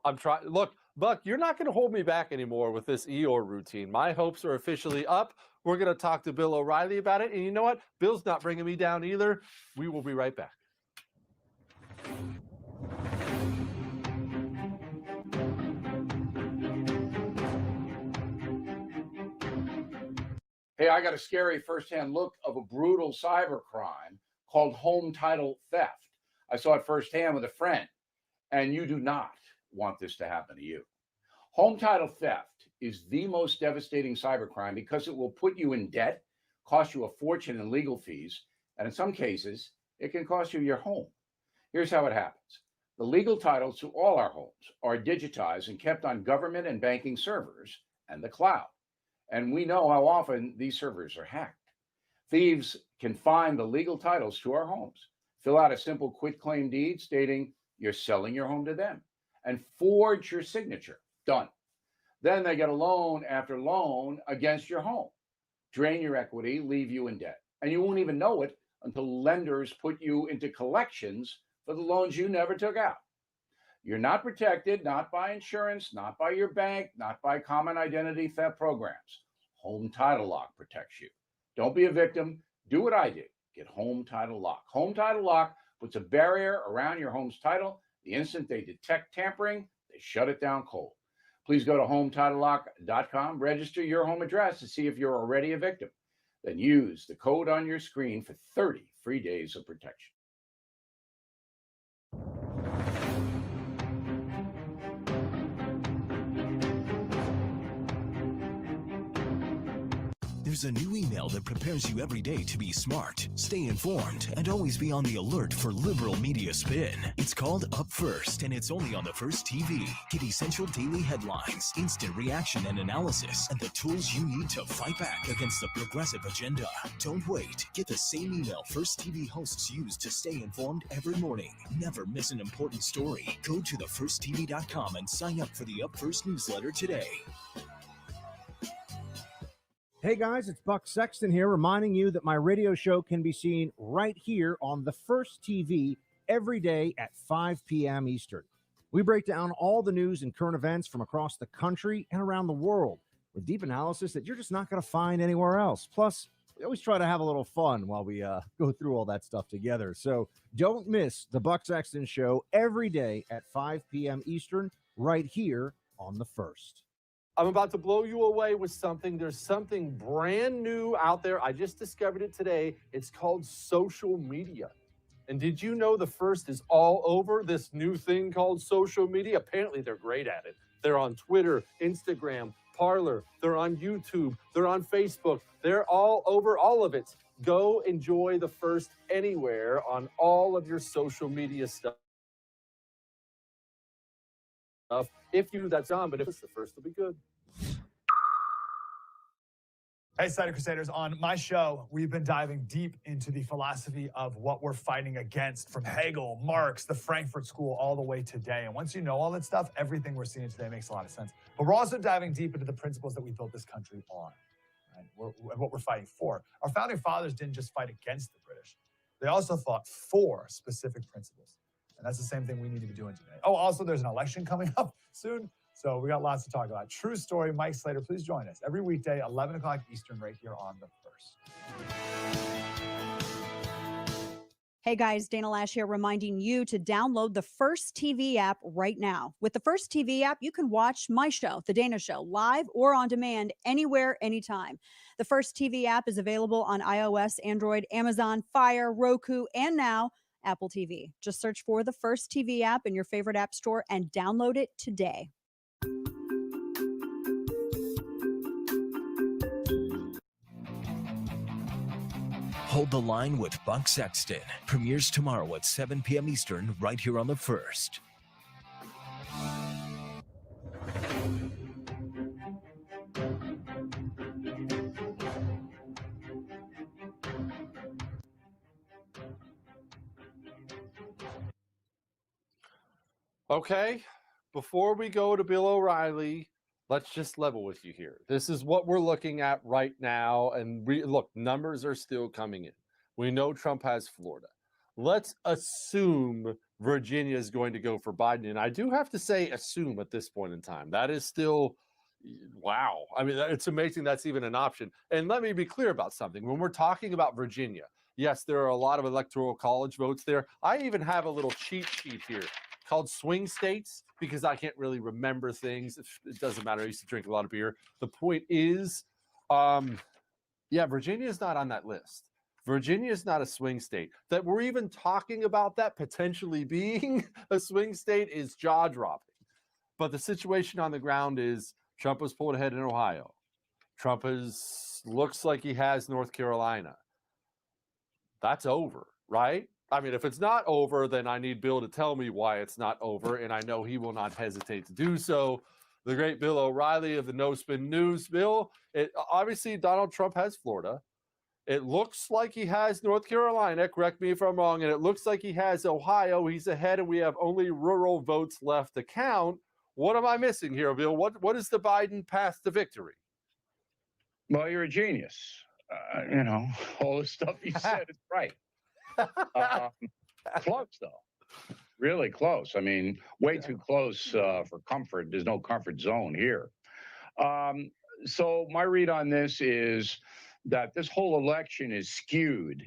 I'm trying. Look, Buck, you're not going to hold me back anymore with this Eeyore routine. My hopes are officially up. We're going to talk to Bill O'Reilly about it. And you know what? Bill's not bringing me down either. We will be right back. Hey, I got a scary firsthand look of a brutal cybercrime called home title theft. I saw it firsthand with a friend, and you do not want this to happen to you. Home title theft is the most devastating cybercrime because it will put you in debt, cost you a fortune in legal fees, and in some cases, it can cost you your home. Here's how it happens. The legal titles to all our homes are digitized and kept on government and banking servers and the cloud. And we know how often these servers are hacked. Thieves can find the legal titles to our homes, fill out a simple quitclaim deed stating you're selling your home to them, and forge your signature. Done. Then they get a loan after loan against your home, drain your equity, leave you in debt. And you won't even know it until lenders put you into collections for the loans you never took out. You're not protected, not by insurance, not by your bank, not by common identity theft programs. Home Title Lock protects you. Don't be a victim. Do what I did. Get Home Title Lock. Home Title Lock puts a barrier around your home's title. The instant they detect tampering, they shut it down cold. Please go to HometitleLock.com, register your home address to see if you're already a victim. Then use the code on your screen for 30 free days of protection. There's a new email that prepares you every day to be smart, stay informed, and always be on the alert for liberal media spin. It's called Up First, and it's only on the First TV. Get essential daily headlines, instant reaction and analysis, and the tools you need to fight back against the progressive agenda. Don't wait. Get the same email First TV hosts use to stay informed every morning. Never miss an important story. Go to thefirsttv.com and sign up for the Up First newsletter today. Hey guys, it's Buck Sexton here, reminding you that my radio show can be seen right here on the First TV every day at 5 p.m. Eastern. We break down all the news and current events from across the country and around the world with deep analysis that you're just not going to find anywhere else. Plus, we always try to have a little fun while we go through all that stuff together. So don't miss the Buck Sexton Show every day at 5 p.m. Eastern right here on the First. I'm about to blow you away with something. There's something brand new out there. I just discovered it today. It's called social media. And did you know the First is all over this new thing called social media? Apparently, they're great at it. They're on Twitter, Instagram, Parler. They're on YouTube. They're on Facebook. They're all over all of it. Go enjoy the First anywhere on all of your social media stuff. If you, that's on, but if it's the First, it'll be good. Hey, Cider Crusaders, on my show, we've been diving deep into the philosophy of what we're fighting against, from Hegel, Marx, the Frankfurt School, all the way today. And once you know all that stuff, everything we're seeing today makes a lot of sense. But we're also diving deep into the principles that we built this country on, right? And what we're fighting for. Our founding fathers didn't just fight against the British. They also fought for specific principles. And that's the same thing we need to be doing today. Oh, also, there's an election coming up soon. So we got lots to talk about. True story. Mike Slater, please join us every weekday, 11 o'clock Eastern, right here on The First. Hey guys, Dana Lash here, reminding you to download the First TV app right now. With the First TV app, you can watch my show, The Dana Show, live or on demand anywhere, anytime. The First TV app is available on iOS, Android, Amazon, Fire, Roku, and now Apple TV. Just search for the First TV app in your favorite app store and download it today. Hold the Line with Buck Sexton premieres tomorrow at 7 p.m. Eastern right here on The First. Okay, before we go to Bill O'Reilly, let's just level with you here. This is what we're looking at right now. And look, numbers are still coming in. We know Trump has Florida. Let's assume Virginia is going to go for Biden. And I do have to say assume at this point in time. That is still, wow. I mean, it's amazing that's even an option. And let me be clear about something. When we're talking about Virginia, yes, there are a lot of electoral college votes there. I even have a little cheat sheet here called swing states because I can't really remember things. It doesn't matter. I used to drink a lot of beer. The point is, yeah, Virginia is not on that list. Virginia is not a swing state. That we're even talking about that potentially being a swing state is jaw-dropping. But the situation on the ground is Trump has pulled ahead in Ohio. Trump looks like he has North Carolina. That's over, right? I mean, if it's not over, then I need Bill to tell me why it's not over, and I know he will not hesitate to do so. The great Bill O'Reilly of the No Spin News. Bill, obviously Donald Trump has Florida. It looks like he has North Carolina, correct me if I'm wrong, and it looks like he has Ohio. He's ahead, and we have only rural votes left to count. What am I missing here, Bill? What is the Biden path to victory? Well, you're a genius. All the stuff you said is right. Close, though. Really close. I mean, way too close for comfort. There's no comfort zone here. So my read on this is that this whole election is skewed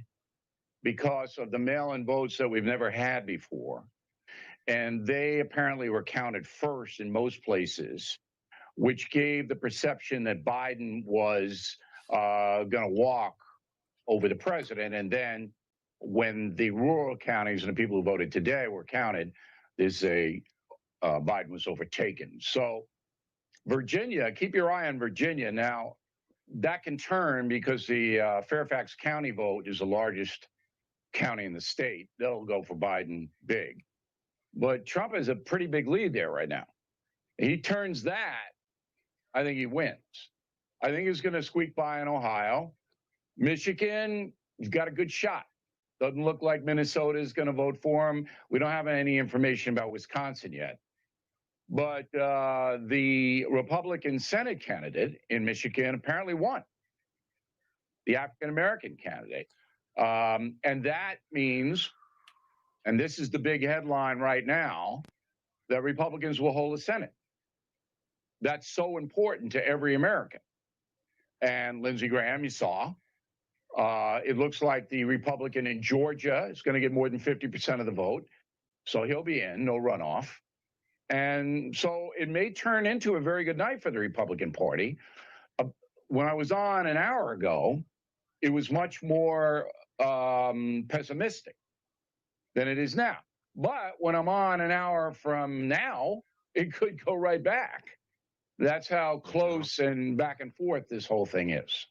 because of the mail-in votes that we've never had before. And they apparently were counted first in most places, which gave the perception that Biden was going to walk over the president. And then when the rural counties and the people who voted today were counted, Biden was overtaken. So Virginia, keep your eye on Virginia. Now, that can turn because the Fairfax County vote is the largest county in the state. They'll go for Biden big. But Trump has a pretty big lead there right now. He turns that, I think he wins. I think he's going to squeak by in Ohio. Michigan, he's got a good shot. Doesn't look like Minnesota is going to vote for him. We don't have any information about Wisconsin yet. But the Republican Senate candidate in Michigan apparently won, the African-American candidate. And that means, and this is the big headline right now, that Republicans will hold the Senate. That's so important to every American. And Lindsey Graham, you saw, it looks like the Republican in Georgia is going to get more than 50% of the vote. So he'll be in, no runoff. And so it may turn into a very good night for the Republican Party. When I was on an hour ago, it was much more pessimistic than it is now. But when I'm on an hour from now, it could go right back. That's how close and back and forth this whole thing is.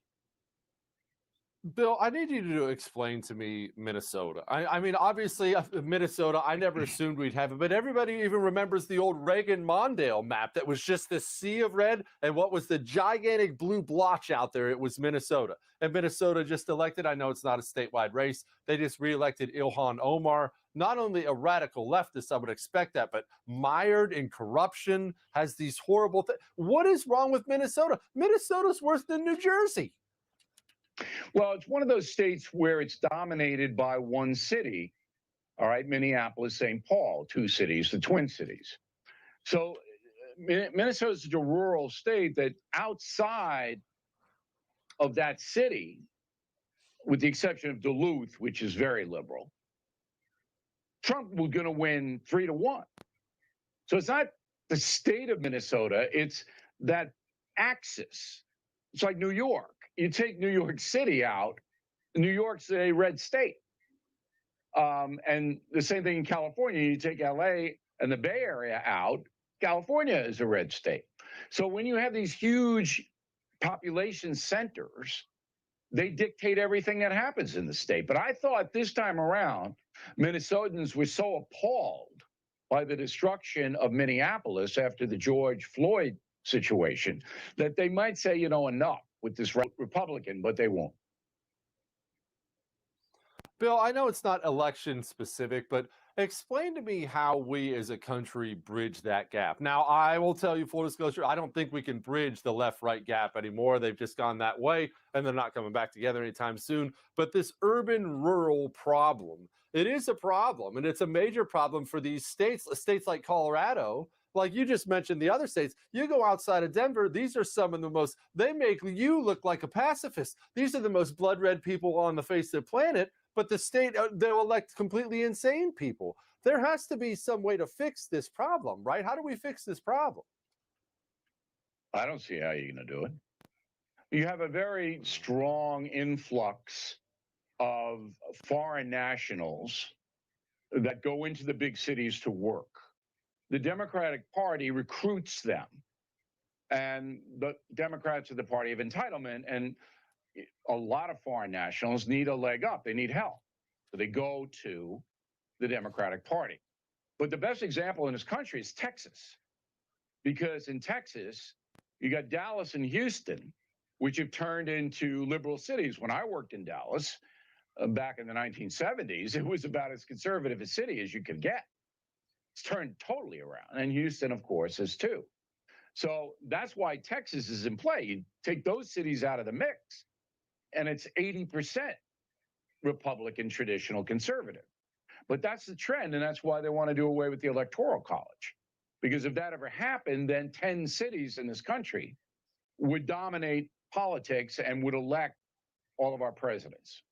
Bill, I need you to explain to me Minnesota. I mean, obviously, Minnesota, I never assumed we'd have it, but everybody even remembers the old Reagan-Mondale map that was just this sea of red, and what was the gigantic blue blotch out there? It was Minnesota. And Minnesota just elected, I know it's not a statewide race, they just reelected Ilhan Omar, not only a radical leftist, I would expect that, but mired in corruption, has these horrible things. What is wrong with Minnesota? Minnesota's worse than New Jersey. Well, it's one of those states where it's dominated by one city, all right, Minneapolis, St. Paul, two cities, the Twin Cities. So Minnesota is a rural state that outside of that city, with the exception of Duluth, which is very liberal, Trump was going to win 3-1. So it's not the state of Minnesota, it's that axis. It's like New York. You take New York City out, New York's a red state. And the same thing in California. You take LA and the Bay Area out, California is a red state. So when you have these huge population centers, they dictate everything that happens in the state. But I thought this time around, Minnesotans were so appalled by the destruction of Minneapolis after the George Floyd situation that they might say, enough with this Republican, but they won't. Bill, I know it's not election specific, but explain to me how we as a country bridge that gap. Now, I will tell you, full disclosure, I don't think we can bridge the left-right gap anymore. They've just gone that way, and they're not coming back together anytime soon. But this urban-rural problem, it is a problem, and it's a major problem for these states like Colorado. Like you just mentioned the other states, you go outside of Denver, these are some of the most, they make you look like a pacifist. These are the most blood red people on the face of the planet. But the state, they'll elect completely insane people. There has to be some way to fix this problem, right? How do we fix this problem? I don't see how you're going to do it. You have a very strong influx of foreign nationals that go into the big cities to work. The Democratic Party recruits them. And the Democrats are the party of entitlement. And a lot of foreign nationals need a leg up. They need help. So they go to the Democratic Party. But the best example in this country is Texas. Because in Texas, you got Dallas and Houston, which have turned into liberal cities. When I worked in Dallas back in the 1970s, it was about as conservative a city as you could get. It's turned totally around. And Houston, of course, is too. So that's why Texas is in play. You take those cities out of the mix, and it's 80% Republican, traditional conservative. But that's the trend, and that's why they want to do away with the Electoral College. Because if that ever happened, then 10 cities in this country would dominate politics and would elect all of our presidents.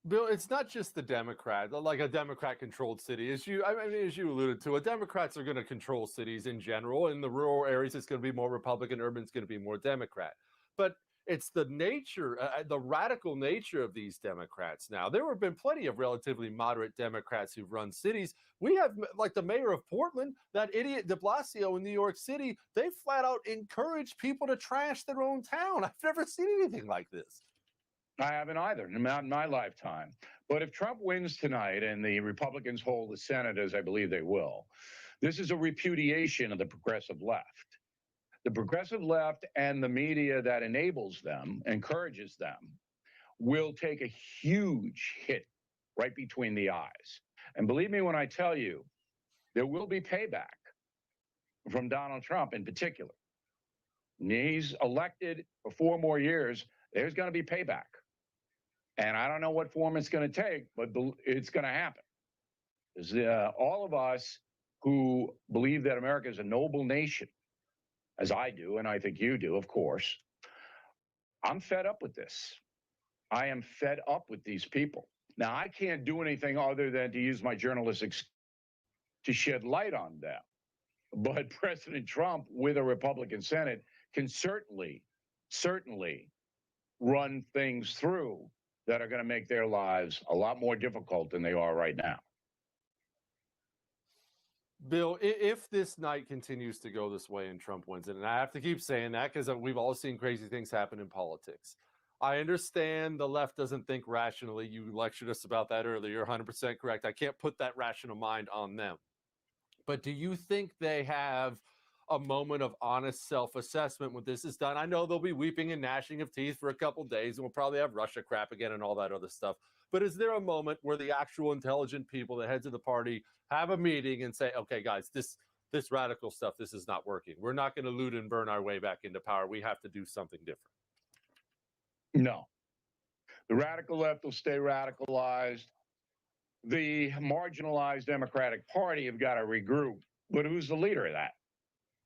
Bill, it's not just the Democrat, like a Democrat-controlled city. As you alluded to, Democrats are going to control cities in general. In the rural areas, it's going to be more Republican. Urban is going to be more Democrat. But it's the nature, the radical nature of these Democrats now. There have been plenty of relatively moderate Democrats who've run cities. We have, like the mayor of Portland, that idiot de Blasio in New York City, they flat out encourage people to trash their own town. I've never seen anything like this. I haven't either, not in my lifetime. But if Trump wins tonight and the Republicans hold the Senate, as I believe they will, this is a repudiation of the progressive left. The progressive left and the media that enables them, encourages them, will take a huge hit right between the eyes. And believe me when I tell you, there will be payback from Donald Trump in particular. He's elected for 4 more years. There's going to be payback. And I don't know what form it's going to take, but it's going to happen. All of us who believe that America is a noble nation, as I do, and I think you do, of course, I'm fed up with this. I am fed up with these people. Now, I can't do anything other than to use my journalistic to shed light on them. But President Trump, with a Republican Senate, can certainly run things through that are going to make their lives a lot more difficult than they are right now. Bill, if this night continues to go this way and Trump wins it, and I have to keep saying that because we've all seen crazy things happen in politics. I understand the left doesn't think rationally. You lectured us about that earlier. You're 100% correct. I can't put that rational mind on them. But do you think they have a moment of honest self-assessment when this is done? I know they'll be weeping and gnashing of teeth for a couple days, and we'll probably have Russia crap again and all that other stuff. But is there a moment where the actual intelligent people, the heads of the party, have a meeting and say, okay, guys, this radical stuff, this is not working. We're not going to loot and burn our way back into power. We have to do something different. No. The radical left will stay radicalized. The marginalized Democratic Party have got to regroup But who's the leader of that?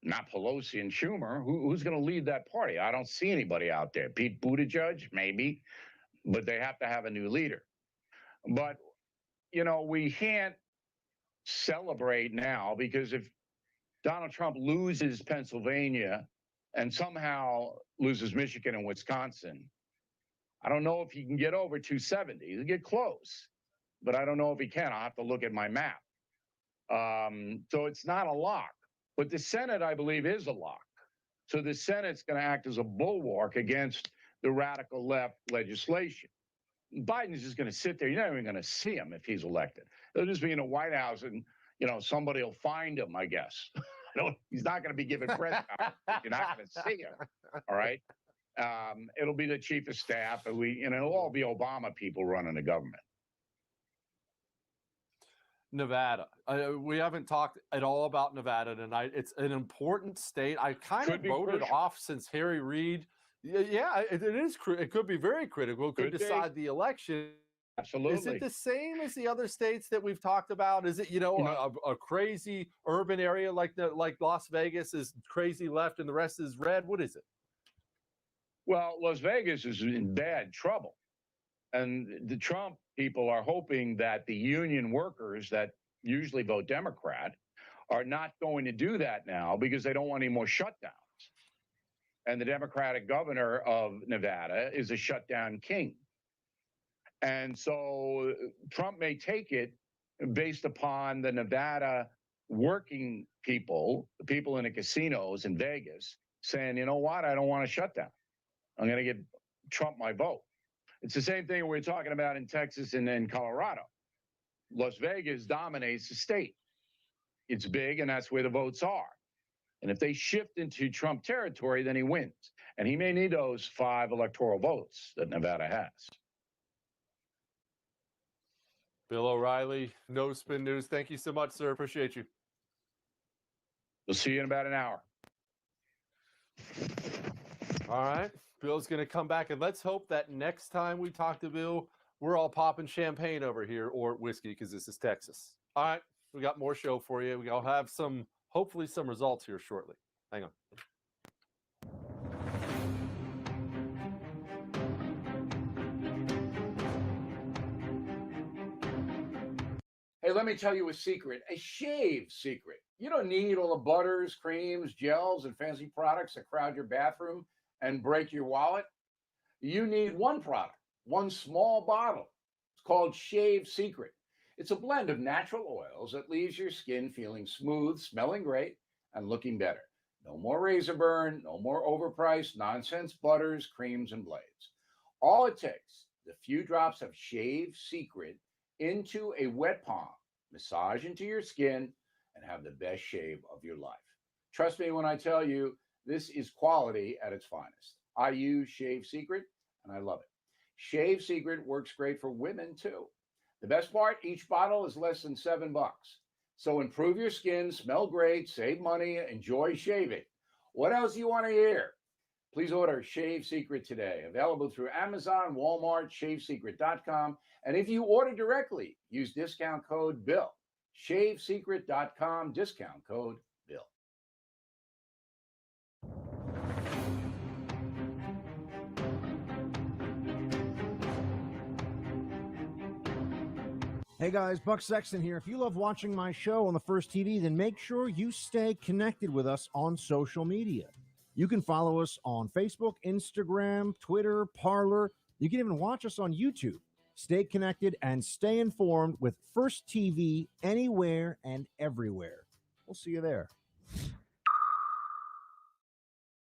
Not Pelosi and Schumer. Who's going to lead that party? I don't see anybody out there. Pete Buttigieg, maybe, but they have to have a new leader. But, we can't celebrate now, because if Donald Trump loses Pennsylvania and somehow loses Michigan and Wisconsin, I don't know if he can get over 270. He'll get close, but I don't know if he can. I'll have to look at my map. So it's not a lock. But the Senate, I believe, is a lock. So the Senate's going to act as a bulwark against the radical left legislation. Biden's just going to sit there. You're not even going to see him if he's elected. He'll just be in the White House and, somebody will find him, I guess. He's not going to be giving press conferences. You're not going to see him. All right. It'll be the chief of staff, and it'll all be Obama people running the government. Nevada. We haven't talked at all about Nevada tonight. It's an important state. I kind of voted off since Harry Reid. Yeah, it is. It could be very critical. It could decide the election. Absolutely. Is it the same as the other states that we've talked about? Is it, a crazy urban area like Las Vegas is crazy left and the rest is red? What is it? Well, Las Vegas is in bad trouble. And the Trump people are hoping that the union workers that usually vote Democrat are not going to do that now because they don't want any more shutdowns. And the Democratic governor of Nevada is a shutdown king. And so Trump may take it based upon the Nevada working people, the people in the casinos in Vegas, saying, you know what, I don't want to shut down. I'm going to give Trump my vote. It's the same thing we're talking about in Texas and in Colorado. Las Vegas dominates the state. It's big, and that's where the votes are. And if they shift into Trump territory, then he wins. And he may need those 5 electoral votes that Nevada has. Bill O'Reilly, No Spin News. Thank you so much, sir. Appreciate you. We'll see you in about an hour. All right. Bill's going to come back, and let's hope that next time we talk to Bill, we're all popping champagne over here, or whiskey, because this is Texas. All right. We got more show for you. We'll have hopefully some results here shortly. Hang on. Hey, let me tell you a secret, a shave secret. You don't need all the butters, creams, gels, and fancy products that crowd your bathroom and break your wallet. You need one product, one small bottle. It's called Shave Secret. It's a blend of natural oils that leaves your skin feeling smooth, smelling great, and looking better. No more razor burn, no more overpriced nonsense butters, creams, and blades. All it takes is a few drops of Shave Secret into a wet palm, massage into your skin, and have the best shave of your life. Trust me when I tell you, this is quality at its finest. I use Shave Secret, and I love it. Shave Secret works great for women, too. The best part, each bottle is less than $7. So improve your skin, smell great, save money, enjoy shaving. What else do you want to hear? Please order Shave Secret today. Available through Amazon, Walmart, shavesecret.com. And if you order directly, use discount code BILL. Shavesecret.com, discount code BILL. Hey guys, Buck Sexton here. If you love watching my show on the First TV, then make sure you stay connected with us on social media. You can follow us on Facebook, Instagram, Twitter, Parler. You can even watch us on YouTube. Stay connected and stay informed with First TV anywhere and everywhere. We'll see you there.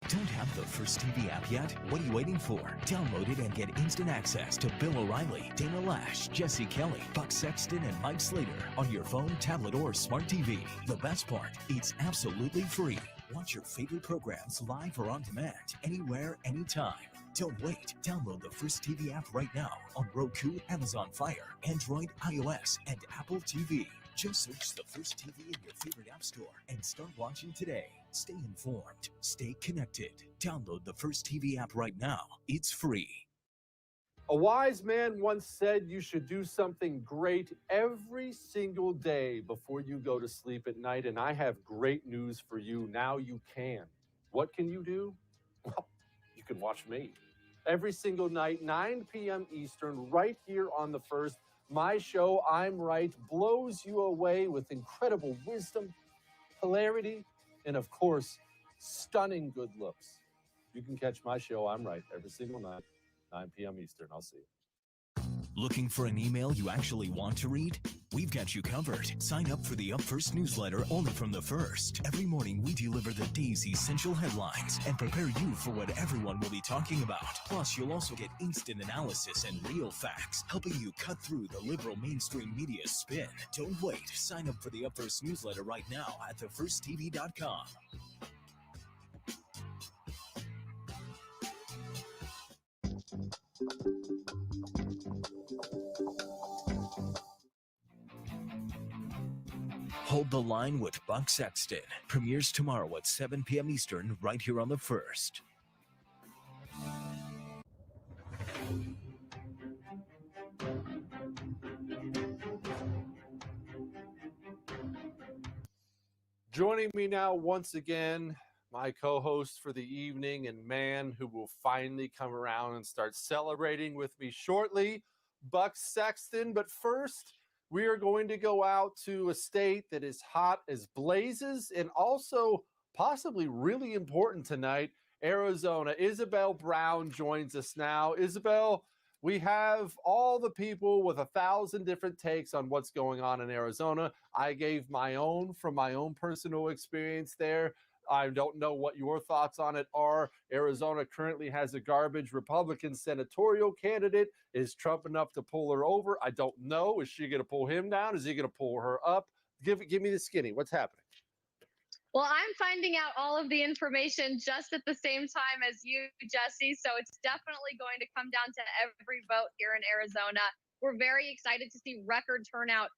Don't have the First TV app yet? What are you waiting for? Download it and get instant access to Bill O'Reilly, Dana Lash, Jesse Kelly, Buck Sexton, and Mike Slater on your phone, tablet, or smart TV. The best part, it's absolutely free. Watch your favorite programs live or on demand, anywhere, anytime. Don't wait. Download the First TV app right now on Roku, Amazon Fire, Android, iOS, and Apple TV. Just search the First TV in your favorite app store and start watching today. Stay informed. Stay connected. Download the First TV app right now. It's free. A wise man once said you should do something great every single day before you go to sleep at night, and I have great news for you. Now you can. What can you do? Well, you can watch me. Every single night, 9 p.m. Eastern, right here on The First. My show, I'm Right, blows you away with incredible wisdom, hilarity, and of course, stunning good looks. You can catch my show, I'm Right, every single night, 9 p.m. Eastern. I'll see you. Looking for an email you actually want to read? We've got you covered. Sign up for the Up First newsletter only from The First. Every morning, we deliver the day's essential headlines and prepare you for what everyone will be talking about. Plus, you'll also get instant analysis and real facts, helping you cut through the liberal mainstream media spin. Don't wait. Sign up for the Up First newsletter right now at thefirsttv.com. Hold the Line with Buck Sexton premieres tomorrow at 7 p.m. Eastern right here on The First. Joining me now once again, my co-host for the evening and man who will finally come around and start celebrating with me shortly, Buck Sexton. But first, we are going to go out to a state that is hot as blazes and also possibly really important tonight, Arizona. Isabel Brown joins us now. Isabel, we have all the people with 1,000 different takes on what's going on in Arizona. I gave my own from my own personal experience there. I don't know what your thoughts on it are. Arizona currently has a garbage Republican senatorial candidate. Is Trump enough to pull her over? I don't know. Is she going to pull him down? Is he going to pull her up? Give me the skinny. What's happening? Well, I'm finding out all of the information just at the same time as you, Jesse. So it's definitely going to come down to every vote here in Arizona. We're very excited to see record turnout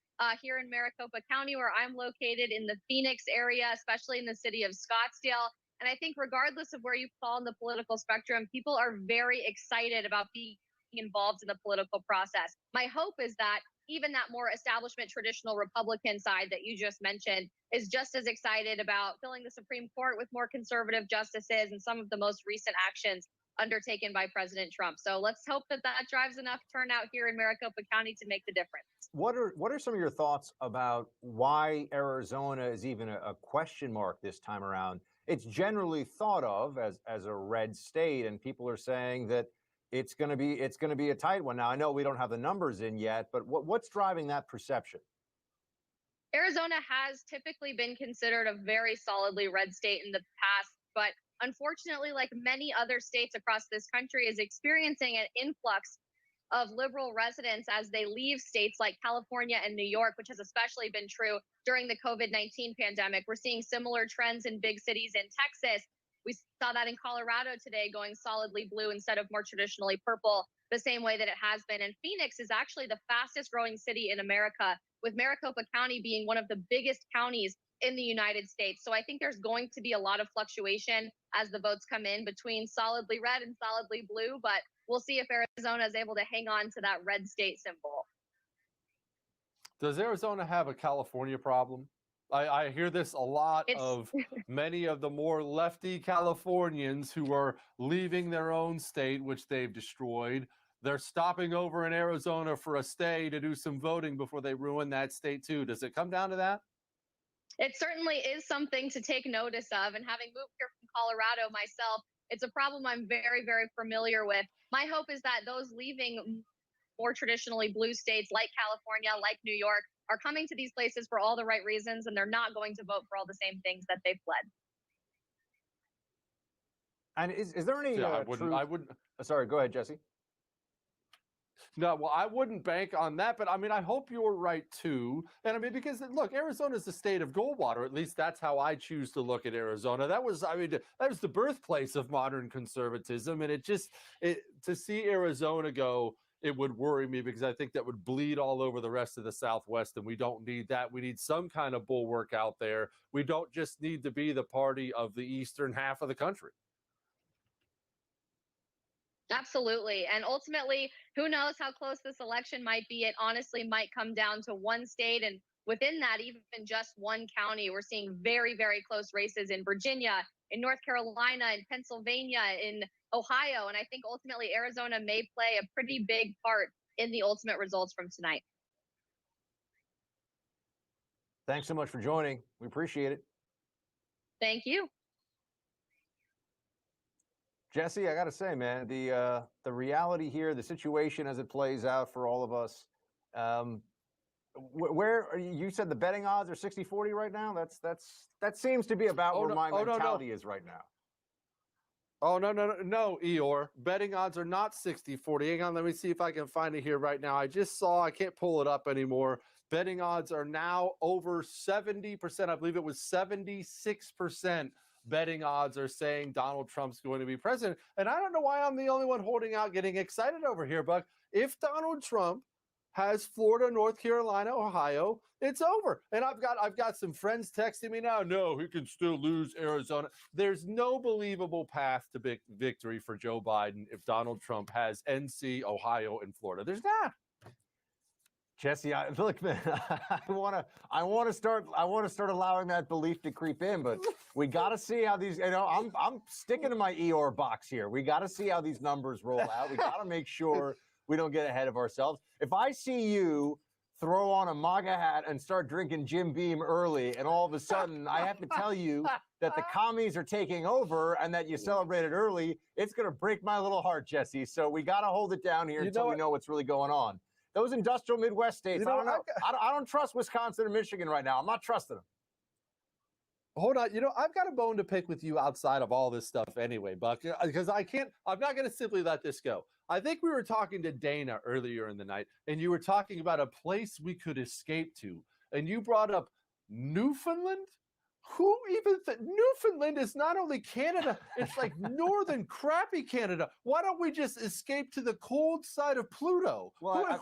here in Maricopa County, where I'm located in the Phoenix area, especially in the city of Scottsdale. And I think regardless of where you fall in the political spectrum, people are very excited about being involved in the political process. My hope is that even that more establishment traditional Republican side that you just mentioned is just as excited about filling the Supreme Court with more conservative justices and some of the most recent actions undertaken by President Trump. So let's hope that that drives enough turnout here in Maricopa County to make the difference. What are some of your thoughts about why Arizona is even a question mark this time around? It's generally thought of as a red state, and people are saying that it's going to be a tight one. Now, I know we don't have the numbers in yet, but what's driving that perception? Arizona has typically been considered a very solidly red state in the past, but unfortunately, like many other states across this country, is experiencing an influx of liberal residents as they leave states like California and New York, which has especially been true during the COVID-19 pandemic. We're seeing similar trends in big cities in Texas. We saw that in Colorado today, going solidly blue instead of more traditionally purple, the same way that it has been. And Phoenix is actually the fastest growing city in America, with Maricopa County being one of the biggest counties in the United States. So I think there's going to be a lot of fluctuation as the votes come in between solidly red and solidly blue, but we'll see if Arizona is able to hang on to that red state symbol. Does Arizona have a California problem? I hear this a lot of many of the more lefty Californians who are leaving their own state, which they've destroyed. They're stopping over in Arizona for a stay to do some voting before they ruin that state too. Does it come down to that? It certainly is something to take notice of. And having moved here from Colorado myself, it's a problem I'm very, very familiar with. My hope is that those leaving more traditionally blue states like California, like New York, are coming to these places for all the right reasons, and they're not going to vote for all the same things that they've fled. And is there any Yeah, I wouldn't. Sorry, go ahead, Jesse. No, well, I wouldn't bank on that, but I mean, I hope you're right too. And I mean, because look, Arizona is the state of Goldwater. At least that's how I choose to look at Arizona. That was the birthplace of modern conservatism, and to see Arizona go, it would worry me, because I think that would bleed all over the rest of the Southwest, and we don't need that. We need some kind of bulwark out there. We don't just need to be the party of the eastern half of the country. Absolutely. And ultimately, who knows how close this election might be? It honestly might come down to one state. And within that, even just one county, we're seeing very, very close races in Virginia, in North Carolina, in Pennsylvania, in Ohio. And I think ultimately Arizona may play a pretty big part in the ultimate results from tonight. Thanks so much for joining. We appreciate it. Thank you. Jesse, I got to say, man, the reality here, the situation as it plays out for all of us, where are you said the betting odds are 60-40 right now? That seems to be about where my mentality is right now. Oh, no, Eeyore. Betting odds are not 60-40. Hang on, let me see if I can find it here right now. I just saw, I can't pull it up anymore. Betting odds are now over 70%. I believe it was 76%. Betting odds are saying Donald Trump's going to be president. And I don't know why I'm the only one holding out, getting excited over here, Buck. If Donald Trump has Florida, North Carolina, Ohio, it's over. And I've got some friends texting me now. No, he can still lose Arizona. There's no believable path to victory for Joe Biden if Donald Trump has NC, Ohio, and Florida. There's not. Jesse, look, man, I want to start allowing that belief to creep in, but we got to see how these. I'm sticking to my Eeyore box here. We got to see how these numbers roll out. We got to make sure we don't get ahead of ourselves. If I see you throw on a MAGA hat and start drinking Jim Beam early, and all of a sudden I have to tell you that the commies are taking over and that you celebrated early, it's going to break my little heart, Jesse. So we got to hold it down here until we know what's really going on. Those industrial Midwest states, I don't know. I don't trust Wisconsin and Michigan right now. I'm not trusting them. Hold on. I've got a bone to pick with you outside of all this stuff anyway, Buck, because I'm not going to simply let this go. I think we were talking to Dana earlier in the night, and you were talking about a place we could escape to, and you brought up Newfoundland. Who even Newfoundland is not only Canada, it's like northern crappy Canada. Why don't we just escape to the cold side of Pluto? Well, I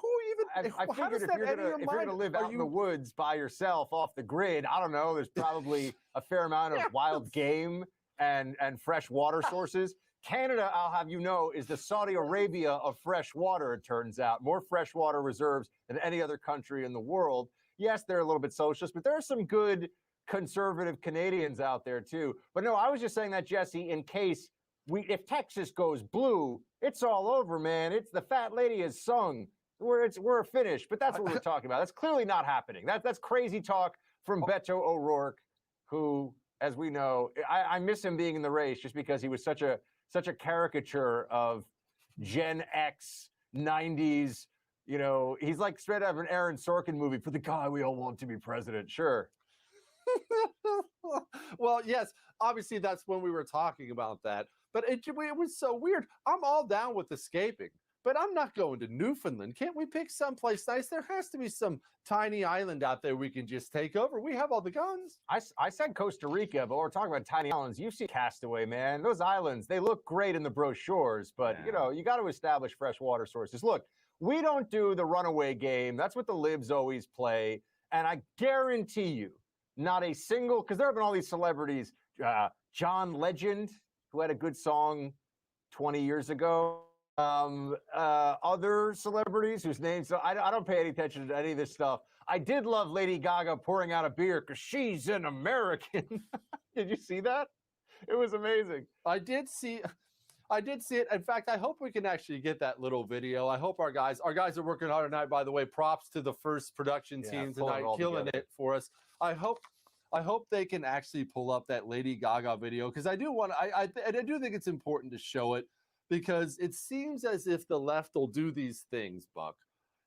figured if you're going to live out in the woods by yourself off the grid, I don't know, there's probably a fair amount of wild game and fresh water sources. Canada, I'll have you know, is the Saudi Arabia of fresh water, it turns out. More freshwater reserves than any other country in the world. Yes, they're a little bit socialist, but there are some good conservative Canadians out there too. But no, I was just saying that, Jesse, in case if Texas goes blue, it's all over, man. It's the fat lady has sung. We're finished. But that's what we're talking about. That's clearly not happening. That's crazy talk from Beto O'Rourke, who, as we know, I miss him being in the race just because he was such a caricature of Gen X, 90s. He's like straight out of an Aaron Sorkin movie for the guy we all want to be president. Sure. Well, yes, obviously that's when we were talking about that, but it was so weird. I'm all down with escaping, but I'm not going to Newfoundland. Can't we pick someplace nice? There has to be some tiny island out there we can just take over. We have all the guns. I said Costa Rica, but we're talking about tiny islands. You see Castaway, man. Those islands, they look great in the brochures, but you got to establish fresh water sources. Look, we don't do the runaway game. That's what the libs always play, and I guarantee you, not a single, because there have been all these celebrities, John Legend, who had a good song 20 years ago, other celebrities whose names, so I don't pay any attention to any of this stuff. I did love Lady Gaga pouring out a beer because she's an American. Did you see that? It was amazing. I did see it. In fact, I hope we can actually get that little video. I hope our guys are working hard tonight, by the way. Props to the first production team tonight, killing it for us. I hope they can actually pull up that Lady Gaga video, because I do think it's important to show it, because it seems as if the left will do these things, Buck.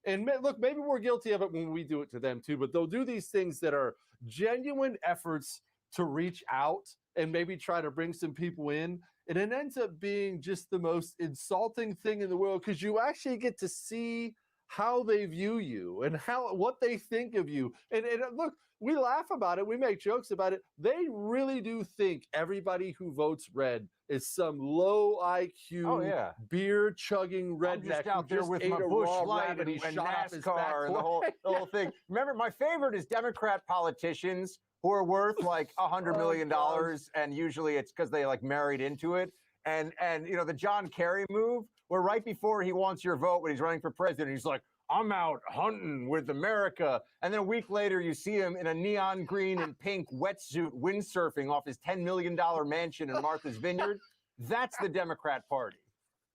And look, maybe we're guilty of it when we do it to them too, but they'll do these things that are genuine efforts to reach out and maybe try to bring some people in. And it ends up being just the most insulting thing in the world, because you actually get to see how they view you and what they think of you. And look, we laugh about it. We make jokes about it. They really do think everybody who votes red is some low IQ, beer chugging redneck just out there with my Bush Light and NASCAR and the whole thing. Remember, my favorite is Democrat politicians who are worth like $100 million, and usually it's because they like married into it. And the John Kerry move, where right before he wants your vote when he's running for president, he's like, I'm out hunting with America. And then a week later, you see him in a neon green and pink wetsuit windsurfing off his $10 million mansion in Martha's Vineyard. That's the Democrat Party.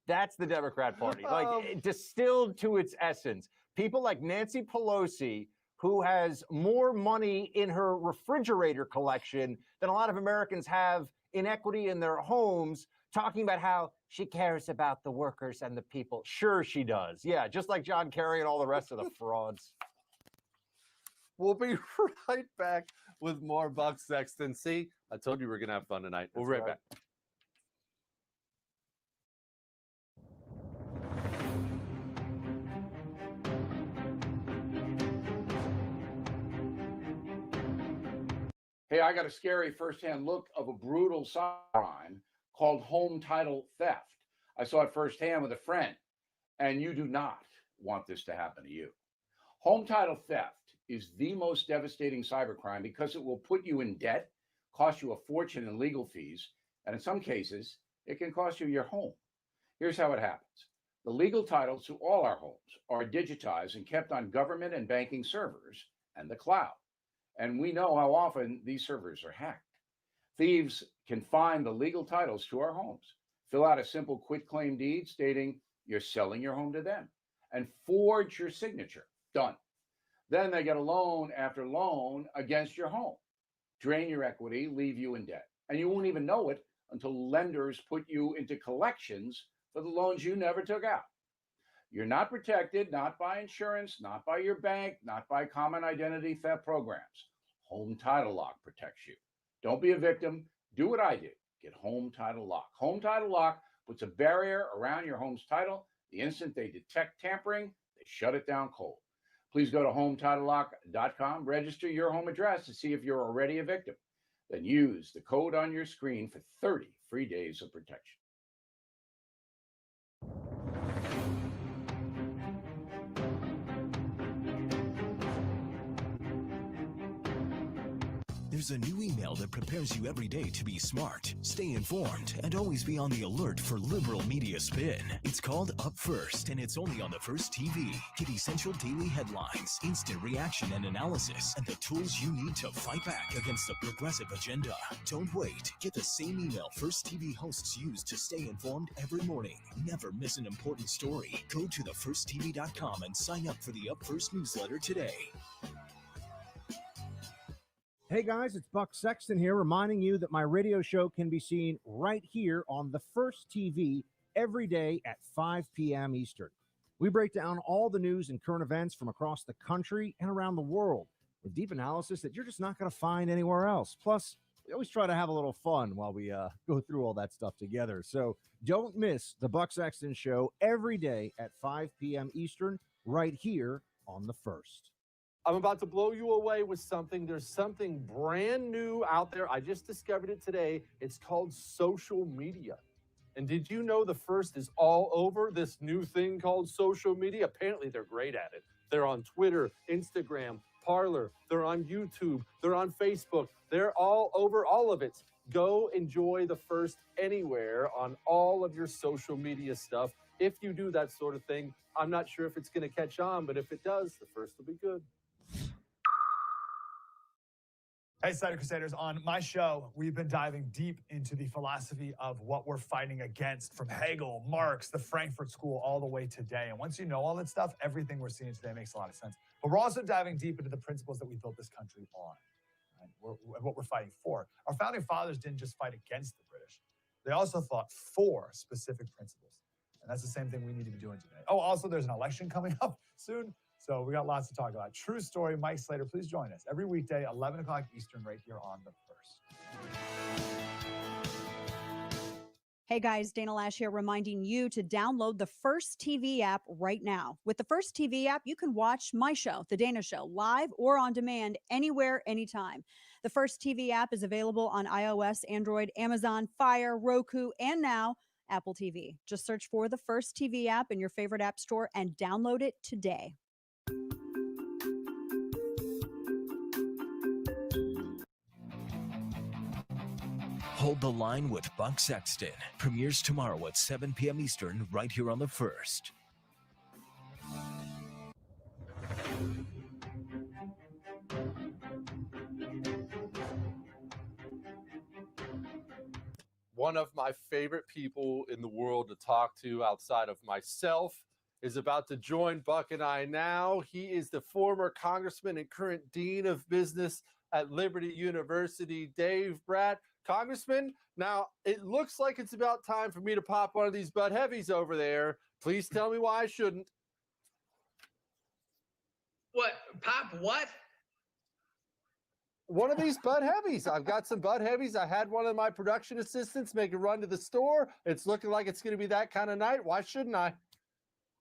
That's the Democrat Party. Like, distilled to its essence. People like Nancy Pelosi, who has more money in her refrigerator collection than a lot of Americans have in equity in their homes, talking about how she cares about the workers and the people. Sure she does. Yeah, just like John Kerry and all the rest of the frauds. We'll be right back with more Buck Sexton. See, I told you we were going to have fun tonight. We'll be right back. Hey, I got a scary firsthand look of a brutal crime called home title theft. I saw it firsthand with a friend, and you do not want this to happen to you. Home title theft is the most devastating cybercrime because it will put you in debt, cost you a fortune in legal fees, and in some cases, it can cost you your home. Here's how it happens. The legal titles to all our homes are digitized and kept on government and banking servers and the cloud. And we know how often these servers are hacked. Thieves can find the legal titles to our homes, fill out a simple quitclaim deed stating you're selling your home to them, and forge your signature. Done. Then they get a loan after loan against your home, drain your equity, leave you in debt. And you won't even know it until lenders put you into collections for the loans you never took out. You're not protected, not by insurance, not by your bank, not by common identity theft programs. Home Title Lock protects you. Don't be a victim. Do what I did. Get Home Title Lock. Home Title Lock puts a barrier around your home's title. The instant they detect tampering, they shut it down cold. Please go to HometitleLock.com, register your home address to see if you're already a victim. Then use the code on your screen for 30 free days of protection. There's a new email that prepares you every day to be smart, stay informed, and always be on the alert for liberal media spin. It's called Up First, and it's only on the First TV. Get essential daily headlines, instant reaction and analysis, and the tools you need to fight back against the progressive agenda. Don't wait. Get the same email First TV hosts use to stay informed every morning. Never miss an important story. Go to thefirsttv.com and sign up for the Up First newsletter today. Hey guys, it's Buck Sexton here, reminding you that my radio show can be seen right here on the First TV every day at 5 p.m. Eastern. We break down all the news and current events from across the country and around the world with deep analysis that you're just not going to find anywhere else. Plus, we always try to have a little fun while we go through all that stuff together. So don't miss the Buck Sexton Show every day at 5 p.m. Eastern right here on the First. I'm about to blow you away with something. There's something brand new out there. I just discovered it today. It's called social media. And did you know the First is all over this new thing called social media? Apparently, they're great at it. They're on Twitter, Instagram, Parler. They're on YouTube. They're on Facebook. They're all over all of it. Go enjoy the First anywhere on all of your social media stuff. If you do that sort of thing, I'm not sure if it's going to catch on, but if it does, the First will be good. Hey, Cider Crusaders, on my show, we've been diving deep into the philosophy of what we're fighting against, from Hegel, Marx, the Frankfurt School, all the way today. And once you know all that stuff, everything we're seeing today makes a lot of sense. But we're also diving deep into the principles that we built this country on, right? What we're fighting for. Our founding fathers didn't just fight against the British. They also fought for specific principles. And that's the same thing we need to be doing today. Oh, also, there's an election coming up soon. So we got lots to talk about. True story, Mike Slater, please join us every weekday, 11 o'clock Eastern, right here on the First. Hey guys, Dana Lash here, reminding you to download the First TV app right now. With the First TV app, you can watch my show, The Dana Show, live or on demand, anywhere, anytime. The First TV app is available on iOS, Android, Amazon, Fire, Roku, and now Apple TV. Just search for the First TV app in your favorite app store and download it today. Hold the Line with Buck Sexton premieres tomorrow at 7 p.m. Eastern, right here on The First. One of my favorite people in the world to talk to outside of myself is about to join Buck and I now. He is the former congressman and current dean of business at Liberty University, Dave Bratt. Congressman, now it looks like it's about time for me to pop one of these Bud Heavies over there. Please tell me why I shouldn't. What? Pop what? One of these Bud Heavies. I've got some Bud Heavies. I had one of my production assistants make a run to the store. It's looking like it's going to be that kind of night. Why shouldn't I?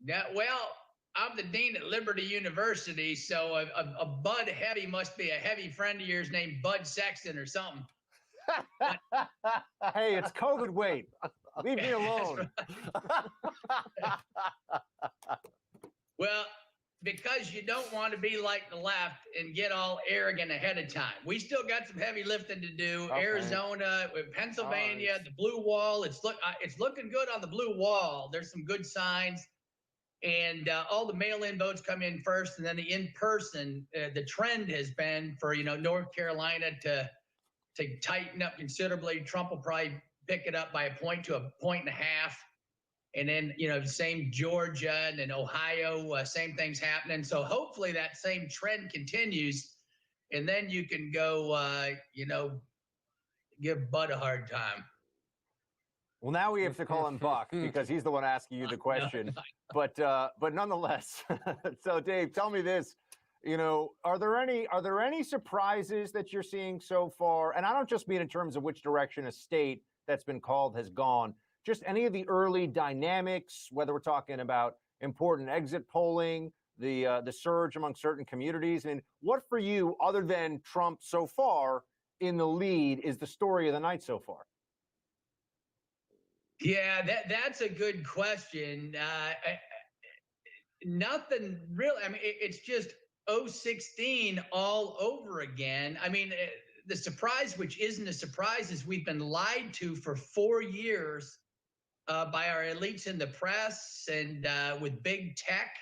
Yeah, well, I'm the dean at Liberty University, so a Bud Heavy must be a heavy friend of yours named Bud Sexton or something. Hey, it's COVID weight. Leave me alone. Well, because you don't want to be like the left and get all arrogant ahead of time. We still got some heavy lifting to do. Okay. Arizona, Pennsylvania, the blue wall. It's looking good on the blue wall. There's some good signs. And all the mail-in votes come in first, and then the in-person. The trend has been for North Carolina to tighten up considerably. Trump will probably pick it up by a point to a point and a half, and then same Georgia and then Ohio, same thing's happening. So hopefully that same trend continues, and then you can go give Bud a hard time. Well, now we have to call him Buck because he's the one asking you the question. But nonetheless, so Dave, tell me this. Are there any surprises that you're seeing so far? And I don't just mean in terms of which direction a state that's been called has gone. Just any of the early dynamics, whether we're talking about important exit polling, the surge among certain communities. And what for you, other than Trump so far in the lead, is the story of the night so far? Yeah, that's a good question. Nothing really. I mean, it's just 016 all over again. I mean, the surprise, which isn't a surprise, is we've been lied to for 4 years by our elites in the press and with big tech.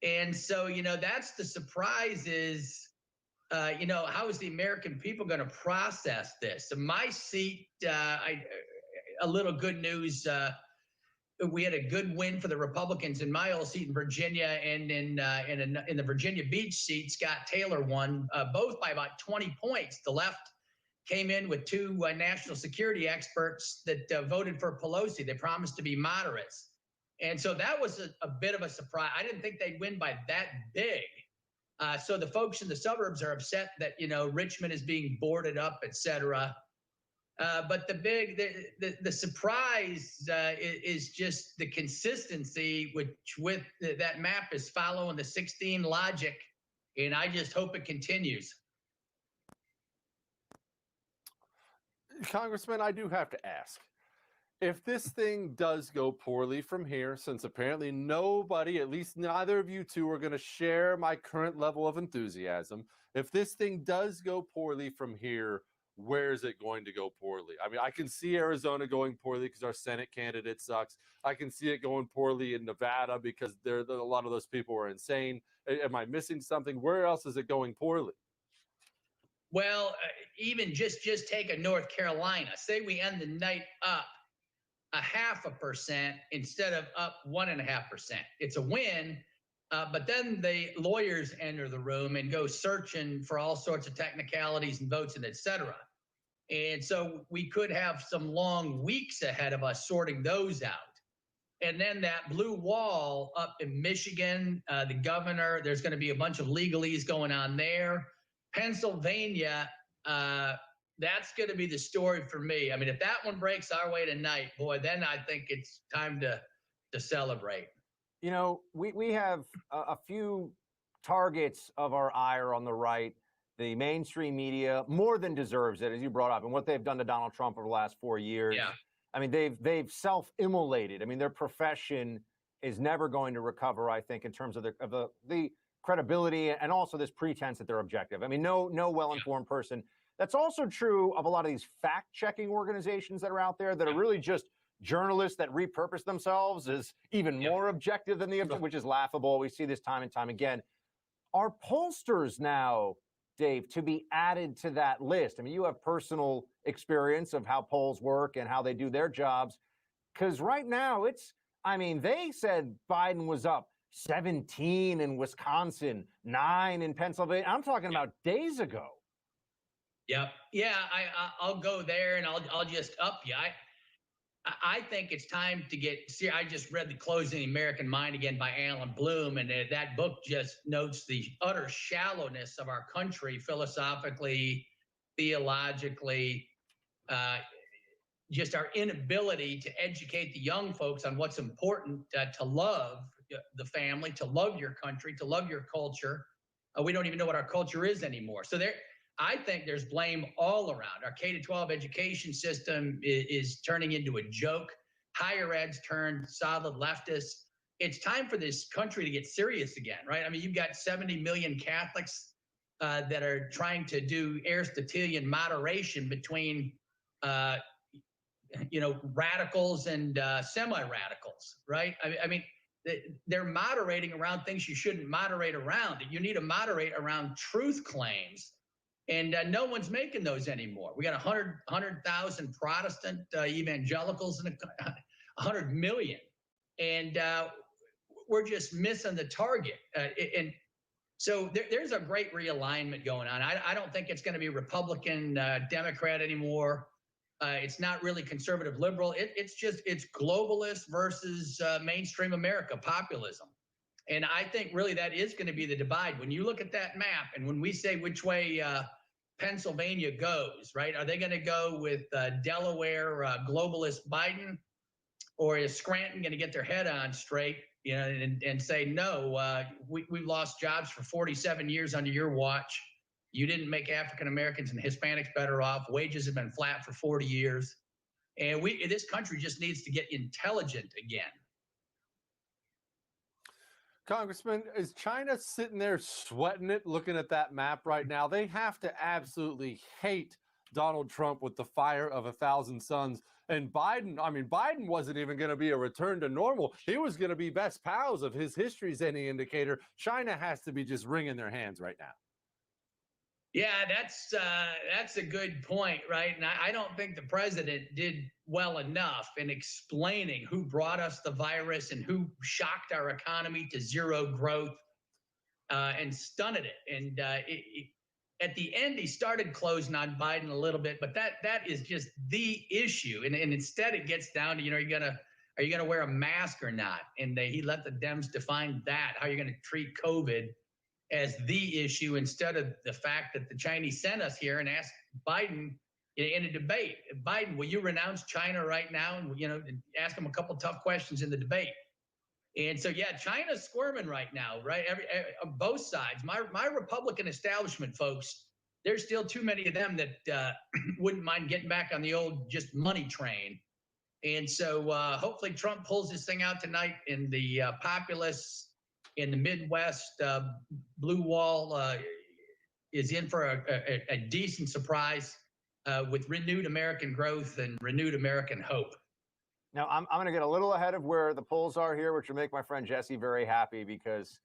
And so, that's the surprise is, how is the American people going to process this? So my seat, a little good news. We had a good win for the Republicans in my old seat in Virginia, and in the Virginia Beach seat, Scott Taylor won both by about 20 points. The left came in with two national security experts that voted for Pelosi. They promised to be moderates, and so that was a bit of a surprise. I didn't think they'd win by that big. So the folks in the suburbs are upset that Richmond is being boarded up, et cetera. But the surprise is just the consistency with that map is following the 16 logic, and I just hope it continues. Congressman, I do have to ask, if this thing does go poorly from here, since apparently nobody, at least neither of you two, are going to share my current level of enthusiasm, if this thing does go poorly from here, where is it going to go poorly? I mean, I can see Arizona going poorly because our Senate candidate sucks. I can see it going poorly in Nevada because a lot of those people are insane. Am I missing something? Where else is it going poorly? Well, even just take a North Carolina. Say we end the night up 0.5% instead of up 1.5%. It's a win. But then the lawyers enter the room and go searching for all sorts of technicalities and votes and et cetera. And so we could have some long weeks ahead of us sorting those out. And then that blue wall up in Michigan, the governor, there's going to be a bunch of legalese going on there. Pennsylvania, that's going to be the story for me. I mean, if that one breaks our way tonight, boy, then I think it's time to celebrate. We have a few targets of our ire on the right. The mainstream media more than deserves it, as you brought up, and what they've done to Donald Trump over the last 4 years. Yeah. I mean, they've self-immolated. I mean, their profession is never going to recover, I think, in terms of the credibility and also this pretense that they're objective. I mean, no well-informed person That's also true of a lot of these fact-checking organizations that are out there that are really just journalists that repurpose themselves as even more objective than the which is laughable. We see this time and time again. Are pollsters now, Dave, to be added to that list? I mean, you have personal experience of how polls work and how they do their jobs. Because right now they said Biden was up 17 in Wisconsin, 9 in Pennsylvania. I'm talking about days ago. Yep. Yeah, I'll go there and I'll just up you. I think it's time to get serious. I just read The Closing the American Mind again by Alan Bloom, and that book just notes the utter shallowness of our country philosophically, theologically, just our inability to educate the young folks on what's important to love the family, to love your country, to love your culture. We don't even know what our culture is anymore. So I think there's blame all around. Our K-12 education system is turning into a joke. Higher ed's turned solid leftist. It's time for this country to get serious again, right? I mean, you've got 70 million Catholics that are trying to do Aristotelian moderation between, radicals and semi-radicals, right? I mean, they're moderating around things you shouldn't moderate around. You need to moderate around truth claims. And no one's making those anymore. We got 100,000 Protestant evangelicals and 100 million. And we're just missing the target. And so there's a great realignment going on. I don't think it's going to be Republican, Democrat anymore. It's not really conservative liberal. It's globalist versus mainstream America, populism. And I think really that is going to be the divide. When you look at that map and when we say which way Pennsylvania goes, right? Are they going to go with Delaware globalist Biden, or is Scranton going to get their head on straight, and say, no, we've lost jobs for 47 years under your watch. You didn't make African Americans and Hispanics better off. Wages have been flat for 40 years. And this country just needs to get intelligent again. Congressman, is China sitting there sweating it, looking at that map right now? They have to absolutely hate Donald Trump with the fire of 1,000 suns. And Biden wasn't even going to be a return to normal. He was going to be best pals. If his history is any indicator, China has to be just wringing their hands right now. Yeah, that's a good point, right? And I don't think the president did well enough in explaining who brought us the virus and who shocked our economy to zero growth and stunted it. And at the end, he started closing on Biden a little bit, but that is just the issue. And instead, it gets down to, are you gonna wear a mask or not? And he let the Dems define that, how you're gonna treat COVID as the issue, instead of the fact that the Chinese sent us here and asked Biden in a debate, Biden, will you renounce China right now? And ask him a couple tough questions in the debate. And so, yeah, China's squirming right now, right? Both sides. My Republican establishment folks, there's still too many of them that wouldn't mind getting back on the old just money train. And so hopefully Trump pulls this thing out tonight, and the populists in the Midwest, blue wall is in for a decent surprise with renewed American growth and renewed American hope. Now, I'm going to get a little ahead of where the polls are here, which will make my friend Jesse very happy, because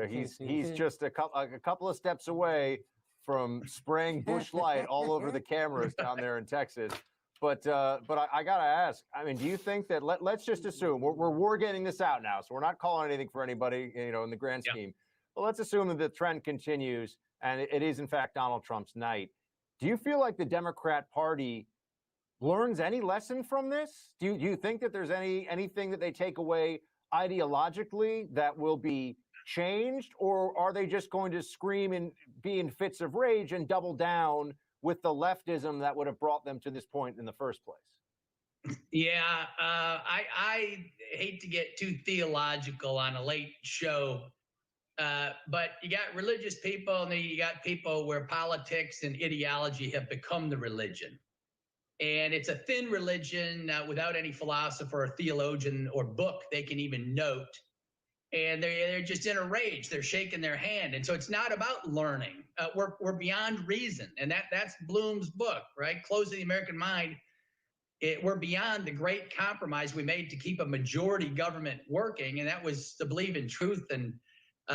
he's just a couple of steps away from spraying Bush Light all over the cameras down there in Texas. But I gotta ask. I mean, do you think that let's just assume we're getting this out now, so we're not calling anything for anybody, in the grand scheme. But let's assume that the trend continues and it is in fact Donald Trump's night. Do you feel like the Democrat Party learns any lesson from this? Do you think that there's anything that they take away ideologically that will be changed, or are they just going to scream and be in fits of rage and double down with the leftism that would have brought them to this point in the first place? Yeah, I hate to get too theological on a late show, but you got religious people, and then you got people where politics and ideology have become the religion. And it's a thin religion without any philosopher or theologian or book they can even note. and they're just in a rage. They're shaking their hand, and so it's not about learning. We're beyond reason, and that's Bloom's book, right? Closing the American Mind. We're beyond the great compromise we made to keep a majority government working, and that was to believe in truth and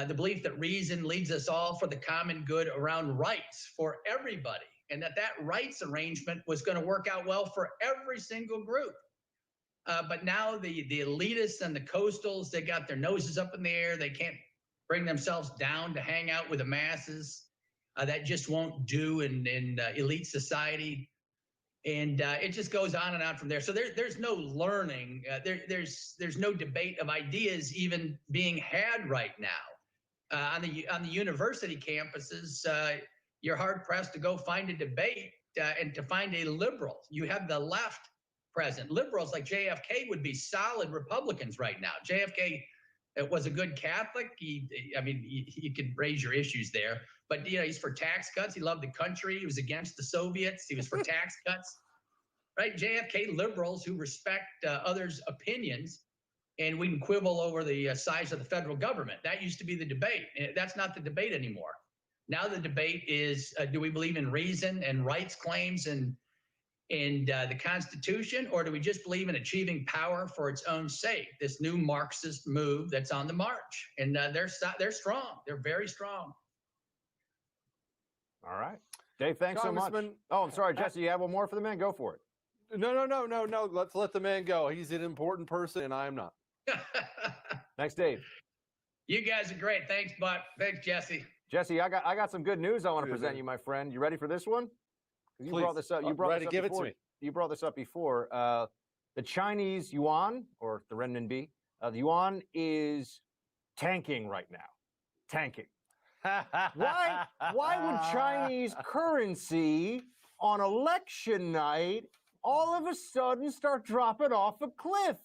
the belief that reason leads us all for the common good around rights for everybody, and that rights arrangement was going to work out well for every single group. But now the elitists and the coastals, they got their noses up in the air. They can't bring themselves down to hang out with the masses. That just won't do in elite society. And it just goes on and on from there. So there's no learning. There's no debate of ideas even being had right now. On the university campuses, you're hard pressed to go find a debate and to find a liberal. You have the left present. Liberals like JFK would be solid Republicans right now. JFK was a good Catholic. You could raise your issues there, but he's for tax cuts. He loved the country. He was against the Soviets. He was for tax cuts, right? JFK liberals who respect others' opinions, and we can quibble over the size of the federal government. That used to be the debate. That's not the debate anymore. Now the debate is, do we believe in reason and rights claims and the Constitution, or do we just believe in achieving power for its own sake? This new Marxist move that's on the march, and they're strong. They're very strong. All right, Dave. Thanks so much. Congressman- Oh, I'm sorry, Jesse. You have one more for the man? Go for it. No. Let's let the man go. He's an important person, and I am not. Thanks, Dave. You guys are great. Thanks, Buck. Thanks, Jesse. Jesse, I got some good news I want to present you, my friend. You ready for this one? You Please. brought this up. You brought Ready, this up give it before. to me. You brought this up before. The Chinese yuan, or the renminbi, the yuan is tanking right now. Tanking. Why would Chinese currency on election night all of a sudden start dropping off a cliff?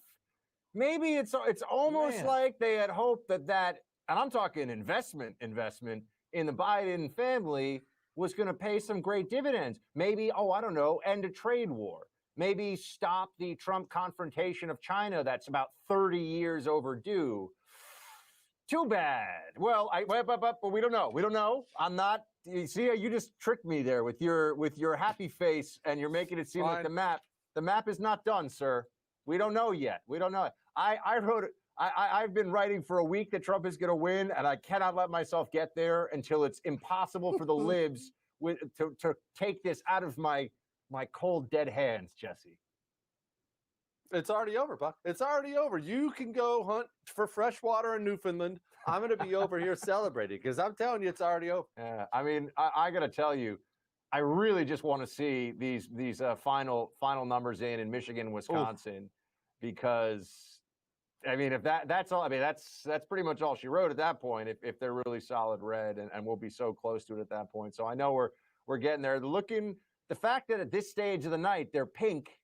Maybe it's almost like they had hoped that, and I'm talking investment in the Biden family was going to pay some great dividends. Maybe, I don't know, end a trade war. Maybe stop the Trump confrontation of China that's about 30 years overdue. Too bad. Well, but we don't know. We don't know. I'm not. You see, you just tricked me there with your happy face, and you're making it seem like the map is not done, sir. We don't know yet. We don't know. I wrote it. I've been writing for a week that Trump is going to win, and I cannot let myself get there until it's impossible for the libs to take this out of my cold, dead hands, Jesse. It's already over, Buck. It's already over. You can go hunt for fresh water in Newfoundland. I'm going to be over here celebrating because I'm telling you, it's already over. Yeah, I mean, I got to tell you, I really just want to see these final numbers in Michigan, Wisconsin, because I mean, if that's all, I mean, that's pretty much all she wrote at that point. If they're really solid red, and we'll be so close to it at that point. So I know we're getting there. The fact that at this stage of the night they're pink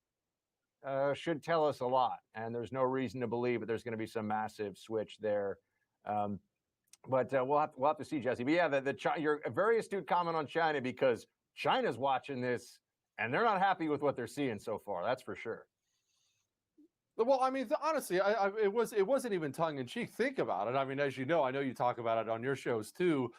should tell us a lot, and there's no reason to believe that there's going to be some massive switch there. But we'll have to see, Jesse. But yeah, your very astute comment on China, because China's watching this and they're not happy with what they're seeing so far. That's for sure. Well, I mean, honestly, it wasn't even tongue in cheek. Think about it. I mean, as you know, I know you talk about it on your shows too.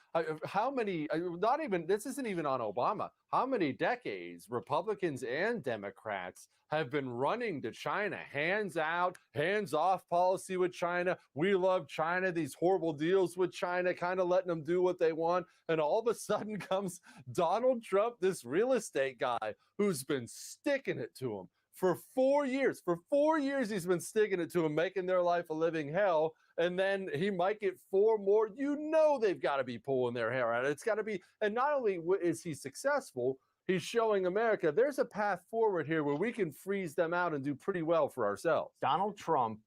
How many? Not even. This isn't even on Obama. How many decades Republicans and Democrats have been running to China? Hands out, hands off policy with China. We love China. These horrible deals with China, kind of letting them do what they want. And all of a sudden comes Donald Trump, this real estate guy who's been sticking it to them. For 4 years. For 4 years, he's been sticking it to them, making their life a living hell. And then he might get 4 more. You know they've got to be pulling their hair out. It's got to be. And not only is he successful, he's showing America there's a path forward here where we can freeze them out and do pretty well for ourselves. Donald Trump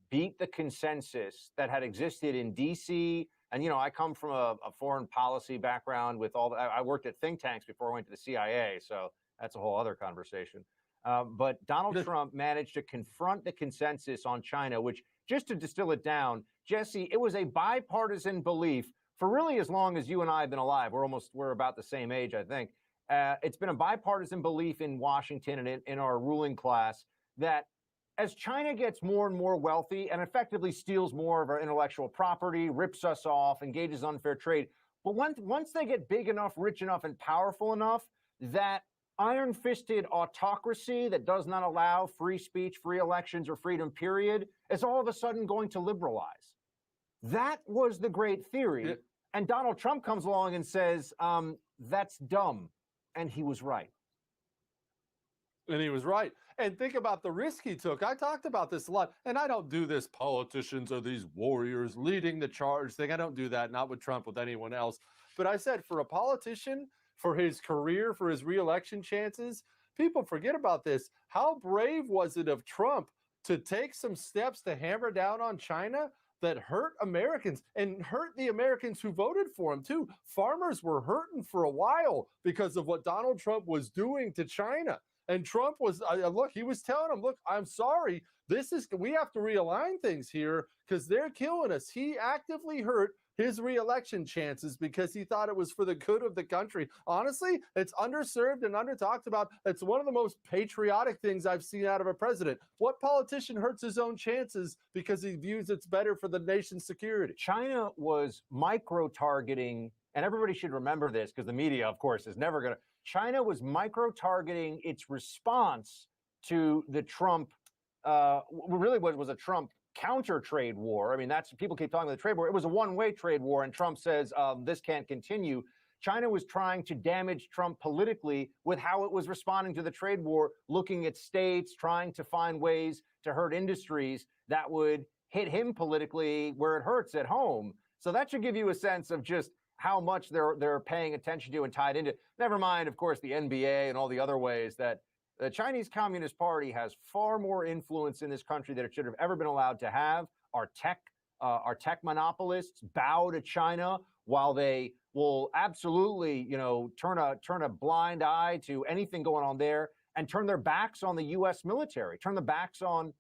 beat the consensus that had existed in D.C. And, you know, I come from a foreign policy background with I worked at think tanks before I went to the CIA. So that's a whole other conversation. But Donald Trump managed to confront the consensus on China, which, just to distill it down, Jesse, it was a bipartisan belief for really as long as you and I have been alive. We're about the same age, I think. It's been a bipartisan belief in Washington and in our ruling class that as China gets more and more wealthy and effectively steals more of our intellectual property, rips us off, engages in unfair trade, but once they get big enough, rich enough, and powerful enough, that iron-fisted autocracy that does not allow free speech, free elections, or freedom, period, is all of a sudden going to liberalize. That was the great theory. Yeah. And Donald Trump comes along and says, that's dumb. And he was right. And he was right. And think about the risk he took. I talked about this a lot. And I don't do this politicians are these warriors leading the charge thing. I don't do that, not with Trump, with anyone else. But I said for a politician, for his career, for his reelection chances, people forget about this. How brave was it of Trump to take some steps to hammer down on China that hurt Americans and hurt the Americans who voted for him too? Farmers were hurting for a while because of what Donald Trump was doing to China. And Trump was, look, he was telling them, look, I'm sorry, we have to realign things here because they're killing us. He actively hurt his reelection chances because he thought it was for the good of the country. Honestly, it's underserved and under-talked about. It's one of the most patriotic things I've seen out of a president. What politician hurts his own chances because he views it's better for the nation's security? China was micro-targeting, and everybody should remember this because the media, of course, is never going to. China was micro-targeting its response to the Trump, really what was a Trump counter trade war. I mean, that's people keep talking about the trade war. It was a one-way trade war, and Trump says this can't continue. China was trying to damage Trump politically with how it was responding to the trade war, looking at states, trying to find ways to hurt industries that would hit him politically where it hurts at home. So that should give you a sense of just how much they're paying attention to and tied into. Never mind, of course, the NBA and all the other ways that the Chinese Communist Party has far more influence in this country than it should have ever been allowed to have. Our tech monopolists bow to China while they will absolutely, turn a blind eye to anything going on there and turn their backs on the U.S. military, turn the backs on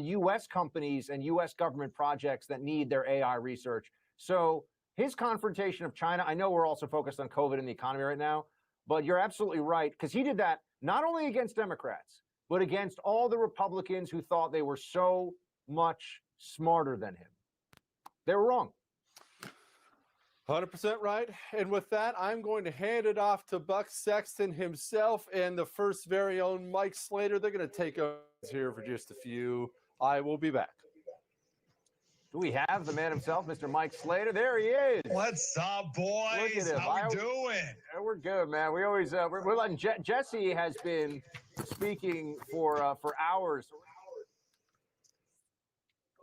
U.S. companies and U.S. government projects that need their AI research. So his confrontation of China, I know we're also focused on COVID and the economy right now, but you're absolutely right, because he did that not only against Democrats, but against all the Republicans who thought they were so much smarter than him. They were wrong. 100% right. And with that, I'm going to hand it off to Buck Sexton himself and the first very own Mike Slater. They're going to take us here for just a few. I will be back. Do we have the man himself, Mr. Mike Slater? There he is. What's up, boys? Look at him. How we doing? We're good, man. We always we're letting Jesse has been speaking for hours.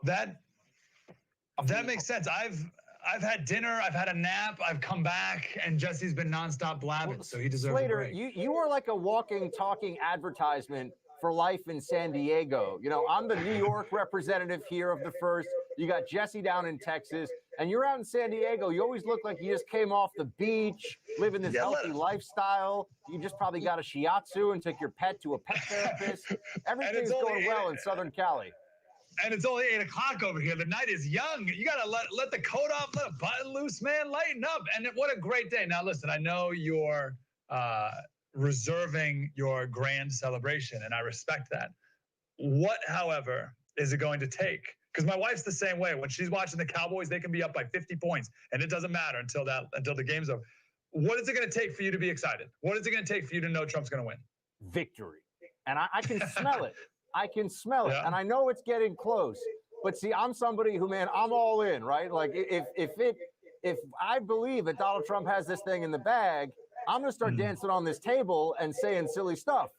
That makes sense. I've had dinner, I've had a nap, I've come back, and Jesse's been nonstop blabbing, so he deserves Slater, a break. you are like a walking, talking advertisement for life in San Diego. I'm the New York representative here of the first. You got Jesse down in Texas, and you're out in San Diego. You always look like you just came off the beach, living this healthy lifestyle. You just probably got a shiatsu and took your pet to a pet therapist. Everything's going well in Southern Cali. And it's only 8 o'clock over here. The night is young. You got to let the coat off, let a button loose, man. Lighten up. And what a great day. Now, listen, I know you're reserving your grand celebration, and I respect that. What, however, is it going to take? Because my wife's the same way. When she's watching the Cowboys, they can be up by 50 points, and it doesn't matter until the game's over. What is it going to take for you to be excited? What is it going to take for you to know Trump's going to win? Victory. And I can smell it. I can smell it. Yeah. And I know it's getting close. But see, I'm somebody who, man, I'm all in, right? Like if I believe that Donald Trump has this thing in the bag, I'm going to start dancing on this table and saying silly stuff.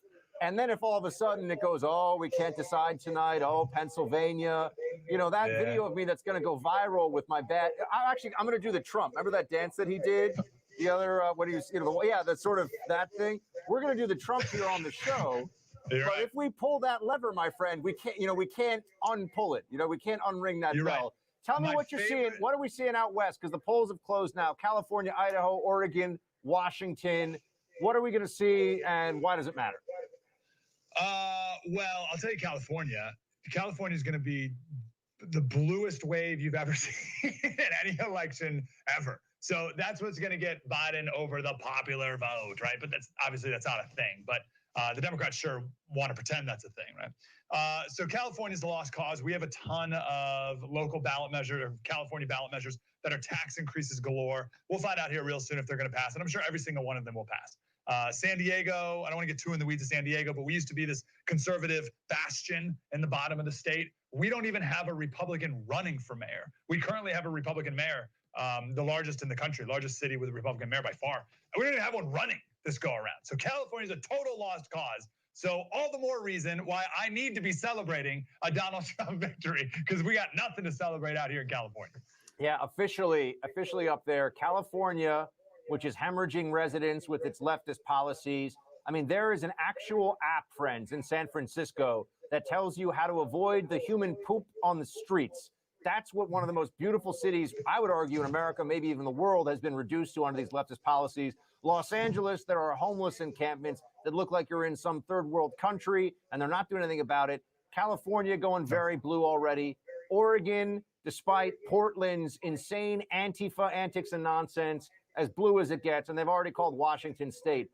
And then if all of a sudden it goes, oh, we can't decide tonight, oh, Pennsylvania, that video of me that's going to go viral with my bat. I'm going to do the Trump. Remember that dance that he did? The other, what he was, that's sort of that thing. We're going to do the Trump here on the show. You're but right. if we pull that lever, my friend, we can't, we can't unpull it. We can't unring that You're bell. right. Tell me My what you're favorite- seeing. What are we seeing out west? Because the polls have closed now. California, Idaho, Oregon, Washington. What are we going to see, and why does it matter? Well, I'll tell you, California is going to be the bluest wave you've ever seen in any election ever. So that's what's going to get Biden over the popular vote, right? But that's not a thing. But The Democrats sure want to pretend that's a thing, right? So California is the lost cause. We have a ton of local ballot measures, or California ballot measures that are tax increases galore. We'll find out here real soon if they're going to pass, and I'm sure every single one of them will pass. San Diego, I don't want to get too in the weeds of San Diego, but we used to be this conservative bastion in the bottom of the state. We don't even have a Republican running for mayor. We currently have a Republican mayor, the largest in the country, largest city with a Republican mayor by far. And we don't even have one running this go around. So California is a total lost cause. So all the more reason why I need to be celebrating a Donald Trump victory, because we got nothing to celebrate out here in California. Yeah, officially up there, California, which is hemorrhaging residents with its leftist policies. I mean, there is an actual app, friends, in San Francisco that tells you how to avoid the human poop on the streets. That's what one of the most beautiful cities, I would argue, in America, maybe even the world, has been reduced to under these leftist policies. Los Angeles, there are homeless encampments that look like you're in some third world country, and they're not doing anything about it. California going very blue already. Oregon, despite Portland's insane Antifa antics and nonsense, as blue as it gets, and they've already called Washington State.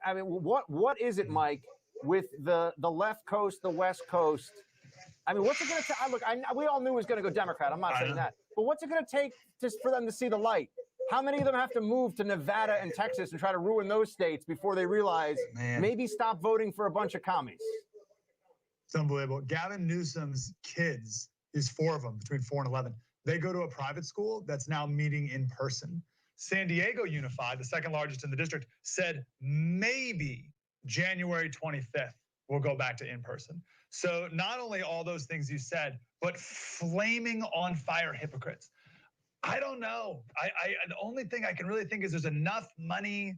I mean, what is it, Mike, with the left coast, the West Coast? I mean, what's it going to take? Look, we all knew it was going to go Democrat. I'm not saying that. But what's it going to take just for them to see the light? How many of them have to move to Nevada and Texas and try to ruin those states before they realize maybe stop voting for a bunch of commies? It's unbelievable. Gavin Newsom's kids, there's 4 of them, between 4 and 11. They go to a private school that's now meeting in person. San Diego Unified, the second largest in the district, said maybe January 25th we'll go back to in person. So not only all those things you said, but flaming on fire hypocrites. I don't know. The only thing I can really think is there's enough money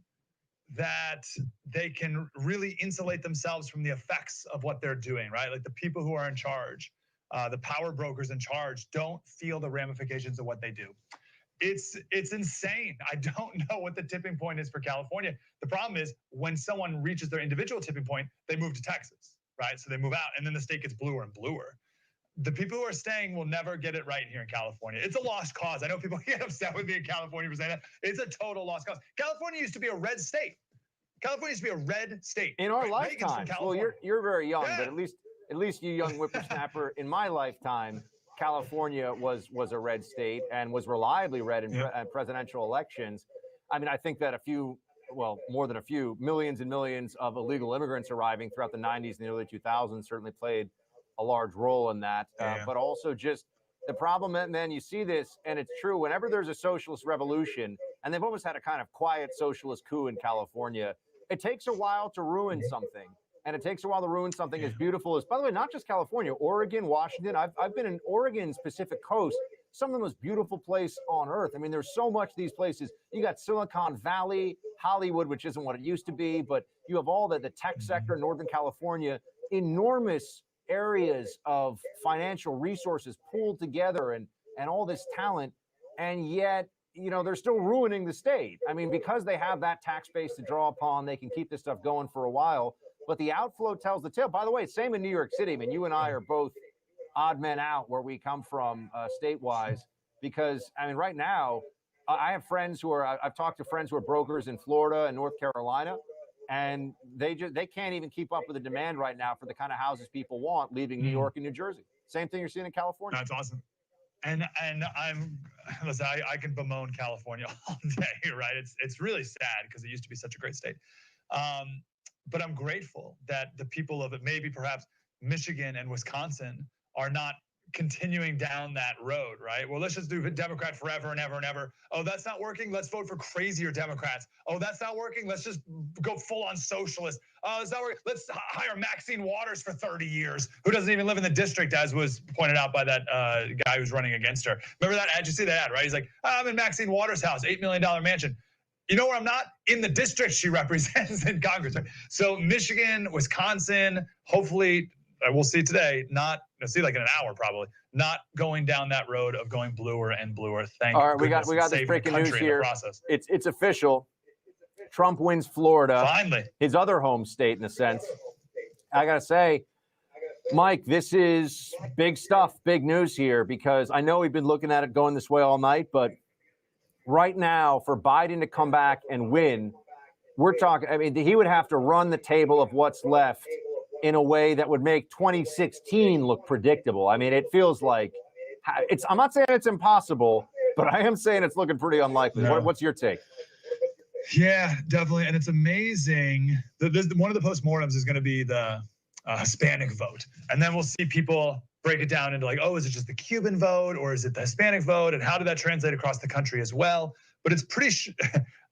that they can really insulate themselves from the effects of what they're doing, right? Like the people who are in charge, the power brokers in charge, don't feel the ramifications of what they do. It's insane. I don't know what the tipping point is for California. The problem is when someone reaches their individual tipping point, they move to Texas, right? So they move out, and then the state gets bluer and bluer. The people who are staying will never get it right here in California. It's a lost cause. I know people get upset with me in California for saying that. It's a total lost cause. California used to be a red state. California used to be a red state. In our lifetime. Well, you're very young, but at least you young whippersnapper, in my lifetime, California was a red state and was reliably red in presidential elections. I mean, I think that more than a few, millions and millions of illegal immigrants arriving throughout the 90s and the early 2000s certainly played a large role in that. But also just the problem, and then you see this, and it's true, whenever there's a socialist revolution, and they've always had a kind of quiet socialist coup in California, it takes a while to ruin something. And it takes a while to ruin something as beautiful as, by the way, not just California, Oregon, Washington. I've been in Oregon's Pacific Coast, some of the most beautiful place on earth. I mean, there's so much these places. You got Silicon Valley, Hollywood, which isn't what it used to be, but you have all the tech sector in Northern California, enormous areas of financial resources pooled together and all this talent. And yet, they're still ruining the state. I mean, because they have that tax base to draw upon, they can keep this stuff going for a while. But the outflow tells the tale. By the way, same in New York City. I mean, you and I are both odd men out where we come from state-wise, because, I mean, right now, I have friends I've talked to friends who are brokers in Florida and North Carolina, and they can't even keep up with the demand right now for the kind of houses people want leaving New York and New Jersey. Same thing you're seeing in California. That's awesome. And listen, I can bemoan California all day, right? It's really sad because it used to be such a great state. But I'm grateful that the people of it, maybe perhaps Michigan and Wisconsin, are not continuing down that road, right? Well, let's just do Democrat forever and ever and ever. Oh, that's not working. Let's vote for crazier Democrats. Oh, that's not working. Let's just go full on socialist. Oh, it's not working. Let's hire Maxine Waters for 30 years, who doesn't even live in the district, as was pointed out by that guy who's running against her. Remember that ad? Did you see that ad, right? He's like, I'm in Maxine Waters' house, $8 million mansion. You know where I'm not? In the district she represents in Congress. Right? So Michigan, Wisconsin, hopefully, we'll see today, like in an hour probably, not going down that road of going bluer and bluer. All right, we got this breaking news here. It's official. Trump wins Florida. Finally. His other home state, in a sense. I got to say, Mike, this is big stuff, big news here, because I know we've been looking at it going this way all night, but right now, for Biden to come back and win we're talking, I mean, he would have to run the table of what's left in a way that would make 2016 look predictable. I mean, it feels like I'm not saying it's impossible, but I am saying it's looking pretty unlikely. No. What's your take? Yeah, definitely. And it's amazing. One of the postmortems is going to be the Hispanic vote. And then we'll see people break it down into like, oh, is it just the Cuban vote or is it the Hispanic vote? And how did that translate across the country as well? But it's pretty,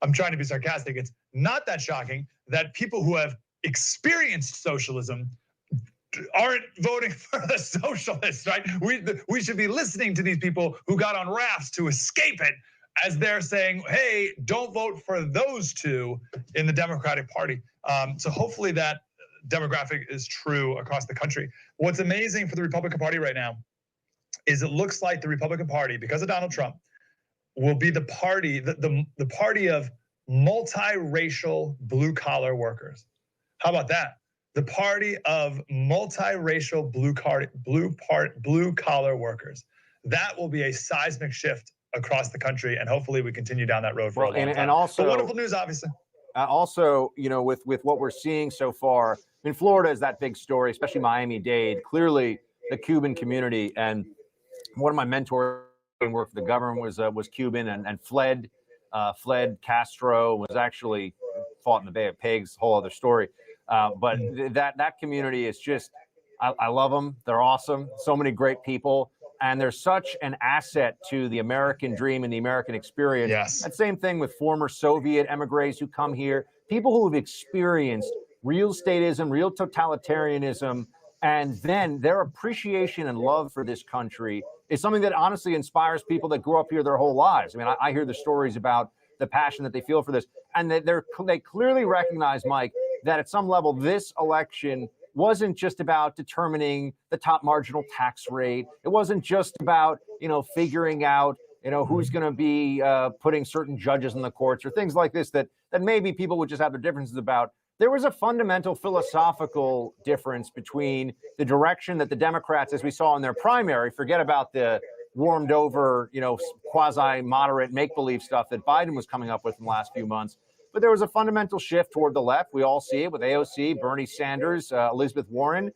I'm trying to be sarcastic. It's not that shocking that people who have experienced socialism aren't voting for the socialists, right? We should be listening to these people who got on rafts to escape it as they're saying, hey, don't vote for those two in the Democratic Party. So hopefully that demographic is true across the country. What's amazing for the Republican Party right now is it looks like the Republican Party, because of Donald Trump, will be the party, the party of multiracial blue-collar workers. How about that? The party of multiracial blue-collar workers. That will be a seismic shift across the country, and hopefully we continue down that road for a long time. And also, but wonderful news, obviously. Also, you know, with what we're seeing so far, I mean, Florida is that big story, especially Miami-Dade. Clearly, the Cuban community, and one of my mentors who worked for the government was Cuban and fled Castro, was actually fought in the Bay of Pigs, whole other story. But that community is just, I love them. They're awesome. So many great people. And they're such an asset to the American dream and the American experience. Yes. That same thing with former Soviet emigres who come here, people who have experienced real statism, real totalitarianism, and then their appreciation and love for this country is something that honestly inspires people that grew up here their whole lives. I mean, I hear the stories about the passion that they feel for this, and they clearly recognize, Mike, that at some level this election wasn't just about determining the top marginal tax rate. It wasn't just about, you know, figuring out, you know, who's going to be putting certain judges in the courts or things like this that maybe people would just have their differences about. There was a fundamental philosophical difference between the direction that the Democrats, as we saw in their primary, forget about the warmed over, you know, quasi-moderate make-believe stuff that Biden was coming up with in the last few months. But there was a fundamental shift toward the left. We all see it with AOC, Bernie Sanders, Elizabeth Warren.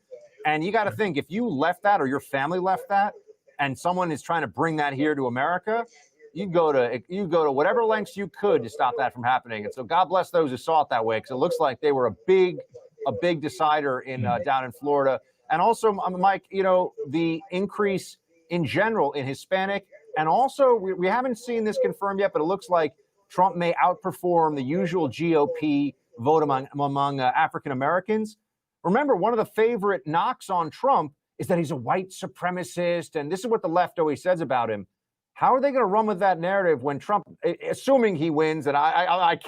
And you got to think, if you left that or your family left that and someone is trying to bring that here to America, you go to whatever lengths you could to stop that from happening. And so God bless those who saw it that way, because it looks like they were a big decider in down in Florida. And also, Mike, you know, the increase in general in Hispanic, and also we haven't seen this confirmed yet, but it looks like Trump may outperform the usual GOP vote among African Americans. Remember, one of the favorite knocks on Trump is that he's a white supremacist, and this is what the left always says about him. How are they going to run with that narrative when Trump, assuming he wins, and I'm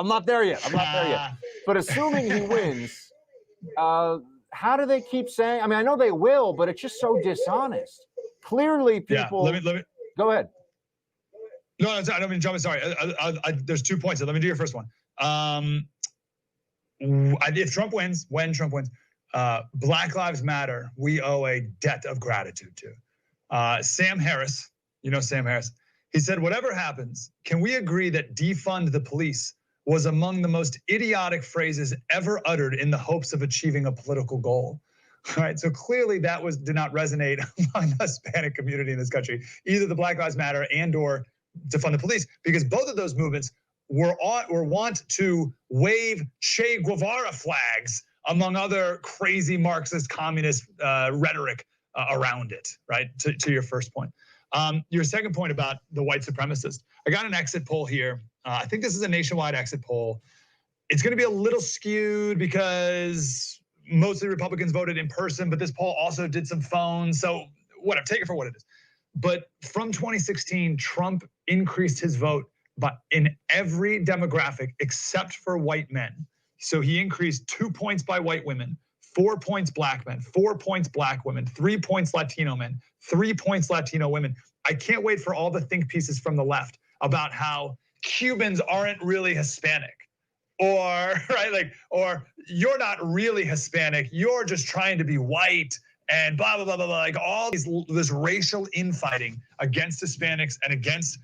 not there yet. But assuming he wins, how do they keep saying? I mean, I know they will, but it's just so dishonest. Clearly, people. Yeah, let me go ahead. No, I don't mean to jump in. Sorry. There's 2 points. Let me do your first one. If Trump wins, when Trump wins, Black Lives Matter, we owe a debt of gratitude to. Sam Harris, you know Sam Harris, he said, whatever happens, can we agree that defund the police was among the most idiotic phrases ever uttered in the hopes of achieving a political goal? All right, so clearly that did not resonate among the Hispanic community in this country, either the Black Lives Matter and or defund the police, because both of those movements want to wave Che Guevara flags among other crazy Marxist communist rhetoric around it, right? To your first point. Your second point about the white supremacist. I got an exit poll here. I think this is a nationwide exit poll. It's going to be a little skewed because mostly Republicans voted in person, but this poll also did some phones. So whatever, take it for what it is. But from 2016, Trump increased his vote in every demographic except for white men. So he increased 2 points by white women, 4 points black men, 4 points black women, 3 points Latino men, 3 points Latino women. I can't wait for all the think pieces from the left about how Cubans aren't really Hispanic, or right, like, or you're not really Hispanic, you're just trying to be white, and blah blah blah blah, like all this racial infighting against Hispanics and against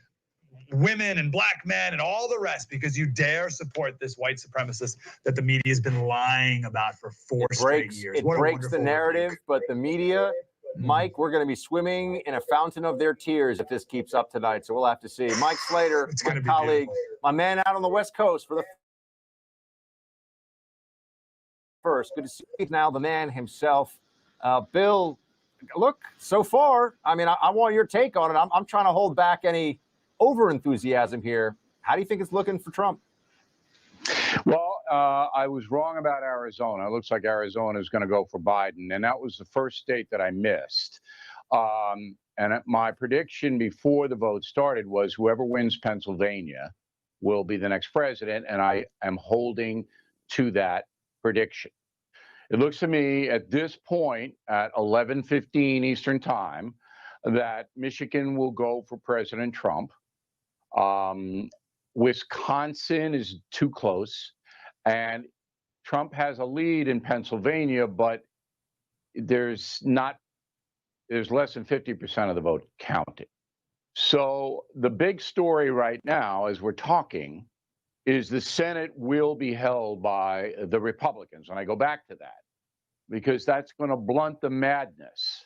women and black men and all the rest because you dare support this white supremacist that the media has been lying about for four straight years. It What a breaks the wonderful narrative, rebuke. but the media, Mike, we're going to be swimming in a fountain of their tears if this keeps up tonight. So we'll have to see. Mike Slater, my colleague, my man out on the West Coast for the first. Good to see you now, the man himself. Bill, look, so far, I mean, I want your take on it. I'm trying to hold back any over-enthusiasm here. How do you think it's looking for Trump? Well, I was wrong about Arizona. It looks like Arizona is going to go for Biden, and that was the first state that I missed. And my prediction before the vote started was whoever wins Pennsylvania will be the next president, and I am holding to that prediction. It looks to me at this point at 11:15 Eastern Time that Michigan will go for President Trump. Wisconsin is too close, and Trump has a lead in Pennsylvania, but there's less than 50% of the vote counted. So the big story right now, as we're talking, is the Senate will be held by the Republicans. And I go back to that because that's going to blunt the madness.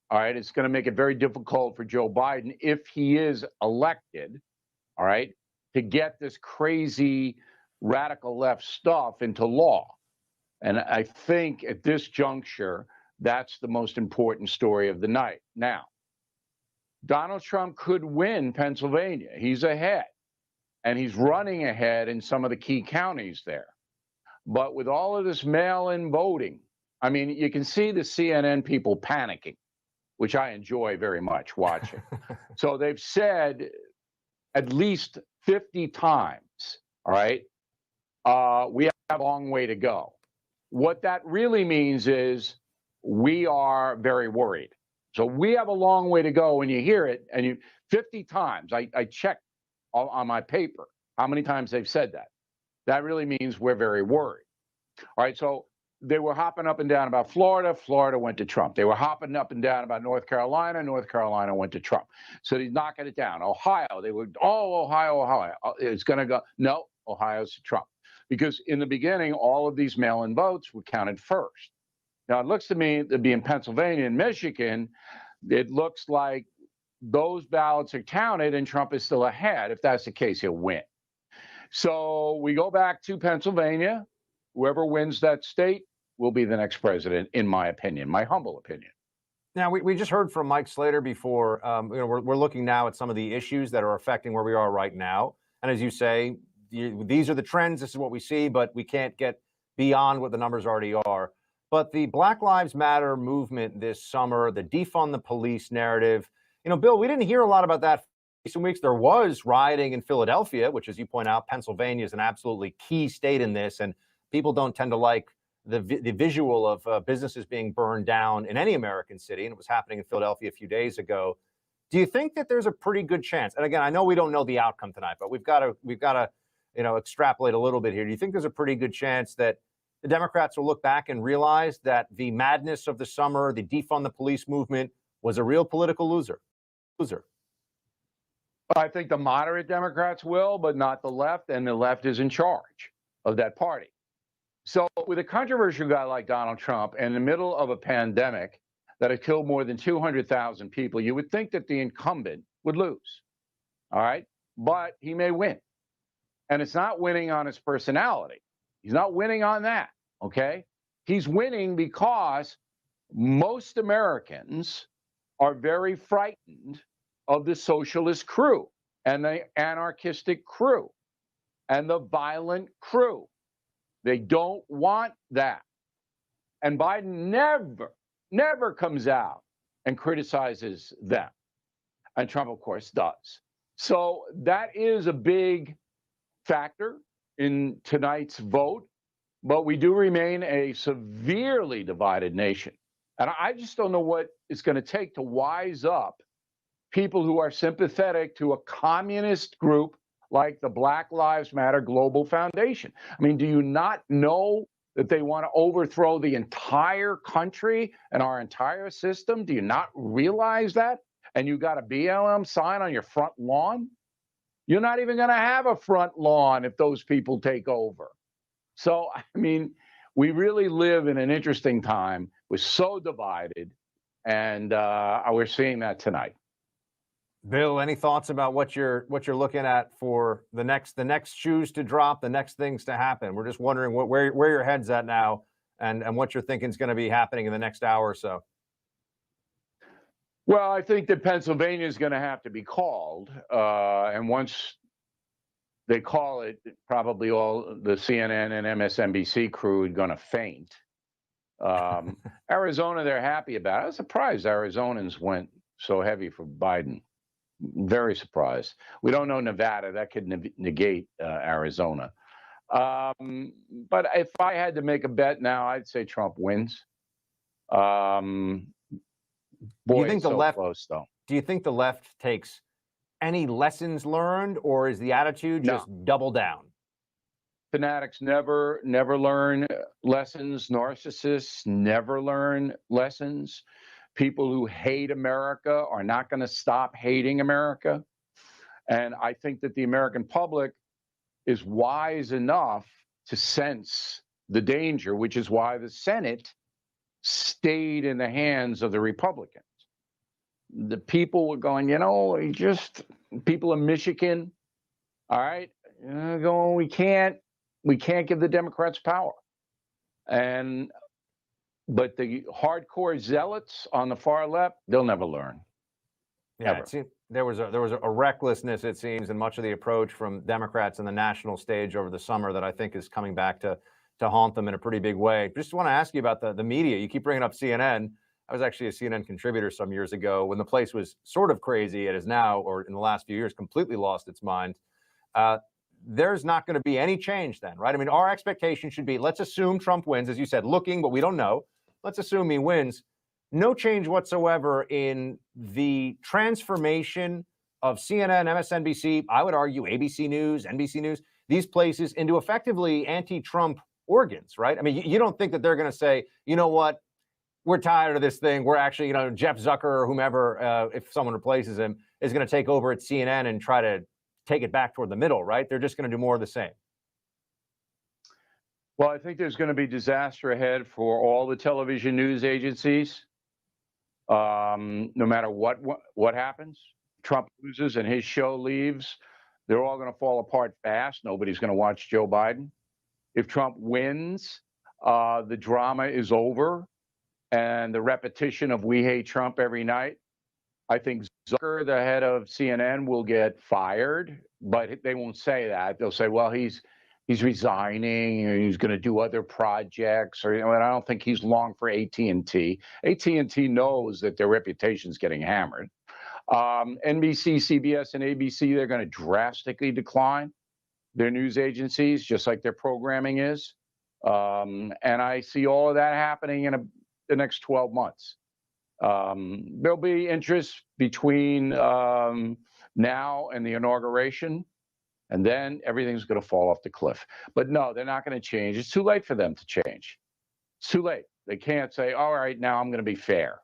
All right. It's going to make it very difficult for Joe Biden, if he is elected, all right, to get this crazy radical left stuff into law. And I think at this juncture, that's the most important story of the night. Now, Donald Trump could win Pennsylvania. He's ahead, and he's running ahead in some of the key counties there. But with all of this mail-in voting, I mean, you can see the CNN people panicking, which I enjoy very much watching. So they've said at least 50 times, all right, we have a long way to go. What that really means is we are very worried. So we have a long way to go when you hear it, and you 50 times, I checked on my paper how many times they've said that. That really means we're very worried. All right, so they were hopping up and down about Florida. Florida went to Trump. They were hopping up and down about North Carolina. North Carolina went to Trump. So he's knocking it down. Ohio, they were, Ohio. It's going to go. No, Ohio's to Trump. Because in the beginning, all of these mail-in votes were counted first. Now, it looks to me to be in Pennsylvania and Michigan, it looks like those ballots are counted and Trump is still ahead. If that's the case, he'll win. So we go back to Pennsylvania. Whoever wins that state will be the next president, in my opinion, my humble opinion. Now, we just heard from Mike Slater before. We're looking now at some of the issues that are affecting where we are right now. And as you say, these are the trends. This is what we see, but we can't get beyond what the numbers already are. But the Black Lives Matter movement this summer, the defund the police narrative, Bill, we didn't hear a lot about that for recent weeks. There was rioting in Philadelphia, which, as you point out, Pennsylvania is an absolutely key state in this. And people don't tend to like the visual of businesses being burned down in any American city. And it was happening in Philadelphia a few days ago. Do you think that there's a pretty good chance? And again, I know we don't know the outcome tonight, but we've got to extrapolate a little bit here. Do you think there's a pretty good chance that the Democrats will look back and realize that the madness of the summer, the defund the police movement, was a real political loser? I think the moderate Democrats will, but not the left, and the left is in charge of that party. So with a controversial guy like Donald Trump in the middle of a pandemic that had killed more than 200,000 people, you would think that the incumbent would lose. All right. But he may win. And it's not winning on his personality. He's not winning on that. OK, he's winning because most Americans are very frightened of the socialist crew and the anarchistic crew and the violent crew. They don't want that. And Biden never comes out and criticizes them. And Trump, of course, does. So that is a big factor in tonight's vote. But we do remain a severely divided nation. And I just don't know what it's going to take to wise up people who are sympathetic to a communist group like the Black Lives Matter Global Foundation. I mean, do you not know that they want to overthrow the entire country and our entire system? Do you not realize that? And you got a BLM sign on your front lawn? You're not even going to have a front lawn if those people take over. So, I mean, we really live in an interesting time. We're so divided, and we're seeing that tonight. Bill, any thoughts about what you're looking at for the next shoes to drop, the next things to happen? We're just wondering where your head's at now, and what you're thinking is going to be happening in the next hour or so. Well, I think that Pennsylvania is going to have to be called, and once they call it, probably all the CNN and MSNBC crew are going to faint. Arizona, they're happy about it. I was surprised Arizonans went so heavy for Biden. Very surprised. We don't know Nevada. That could negate Arizona. But if I had to make a bet now, I'd say Trump wins. Boy, Do you think it's the so left, close, though. Do you think the left takes any lessons learned, or is the attitude just double down? Fanatics never learn lessons. Narcissists never learn lessons. People who hate America are not going to stop hating America. And I think that the American public is wise enough to sense the danger, which is why the Senate stayed in the hands of the Republicans. The people were going, people in Michigan, all right, going, we can't give the Democrats power. But the hardcore zealots on the far left, they'll never learn. Yeah, it seemed there was a recklessness, it seems, in much of the approach from Democrats in the national stage over the summer that I think is coming back to haunt them in a pretty big way. Just want to ask you about the media. You keep bringing up CNN. I was actually a CNN contributor some years ago when the place was sort of crazy. It is now, or in the last few years, completely lost its mind. There's not going to be any change then, right? I mean, our expectation should be, let's assume Trump wins, as you said, looking, but we don't know. Let's assume he wins. No change whatsoever in the transformation of CNN, MSNBC, I would argue ABC News, NBC News, these places into effectively anti-Trump organs, right? I mean, you don't think that they're going to say, you know what, we're tired of this thing. We're actually, Jeff Zucker or whomever, if someone replaces him, is going to take over at CNN and try to take it back toward the middle, right? They're just going to do more of the same. Well, I think there's going to be disaster ahead for all the television news agencies. No matter what happens, Trump loses and his show leaves, they're all going to fall apart fast. Nobody's going to watch Joe Biden. If Trump wins, the drama is over, and the repetition of "We hate Trump" every night. I think Zucker, the head of CNN, will get fired, but they won't say that. They'll say, well, he's resigning, or he's going to do other projects, or I don't think he's long for AT&T. AT&T knows that their reputation's getting hammered. NBC, CBS, and ABC, they're going to drastically decline their news agencies, just like their programming is. And I see all of that happening in the next 12 months. There'll be interest between now and the inauguration, and then everything's going to fall off the cliff. But no, they're not going to change. It's too late for them to change. It's too late. They can't say, all right, now I'm going to be fair.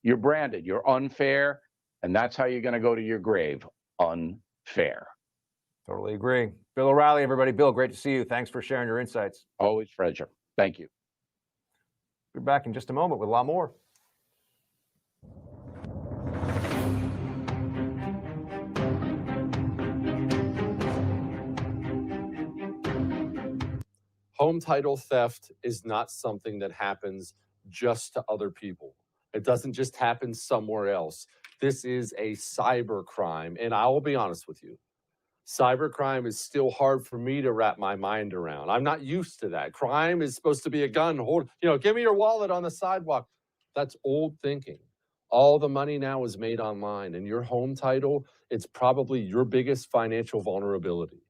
You're branded. You're unfair, and that's how you're going to go to your grave, unfair. Totally agree. Bill O'Reilly, everybody. Bill, great to see you. Thanks for sharing your insights. Always pleasure. Thank you. We're back in just a moment with a lot more. Home title theft is not something that happens just to other people. It doesn't just happen somewhere else. This is a cyber crime. And I will be honest with you, cybercrime is still hard for me to wrap my mind around. I'm not used to that. Crime is supposed to be a gun. Give me your wallet on the sidewalk. That's old thinking. All the money now is made online, and your home title, it's probably your biggest financial vulnerability.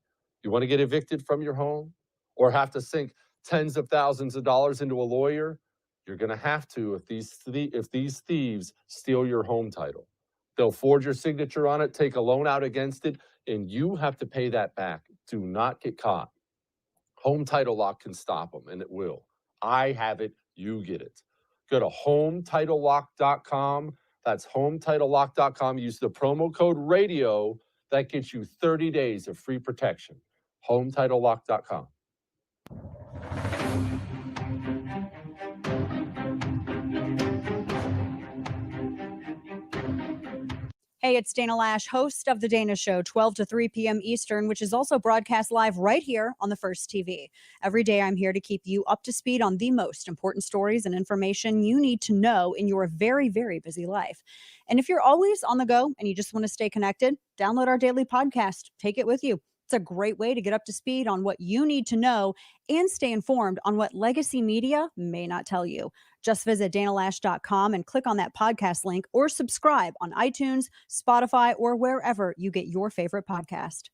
You want to get evicted from your home or have to sink tens of thousands of dollars into a lawyer? You're going to have to if these thieves steal your home title. They'll forge your signature on it, take a loan out against it, and you have to pay that back. Do not get caught. Home Title Lock can stop them, and it will. I have it. You get it. Go to HomeTitleLock.com. That's HomeTitleLock.com. Use the promo code RADIO That gets you 30 days of free protection. HomeTitleLock.com. Hey, it's Dana Lash, host of The Dana Show, 12 to 3 p.m. Eastern, which is also broadcast live right here on the First TV. Every day, I'm here to keep you up to speed on the most important stories and information you need to know in your very, very busy life. And if you're always on the go and you just want to stay connected, download our daily podcast. Take it with you. It's a great way to get up to speed on what you need to know and stay informed on what legacy media may not tell you. Just visit danalash.com and click on that podcast link or subscribe on iTunes, Spotify, or wherever you get your favorite podcast.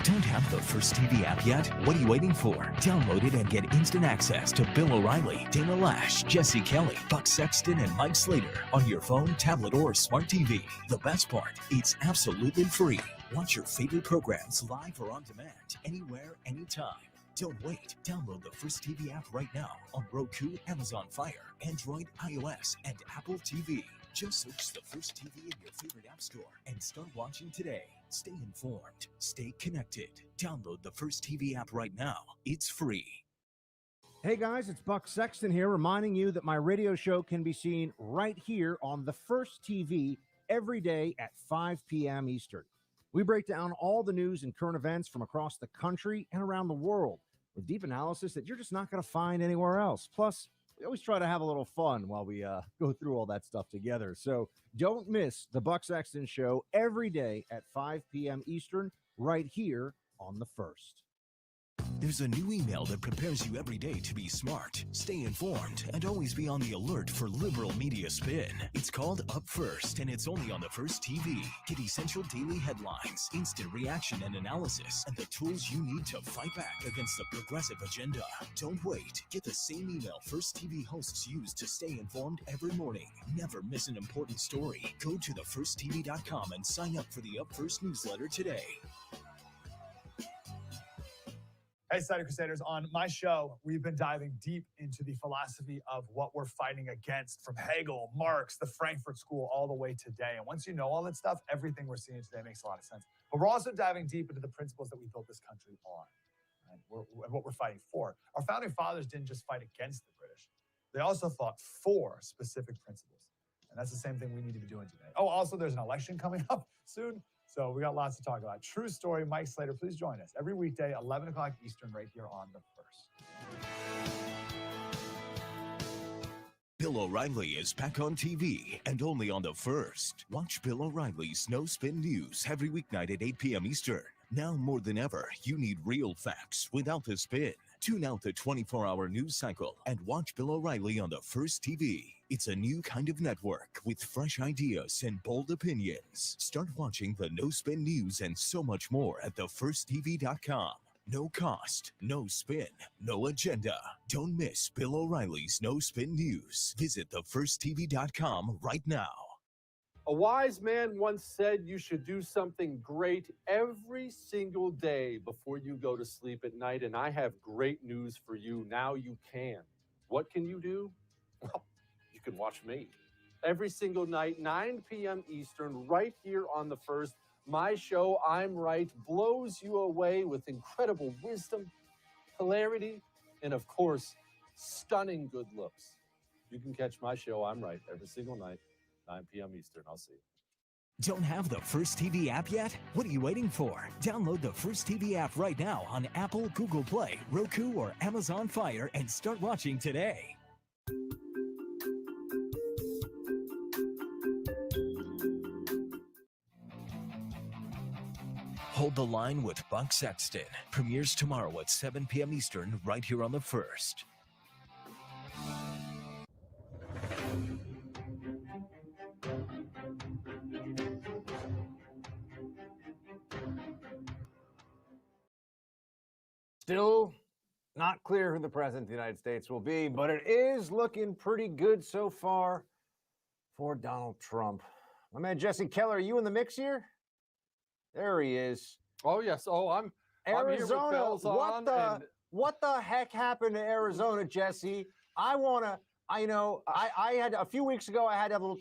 Don't have the First TV app yet? What are you waiting for? Download it and get instant access to Bill O'Reilly, Dana Lash, Jesse Kelly, Buck Sexton, and Mike Slater on your phone, tablet, or smart TV. The best part, it's absolutely free. Watch your favorite programs live or on demand, anywhere, anytime. Don't wait. Download the First TV app right now on Roku, Amazon Fire, Android, iOS, and Apple TV. Just search the First TV in your favorite app store and start watching today. Stay informed. Stay connected. Download the First TV app right now. It's free. Hey guys, it's Buck Sexton here, reminding you that my radio show can be seen right here on the First TV every day at 5 p.m. Eastern. We break down all the news and current events from across the country and around the world with deep analysis that you're just not going to find anywhere else. Plus, we always try to have a little fun while we go through all that stuff together. So don't miss the Buck Sexton Show every day at 5 p.m. Eastern right here on the First. There's a new email that prepares you every day to be smart, stay informed, and always be on the alert for liberal media spin. It's called Up First, and it's only on the First TV. Get essential daily headlines, instant reaction and analysis, and the tools you need to fight back against the progressive agenda. Don't wait. Get the same email First TV hosts use to stay informed every morning. Never miss an important story. Go to thefirsttv.com and sign up for the Up First newsletter today. Hey, Cider Crusaders, on my show, we've been diving deep into the philosophy of what we're fighting against, from Hegel, Marx, the Frankfurt School, all the way today. And once you know all that stuff, everything we're seeing today makes a lot of sense. But we're also diving deep into the principles that we built this country on, right? And what we're fighting for. Our founding fathers didn't just fight against the British. They also fought for specific principles. And that's the same thing we need to be doing today. Oh, also, there's an election coming up soon. So we got lots to talk about. True story, Mike Slater, please join us every weekday, 11 o'clock Eastern, right here on The First. Bill O'Reilly is back on TV and only on The First. Watch Bill O'Reilly's No Spin News every weeknight at 8 p.m. Eastern. Now more than ever, you need real facts without the spin. Tune out the 24-hour news cycle and watch Bill O'Reilly on The First TV. It's a new kind of network with fresh ideas and bold opinions. Start watching the No Spin News and so much more at thefirsttv.com. No cost, no spin, no agenda. Don't miss Bill O'Reilly's No Spin News. Visit thefirsttv.com right now. A wise man once said you should do something great every single day before you go to sleep at night, and I have great news for you. Now you can. What can you do? Well, you can watch me. Every single night, 9 p.m. Eastern, right here on The First. My show, I'm Right, blows you away with incredible wisdom, hilarity, and of course, stunning good looks. You can catch my show, I'm Right, every single night, 9 p.m. Eastern. I'll see you. Don't have the First TV app yet? What are you waiting for? Download the First TV app right now on Apple, Google Play, Roku, or Amazon Fire and start watching today. Hold the Line with Buck Sexton premieres tomorrow at 7 p.m. Eastern right here on The First. Still not clear who the president of the United States will be, but it is looking pretty good so far for Donald Trump. My man Jesse Keller, are you in the mix here? There he is. Oh yes. Oh, I'm here with Arizona. bells on. What the heck happened to Arizona, Jesse? I had a few weeks ago. I had to have a little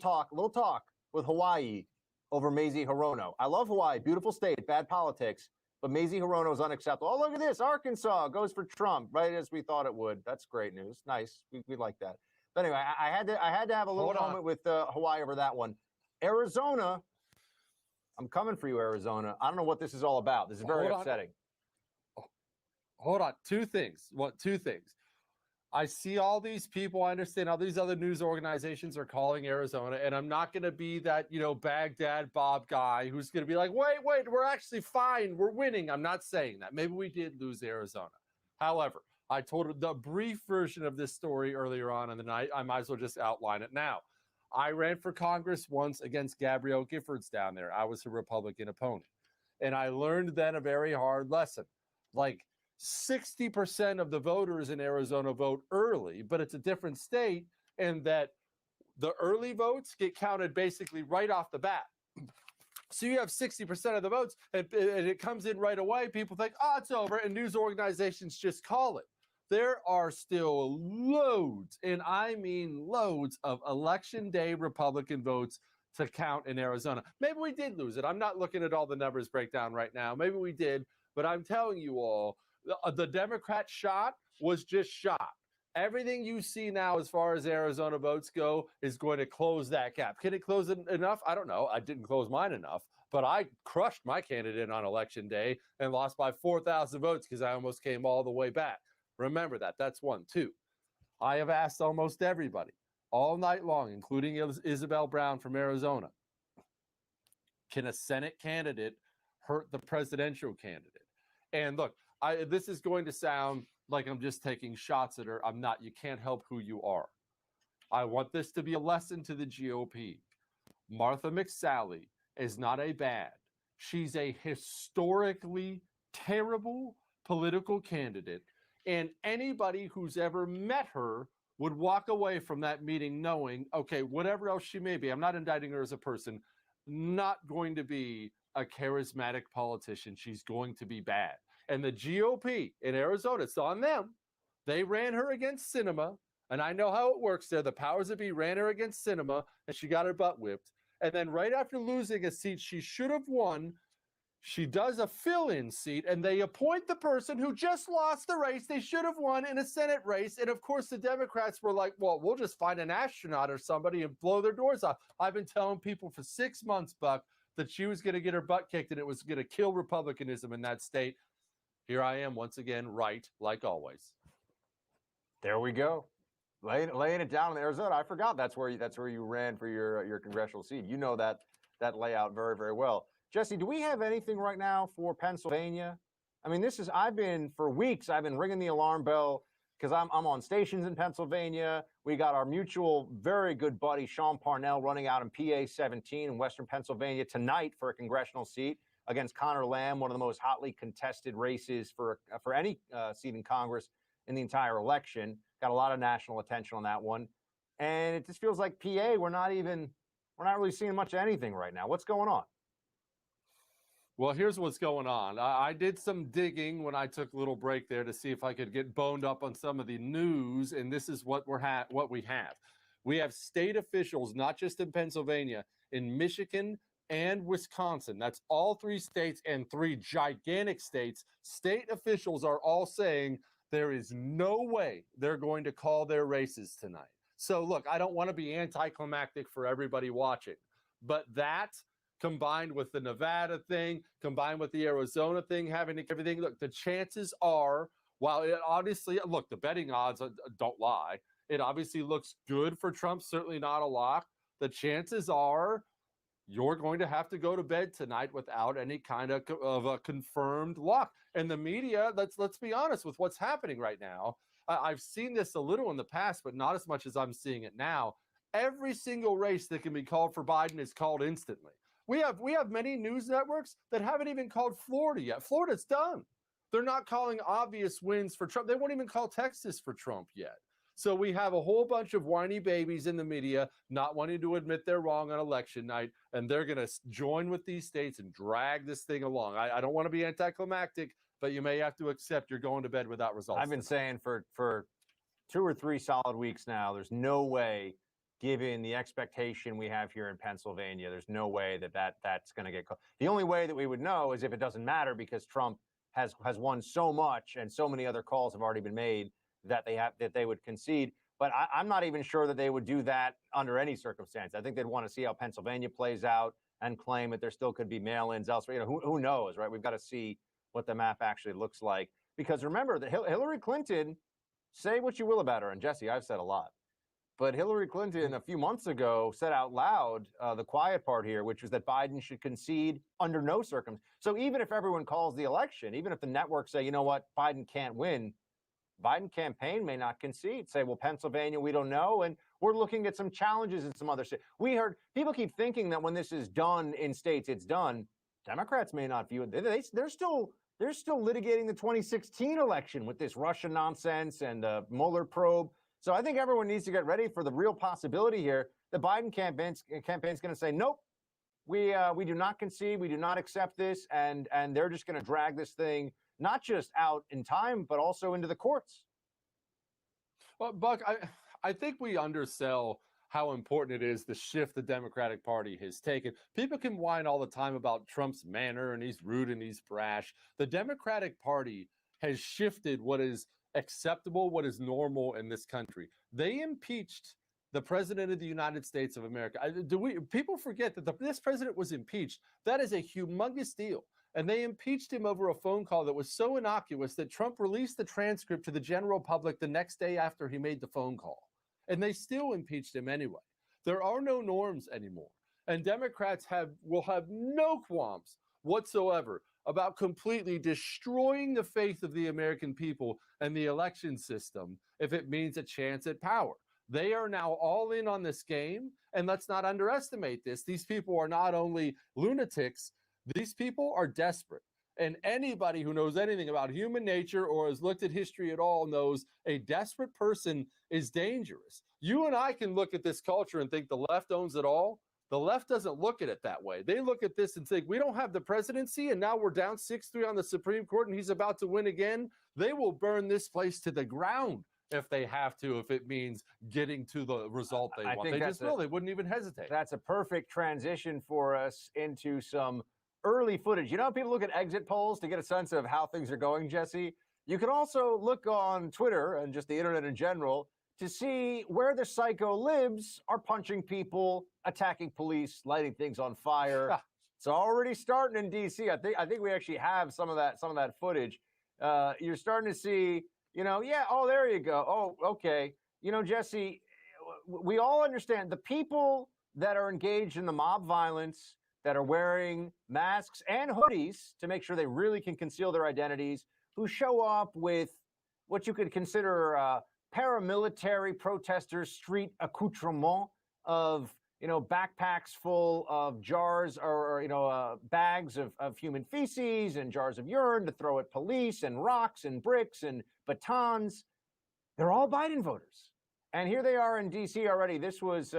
talk with Hawaii. over Mazie Hirono. I love Hawaii, beautiful state, bad politics, but Mazie Hirono is unacceptable. Oh, look at this. Arkansas goes for Trump, right as we thought it would. That's great news. Nice. We like that. But anyway, I had to have a little moment with Hawaii over that one. Arizona, I'm coming for you, Arizona. I don't know what this is all about. This is very upsetting. Hold on. Two things. Two things. I see all these people. I understand all these other news organizations are calling Arizona, and I'm not going to be that, Baghdad Bob guy who's going to be like, wait, we're actually fine. We're winning. I'm not saying that. Maybe we did lose Arizona. However, I told the brief version of this story earlier on in the night. I might as well just outline it now. I ran for Congress once against Gabrielle Giffords down there. I was a Republican opponent. And I learned then a very hard lesson. Like 60% of the voters in Arizona vote early, but it's a different state, and that the early votes get counted basically right off the bat. So you have 60% of the votes, and it comes in right away. People think, oh, it's over, and news organizations just call it. There are still loads, and I mean loads, of election day Republican votes to count in Arizona. Maybe we did lose it. I'm not looking at all the numbers breakdown right now. Maybe we did, but I'm telling you all, the Democrat shot was just shot. Everything you see now as far as Arizona votes go is going to close that gap. Can it close it enough? I don't know. I didn't close mine enough, but I crushed my candidate on election day and lost by 4,000 votes because I almost came all the way back. Remember that. That's 1. 2, I have asked almost everybody all night long, including Isabel Brown from Arizona, can a Senate candidate hurt the presidential candidate? And look, this is going to sound like I'm just taking shots at her. I'm not. You can't help who you are. I want this to be a lesson to the GOP. Martha McSally is not a bad. She's a historically terrible political candidate. And anybody who's ever met her would walk away from that meeting knowing, okay, whatever else she may be, I'm not indicting her as a person, not going to be a charismatic politician. She's going to be bad. And the GOP in Arizona, it's on them. They ran her against Sinema, and I know how it works there. The powers that be ran her against Sinema, and she got her butt whipped. And then right after losing a seat she should have won, she does a fill-in seat, and they appoint the person who just lost the race they should have won in a Senate race. And of course, the Democrats were like, well, we'll just find an astronaut or somebody and blow their doors off. I've been telling people for 6 months, Buck, that she was going to get her butt kicked and it was going to kill Republicanism in that state. Here I am once again, right, like always. There we go. Laying it down in Arizona. I forgot that's where you ran for your congressional seat. You know that layout very, very well. Jesse, do we have anything right now for Pennsylvania? I mean, for weeks, I've been ringing the alarm bell because I'm on stations in Pennsylvania. We got our mutual, very good buddy, Sean Parnell, running out in PA 17 in Western Pennsylvania tonight for a congressional seat against Connor Lamb, one of the most hotly contested races for any seat in Congress in the entire election. Got a lot of national attention on that one. And it just feels like PA, we're not really seeing much of anything right now. What's going on? Well, here's what's going on. I did some digging when I took a little break there to see if I could get boned up on some of the news, and this is what we have. We have state officials, not just in Pennsylvania, in Michigan and Wisconsin. That's all 3 states and 3 gigantic states. State officials are all saying there is no way they're going to call their races tonight. So look, I don't want to be anticlimactic for everybody watching, but that combined with the Nevada thing, combined with the Arizona thing, having everything, look, the chances are, while it obviously, look, the betting odds don't lie. It obviously looks good for Trump, certainly not a lock. The chances are you're going to have to go to bed tonight without any kind of a confirmed lock. And the media, let's be honest with what's happening right now. I've seen this a little in the past, but not as much as I'm seeing it now. Every single race that can be called for Biden is called instantly. We have many news networks that haven't even called Florida yet. Florida's done. They're not calling obvious wins for Trump. They won't even call Texas for Trump yet. So we have a whole bunch of whiny babies in the media not wanting to admit they're wrong on election night, and they're going to join with these states and drag this thing along. I don't want to be anticlimactic, but you may have to accept you're going to bed without results. I've been saying for 2 or 3 solid weeks now, there's no way given the expectation we have here in Pennsylvania. There's no way that's going to get called. The only way that we would know is if it doesn't matter, because Trump has won so much and so many other calls have already been made that they would concede. But I'm not even sure that they would do that under any circumstance. I think they'd want to see how Pennsylvania plays out and claim that there still could be mail-ins elsewhere. Who knows, right? We've got to see what the map actually looks like. Because remember that Hillary Clinton, say what you will about her, and Jesse, I've said a lot, but Hillary Clinton a few months ago said out loud the quiet part here, which was that Biden should concede under no circumstance. So even if everyone calls the election, even if the networks say, you know what, Biden can't win, Biden campaign may not concede. Say, well, Pennsylvania, we don't know, and we're looking at some challenges in some other states. We heard people keep thinking that when this is done in states, it's done. Democrats may not view it. They're still litigating the 2016 election with this Russia nonsense and the Mueller probe. So I think everyone needs to get ready for the real possibility here. The Biden campaign's going to say, nope, we do not concede, we do not accept this, and they're just going to drag this thing not just out in time, but also into the courts. Well, Buck, I think we undersell how important it is the shift the Democratic Party has taken. People can whine all the time about Trump's manner and he's rude and he's brash. The Democratic Party has shifted what is acceptable, what is normal in this country. They impeached the president of the United States of America. People forget that this president was impeached. That is a humongous deal. And they impeached him over a phone call that was so innocuous that Trump released the transcript to the general public the next day after he made the phone call. And they still impeached him anyway. There are no norms anymore. And Democrats will have no qualms whatsoever about completely destroying the faith of the American people and the election system if it means a chance at power. They are now all in on this game. And let's not underestimate this. These people are not only lunatics, these people are desperate. And anybody who knows anything about human nature or has looked at history at all knows a desperate person is dangerous. You and I can look at this culture and think the left owns it all. The left doesn't look at it that way. They look at this and think, we don't have the presidency, and now we're down 6-3 on the Supreme Court, and he's about to win again. They will burn this place to the ground if they have to, if it means getting to the result they want. They just will. They wouldn't even hesitate. That's a perfect transition for us into some early footage. You know how people look at exit polls to get a sense of how things are going, Jesse? You can also look on Twitter and just the internet in general to see where the psycho libs are punching people, attacking police, lighting things on fire. It's already starting in D.C. I think we actually have some of that footage. You're starting to see, there you go. Oh, okay. Jesse, we all understand the people that are engaged in the mob violence, that are wearing masks and hoodies to make sure they really can conceal their identities, who show up with what you could consider paramilitary protesters' street accoutrement of, backpacks full of jars or bags of human feces and jars of urine to throw at police, and rocks and bricks and batons. They're all Biden voters. And here they are in D.C. already. This was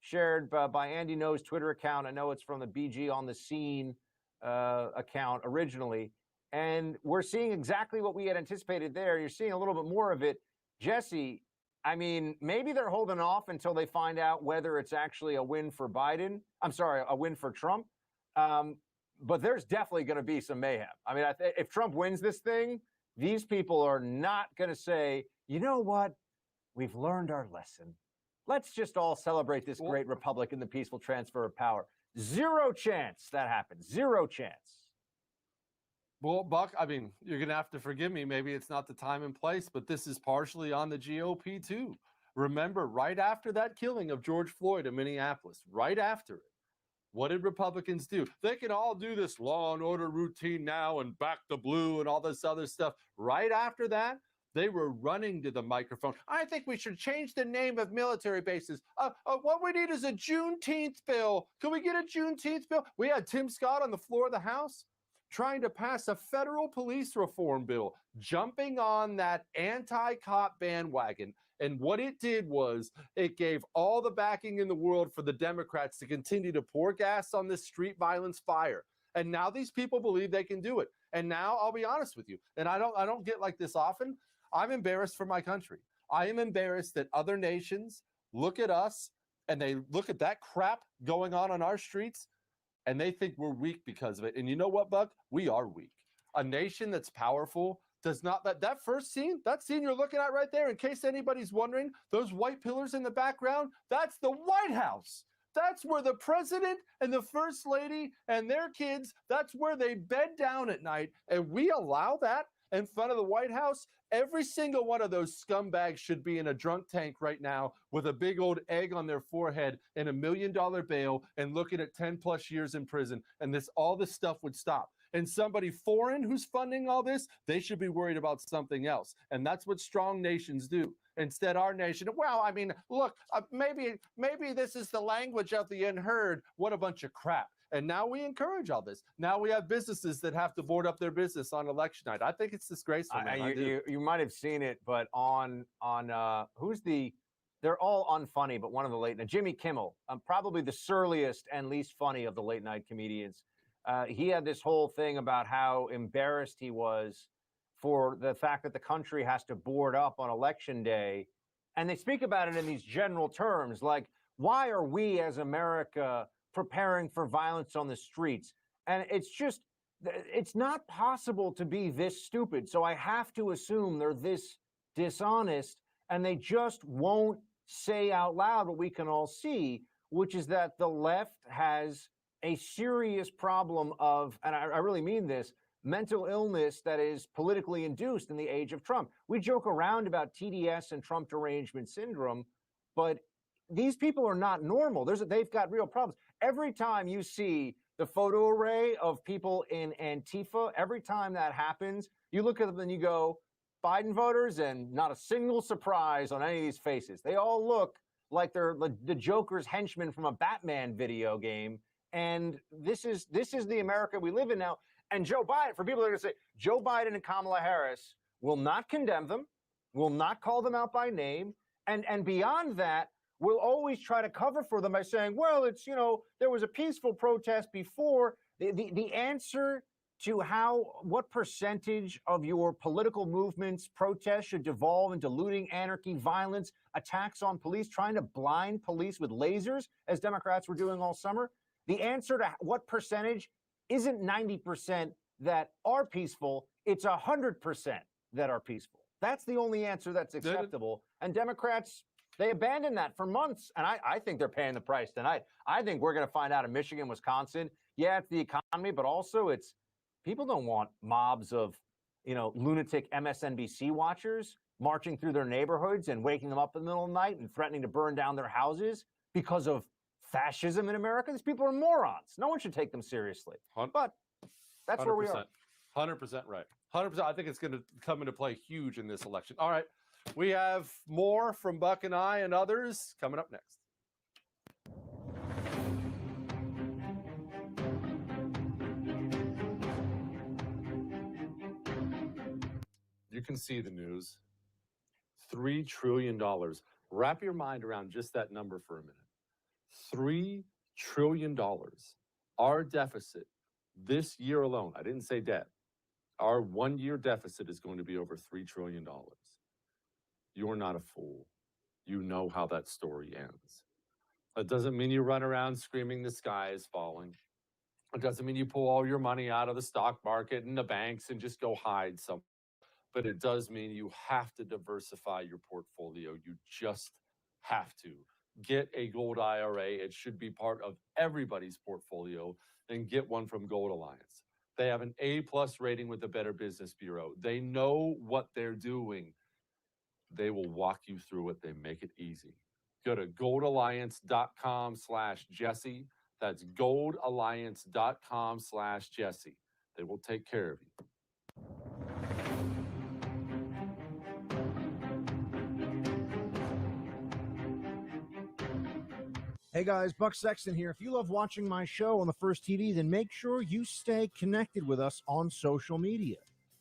shared by Andy No's Twitter account. I know it's from the BG on the Scene account originally. And we're seeing exactly what we had anticipated there. You're seeing a little bit more of it. Jesse, I mean, maybe they're holding off until they find out whether it's actually a win for Biden. I'm sorry, a win for Trump. But there's definitely going to be some mayhem. I mean, if Trump wins this thing, these people are not going to say, you know what? We've learned our lesson. Let's just all celebrate this great republic and the peaceful transfer of power. Zero chance that happens. Zero chance. Well, Buck, I mean, you're going to have to forgive me. Maybe it's not the time and place, but this is partially on the GOP too. Remember, right after that killing of George Floyd in Minneapolis, right after it, what did Republicans do? They can all do this law and order routine now and back the blue and all this other stuff. Right after that, they were running to the microphone. I think we should change the name of military bases. What we need is a Juneteenth bill. Can we get a Juneteenth bill? We had Tim Scott on the floor of the House trying to pass a federal police reform bill, jumping on that anti-cop bandwagon. And what it did was it gave all the backing in the world for the Democrats to continue to pour gas on this street violence fire. And now these people believe they can do it. And now I'll be honest with you, and I don't get like this often. I'm embarrassed for my country. I am embarrassed that other nations look at us and they look at that crap going on our streets, and they think we're weak because of it. And you know what, Buck? We are weak. A nation that's powerful does not, that first scene, that scene you're looking at right there, in case anybody's wondering, those white pillars in the background, that's the White House. That's where the president and the first lady and their kids, that's where they bed down at night. And we allow that in front of the White House. Every single one of those scumbags should be in a drunk tank right now with a big old egg on their forehead and $1 million bail and looking at 10 plus years in prison. And all this stuff would stop. And somebody foreign who's funding all this, they should be worried about something else. And that's what strong nations do. Instead, our nation, well, I mean, look, maybe this is the language of the unheard. What a bunch of crap. And now we encourage all this. Now we have businesses that have to board up their business on election night. I think it's disgraceful. You might have seen it, but on they're all unfunny, but one of the late night, Jimmy Kimmel, probably the surliest and least funny of the late night comedians. He had this whole thing about how embarrassed he was for the fact that the country has to board up on election day. And they speak about it in these general terms, like, why are we as America preparing for violence on the streets? And it's not possible to be this stupid. So I have to assume they're this dishonest, and they just won't say out loud what we can all see, which is that the left has a serious problem of, and I really mean this, mental illness that is politically induced in the age of Trump. We joke around about TDS and Trump derangement syndrome, but these people are not normal. They've got real problems. Every time you see the photo array of people in Antifa, every time that happens, you look at them and you go, Biden voters, and not a single surprise on any of these faces. They all look like they're the Joker's henchmen from a Batman video game. And this is the America we live in now. And Joe Biden, for people that are going to say, Joe Biden and Kamala Harris will not condemn them, will not call them out by name. And beyond that, will always try to cover for them by saying, well, it's, there was a peaceful protest before. The answer to what percentage of your political movements, protests should devolve into looting, anarchy, violence, attacks on police, trying to blind police with lasers, as Democrats were doing all summer. The answer to what percentage isn't 90% that are peaceful, it's 100% that are peaceful. That's the only answer that's acceptable. And Democrats, they abandoned that for months. And I think they're paying the price tonight. I think we're going to find out in Michigan, Wisconsin, yeah, it's the economy, but also it's people don't want mobs of, lunatic MSNBC watchers marching through their neighborhoods and waking them up in the middle of the night and threatening to burn down their houses because of fascism in America. These people are morons. No one should take them seriously. But that's where we are. 100% right. 100%. I think it's going to come into play huge in this election. All right. We have more from Buck and I and others coming up next. You can see the news. $3 trillion. Wrap your mind around just that number for a minute. $3 trillion. Our deficit this year alone, I didn't say debt, our 1 year deficit is going to be over $3 trillion. You're not a fool. You know how that story ends. It doesn't mean you run around screaming the sky is falling. It doesn't mean you pull all your money out of the stock market and the banks and just go hide somewhere. But it does mean you have to diversify your portfolio. You just have to. Get a gold IRA. It should be part of everybody's portfolio, and get one from Gold Alliance. They have an A+ rating with the Better Business Bureau. They know what they're doing. They will walk you through it. They make it easy. Go to goldalliance.com/Jesse. That's goldalliance.com/Jesse. They will take care of you. Hey guys, Buck Sexton here. If you love watching my show on the First TV, then make sure you stay connected with us on social media.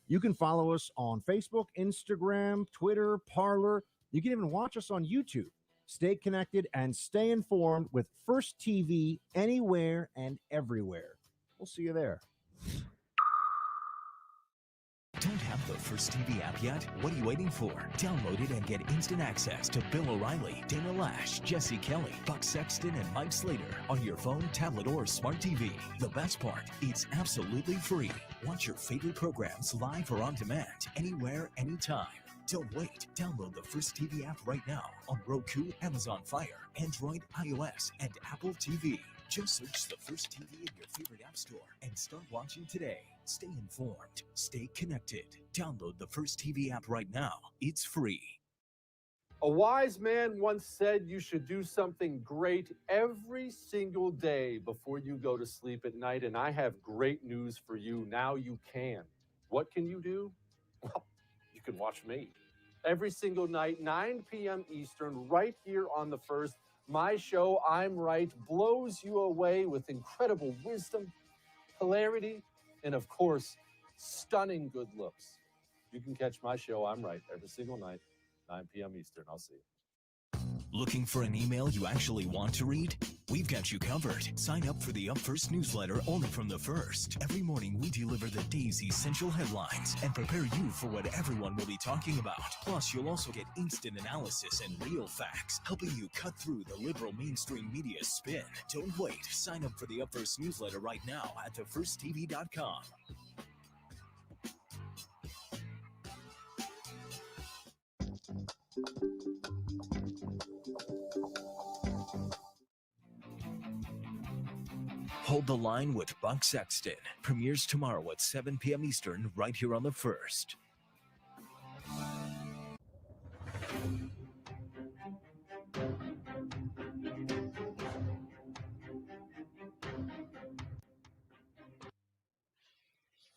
You can follow us on Facebook, Instagram, Twitter, Parler. You can even watch us on YouTube. Stay connected and stay informed with First TV anywhere and everywhere. We'll see you there. Don't have the First TV app yet? What are you waiting for? Download it and get instant access to Bill O'Reilly, Dana Lash, Jesse Kelly, Buck Sexton, and Mike Slater on your phone, tablet, or smart TV. The best part, it's absolutely free. Watch your favorite programs live or on demand, anywhere, anytime. Don't wait. Download the First TV app right now on Roku, Amazon Fire, Android, iOS, and Apple TV. Just search the First TV in your favorite app store and start watching today. Stay informed. Stay connected. Download the First TV app right now. It's free. A wise man once said you should do something great every single day before you go to sleep at night, and I have great news for you. Now you can. What can you do? Well, you can watch me. Every single night, 9 p.m. Eastern, right here on The First. My show, I'm Right, blows you away with incredible wisdom, hilarity, and of course, stunning good looks. You can catch my show, I'm Right, every single night, 9 p.m. Eastern. I'll see you. Looking for an email you actually want to read? We've got you covered. Sign up for the Up First newsletter only from The First. Every morning, we deliver the day's essential headlines and prepare you for what everyone will be talking about. Plus, you'll also get instant analysis and real facts, helping you cut through the liberal mainstream media spin. Don't wait. Sign up for the Up First newsletter right now at thefirsttv.com. Hold the Line with Buck Sexton premieres tomorrow at 7 p.m. Eastern right here on The First.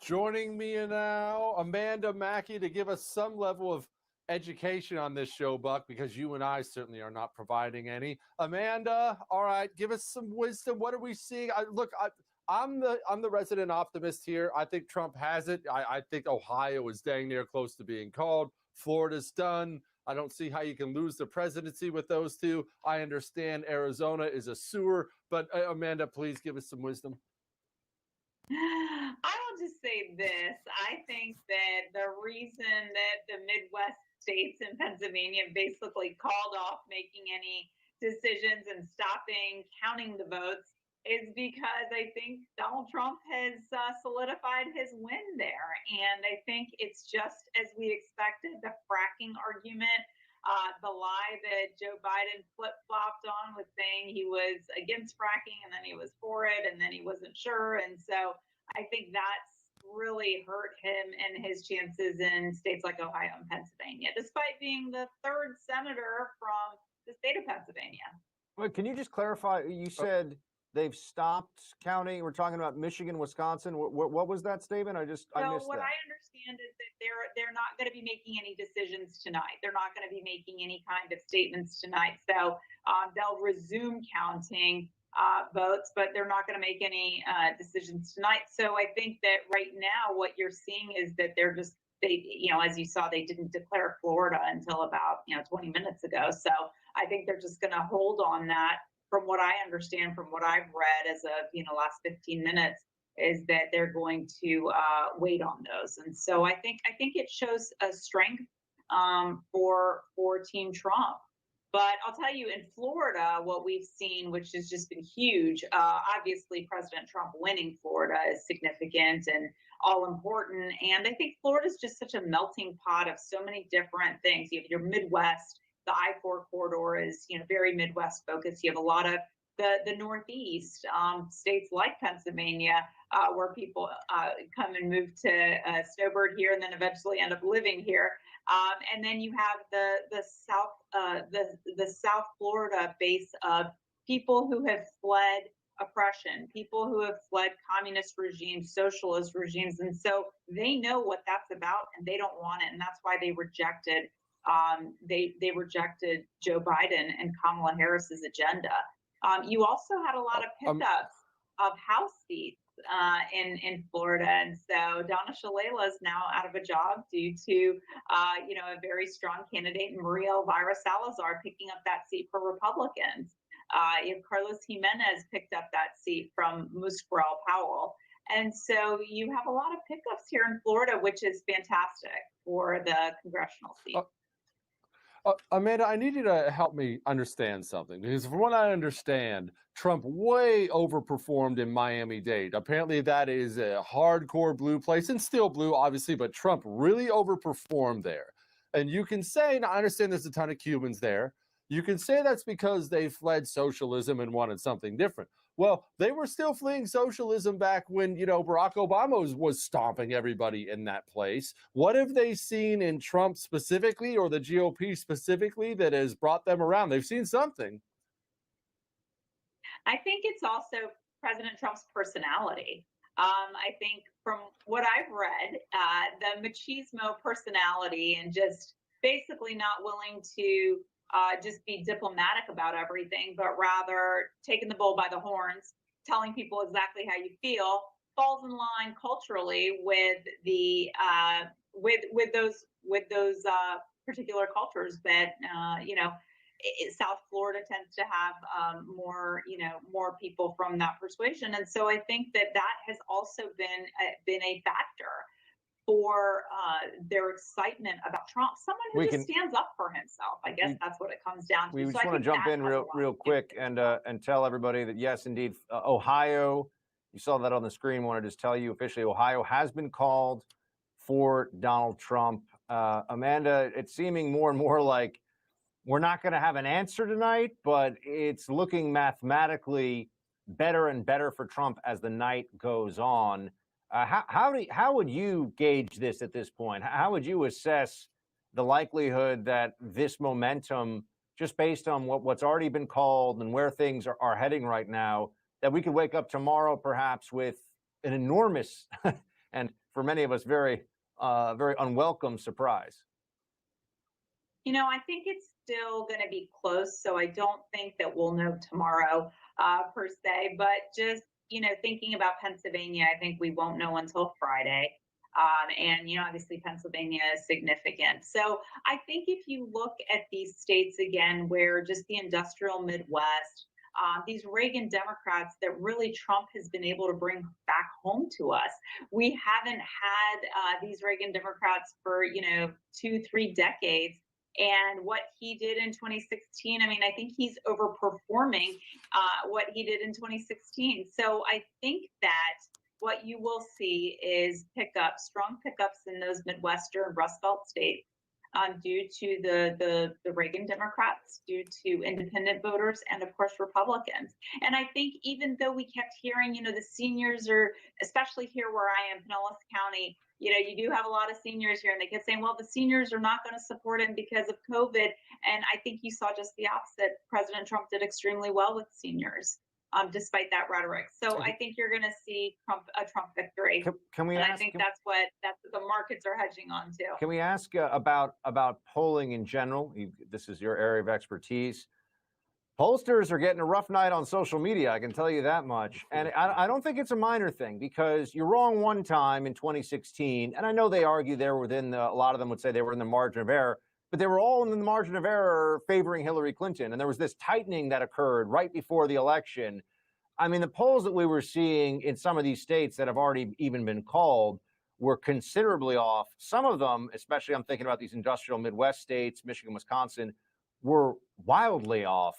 Joining me now, Amanda Mackey, to give us some level of education on this show, Buck, because you and I certainly are not providing any. Amanda, all right, give us some wisdom. What are we seeing? I'm the resident optimist here. I think Trump has it. I think Ohio is dang near close to being called. Florida's done. I don't see how you can lose the presidency with those two. I understand Arizona is a sewer, but Amanda, please give us some wisdom. I will just say this. I think that the reason that the Midwest states and Pennsylvania basically called off making any decisions and stopping counting the votes is because I think Donald Trump has solidified his win there. And I think it's just as we expected, the fracking argument, the lie that Joe Biden flip-flopped on with saying he was against fracking and then he was for it and then he wasn't sure. And so I think that's really hurt him and his chances in states like Ohio and Pennsylvania, despite being the third senator from the state of Pennsylvania. Wait, can you just clarify? You said they've stopped counting. We're talking about Michigan, Wisconsin. What was that statement? I missed what that. I understand is that they're not going to be making any decisions tonight. They're not going to be making any kind of statements tonight. So they'll resume counting votes, but they're not going to make any decisions tonight. So I think that right now what you're seeing is that as you saw, they didn't declare Florida until about 20 minutes ago. So I think they're just going to hold on that. From what I understand, from what I've read as of last 15 minutes, is that they're going to wait on those. And so I think it shows a strength for Team Trump. But I'll tell you, in Florida, what we've seen, which has just been huge, obviously President Trump winning Florida is significant and all important. And I think Florida is just such a melting pot of so many different things. You have your Midwest. The I-4 corridor is, very Midwest focused. You have a lot of the Northeast states like Pennsylvania, where people come and move to Snowbird here and then eventually end up living here. And then you have the South Florida base of people who have fled oppression, people who have fled communist regimes, socialist regimes, and so they know what that's about, and they don't want it, and that's why they rejected. They rejected Joe Biden and Kamala Harris's agenda. You also had a lot of pickups of House seats in Florida, and so Donna Shalala is now out of a job due to a very strong candidate, Maria Elvira Salazar, picking up that seat for Republicans. Carlos Jimenez picked up that seat from Musqueral Powell. And so you have a lot of pickups here in Florida, which is fantastic for the congressional seat. Amanda, I need you to help me understand something, because from what I understand, Trump way overperformed in Miami-Dade. Apparently that is a hardcore blue place, and still blue, obviously, but Trump really overperformed there. And you can say, now I understand there's a ton of Cubans there. You can say that's because they fled socialism and wanted something different. Well, they were still fleeing socialism back when, Barack Obama was stomping everybody in that place. What have they seen in Trump specifically, or the GOP specifically, that has brought them around? They've seen something. I think it's also President Trump's personality. I think from what I've read, the machismo personality and just basically not willing to just be diplomatic about everything, but rather taking the bull by the horns, telling people exactly how you feel, falls in line culturally with the with those particular cultures that South Florida tends to have more people from that persuasion, and so I think that has also been a factor for their excitement about Trump. Someone who just stands up for himself. I guess that's what it comes down to. We So just I want to think jump that in has a lot real quick and tell everybody that yes, indeed, Ohio. You saw that on the screen. Want to just tell you officially, Ohio has been called for Donald Trump. Amanda, it's seeming more and more like we're not going to have an answer tonight, but it's looking mathematically better and better for Trump as the night goes on. How would you gauge this at this point? How would you assess the likelihood that this momentum, just based on what's already been called and where things are heading right now, that we could wake up tomorrow perhaps with an enormous and for many of us very unwelcome surprise? I think it's still going to be close, so I don't think that we'll know tomorrow per se. But just thinking about Pennsylvania, I think we won't know until Friday. And obviously Pennsylvania is significant. So I think if you look at these states again, where just the industrial Midwest, these Reagan Democrats that really Trump has been able to bring back home to us. We haven't had these Reagan Democrats for 2-3 decades. And what he did in 2016, I think he's overperforming what he did in 2016. So I think that what you will see is strong pickups in those Midwestern Rust Belt states due to the Reagan Democrats, due to independent voters, and of course Republicans. And I think even though we kept hearing, the seniors are, especially here where I am, Pinellas County, you do have a lot of seniors here, and they kept saying, well, the seniors are not going to support him because of COVID. And I think you saw just the opposite. President Trump did extremely well with seniors, despite that rhetoric. So I think you're going to see a Trump victory. Can we and ask? I think that's what the markets are hedging on to. Can we ask about polling in general? This is your area of expertise. Pollsters are getting a rough night on social media, I can tell you that much. And I don't think it's a minor thing, because you're wrong one time in 2016, and I know they argue they're within a lot of them would say they were in the margin of error, but they were all in the margin of error favoring Hillary Clinton. And there was this tightening that occurred right before the election. The polls that we were seeing in some of these states that have already even been called were considerably off. Some of them, especially I'm thinking about these industrial Midwest states, Michigan, Wisconsin, were wildly off.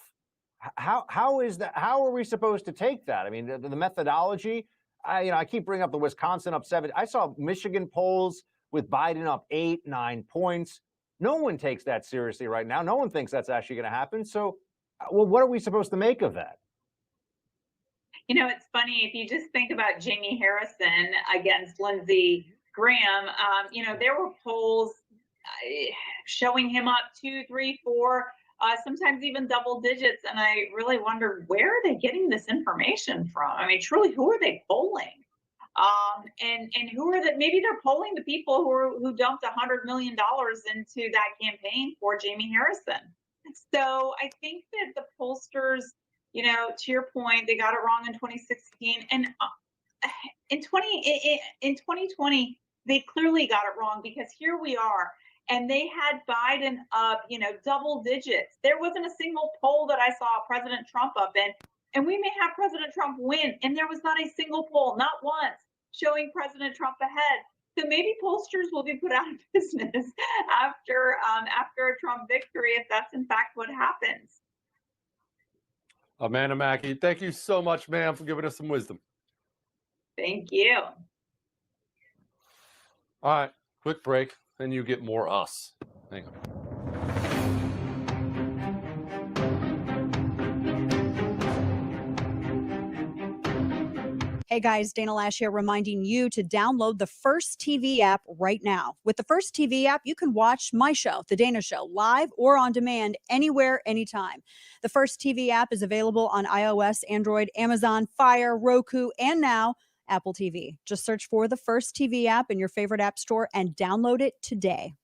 How is that? How are we supposed to take that? The methodology. I keep bringing up the Wisconsin up 7. I saw Michigan polls with Biden up 8-9 points. No one takes that seriously right now. No one thinks that's actually going to happen. So, what are we supposed to make of that? It's funny if you just think about Jamie Harrison against Lindsey Graham. There were polls showing him up 2, 3, 4. Sometimes even double digits. And I really wonder, where are they getting this information from? Truly, who are they polling? And who are maybe they're polling the people who dumped $100 million into that campaign for Jamie Harrison. So I think that the pollsters, to your point, they got it wrong in 2016. And in 2020, they clearly got it wrong, because here we are. And they had Biden up, double digits. There wasn't a single poll that I saw President Trump up in. And we may have President Trump win. And there was not a single poll, not once, showing President Trump ahead. So maybe pollsters will be put out of business after a Trump victory, if that's in fact what happens. Amanda Mackey, thank you so much, ma'am, for giving us some wisdom. Thank you. All right, quick break, then you get more us. Hang on. Hey guys, Dana Lash here, reminding you to download the First TV app right now. With the First TV app, you can watch my show, The Dana Show, live or on demand anywhere, anytime. The First TV app is available on iOS, Android, Amazon, Fire, Roku, and now Apple TV. Just search for the First TV app in your favorite app store and download it today.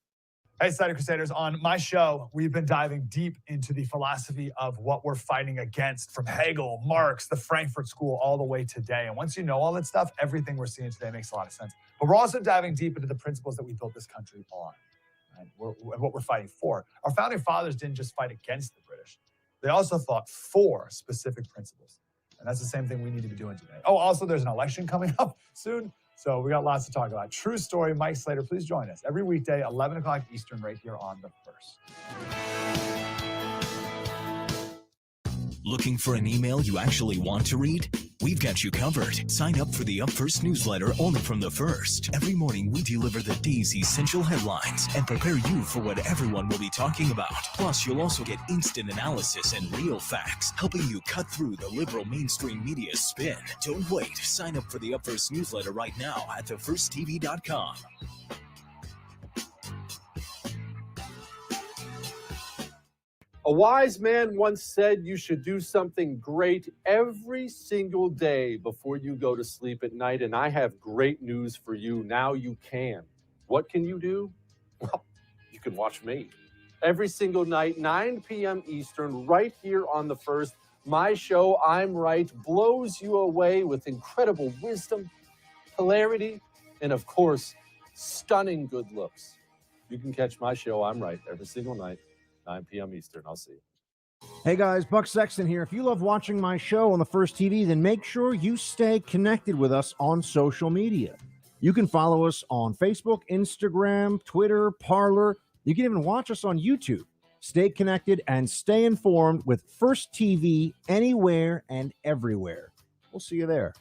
Hey, Cider Crusaders, on my show, we've been diving deep into the philosophy of what we're fighting against, from Hegel, Marx, the Frankfurt School, all the way today. And once you know all that stuff, everything we're seeing today makes a lot of sense. But we're also diving deep into the principles that we built this country on, right? What we're fighting for. Our founding fathers didn't just fight against the British. They also fought for specific principles. And that's the same thing we need to be doing today. Oh, also, there's an election coming up soon. So we got lots to talk about. True story, Mike Slater, please join us every weekday, 11 o'clock Eastern, right here on The First. Looking for an email you actually want to read? We've got you covered. Sign up for the Up First newsletter only from The First. Every morning, we deliver the day's essential headlines and prepare you for what everyone will be talking about. Plus, you'll also get instant analysis and real facts, helping you cut through the liberal mainstream media's spin. Don't wait. Sign up for the Up First newsletter right now at thefirsttv.com. A wise man once said you should do something great every single day before you go to sleep at night, and I have great news for you. Now you can. What can you do? Well, you can watch me. Every single night, 9 p.m. Eastern, right here on The First. My show, I'm Right, blows you away with incredible wisdom, hilarity, and of course, stunning good looks. You can catch my show, I'm Right, every single night. 9 p.m. Eastern. I'll see you. Hey guys, Buck Sexton here. If you love watching my show on The First TV, then make sure you stay connected with us on social media. You can follow us on Facebook, Instagram, Twitter, Parler. You can even watch us on YouTube. Stay connected and stay informed with First TV anywhere and everywhere. We'll see you there.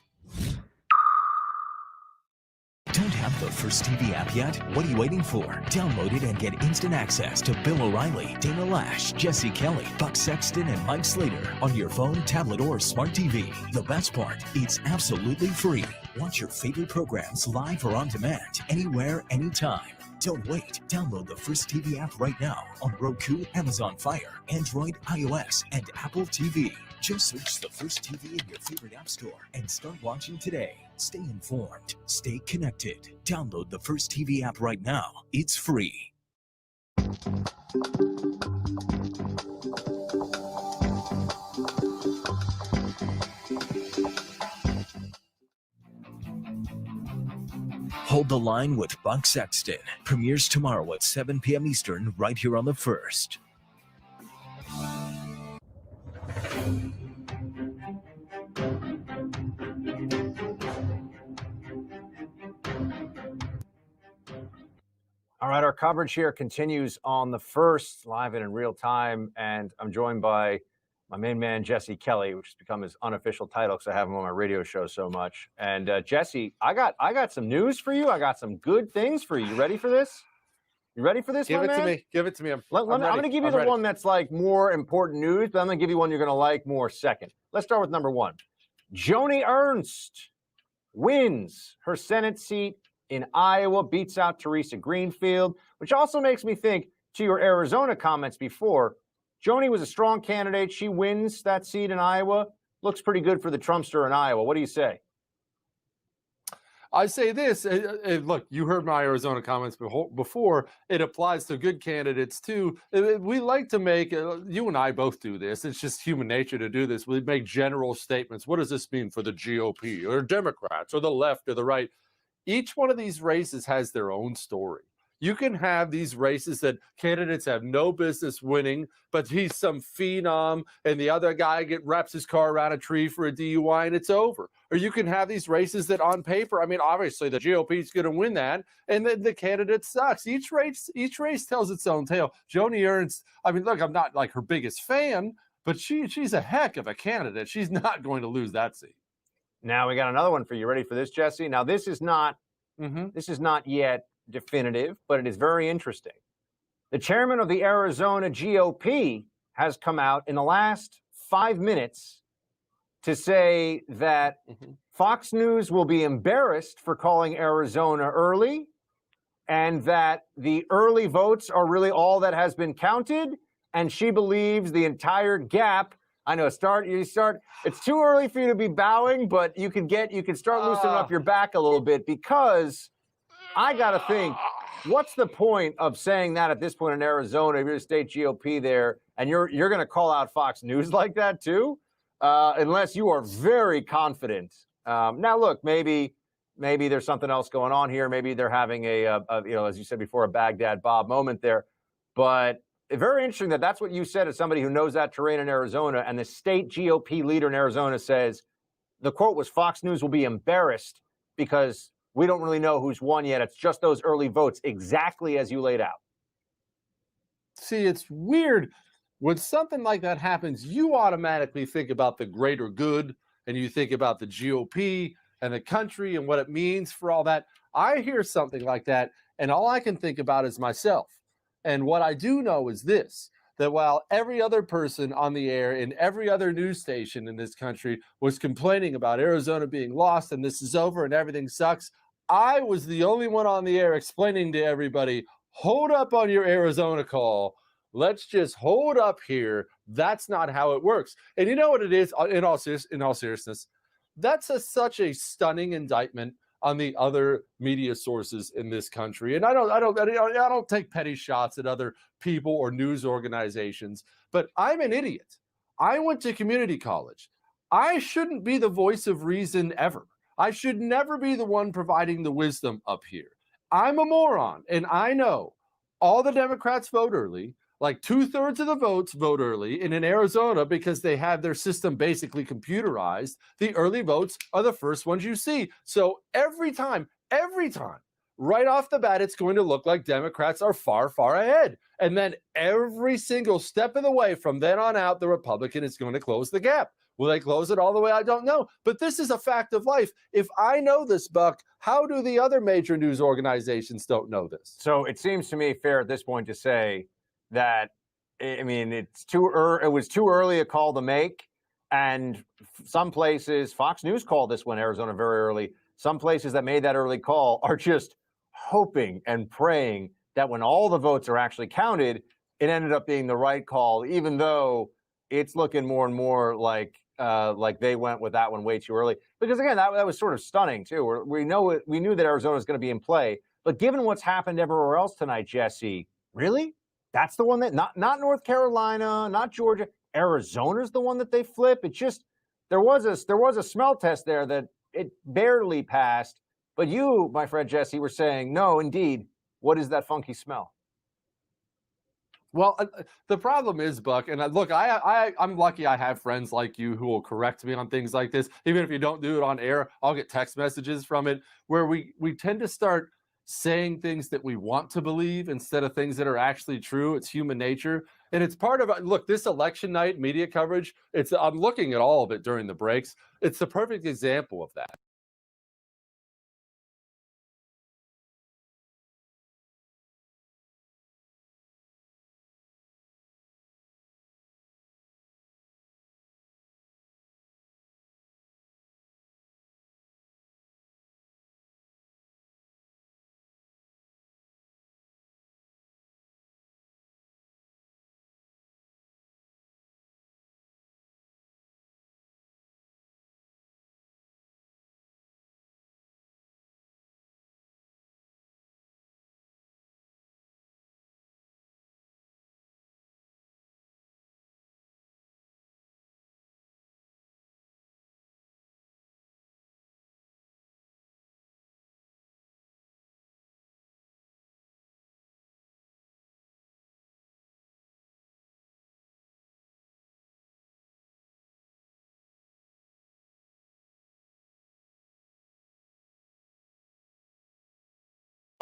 Don't have the First TV app yet? What are you waiting for? Download it and get instant access to Bill O'Reilly, Dana Lash, Jesse Kelly, Buck Sexton, and Mike Slater on your phone, tablet, or smart TV. The best part, it's absolutely free. Watch your favorite programs live or on demand, anywhere, anytime. Don't wait. Download the First TV app right now on Roku, Amazon Fire, Android, iOS, and Apple TV. Just search the First TV in your favorite app store and start watching today. Stay informed. Stay connected. Download the First TV app right now. It's free. Hold the Line with Buck Sexton premieres tomorrow at 7 p.m. Eastern right here on The First. All right, our coverage here continues on The First, live and in real time, and I'm joined by my main man, Jesse Kelly, which has become his unofficial title because I have him on my radio show so much. And Jesse, I got some news for you. I got some good things for you. You ready for this? You ready for this, Give my it man? to me. Give it to me. I'm going to give you the one that's like more important news, but I'm going to give you one you're going to like more second. Let's start with number one. Joni Ernst wins her Senate seat in Iowa, beats out Teresa Greenfield, which also makes me think, to your Arizona comments before, Joni was a strong candidate. She wins that seat in Iowa. Looks pretty good for the Trumpster in Iowa. What do you say? I say this, look, you heard my Arizona comments before. It applies to good candidates too. We like to make, you and I both do this. It's just human nature to do this. We make general statements. What does this mean for the GOP or Democrats or the left or the right? Each one of these races has their own story. You can have these races that candidates have no business winning, but he's some phenom and the other guy wraps his car around a tree for a DUI and it's over. Or you can have these races that on paper, I mean, obviously the GOP is going to win that, and then the candidate sucks. Each race tells its own tale. Joni Ernst, I mean, look, I'm not like her biggest fan, but she's a heck of a candidate. She's not going to lose that seat. Now we got another one for you. Ready for this, Jesse? Now this is not yet definitive, but it is very interesting. The chairman of the Arizona GOP has come out in the last 5 minutes to say that Fox News will be embarrassed for calling Arizona early, and that the early votes are really all that has been counted, and she believes the entire gap. I know, it's too early for you to be bowing, but you can start loosening up your back a little bit, because I got to think, what's the point of saying that at this point in Arizona, if you're the state GOP there, and you're going to call out Fox News like that too, unless you are very confident. Now, look, maybe there's something else going on here. Maybe they're having as you said before, a Baghdad Bob moment there. But very interesting that that's what you said as somebody who knows that terrain in Arizona, and the state GOP leader in Arizona says, the quote was, Fox News will be embarrassed because we don't really know who's won yet. It's just those early votes, exactly as you laid out. See, it's weird. When something like that happens, you automatically think about the greater good, and you think about the GOP and the country and what it means for all that. I hear something like that, and all I can think about is myself. And what I do know is this, that while every other person on the air in every other news station in this country was complaining about Arizona being lost and this is over and everything sucks, I was the only one on the air explaining to everybody, hold up on your Arizona call. Let's just hold up here. That's not how it works. And you know what it is, in all seriousness, that's such a stunning indictment on the other media sources in this country. And I don't take petty shots at other people or news organizations, but I'm an idiot. I went to community college. I shouldn't be the voice of reason ever. I should never be the one providing the wisdom up here. I'm a moron, and I know all the Democrats vote early. Like 2/3 of the votes vote early, and in Arizona, because they have their system basically computerized, the early votes are the first ones you see. So every time, right off the bat, it's going to look like Democrats are far, far ahead. And then every single step of the way from then on out, the Republican is going to close the gap. Will they close it all the way? I don't know. But this is a fact of life. If I know this, Buck, how do the other major news organizations don't know this? So it seems to me fair at this point to say that, I mean, it was too early a call to make, and some places, Fox News called this one, Arizona, very early. Some places that made that early call are just hoping and praying that when all the votes are actually counted, it ended up being the right call, even though it's looking more and more like they went with that one way too early. Because again, that was sort of stunning too. We knew that Arizona was going to be in play, but given what's happened everywhere else tonight, Jesse, really? That's the one that not North Carolina, not Georgia, Arizona's the one that they flip. It just there was a smell test there that it barely passed. But you, my friend Jesse, were saying, no, indeed, what is that funky smell? Well, the problem is, Buck, and look, I'm lucky I have friends like you who will correct me on things like this. Even if you don't do it on air, I'll get text messages from it where we tend to start saying things that we want to believe instead of things that are actually true. It's human nature. And it's part of, look, this election night media coverage, I'm looking at all of it during the breaks. It's the perfect example of that.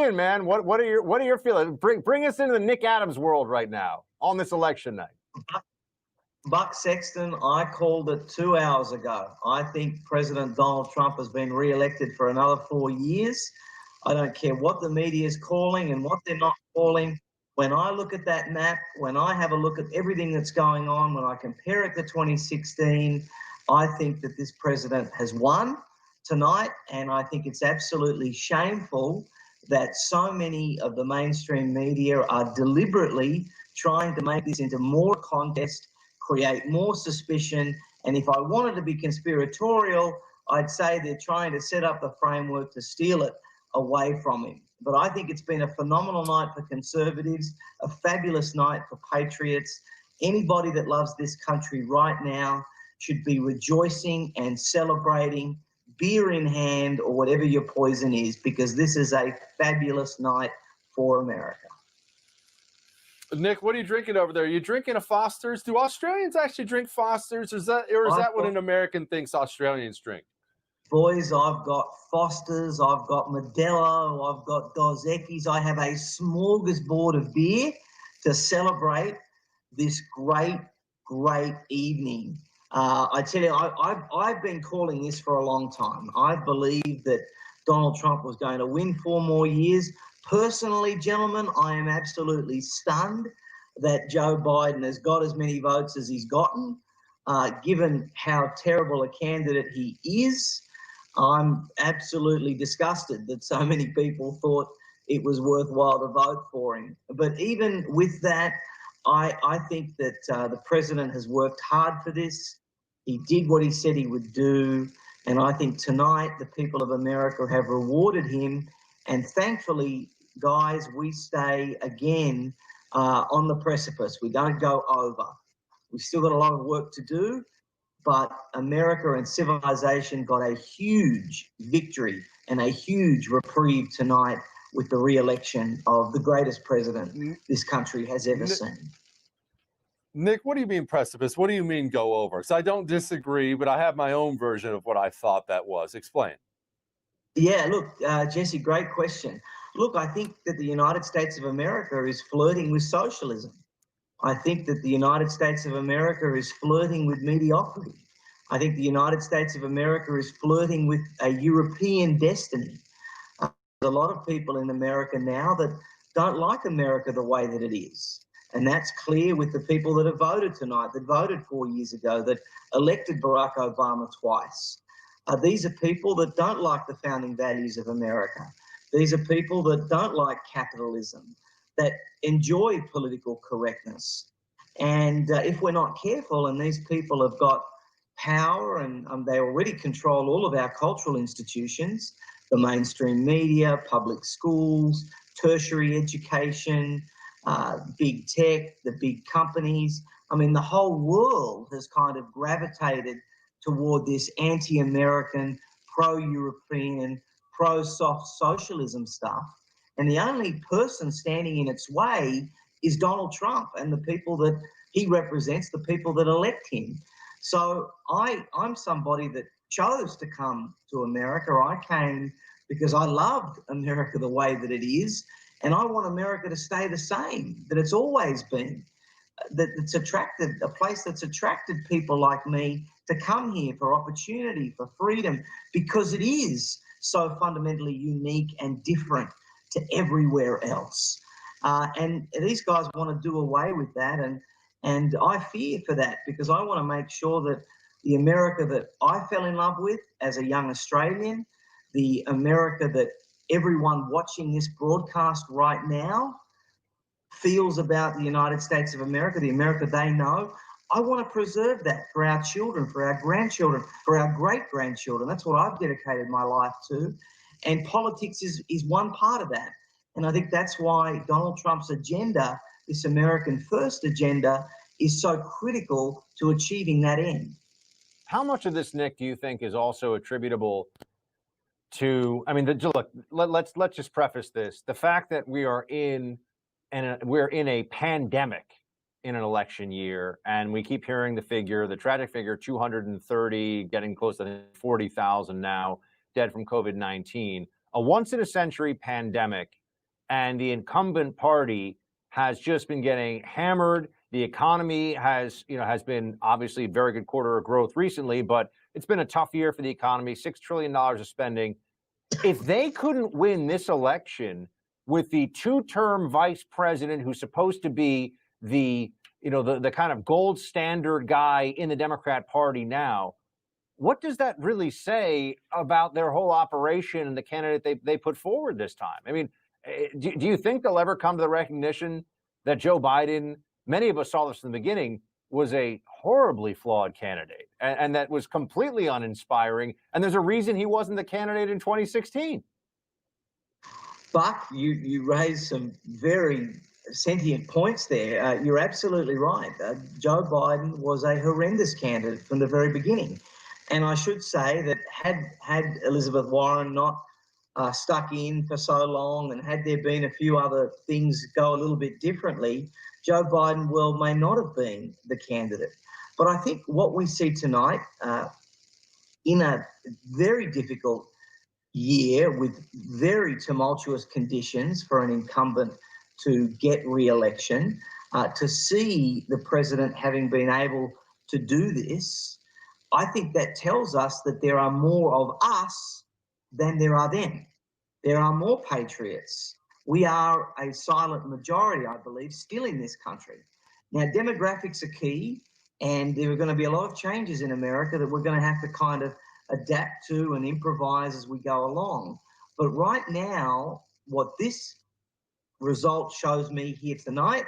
doing, man? What are your feelings? Bring us into the Nick Adams world right now on this election night. Buck Sexton, I called it 2 hours ago. I think President Donald Trump has been re-elected for another 4 years. I don't care what the media is calling and what they're not calling. When I look at that map, when I have a look at everything that's going on, when I compare it to 2016, I think that this president has won tonight, and I think it's absolutely shameful that so many of the mainstream media are deliberately trying to make this into more contest, create more suspicion, and if I wanted to be conspiratorial, I'd say they're trying to set up the framework to steal it away from him. But I think it's been a phenomenal night for conservatives, a fabulous night for patriots. Anybody that loves this country right now should be rejoicing and celebrating, beer in hand or whatever your poison is, because this is a fabulous night for America. Nick, what are you drinking over there? Are you drinking a Foster's? Do Australians actually drink Foster's? Or is that what an American thinks Australians drink? Boys, I've got Foster's, I've got Modelo, I've got Dos Equis. I have a smorgasbord of beer to celebrate this great, great evening. I tell you, I've been calling this for a long time. I believe that Donald Trump was going to win 4 more years. Personally, gentlemen, I am absolutely stunned that Joe Biden has got as many votes as he's gotten, given how terrible a candidate he is. I'm absolutely disgusted that so many people thought it was worthwhile to vote for him. But even with that, I think that the president has worked hard for this. He did what he said he would do. And I think tonight the people of America have rewarded him. And thankfully, guys, we stay again on the precipice. We don't go over. We've still got a lot of work to do, but America and civilization got a huge victory and a huge reprieve tonight with the re-election of the greatest president this country has ever seen. Nick, what do you mean precipice? What do you mean go over? Because I don't disagree, but I have my own version of what I thought that was. Explain. Yeah, look, Jesse, great question. Look, I think that the United States of America is flirting with socialism. I think that the United States of America is flirting with mediocrity. I think the United States of America is flirting with a European destiny. There's a lot of people in America now that don't like America the way that it is. And that's clear with the people that have voted tonight, that voted 4 years ago, that elected Barack Obama twice. These are people that don't like the founding values of America. These are people that don't like capitalism, that enjoy political correctness. And if we're not careful, and these people have got power and they already control all of our cultural institutions, the mainstream media, public schools, tertiary education, big tech, the big companies. I mean, the whole world has kind of gravitated toward this anti-American, pro-European, pro-soft socialism stuff. And the only person standing in its way is Donald Trump and the people that he represents, the people that elect him. So I'm somebody that chose to come to America. I came because I loved America the way that it is. And I want America to stay the same, that it's always been, that it's attracted, a place that's attracted people like me to come here for opportunity, for freedom, because it is so fundamentally unique and different to everywhere else. And these guys want to do away with that. And I fear for that, because I want to make sure that the America that I fell in love with as a young Australian, the America that everyone watching this broadcast right now feels about the United States of America, the America they know, I want to preserve that for our children, for our grandchildren, for our great-grandchildren. That's what I've dedicated my life to. And politics is one part of that. And I think that's why Donald Trump's agenda, this American First agenda, is so critical to achieving that end. How much of this, Nick, do you think is also attributable to, I mean, look, let's just preface this. The fact that we're in a pandemic in an election year, and we keep hearing the tragic figure, 230, getting close to 40,000 now dead from COVID-19, a once-in-a-century pandemic and the incumbent party has just been getting hammered. The economy has been obviously a very good quarter of growth recently, but it's been a tough year for the economy, $6 trillion of spending. If they couldn't win this election with the two-term vice president who's supposed to be the kind of gold standard guy in the Democrat Party now, what does that really say about their whole operation and the candidate they put forward this time? I mean, do you think they'll ever come to the recognition that Joe Biden, many of us saw this from the beginning, was a horribly flawed candidate and that was completely uninspiring? And there's a reason he wasn't the candidate in 2016. Buck, you raised some very sentient points there. You're absolutely right. Joe Biden was a horrendous candidate from the very beginning. And I should say that had Elizabeth Warren not stuck in for so long, and had there been a few other things go a little bit differently, Joe Biden may not have been the candidate. But I think what we see tonight, in a very difficult year with very tumultuous conditions for an incumbent to get re-election, to see the president having been able to do this, I think that tells us that there are more of us than there are them. There are more patriots. We are a silent majority, I believe, still in this country. Now, demographics are key, and there are going to be a lot of changes in America that we're going to have to kind of adapt to and improvise as we go along. But right now, what this result shows me here tonight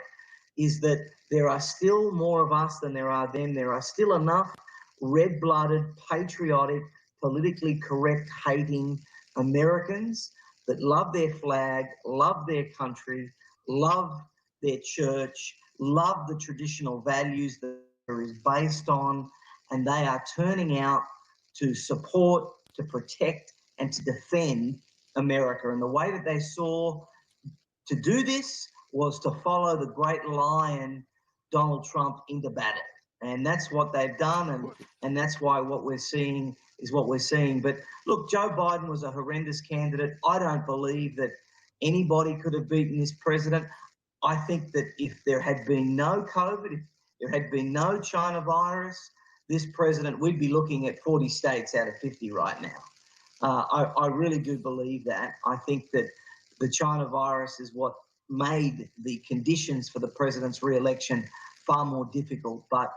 is that there are still more of us than there are them. There are still enough red-blooded, patriotic, politically correct, hating Americans that love their flag, love their country, love their church, love the traditional values that it is based on, and they are turning out to support, to protect, and to defend America. And the way that they saw to do this was to follow the great lion, Donald Trump, into battle. And that's what they've done, and that's why what we're seeing is what we're seeing. But look, Joe Biden was a horrendous candidate. I don't believe that anybody could have beaten this president. I think that if there had been no COVID, if there had been no China virus, this president, we'd be looking at 40 states out of 50 right now. I really do believe that. I think that the China virus is what made the conditions for the president's re-election far more difficult. But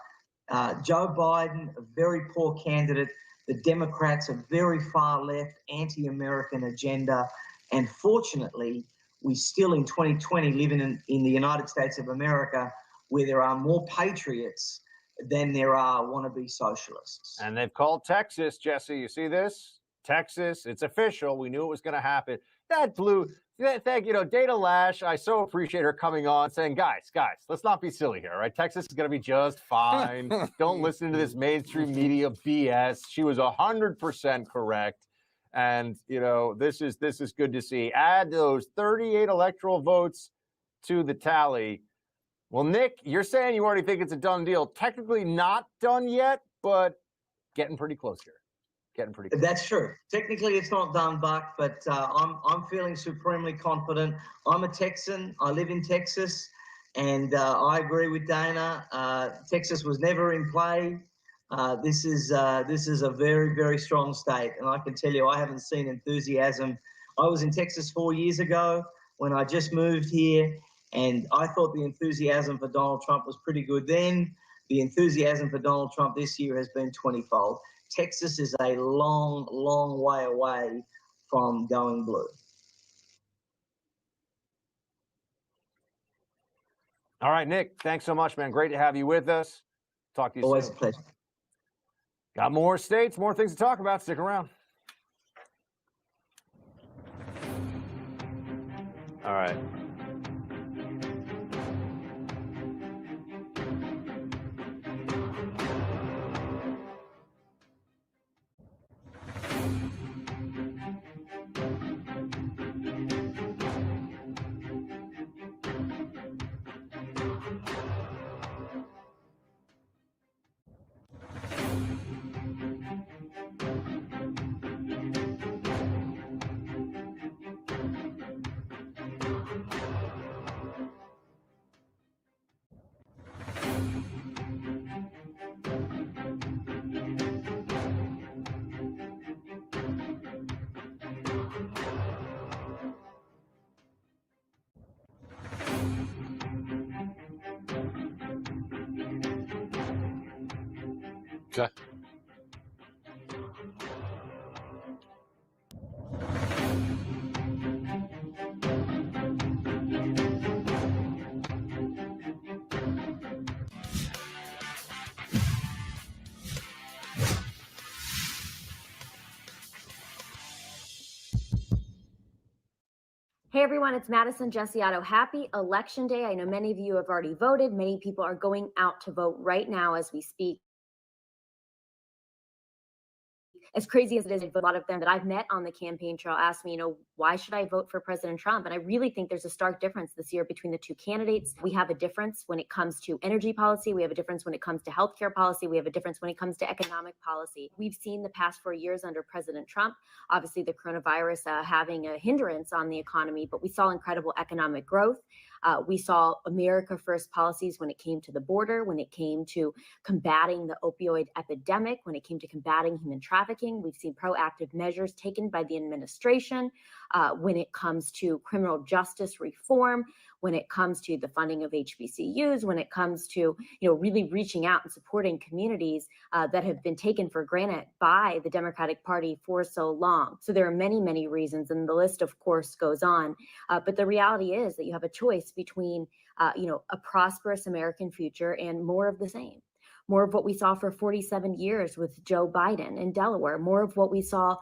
Joe Biden, a very poor candidate. The Democrats are very far left, anti-American agenda. And fortunately, we still in 2020 live in the United States of America where there are more patriots than there are wannabe socialists. And they've called Texas, Jesse. You see this? Texas, it's official. We knew it was going to happen. That blew. Thank you, Dana Lash. I so appreciate her coming on saying, guys, let's not be silly here, right? Texas is going to be just fine. Don't listen to this mainstream media BS. She was 100% correct. And, this is good to see. Add those 38 electoral votes to the tally. Well, Nick, you're saying you already think it's a done deal. Technically not done yet, but getting pretty close here. That's true. Technically, it's not done, Buck, but I'm feeling supremely confident. I'm a Texan. I live in Texas, and I agree with Dana. Texas was never in play. This is a very, very strong state, and I can tell you, I haven't seen enthusiasm. I was in Texas 4 years ago when I just moved here, and I thought the enthusiasm for Donald Trump was pretty good then. The enthusiasm for Donald Trump this year has been 20-fold. Texas is a long, long way away from going blue. All right, Nick, thanks so much, man. Great to have you with us. Talk to you soon. Always a pleasure. Got more states, more things to talk about. Stick around. All right. Okay. Hey everyone, it's Madison Jessiato. Happy Election Day. I know many of you have already voted. Many people are going out to vote right now as we speak. As crazy as it is, a lot of them that I've met on the campaign trail ask me, why should I vote for President Trump? And I really think there's a stark difference this year between the two candidates. We have a difference when it comes to energy policy. We have a difference when it comes to healthcare policy. We have a difference when it comes to economic policy. We've seen the past 4 years under President Trump, obviously the coronavirus having a hindrance on the economy, but we saw incredible economic growth. We saw America First policies when it came to the border, when it came to combating the opioid epidemic, when it came to combating human trafficking. We've seen proactive measures taken by the administration when it comes to criminal justice reform, when it comes to the funding of HBCUs, when it comes to really reaching out and supporting communities that have been taken for granted by the Democratic Party for so long. So there are many, many reasons, and the list, of course, goes on. But the reality is that you have a choice between a prosperous American future and more of the same. More of what we saw for 47 years with Joe Biden in Delaware, more of what we saw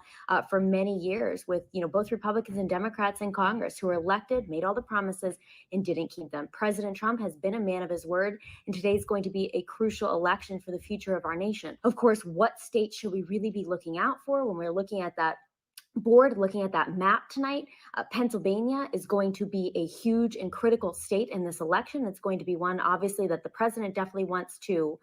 for many years with both Republicans and Democrats in Congress who were elected, made all the promises, and didn't keep them. President Trump has been a man of his word, and today's going to be a crucial election for the future of our nation. Of course, what states should we really be looking out for when we're looking at that board, looking at that map tonight? Pennsylvania is going to be a huge and critical state in this election. It's going to be one, obviously, that the president definitely wants to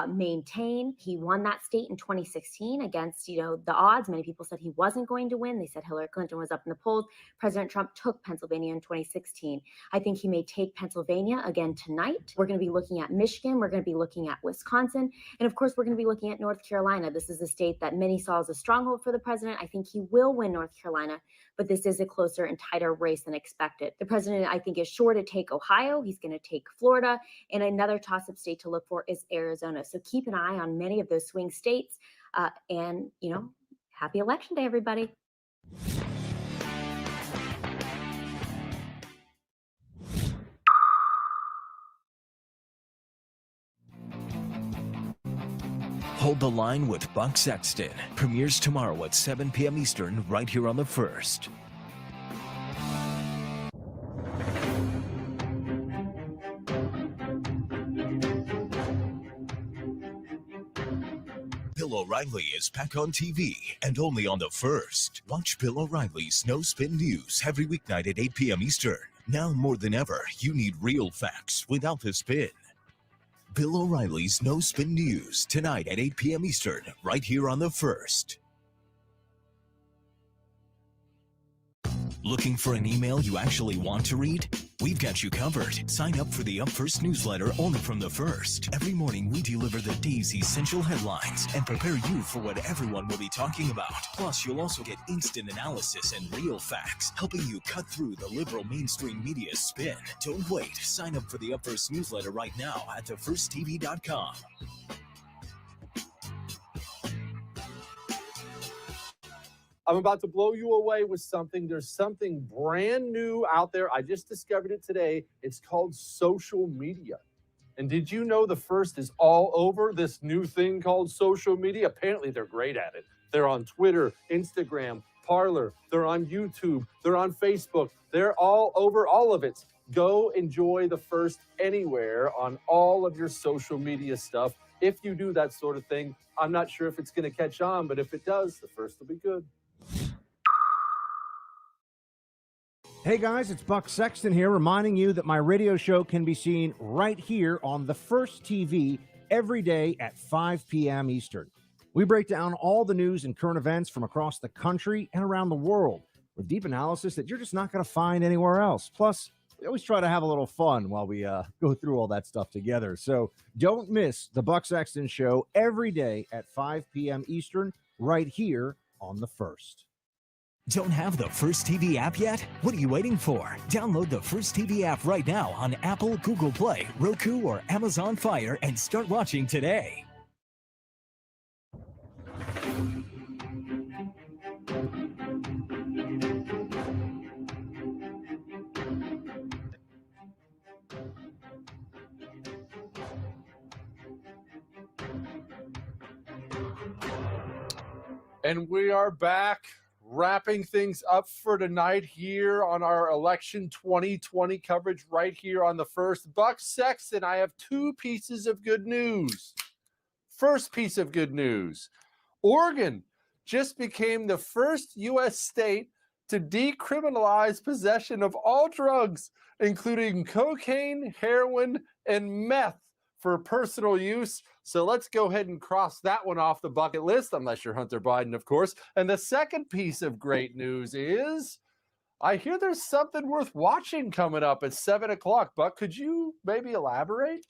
maintain. He won that state in 2016 against, the odds. Many people said he wasn't going to win. They said Hillary Clinton was up in the polls. President Trump took Pennsylvania in 2016. I think he may take Pennsylvania again tonight. We're going to be looking at Michigan. We're going to be looking at Wisconsin. And of course, we're going to be looking at North Carolina. This is a state that many saw as a stronghold for the president. I think he will win North Carolina, but this is a closer and tighter race than expected. The president, I think, is sure to take Ohio. He's going to take Florida, and another toss-up state to look for is Arizona. So keep an eye on many of those swing states, and happy Election Day, everybody. Hold the Line with Buck Sexton premieres tomorrow at 7 p.m. Eastern right here on The First. Bill O'Reilly is back on TV and only on The First. Watch Bill O'Reilly's No Spin News every weeknight at 8 p.m. Eastern. Now more than ever, you need real facts without the spin. Bill O'Reilly's No Spin News tonight at 8 p.m. Eastern, right here on The First. Looking for an email you actually want to read? We've got you covered. Sign up for the Up First newsletter only from The First. Every morning we deliver the day's essential headlines and prepare you for what everyone will be talking about. Plus, you'll also get instant analysis and real facts, helping you cut through the liberal mainstream media spin. Don't wait. Sign up for the Up First newsletter right now at thefirsttv.com. I'm about to blow you away with something. There's something brand new out there. I just discovered it today. It's called social media. And did you know The First is all over this new thing called social media? Apparently, they're great at it. They're on Twitter, Instagram, Parler. They're on YouTube. They're on Facebook. They're all over all of it. Go enjoy The First anywhere on all of your social media stuff. If you do that sort of thing, I'm not sure if it's going to catch on, but if it does, The First will be good. Hey guys, it's Buck Sexton here, reminding you that my radio show can be seen right here on The First TV every day at 5 p.m. Eastern. We break down all the news and current events from across the country and around the world with deep analysis that you're just not going to find anywhere else. Plus, we always try to have a little fun while we go through all that stuff together. So don't miss the Buck Sexton Show every day at 5 p.m. Eastern right here on The First. Don't have the First TV app yet? What are you waiting for? Download the First TV app right now on Apple, Google Play, Roku, or Amazon Fire and start watching today. And we are back wrapping things up for tonight here on our election 2020 coverage right here on the First. Buck Sexton, I have two pieces of good news. First piece of good news, Oregon just became the first U.S. state to decriminalize possession of all drugs, including cocaine, heroin, and meth for personal use. So let's go ahead and cross that one off the bucket list, unless you're Hunter Biden, of course. And the second piece of great news is, I hear there's something worth watching coming up at 7 o'clock. Buck, could you maybe elaborate?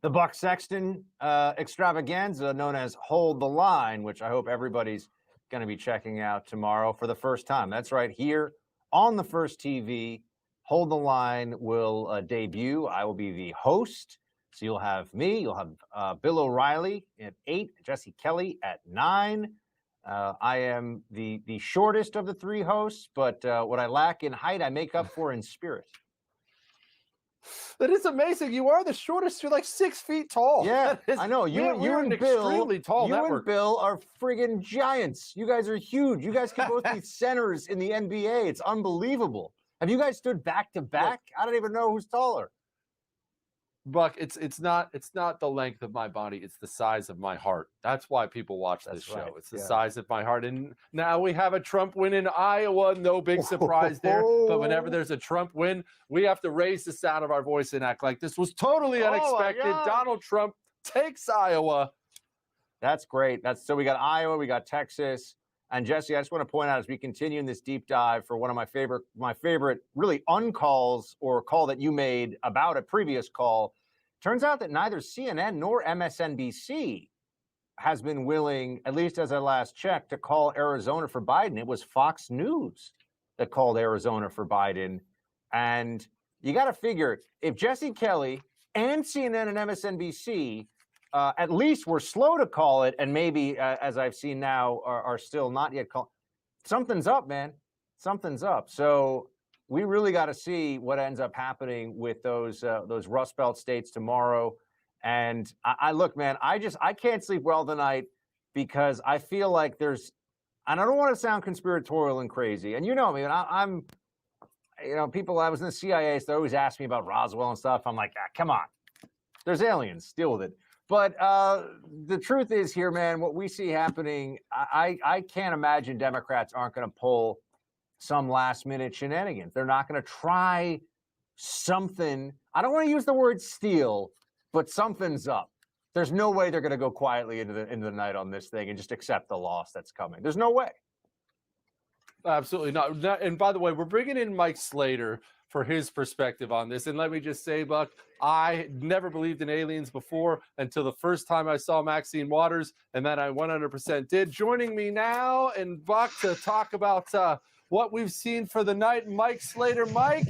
The Buck Sexton extravaganza known as Hold the Line, which I hope everybody's going to be checking out tomorrow for the first time. That's right, here on the First TV. Hold the Line will debut. I will be the host. So you'll have me, you'll have Bill O'Reilly at 8, Jesse Kelly at 9. I am the shortest of the three hosts, but what I lack in height, I make up for in spirit. That is amazing. You are the shortest. You're like 6 feet tall. Yeah, I know. You and Bill, extremely tall you network. and Bill are friggin' giants. You guys are huge. You guys can both be centers in the NBA. It's unbelievable. Have you guys stood back to back? I don't even know who's taller. Buck, it's not the length of my body, it's the size of my heart. That's why people watch this show. right, It's the yeah. size of my heart. And now we have a Trump win in Iowa. No big surprise there. But whenever there's a Trump win, we have to raise the sound of our voice and act like this was totally unexpected. God. Donald Trump takes Iowa. That's great. So we got Iowa, we got Texas. And Jesse, I just want to point out as we continue in this deep dive for one of my favorite really uncalls or call that you made about a previous call, turns out that neither CNN nor MSNBC has been willing, at least as I last checked, to call Arizona for Biden. It was Fox News that called Arizona for Biden. And you got to figure, if Jesse Kelly and CNN and MSNBC at least were slow to call it, and maybe, as I've seen now, are still not yet called. Something's up, man. Something's up. So we really got to see what ends up happening with those Rust Belt states tomorrow. And I look, man, I can't sleep well tonight because I feel like there's, and I don't want to sound conspiratorial and crazy. And you know me, I'm, people, I was in the CIA, so they always ask me about Roswell and stuff. I'm like, come on, there's aliens, deal with it. But the truth is here, man, what we see happening, I can't imagine Democrats aren't going to pull some last minute shenanigans. They're not going to try something. I don't want to use the word steal, but something's up. There's no way they're going to go quietly into the night on this thing and just accept the loss that's coming. There's no way. Absolutely not. And by the way, we're bringing in Mike Slater for his perspective on this. And let me just say, Buck, I never believed in aliens before until the first time I saw Maxine Waters, and then I 100% did. Joining me now and Buck to talk about what we've seen for the night, Mike Slater. Mike,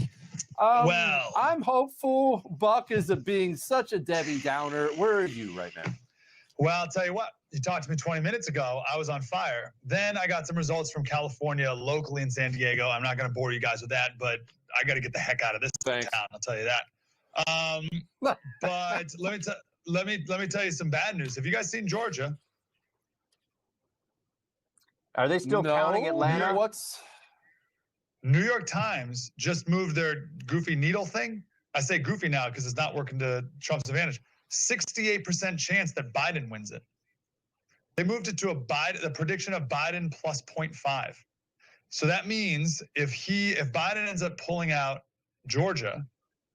well, I'm hopeful. Buck is being such a Debbie Downer. Where are you right now? Well, I'll tell you what, you talked to me 20 minutes ago. I was on fire. Then I got some results from California, locally in San Diego. I'm not going to bore you guys with that, but I got to get the heck out of this town. I'll tell you that. But let me tell you some bad news. Have you guys seen Georgia? Are they still counting Atlanta? New York Times just moved their goofy needle thing. I say goofy now because it's not working to Trump's advantage. 68% chance that Biden wins it. They moved it to a prediction of Biden plus 0.5. So that means if Biden ends up pulling out Georgia,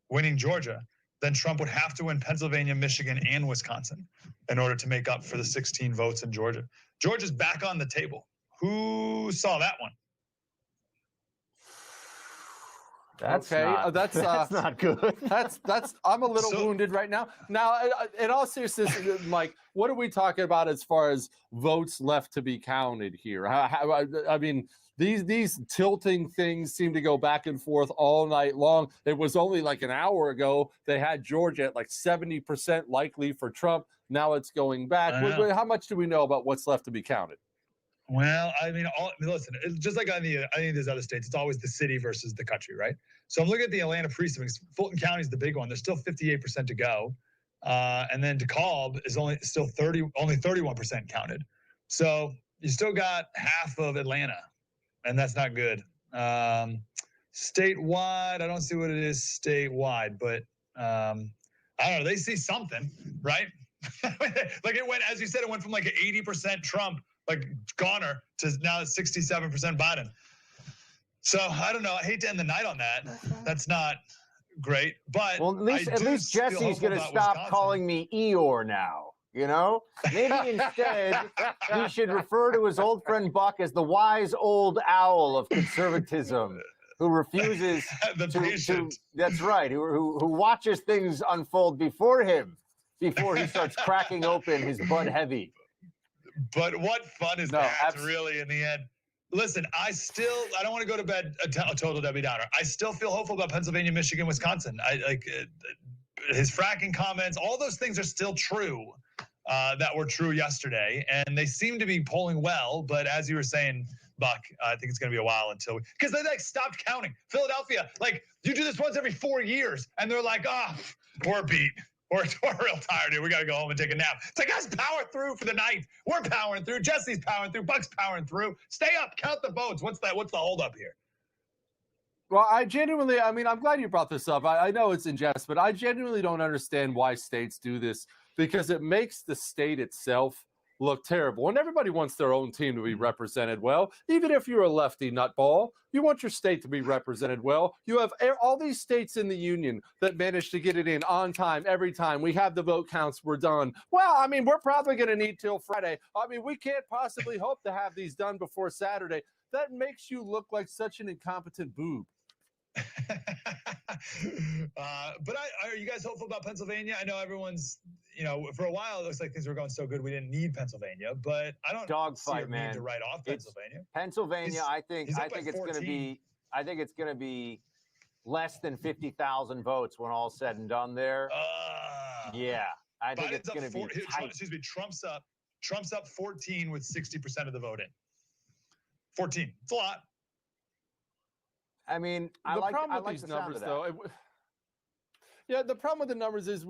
winning Georgia, then Trump would have to win Pennsylvania, Michigan, and Wisconsin in order to make up for the 16 votes in Georgia. Georgia's back on the table. Who saw that one? That's not good. I'm a little wounded right now. Now, in all seriousness, Mike, what are we talking about as far as votes left to be counted here? I mean, these tilting things seem to go back and forth all night long. It was only like an hour ago they had Georgia at like 70% likely for Trump. Now it's going back. How much do we know about what's left to be counted? Well, listen, it's just like any of these other states, it's always the city versus the country, right? So I'm looking at the Atlanta precincts. Fulton County is the big one. There's still 58% to go. And then DeKalb is only 31% counted. So you still got half of Atlanta, and that's not good. Statewide, I don't see what it is statewide, but I don't know. They see something, right? Like it went, as you said, it went from like 80% Trump, like goner, to now 67% Biden. So I don't know. I hate to end the night on that. That's not great, but well, at least Jesse's going to stop calling me Eeyore now. You know, maybe instead he should refer to his old friend Buck as the wise old owl of conservatism, who refuses to that's right, who watches things unfold before him, before he starts cracking open his Bud Heavy. But what fun is that, really, in the end? Listen, I don't want to go to bed a total Debbie Downer. I still feel hopeful about Pennsylvania, Michigan, Wisconsin. I like his fracking comments. All those things are still true that were true yesterday, and they seem to be polling well. But as you were saying, Buck, I think it's going to be a while until because they like stopped counting. Philadelphia, like you do this once every 4 years, and they're like, we're beat. We're real tired here. We got to go home and take a nap. It's like, guys, power through for the night. We're powering through. Jesse's powering through. Buck's powering through. Stay up. Count the votes. What's the holdup here? Well, I'm glad you brought this up. I know it's in jest, but I genuinely don't understand why states do this, because it makes the state itself look terrible. And everybody wants their own team to be represented well. Even if you're a lefty nutball, you want your state to be represented well. You have all these states in the union that manage to get it in on time, every time. We have the vote counts, we're done. Well, we're probably going to need till Friday. We can't possibly hope to have these done before Saturday. That makes you look like such an incompetent boob. But are you guys hopeful about Pennsylvania? I know everyone's, for a while it looks like things were going so good we didn't need Pennsylvania, but I don't dogfight, man. Need to write off Pennsylvania. Pennsylvania, I think it's going to be less than 50,000 votes when all's said and done there. Yeah, I think it's going to be tight. Trump's up 14 with 60% of the vote in. 14. It's a lot. I like these numbers, though. The problem with the numbers is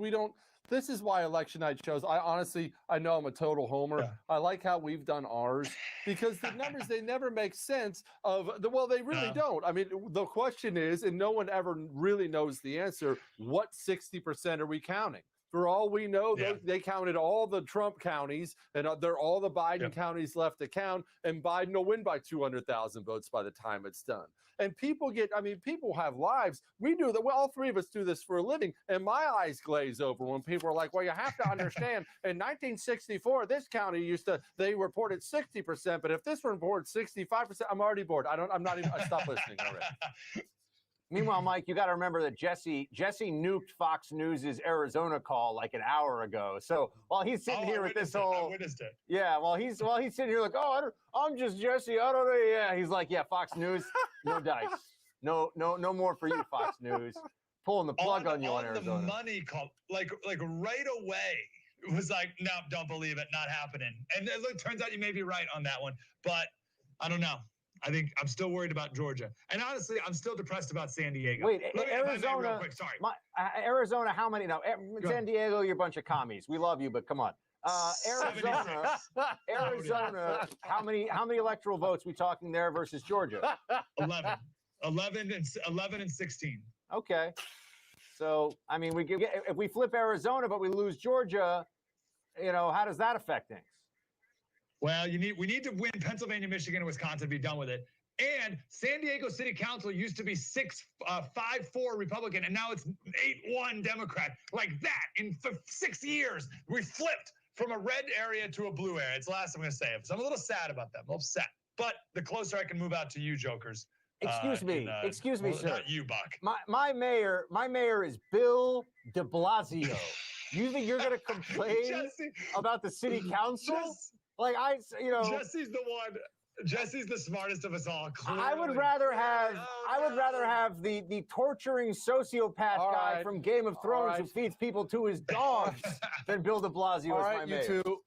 this is why election night shows. I know I'm a total homer. Yeah. I like how we've done ours because the numbers, they never make sense they really don't. The question is, and no one ever really knows the answer, what 60% are we counting? For all we know, they counted all the Trump counties, and they're all the Biden counties left to count, and Biden will win by 200,000 votes by the time it's done. And people people have lives. We do that. Well, all three of us do this for a living, and my eyes glaze over when people are like, well, you have to understand, in 1964, this county they reported 60%, but if this one reported 65%, I'm already bored. I stopped listening already. Meanwhile, Mike, you got to remember that Jesse nuked Fox News' Arizona call like an hour ago. So while he's sitting here with this whole, he's sitting here like, I'm just Jesse. I don't know. Yeah, he's like, Fox News, no dice, no more for you, Fox News. Pulling the plug on you on Arizona. The money call, like right away. It was like, no, don't believe it, not happening. And it turns out you may be right on that one, but I don't know. I think I'm still worried about Georgia. And honestly, I'm still depressed about San Diego. Wait, Arizona, real quick, sorry. Arizona, how many? No, San Diego, you're a bunch of commies. We love you, but come on. Arizona, how many electoral votes we talking there versus Georgia? 11 and 16. Okay. So, if we flip Arizona, but we lose Georgia, how does that affect things? Well, we need to win Pennsylvania, Michigan, and Wisconsin to be done with it. And San Diego City Council used to be 5-4 Republican, and now it's 8-1 Democrat. Like that, in 6 years, we flipped from a red area to a blue area. It's the last I'm going to say. So I'm a little sad about that. I'm upset. But the closer I can move out to you, jokers. Excuse me, sir. Not you, Buck. My mayor is Bill de Blasio. You think you're going to complain about the city council? Jesse's the one. Jesse's the smartest of us all. Clearly. I would rather have the torturing sociopath guy from Game of Thrones who feeds people to his dogs than Bill de Blasio as my mayor. You two.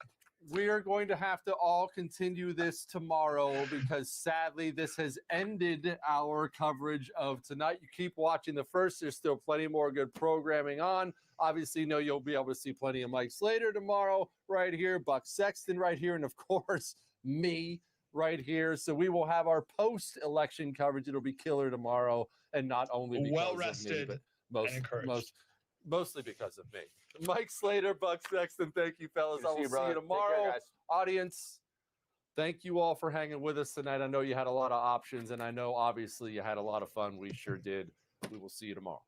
we are going to have to all continue this tomorrow because sadly this has ended our coverage of tonight. You keep watching the first. There's still plenty more good programming on. Obviously, you'll be able to see plenty of Mike Slater tomorrow right here, Buck Sexton right here, and of course, me right here. So we will have our post-election coverage. It'll be killer tomorrow, and not only because Well of me, rested but and encouraged. mostly because of me. Mike Slater, Buck Sexton, thank you, fellas. I will see you brother. tomorrow. Take care, guys. Audience, thank you all for hanging with us tonight. I know you had a lot of options, and I know, obviously, you had a lot of fun. We sure did. We will see you tomorrow.